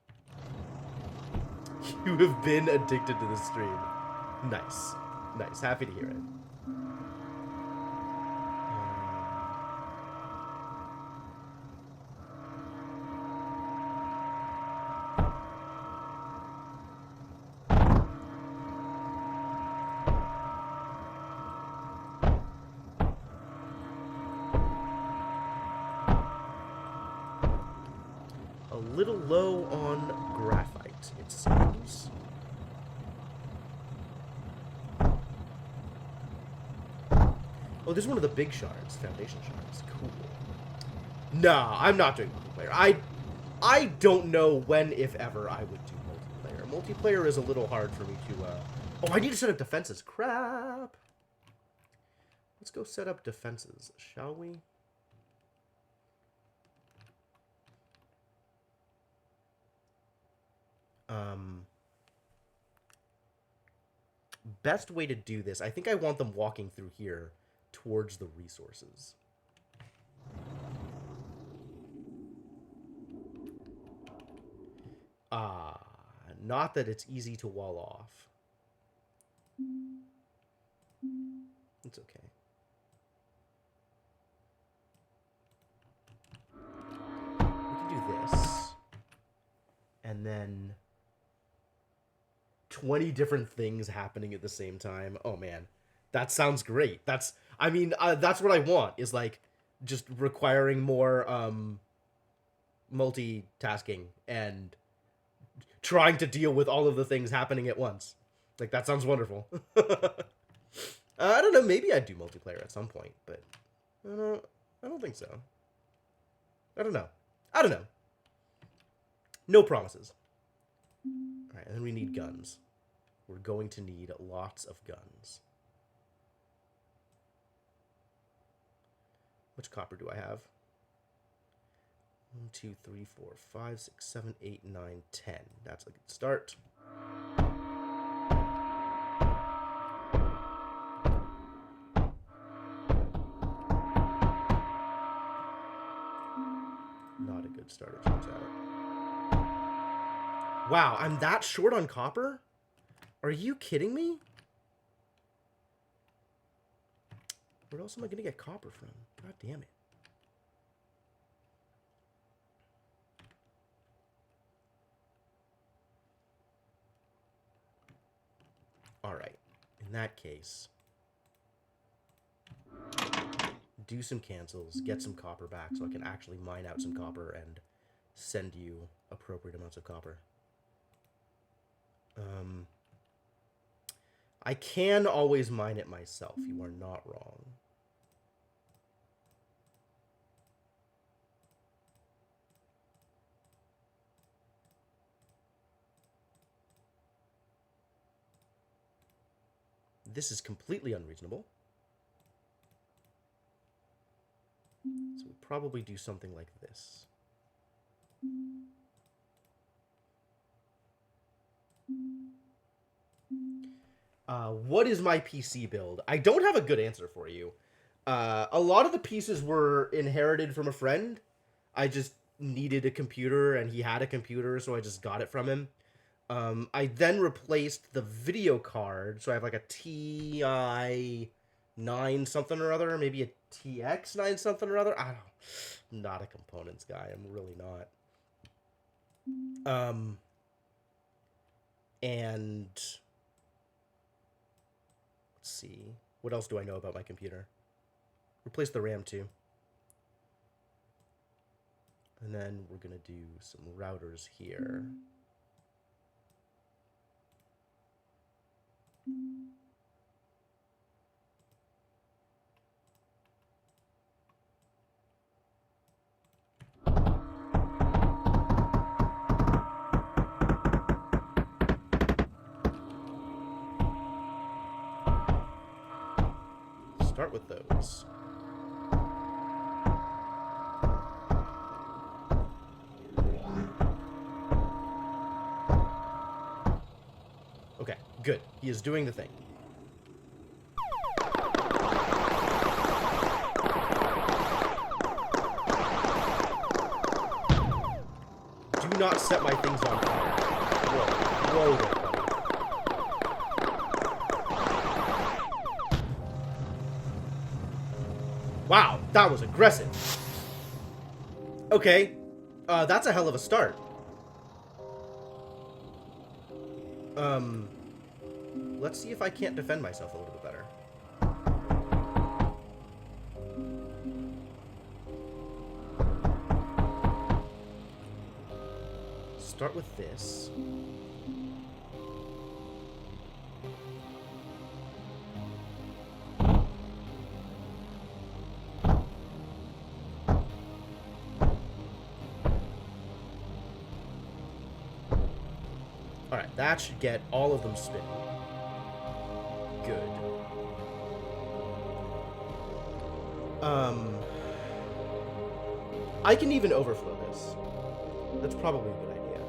You have been addicted to this stream. Nice. Nice. Happy to hear it. Little low on graphite, it seems. Oh, this is one of the big shards, foundation shards. Cool. Nah, I'm not doing multiplayer. I don't know when, if ever, I would do multiplayer. Multiplayer is a little hard for me to, Oh, I need to set up defenses. Crap. Let's go set up defenses, shall we? Best way to do this, I think I want them walking through here towards the resources. Not that it's easy to wall off. It's okay. We can do this. And then 20 different things happening at the same time. Oh man, that sounds great. That's what I want, is like just requiring more multitasking and trying to deal with all of the things happening at once. Like, that sounds wonderful. I don't know, maybe I'd do multiplayer at some point, but I don't think so. I don't know. No promises. Alright, and then we need guns. We're going to need lots of guns. Which copper do I have? 1, 2, 3, 4, 5, 6, 7, 8, 9, 10. That's a good start. Not a good start, it turns out. Wow, I'm that short on copper? Are you kidding me? Where else am I going to get copper from? God damn it. Alright, in that case, do some cancels, get some copper back so I can actually mine out some copper and send you appropriate amounts of copper. I can always mine it myself. You are not wrong. This is completely unreasonable. So we'll probably do something like this. What is my PC build? I don't have a good answer for you. A lot of the pieces were inherited from a friend. I just needed a computer, and he had a computer, so I just got it from him. I then replaced the video card, so I have like a TI 9 something or other, maybe a TX 9 something or other. I don't. I'm not a components guy. I'm really not. And let's see. What else do I know about my computer? Replace the RAM too. And then we're going to do some routers here. Start with those. Okay, good. He is doing the thing. Do not set my things on fire. Whoa. Whoa there, buddy. Wow, that was aggressive. Okay, that's a hell of a start. Let's see if I can't defend myself a little bit better. Start with this. Alright, that should get all of them spinning. Good. I can even overflow this. That's probably a good idea.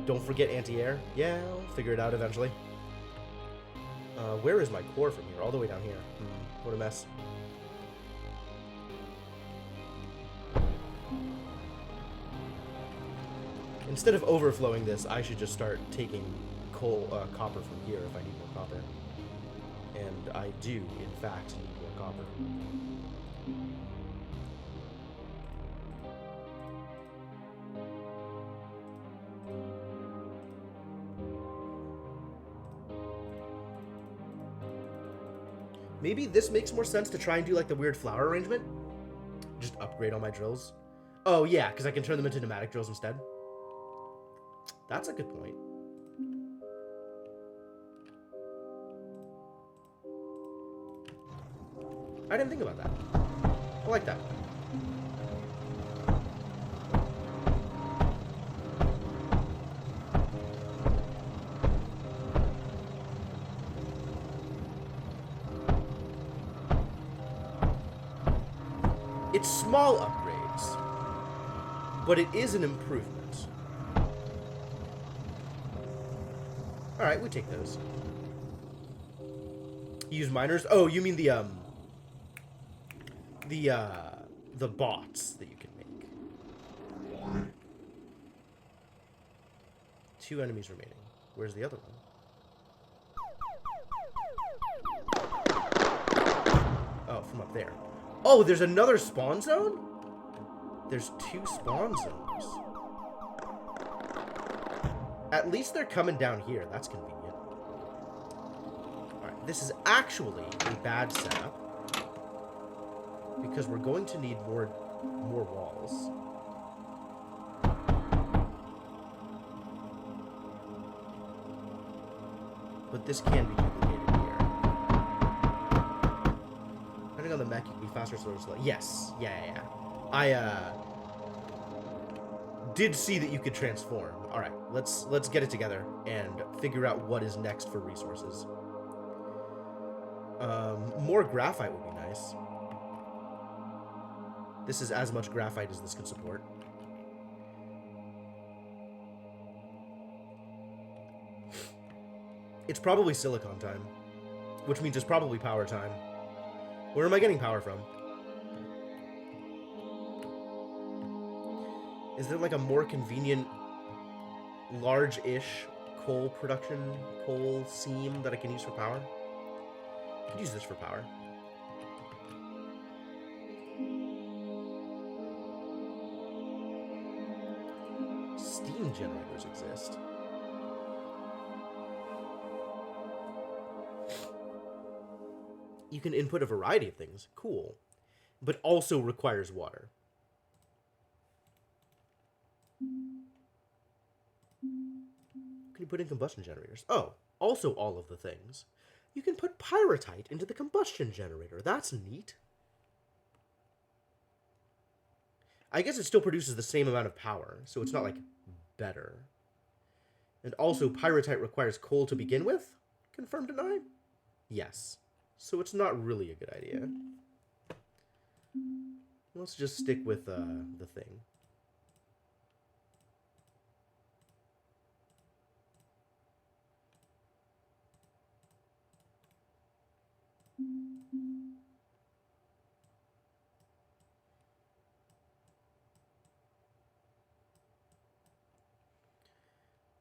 Don't forget anti-air. Yeah, I'll figure it out eventually. Where is my core from here? All the way down here. What a mess. Instead of overflowing this, I should just start taking copper from here if I need more copper. And I do, in fact, need more copper. Maybe this makes more sense to try and do like the weird flower arrangement. Just upgrade all my drills. Oh yeah, because I can turn them into pneumatic drills instead. That's a good point. I didn't think about that. I like that. It's small upgrades, but it is an improvement. Alright, we take those. Use miners? Oh, you mean the bots that you can make. 2 enemies remaining. Where's the other one? Oh, from up there. Oh, there's another spawn zone? There's 2 spawn zones. At least they're coming down here. That's convenient. Alright, this is actually a bad setup. Because we're going to need more walls. But this can be duplicated here. Depending on the mech, you can be faster, slower, slow. Yes. Yeah. I did see that you could transform. Alright, let's get it together and figure out what is next for resources. More graphite would be nice. This is as much graphite as this can support. It's probably silicon time, which means it's probably power time. Where am I getting power from? Is there like a more convenient, large-ish coal seam that I can use for power? I could use this for power. Steam generators exist. You can input a variety of things. Cool. But also requires water. Can you put in combustion generators? Oh, also all of the things. You can put pyrrhotite into the combustion generator. That's neat. I guess it still produces the same amount of power, so it's not, like, better. And also, pyrrhotite requires coal to begin with? Confirm, deny? Yes. So it's not really a good idea. Let's just stick with the thing.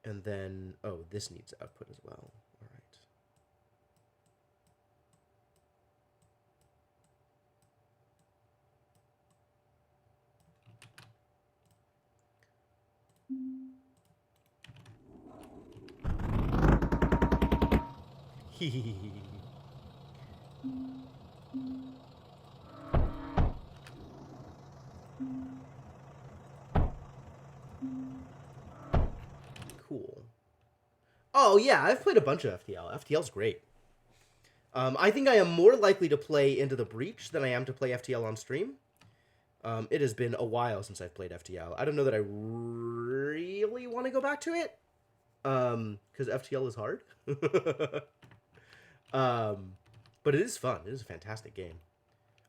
And then, oh, this needs output as well. All right. Cool. Oh, yeah, I've played a bunch of FTL. FTL's great. I think I am more likely to play Into the Breach than I am to play FTL on stream. It has been a while since I've played FTL. I don't know that I really want to go back to it. Because FTL is hard. But it is fun. It is a fantastic game.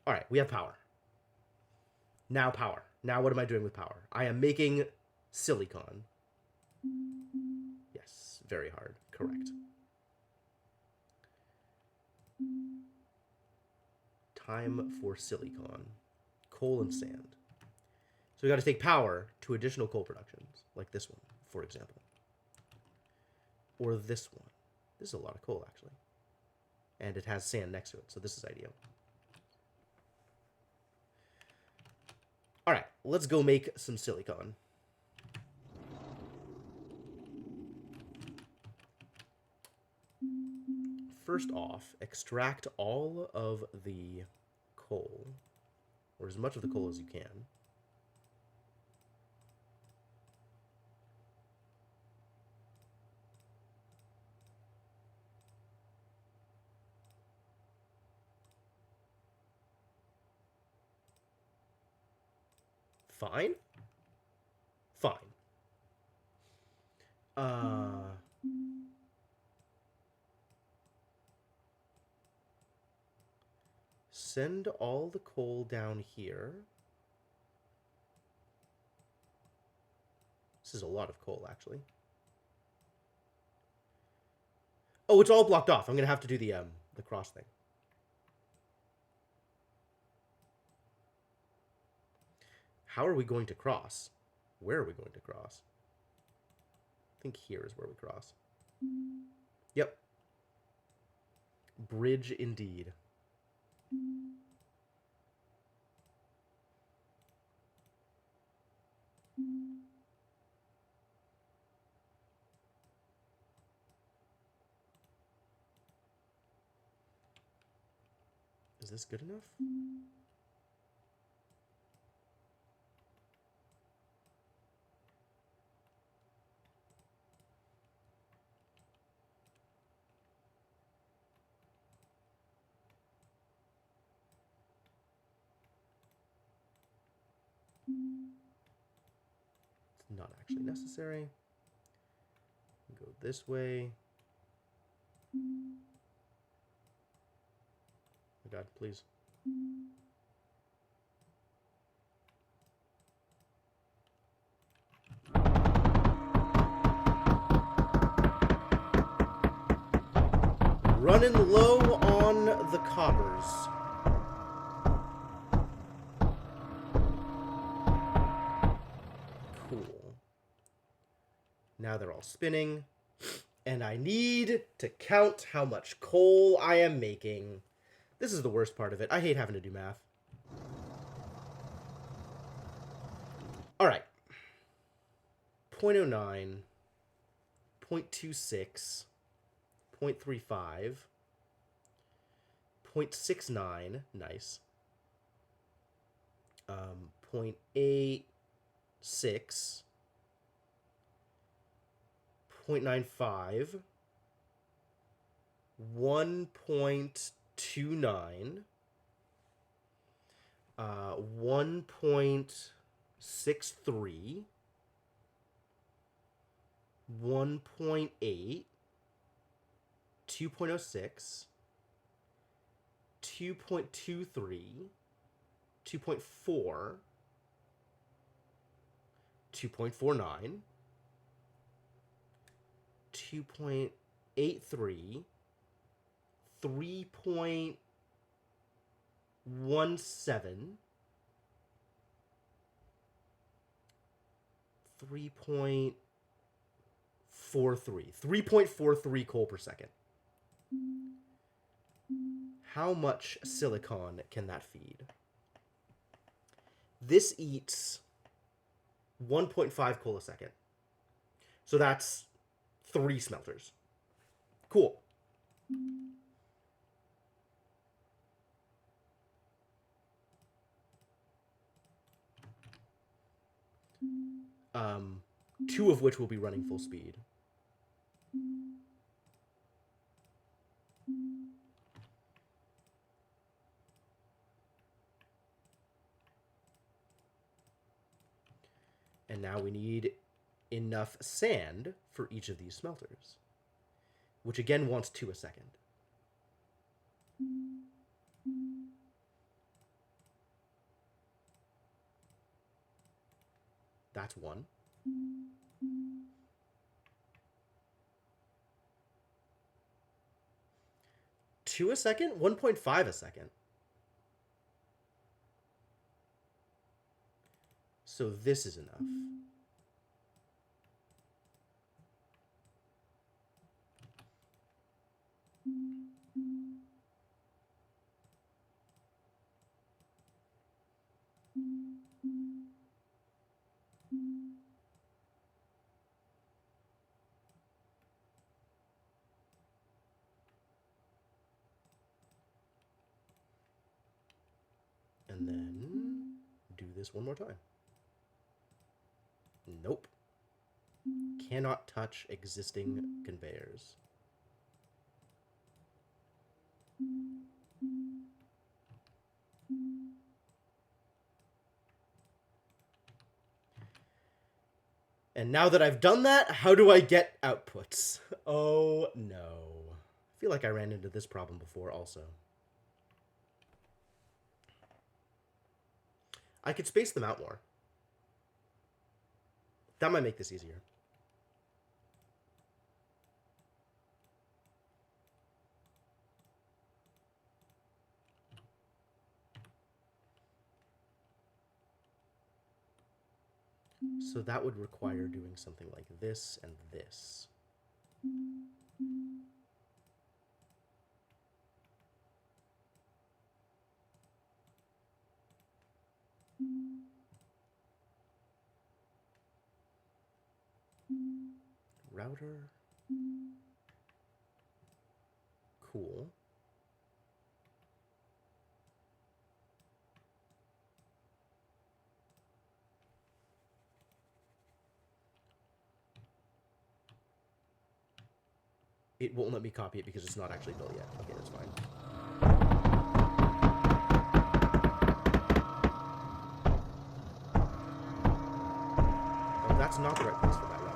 All right, we have power. Now power. Now what am I doing with power? I am making silicon. Yes, very hard. Correct. Time for silicon. Coal and sand. So we got to take power to additional coal productions, like this one, for example. Or this one. This is a lot of coal, actually. And it has sand next to it, so this is ideal. All right, let's go make some silicon. First off, extract all of the coal, or as much of the coal as you can. Fine. Fine. Send all the coal down here. This is a lot of coal, actually. Oh, it's all blocked off. I'm gonna have to do the cross thing. How are we going to cross? Where are we going to cross? I think here is where we cross. Yep. Bridge indeed. Is this good enough? It's not actually necessary. Go this way. Oh God, please. Running low on the coppers. Cool. Now they're all spinning. And I need to count how much coal I am making. This is the worst part of it. I hate having to do math. Alright. 0.09, 0.26, 0.35, 0.69, nice. 0.86, 0.95, 1.29, 1.63, 1.8, 2.06, 2.23, 2.4, 2.49, 2.83, 3.17, 3.43 coal per second. How much silicon can that feed? This eats 1.5 coal a second. So that's 3 smelters. Cool. Two of which will be running full speed. And now we need enough sand for each of these smelters, which again wants 2 a second. That's 1. Two a second? 1.5 a second. So this is enough. And then do this one more time. Nope. Cannot touch existing conveyors. And now that I've done that, how do I get outputs? Oh no. I feel like I ran into this problem before also. I could space them out more. That might make this easier. So that would require doing something like this and this. Router. Cool. It won't let me copy it because it's not actually built yet. Okay, that's fine. Oh, that's not the right place for that router.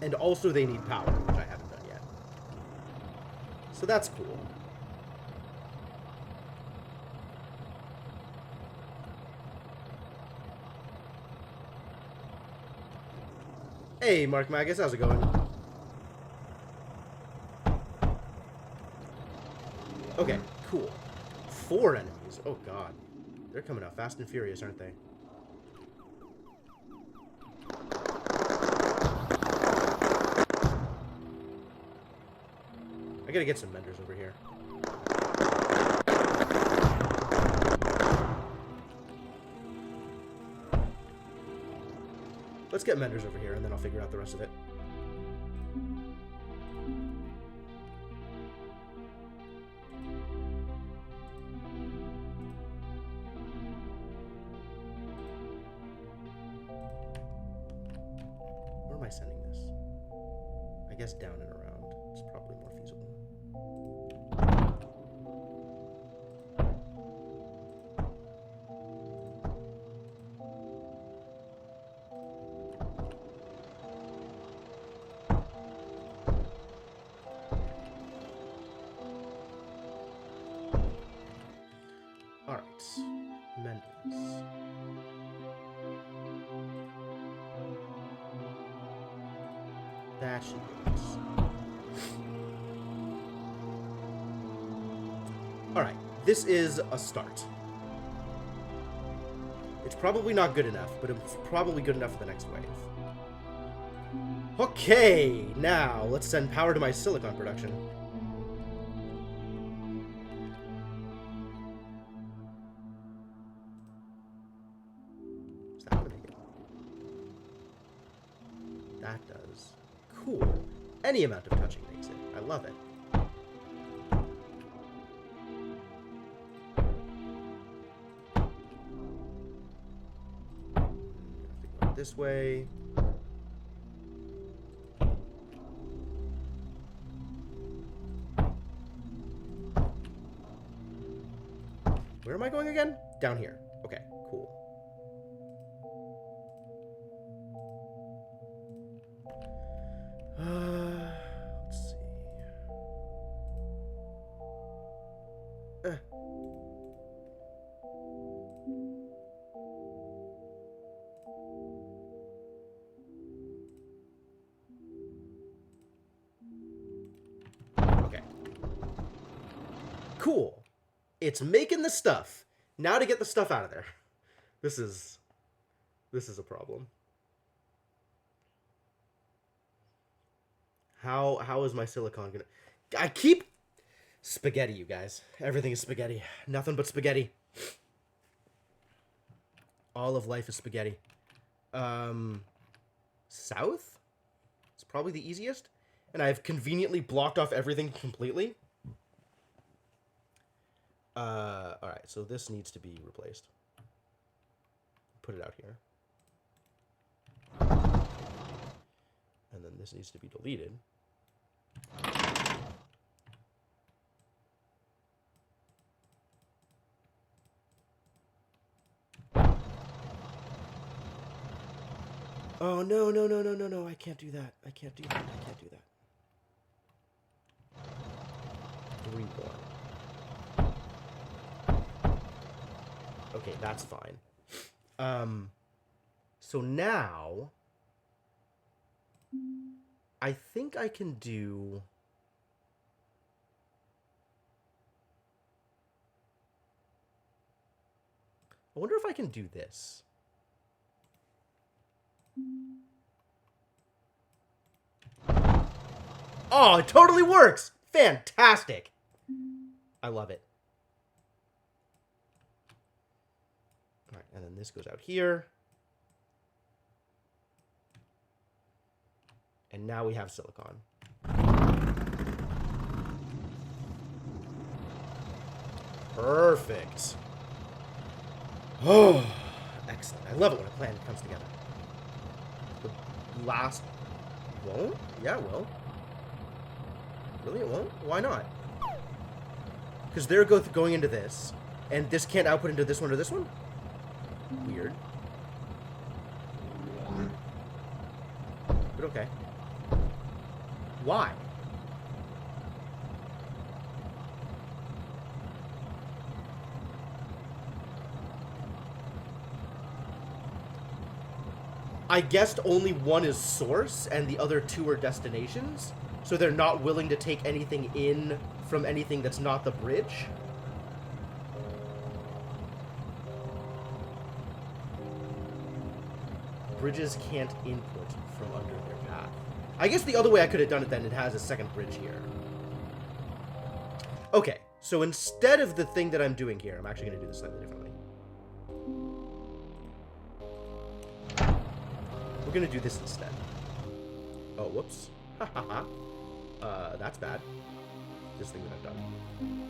And also they need power, which I haven't done yet. So that's cool. Hey, Mark Magus, how's it going? Okay, cool. 4 enemies. Oh, God. They're coming out fast and furious, aren't they? I gotta get some menders over here. Let's get menders over here, and then I'll figure out the rest of it. Where am I sending this? I guess down and around. It's probably more feasible. Alright. Menders. That should be it. Alright, this is a start. It's probably not good enough, but it's probably good enough for the next wave. Okay, now let's send power to my silicon production. Is that gonna make it? That does. Cool. Any amount of touching makes it. I love it. This way. Where am I going again? Down here. Okay, cool. Let's see. Okay. Cool. It's making the stuff. Now to get the stuff out of there. This is a problem. How is my silicon gonna... I keep... Spaghetti, you guys. Everything is spaghetti. Nothing but spaghetti. All of life is spaghetti. South? It's probably the easiest. And I've conveniently blocked off everything completely. Alright, so this needs to be replaced. Put it out here. And then this needs to be deleted. Oh, no, no, no, no, no, no. I can't do that. I can't do that. I can't do that. 3 more. Okay, that's fine. So now... I think I can do... I wonder if I can do this. Oh, it totally works! Fantastic! I love it. Alright, and then this goes out here. And now we have silicon. Perfect. Oh, excellent. I love it when a plan comes together. The last... Won't? Yeah, it will. Really, it won't? Why not? Because they're going into this, and this can't output into this one or this one? Weird. But okay. Why? I guessed only one is source and the other two are destinations. So they're not willing to take anything in from anything that's not the bridge. Bridges can't input from under their path. I guess the other way I could have done it then, it has a second bridge here. Okay, so instead of the thing that I'm doing here, I'm actually going to do this slightly differently. We're going to do this instead. Oh, whoops. Ha ha ha. That's bad. This thing that I've done.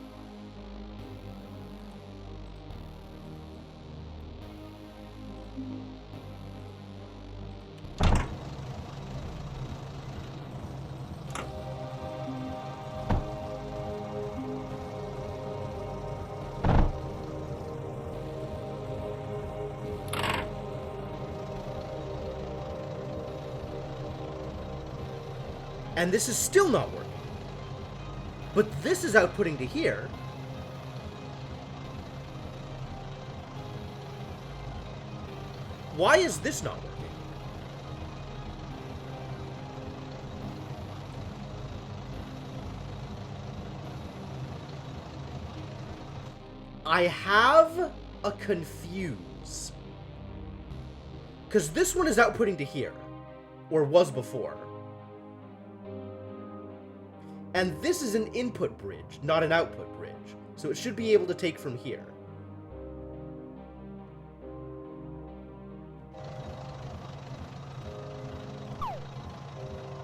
And this is still not working. But this is outputting to here. Why is this not working? I have a confuse. Because this one is outputting to here. Or was before. And this is an input bridge, not an output bridge. So it should be able to take from here.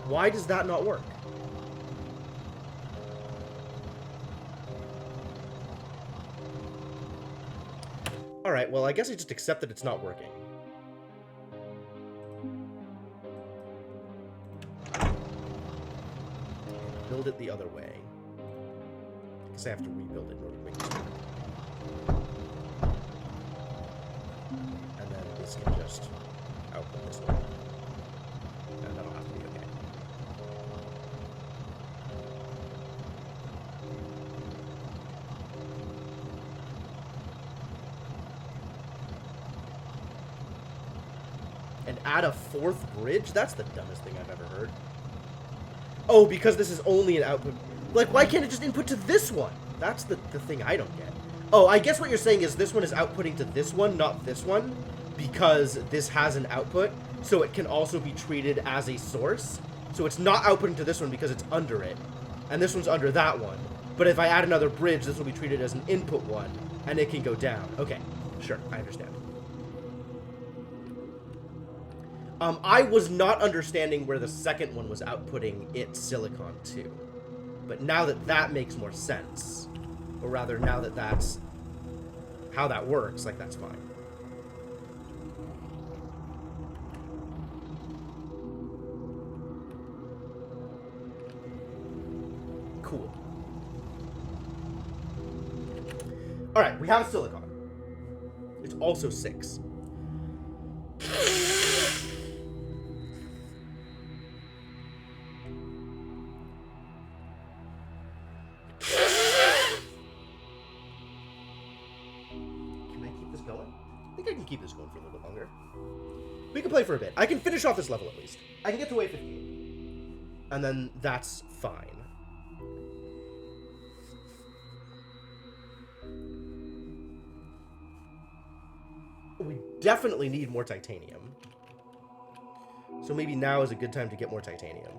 Why does that not work? Alright, well, I guess I just accept that it's not working. Build it the other way. I guess I have to rebuild it in order to make this work. And then this can just output this way. And that'll have to be okay. And add a fourth bridge? That's the dumbest thing I've ever heard. Oh, because this is only an output. Like, why can't it just input to this one? That's the thing I don't get. Oh, I guess what you're saying is this one is outputting to this one, not this one, because this has an output, so it can also be treated as a source. So it's not outputting to this one because it's under it, and this one's under that one. But if I add another bridge, this will be treated as an input one, and it can go down. Okay, sure, I understand. I was not understanding where the second one was outputting its silicon to. But now that that makes more sense, or rather now that that's how that works, like, that's fine. Cool. Alright, we have silicon. It's also 6. Keep this going for a little bit longer. We can play for a bit. I can finish off this level at least. I can get to wave 15. And then that's fine. We definitely need more titanium. So maybe now is a good time to get more titanium.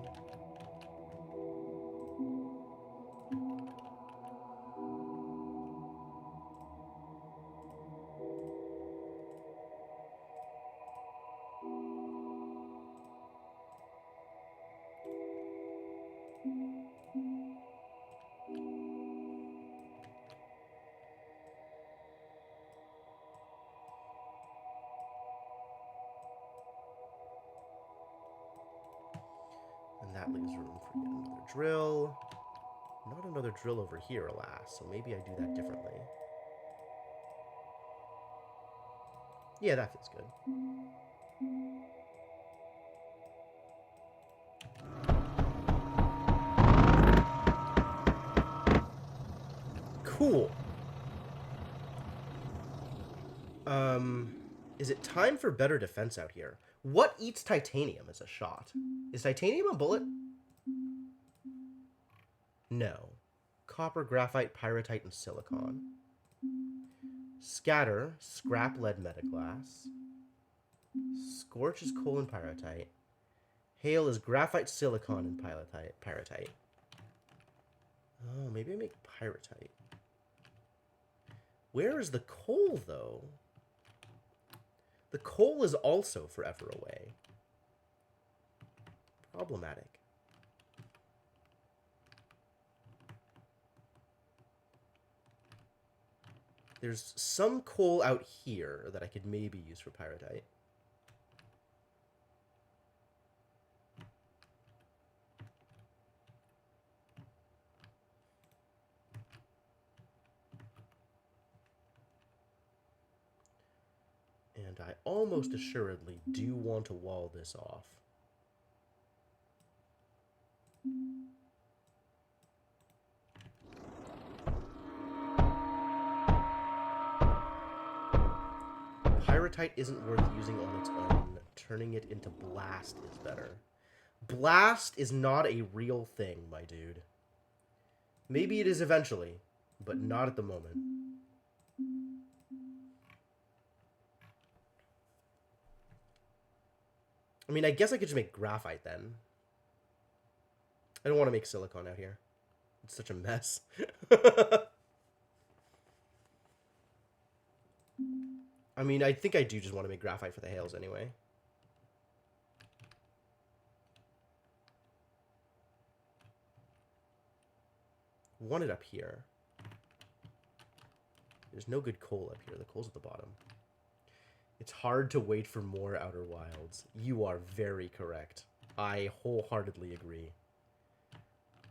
That leaves room for yet another drill. Not another drill over here, alas, so maybe I do that differently. Yeah, that feels good. Cool. Is it time for better defense out here? What eats titanium as a shot? Is titanium a bullet? No. Copper, graphite, pyrite, and silicon. Scatter, scrap, lead, metaglass. Scorch is coal and pyrite. Hail is graphite, silicon, and pyrite. Oh, maybe I make pyrite. Where is the coal, though? The coal is also forever away. Problematic. There's some coal out here that I could maybe use for pyrite. And I almost assuredly do want to wall this off. Pyrite isn't worth using on its own. Turning it into blast is better. Blast is not a real thing, my dude. Maybe it is eventually, but not at the moment. I mean, I guess I could just make graphite then. I don't want to make silicon out here. It's such a mess. I mean, I think I do just want to make graphite for the hails anyway. Want it up here. There's no good coal up here. The coal's at the bottom. It's hard to wait for more Outer Wilds. You are very correct. I wholeheartedly agree.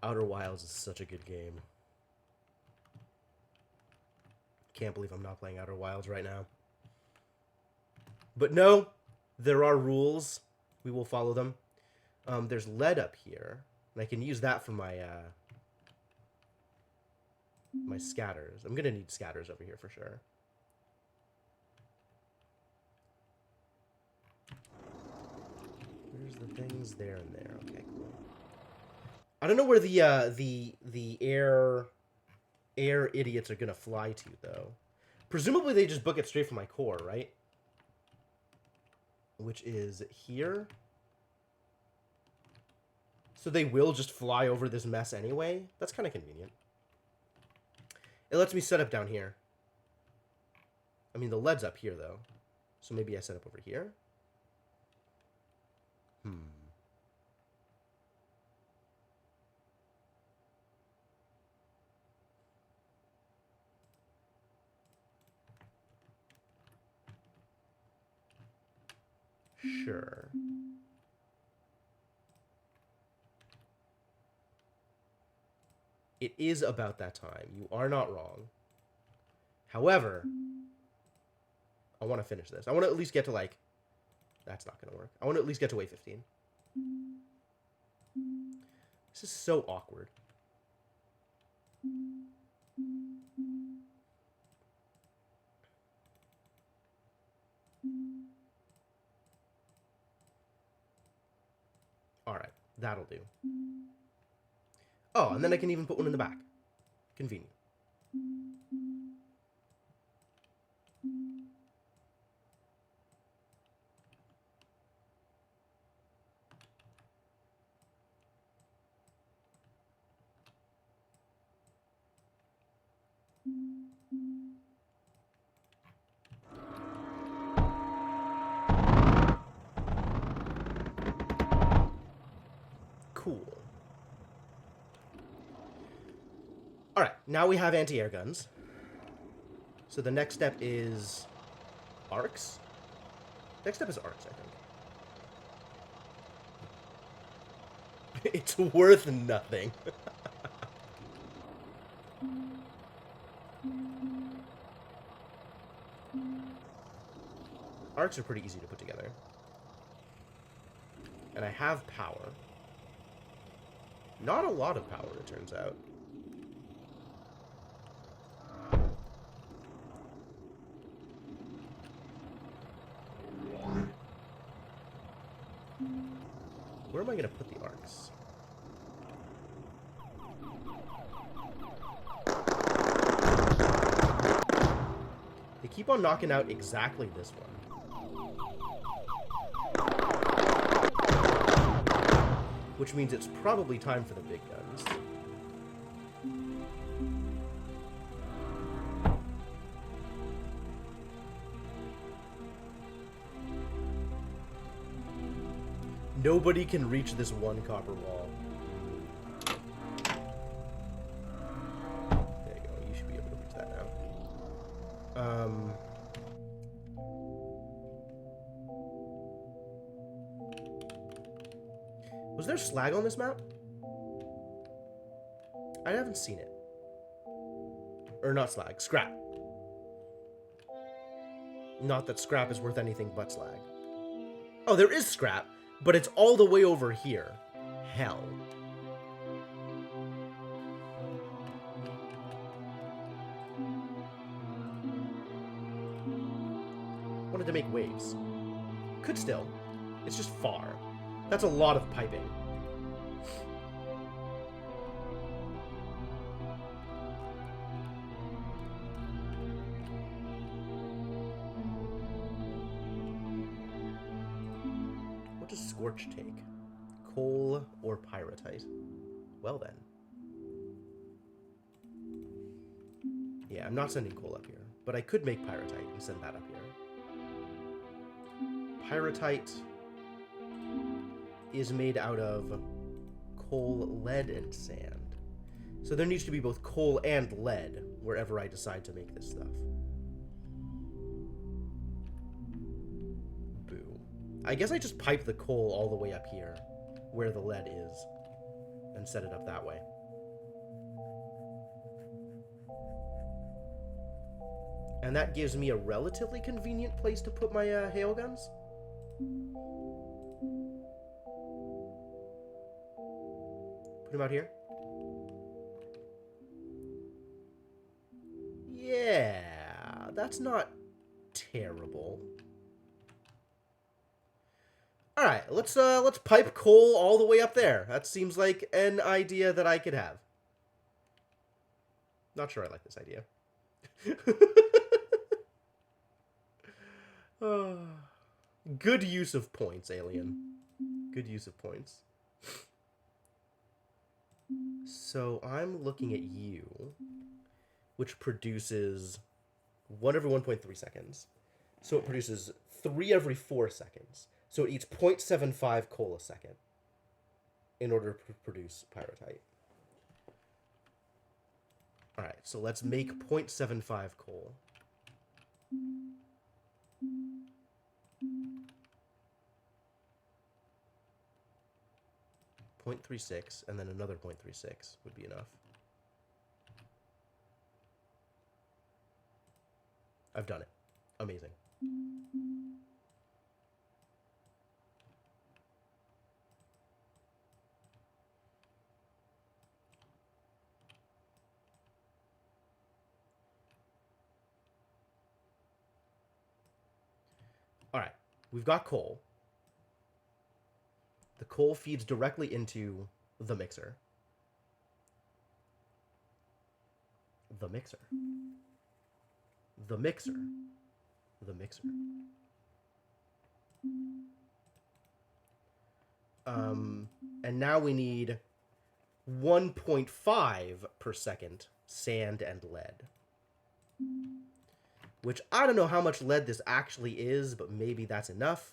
Outer Wilds is such a good game. Can't believe I'm not playing Outer Wilds right now. But no, there are rules. We will follow them. There's lead up here, and I can use that for my my scatters. I'm gonna need scatters over here for sure. There's the things there and there. Okay, cool. I don't know where the air idiots are gonna fly to though. Presumably they just book it straight from my core, right? Which is here. So they will just fly over this mess anyway? That's kind of convenient. It lets me set up down here. I mean, the lead's up here, though. So maybe I set up over here? Sure. It is about that time. You are not wrong. However, I want to finish this. I want to at least get to, like... That's not going to work. I want to at least get to wave 15. This is so awkward. Alright, that'll do. Oh, and then I can even put one in the back. Convenient. Cool. Alright, now we have anti-air guns. So the next step is... arcs? Next step is arcs, I think. It's worth nothing. Arcs are pretty easy to put together. And I have power. Not a lot of power, it turns out. Where am I going to put the arcs? They keep on knocking out exactly this one. Which means it's probably time for the big guns. Nobody can reach this one copper wall. There you go. You should be able to reach that now. Was there slag on this map? I haven't seen it. Or not slag, scrap. Not that scrap is worth anything but slag. Oh, there is scrap, but it's all the way over here. Hell. Wanted to make waves. Could still. It's just far. That's a lot of piping. What does Scorch take? Coal or pyrite? Well then. Yeah, I'm not sending coal up here, but I could make pyrite and send that up here. Pyrite is made out of coal, lead, and sand. So there needs to be both coal and lead wherever I decide to make this stuff. Boo. I guess I just pipe the coal all the way up here, where the lead is, and set it up that way. And that gives me a relatively convenient place to put my hail guns. Put him out here. Yeah, that's not terrible. All right, let's pipe coal all the way up there. That seems like an idea that I could have. Not sure I like this idea. Good use of points, Alien. Good use of points. So I'm looking at you, which produces 1 every 1.3 seconds. So it produces 3 every 4 seconds. So it eats 0.75 coal a second in order to produce pyrite. All right, so let's make 0.75 coal. 0.36, and then another 0.36 would be enough. I've done it. Amazing. All right, we've got coal. The coal feeds directly into the mixer. The mixer. The mixer. The mixer. And now we need 1.5 per second sand and lead. Which I don't know how much lead this actually is, but maybe that's enough.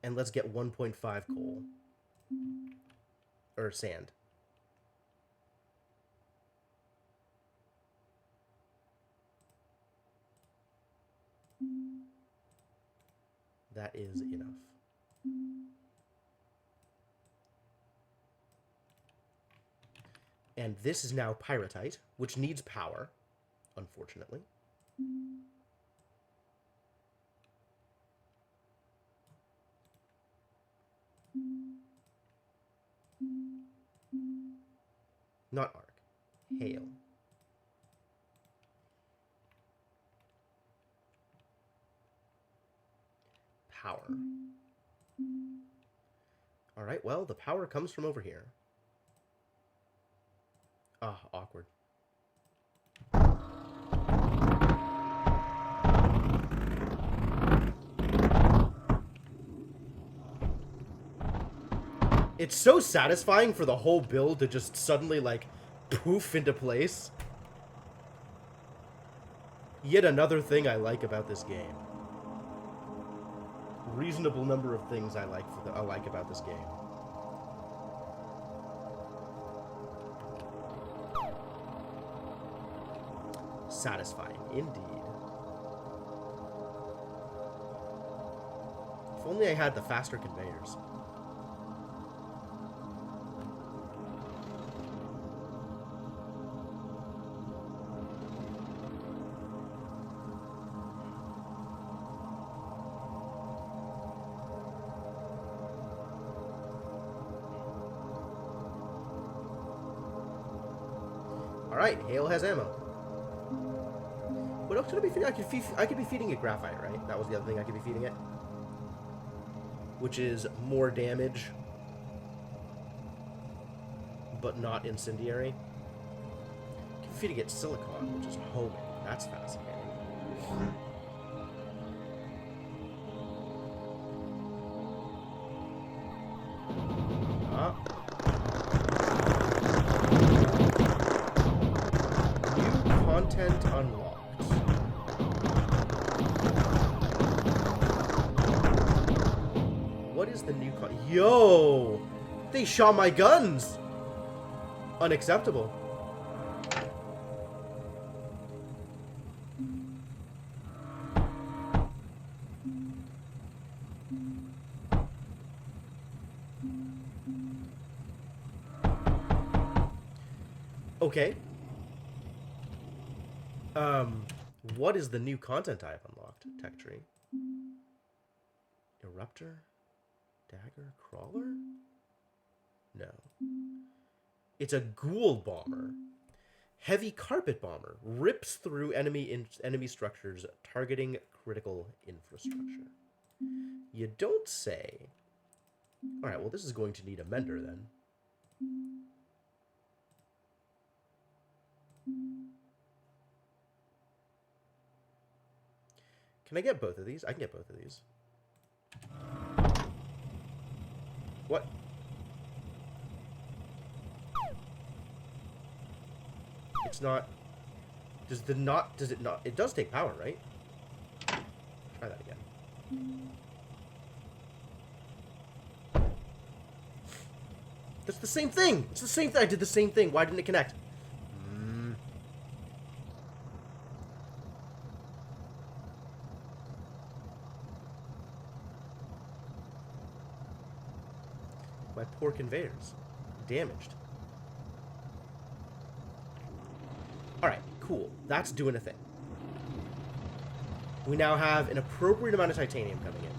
And let's get 1.5 coal. Or sand. That is enough. And this is now pyrite, which needs power, unfortunately. Not arc. Hail. power. Alright, well, the power comes from over here. Ah, awkward. It's so satisfying for the whole build to just suddenly, like, poof into place. Yet another thing I like about this game. Reasonable number of things I like about this game. Satisfying, indeed. If only I had the faster conveyors. Alright, Hale has ammo. What else should I be feeding? I could be feeding it graphite, right? That was the other thing I could be feeding it. Which is more damage, but not incendiary. I could be feeding it silicon, which is homing. That's fascinating. Content unlocked. What is the new Yo! They shot my guns! Unacceptable. Okay. What is the new content I have unlocked? Tech tree. Eruptor? Dagger? Crawler? No. It's a ghoul bomber. Heavy carpet bomber. Rips through enemy structures, targeting critical infrastructure. You don't say. Alright, well this is going to need a mender then. Can I get both of these? I can get both of these. What? It's not... Does it not... It does take power, right? Try that again. That's the same thing! It's the same thing! I did the same thing! Why didn't it connect? My poor conveyors. Damaged. Alright, cool. That's doing a thing. We now have an appropriate amount of titanium coming in.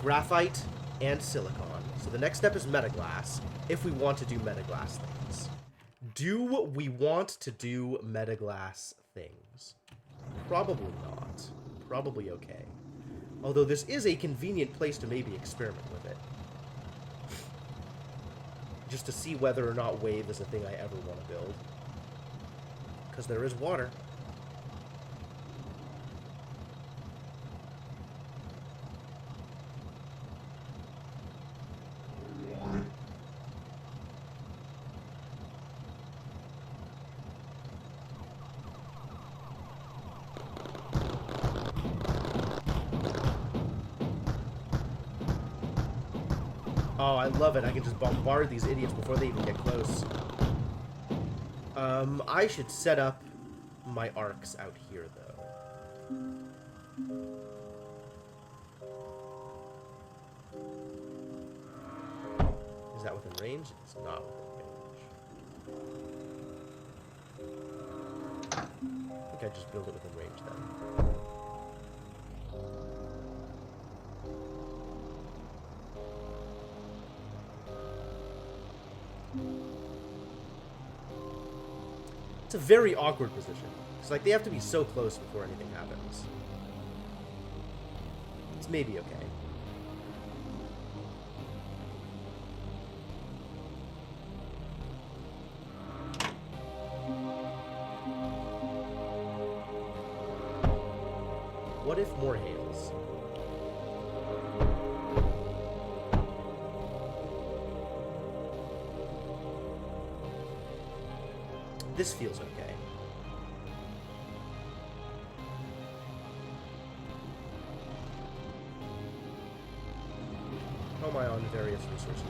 Graphite and silicon. So the next step is metaglass, if we want to do metaglass things. Do we want to do metaglass things? Probably not. Probably okay. Although this is a convenient place to maybe experiment with it. Just to see whether or not wave is a thing I ever want to build. Because there is water. Oh, I love it. I can just bombard these idiots before they even get close. I should set up my arcs out here, though. Is that within range? It's not within range. I think I just build it within range, then. It's a very awkward position. It's like they have to be so close before anything happens. It's maybe okay. What if more hails? This feels okay. How am I on various resources?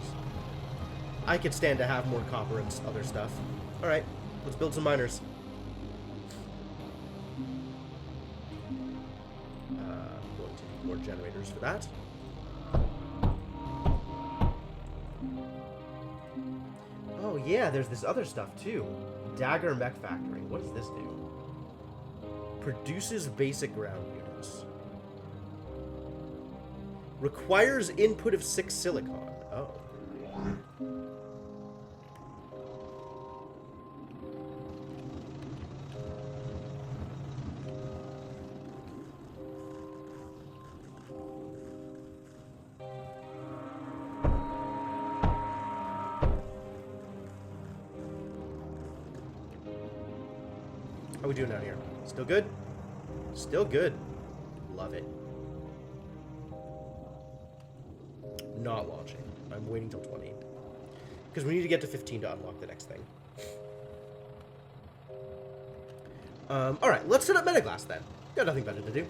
I could stand to have more copper and other stuff. Alright, let's build some miners. Going to need more generators for that. Oh yeah, there's this other stuff too. Dagger Mech Factory. What does this do? Produces basic ground units. Requires input of 6 silicon. Oh. How we doing down here? Still good? Still good. Love it. Not launching. I'm waiting till 20. Because we need to get to 15 to unlock the next thing. Alright, let's set up Metaglass then. Got nothing better to do.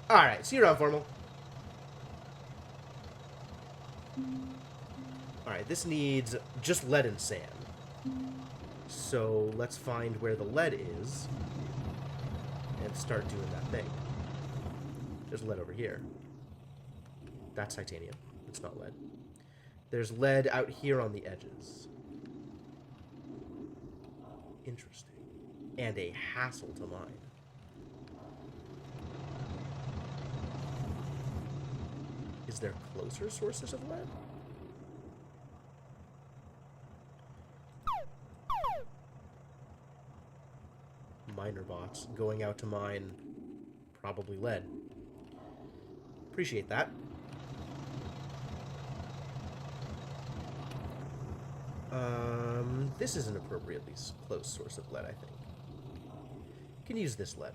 Alright, see you around, Formal. Alright, this needs just lead and sand. So let's find where the lead is and start doing that thing. There's lead over here. That's titanium. It's not lead. There's lead out here on the edges. Interesting. And a hassle to mine. Is there closer sources of lead? Miner bots going out to mine probably lead. Appreciate that. This is an appropriately close source of lead, I think. Can use this lead.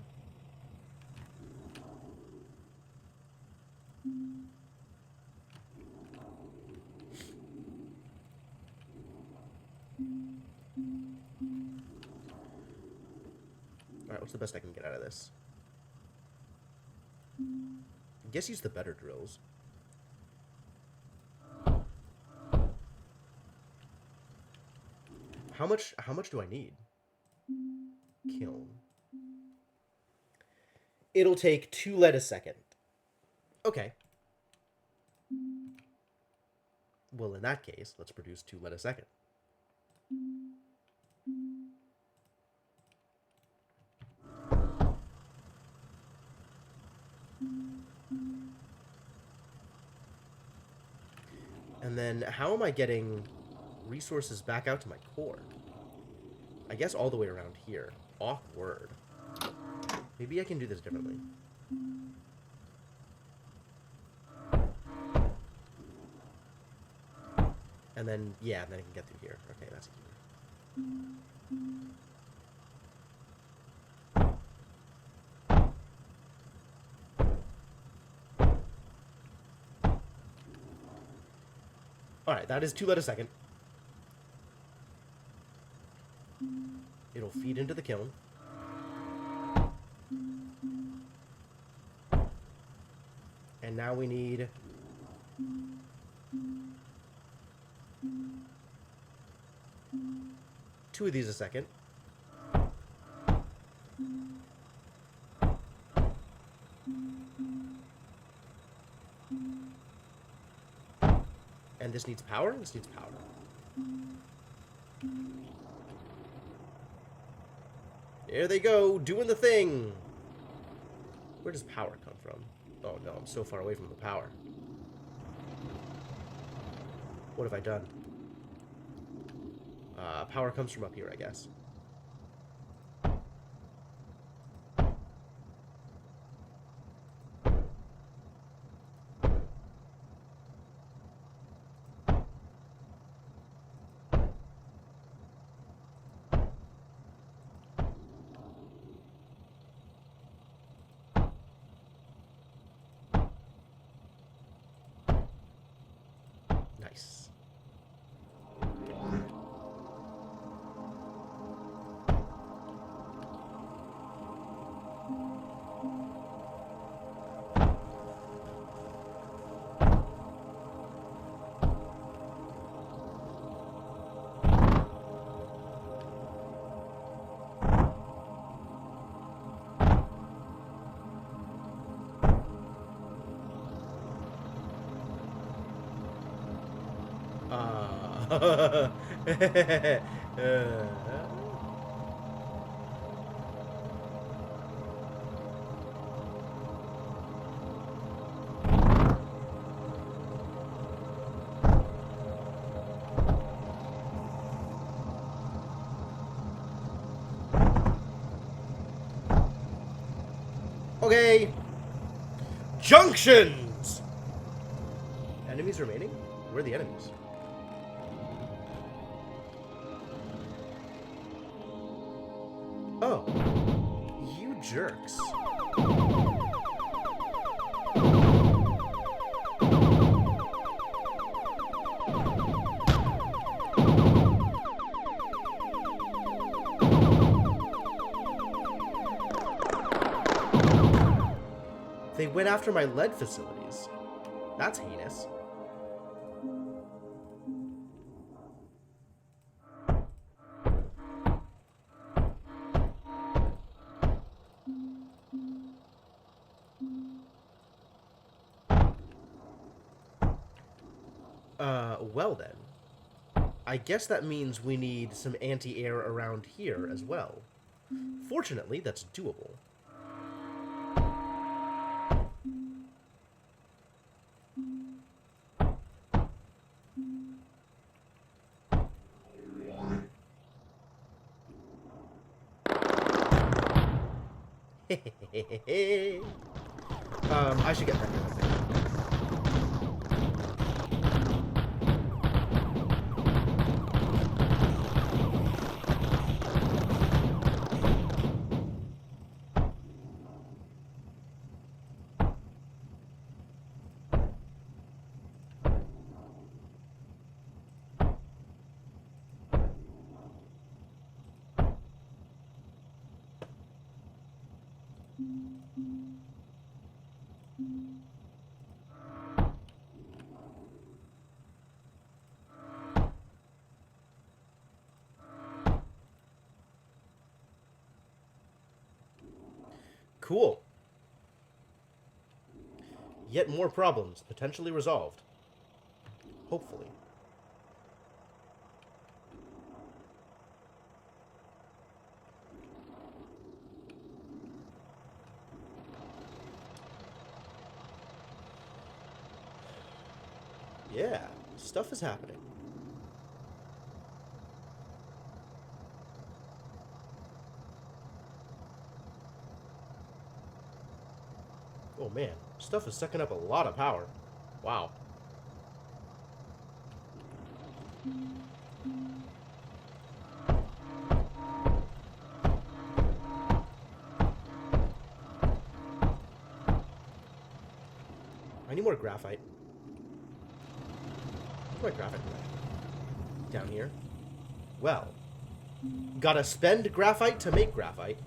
Alright, what's the best I can get out of this? I guess use the better drills. How much do I need? Kiln. It'll take 2 lead a second. Okay. Well, in that case, let's produce 2 lead a second. And then how am I getting resources back out to my core? I guess all the way around here. Awkward. Maybe I can do this differently. And then, yeah, then I can get through here. Okay, that's easier. Alright, that is 2 lead a second. It'll feed into the kiln. And now we need... two of these a second. And this needs power? This needs power. There they go, doing the thing! Where does power come from? Oh no, I'm so far away from the power. What have I done? Power comes from up here, I guess. Nice. Uh, okay. Junctions! Enemies remaining? Where are the enemies? Oh. You jerks. They went after my lead facilities. That's heinous. Well then. I guess that means we need some anti-air around here as well. Fortunately, that's doable. I should get back to that thing. Cool. Yet more problems potentially resolved. Hopefully. Yeah, stuff is happening. Oh man, stuff is sucking up a lot of power. Wow. I need more graphite. Where's my graphite down here? Well, gotta spend graphite to make graphite.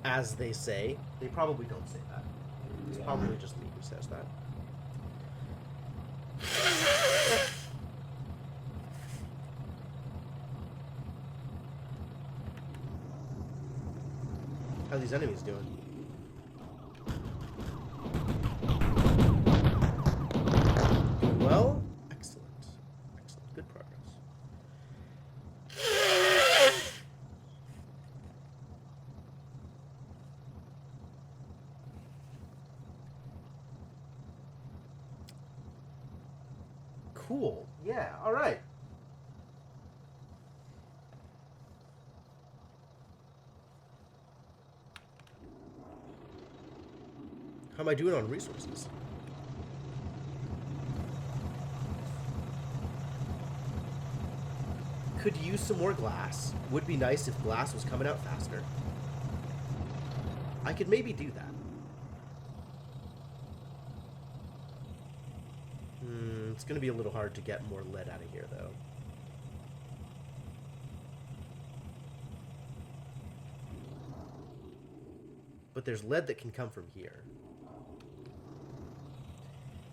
As they say. They probably don't say that. It's probably just me who says that. How are these enemies doing? Doing well? Excellent. Excellent. Good progress. Cool. Yeah, alright. How am I doing on resources? Could use some more glass. Would be nice if glass was coming out faster. I could maybe do that. It's going to be a little hard to get more lead out of here, though. But there's lead that can come from here.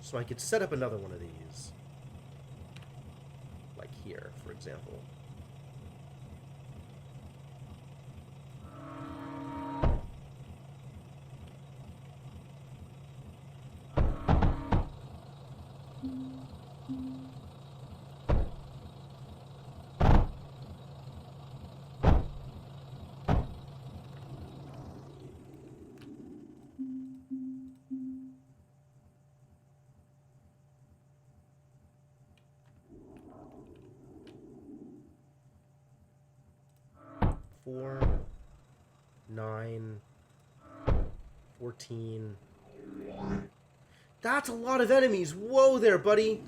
So I could set up another one of these. Like here, for example. Four, 9, 14. That's a lot of enemies. Whoa there, buddy.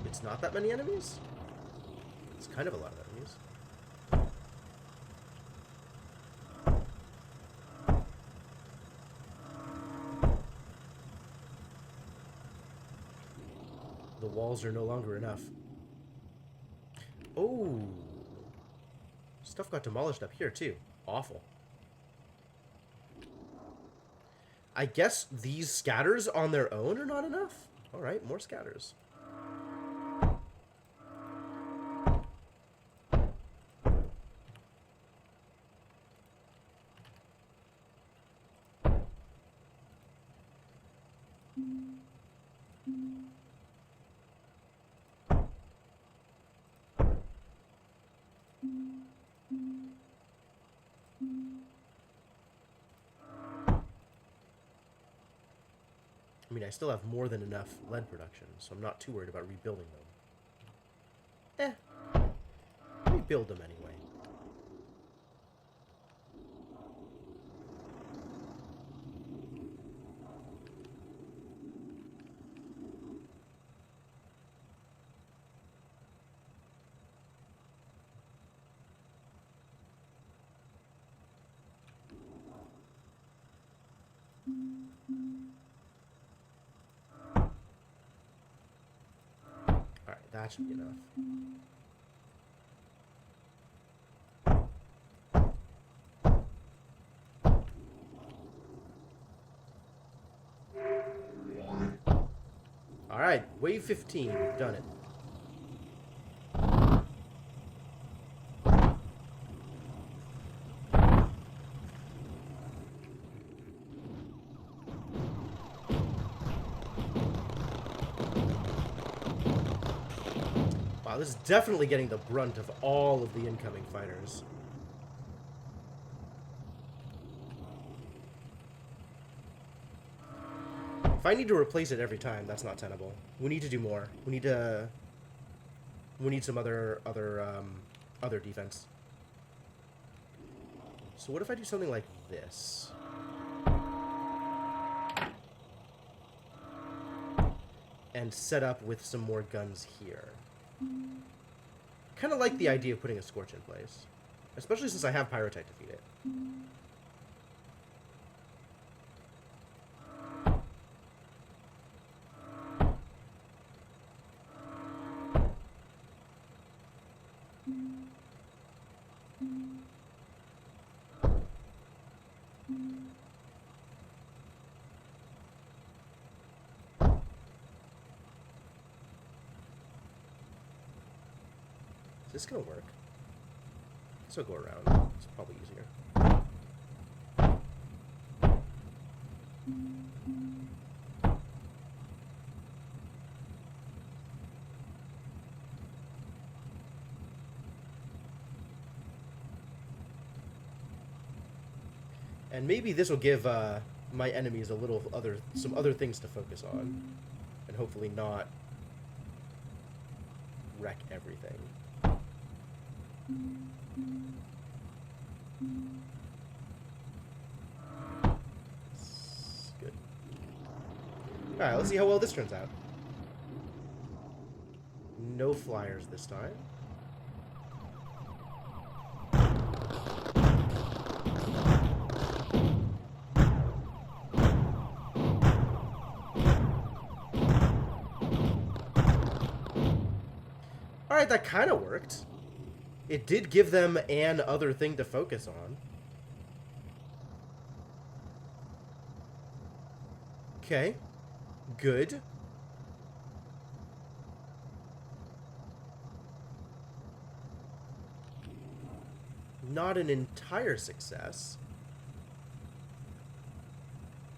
It's not that many enemies? It's kind of a lot of enemies. The walls are no longer enough. Oh. Stuff got demolished up here, too. Awful. I guess these scatters on their own are not enough? Alright, more scatters. I mean, I still have more than enough lead production, so I'm not too worried about rebuilding them. Rebuild them anyway. Alright, that should be enough. Alright, wave 15. We've done it. Wow, this is definitely getting the brunt of all of the incoming fighters. If I need to replace it every time, that's not tenable. We need to do more. We need some other defense. So what if I do something like this? And set up with some more guns here. Kind of like the idea of putting a Scorch in place. Especially since I have Pyrotech to feed it. Is this gonna work? This will go around. It's probably easier. And maybe this will give my enemies some other things to focus on, and hopefully not wreck everything. Alright, let's see how well this turns out. No flyers this time. Alright, that kind of worked. It did give them an other thing to focus on. Okay. Good. Not an entire success.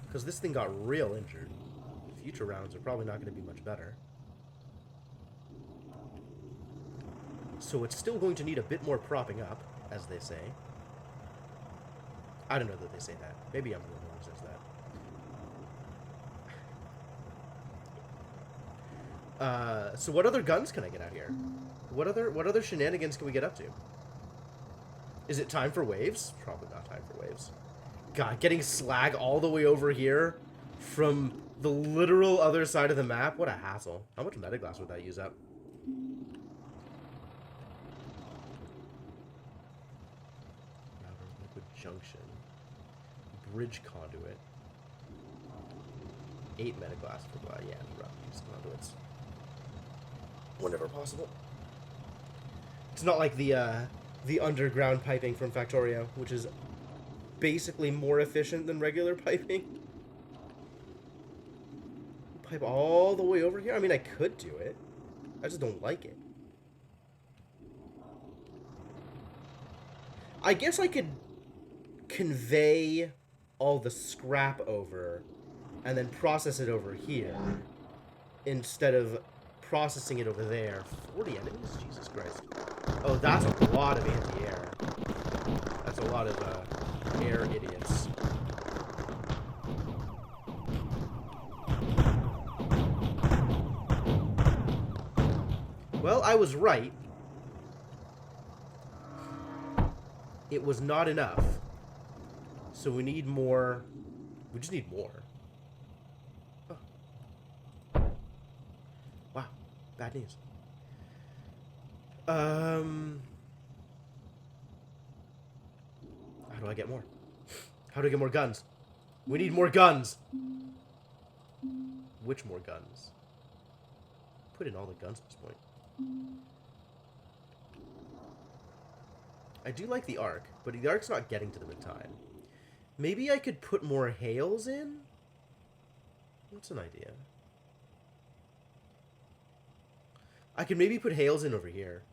Because this thing got real injured. Future rounds are probably not going to be much better. So it's still going to need a bit more propping up, as they say. I don't know that they say that. Maybe I'm the only one who says that. So what other guns can I get out here? What other shenanigans can we get up to? Is it time for waves? Probably not time for waves. God, getting slag all the way over here from the literal other side of the map? What a hassle. How much metaglass would that use up? Liquid junction. Bridge conduit. 8 metaglass for glass. Yeah, rough use conduits. Whenever possible. It's not like the underground piping from Factorio, which is basically more efficient than regular piping. Pipe all the way over here? I mean, I could do it. I just don't like it. I guess I could convey all the scrap over and then process it over here instead of processing it over there. 40 enemies? Jesus Christ. Oh, that's a lot of anti-air. That's a lot of air idiots. Well, I was right. It was not enough. So we need more. We just need more. Oh. Wow. Bad news. How do I get more? How do I get more guns? We need more guns! Which more guns? Put in all the guns at this point. I do like the arc, but the arc's not getting to them in time. Maybe I could put more hails in? What's an idea? I could maybe put hails in over here.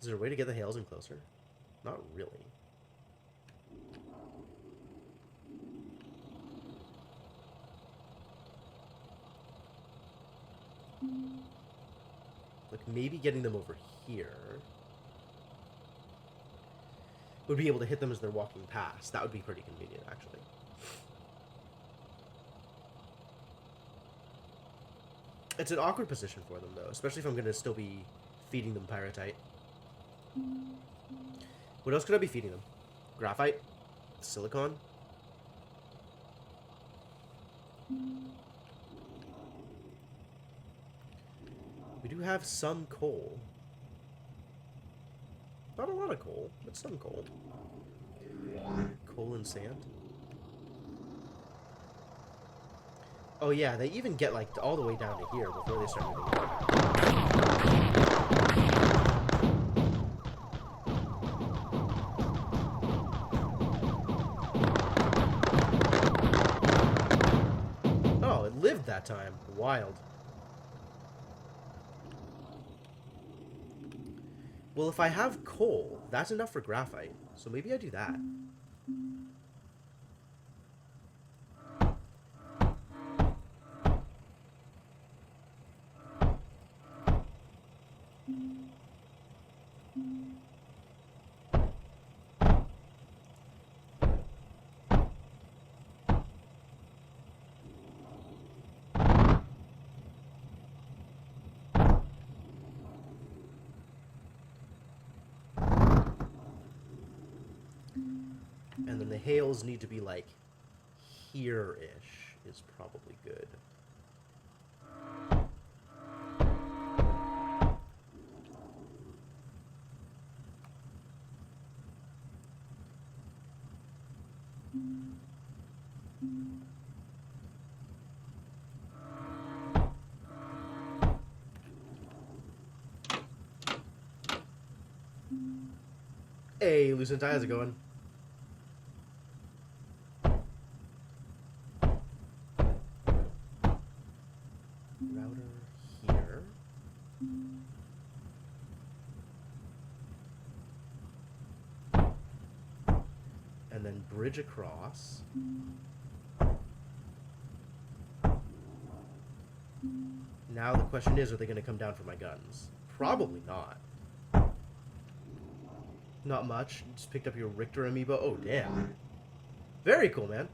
Is there a way to get the hails in closer? Not really. Like, maybe getting them over here would be able to hit them as they're walking past. That would be pretty convenient, actually. It's an awkward position for them, though, especially if I'm going to still be feeding them pyrite. What else could I be feeding them? Graphite? Silicon? We do have some coal. Not a lot of coal, but some coal. Coal and sand. Oh yeah, they even get like all the way down to here before they start moving on. Oh, it lived that time. Wild. Well, if I have coal, that's enough for graphite. So maybe I do that. inhales need to be like here-ish is probably good. Hey, Lucinda, how's it going? Router here. And then bridge across. Now the question is, are they going to come down for my guns? Probably not. Not much. You just picked up your Richter amiibo. Oh, damn. Very cool, man.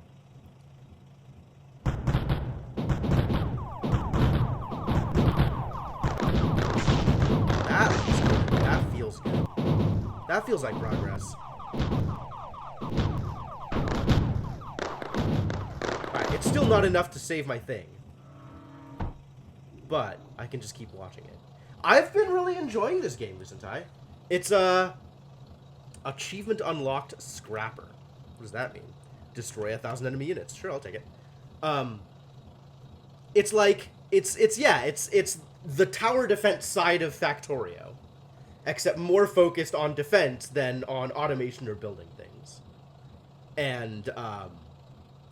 That feels good. That feels like progress. Alright, it's still not enough to save my thing. But I can just keep watching it. I've been really enjoying this game, Lucentai. It's, achievement unlocked Scrapper. What does that mean? Destroy 1,000 enemy units. Sure, I'll take it. It's like it's the tower defense side of Factorio, except more focused on defense than on automation or building things. And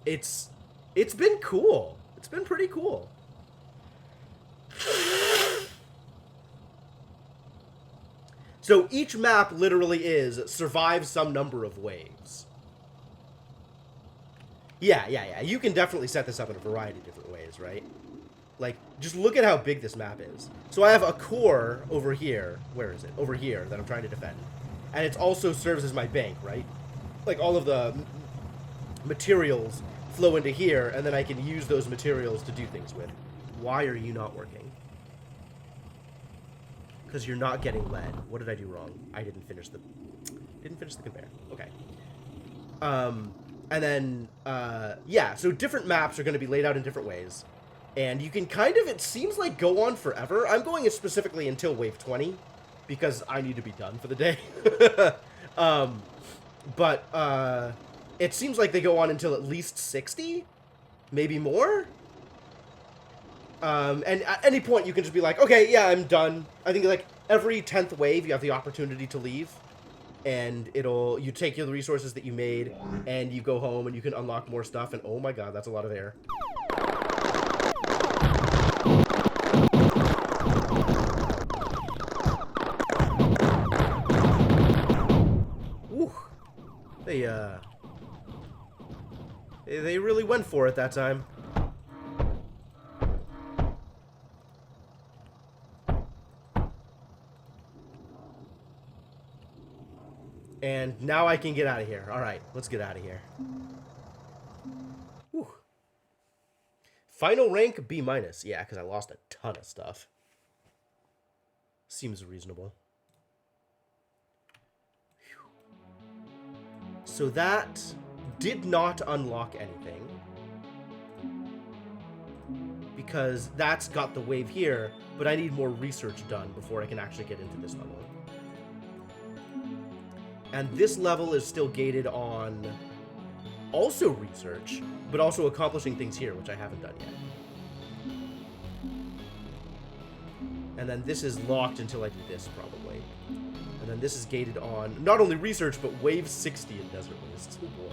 it's been cool. It's been pretty cool. So each map literally is survive some number of waves. Yeah. You can definitely set this up in a variety of different ways, right? Like, just look at how big this map is. So I have a core over here. Where is it? Over here that I'm trying to defend. And it also serves as my bank, right? Like, all of the materials flow into here, and then I can use those materials to do things with. Why are you not working? Because you're not getting lead. What did I do wrong? I didn't finish the conveyor. Okay. And then, yeah, so different maps are going to be laid out in different ways. And you can kind of, it seems like, go on forever. I'm going specifically until wave 20, because I need to be done for the day. But it seems like they go on until at least 60, maybe more. And at any point, you can just be like, okay, yeah, I'm done. I think, like, every 10th wave, you have the opportunity to leave. And you take the resources that you made, and you go home, and you can unlock more stuff. And oh my god, that's a lot of air. Woo. They really went for it that time. And now I can get out of here. Alright, let's get out of here. Whew. Final rank B-. Yeah, because I lost a ton of stuff. Seems reasonable. Whew. So that did not unlock anything. Because that's got the wave here, but I need more research done before I can actually get into this level. And this level is still gated on also research, but also accomplishing things here, which I haven't done yet. And then this is locked until I do this, probably. And then this is gated on not only research, but wave 60 in Desert Wastes. Oh boy.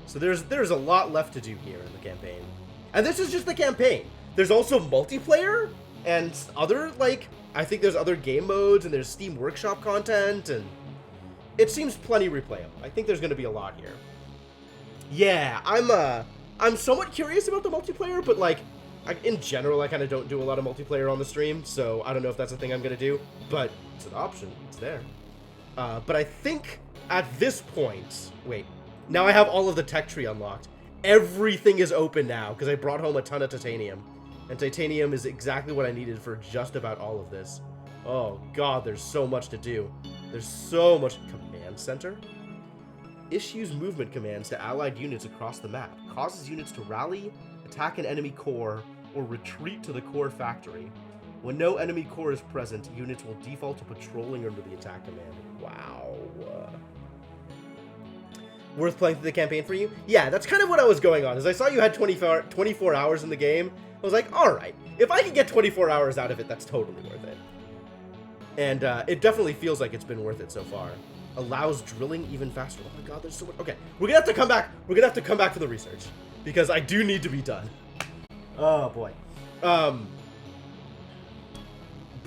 So there's a lot left to do here in the campaign. And this is just the campaign. There's also multiplayer and other, like, I think there's other game modes, and there's Steam Workshop content, and it seems plenty replayable. I think there's going to be a lot here. Yeah, I'm somewhat curious about the multiplayer, but, like, in general, I kind of don't do a lot of multiplayer on the stream, so I don't know if that's a thing I'm going to do, but it's an option. It's there. But I think at this point... Wait. Now I have all of the tech tree unlocked. Everything is open now, because I brought home a ton of titanium. And titanium is exactly what I needed for just about all of this. Oh, God, there's so much to do. There's so much... Command center? Issues movement commands to allied units across the map. Causes units to rally, attack an enemy core, or retreat to the core factory. When no enemy core is present, units will default to patrolling under the attack command. Wow. Worth playing through the campaign for you? Yeah, that's kind of what I was going on. As I saw you had 24 hours in the game, I was like, alright, if I can get 24 hours out of it, that's totally worth it. And it definitely feels like it's been worth it so far. Allows drilling even faster. Oh my god, there's so much. Okay, we're gonna have to come back. We're gonna have to come back to the research because I do need to be done. Oh boy.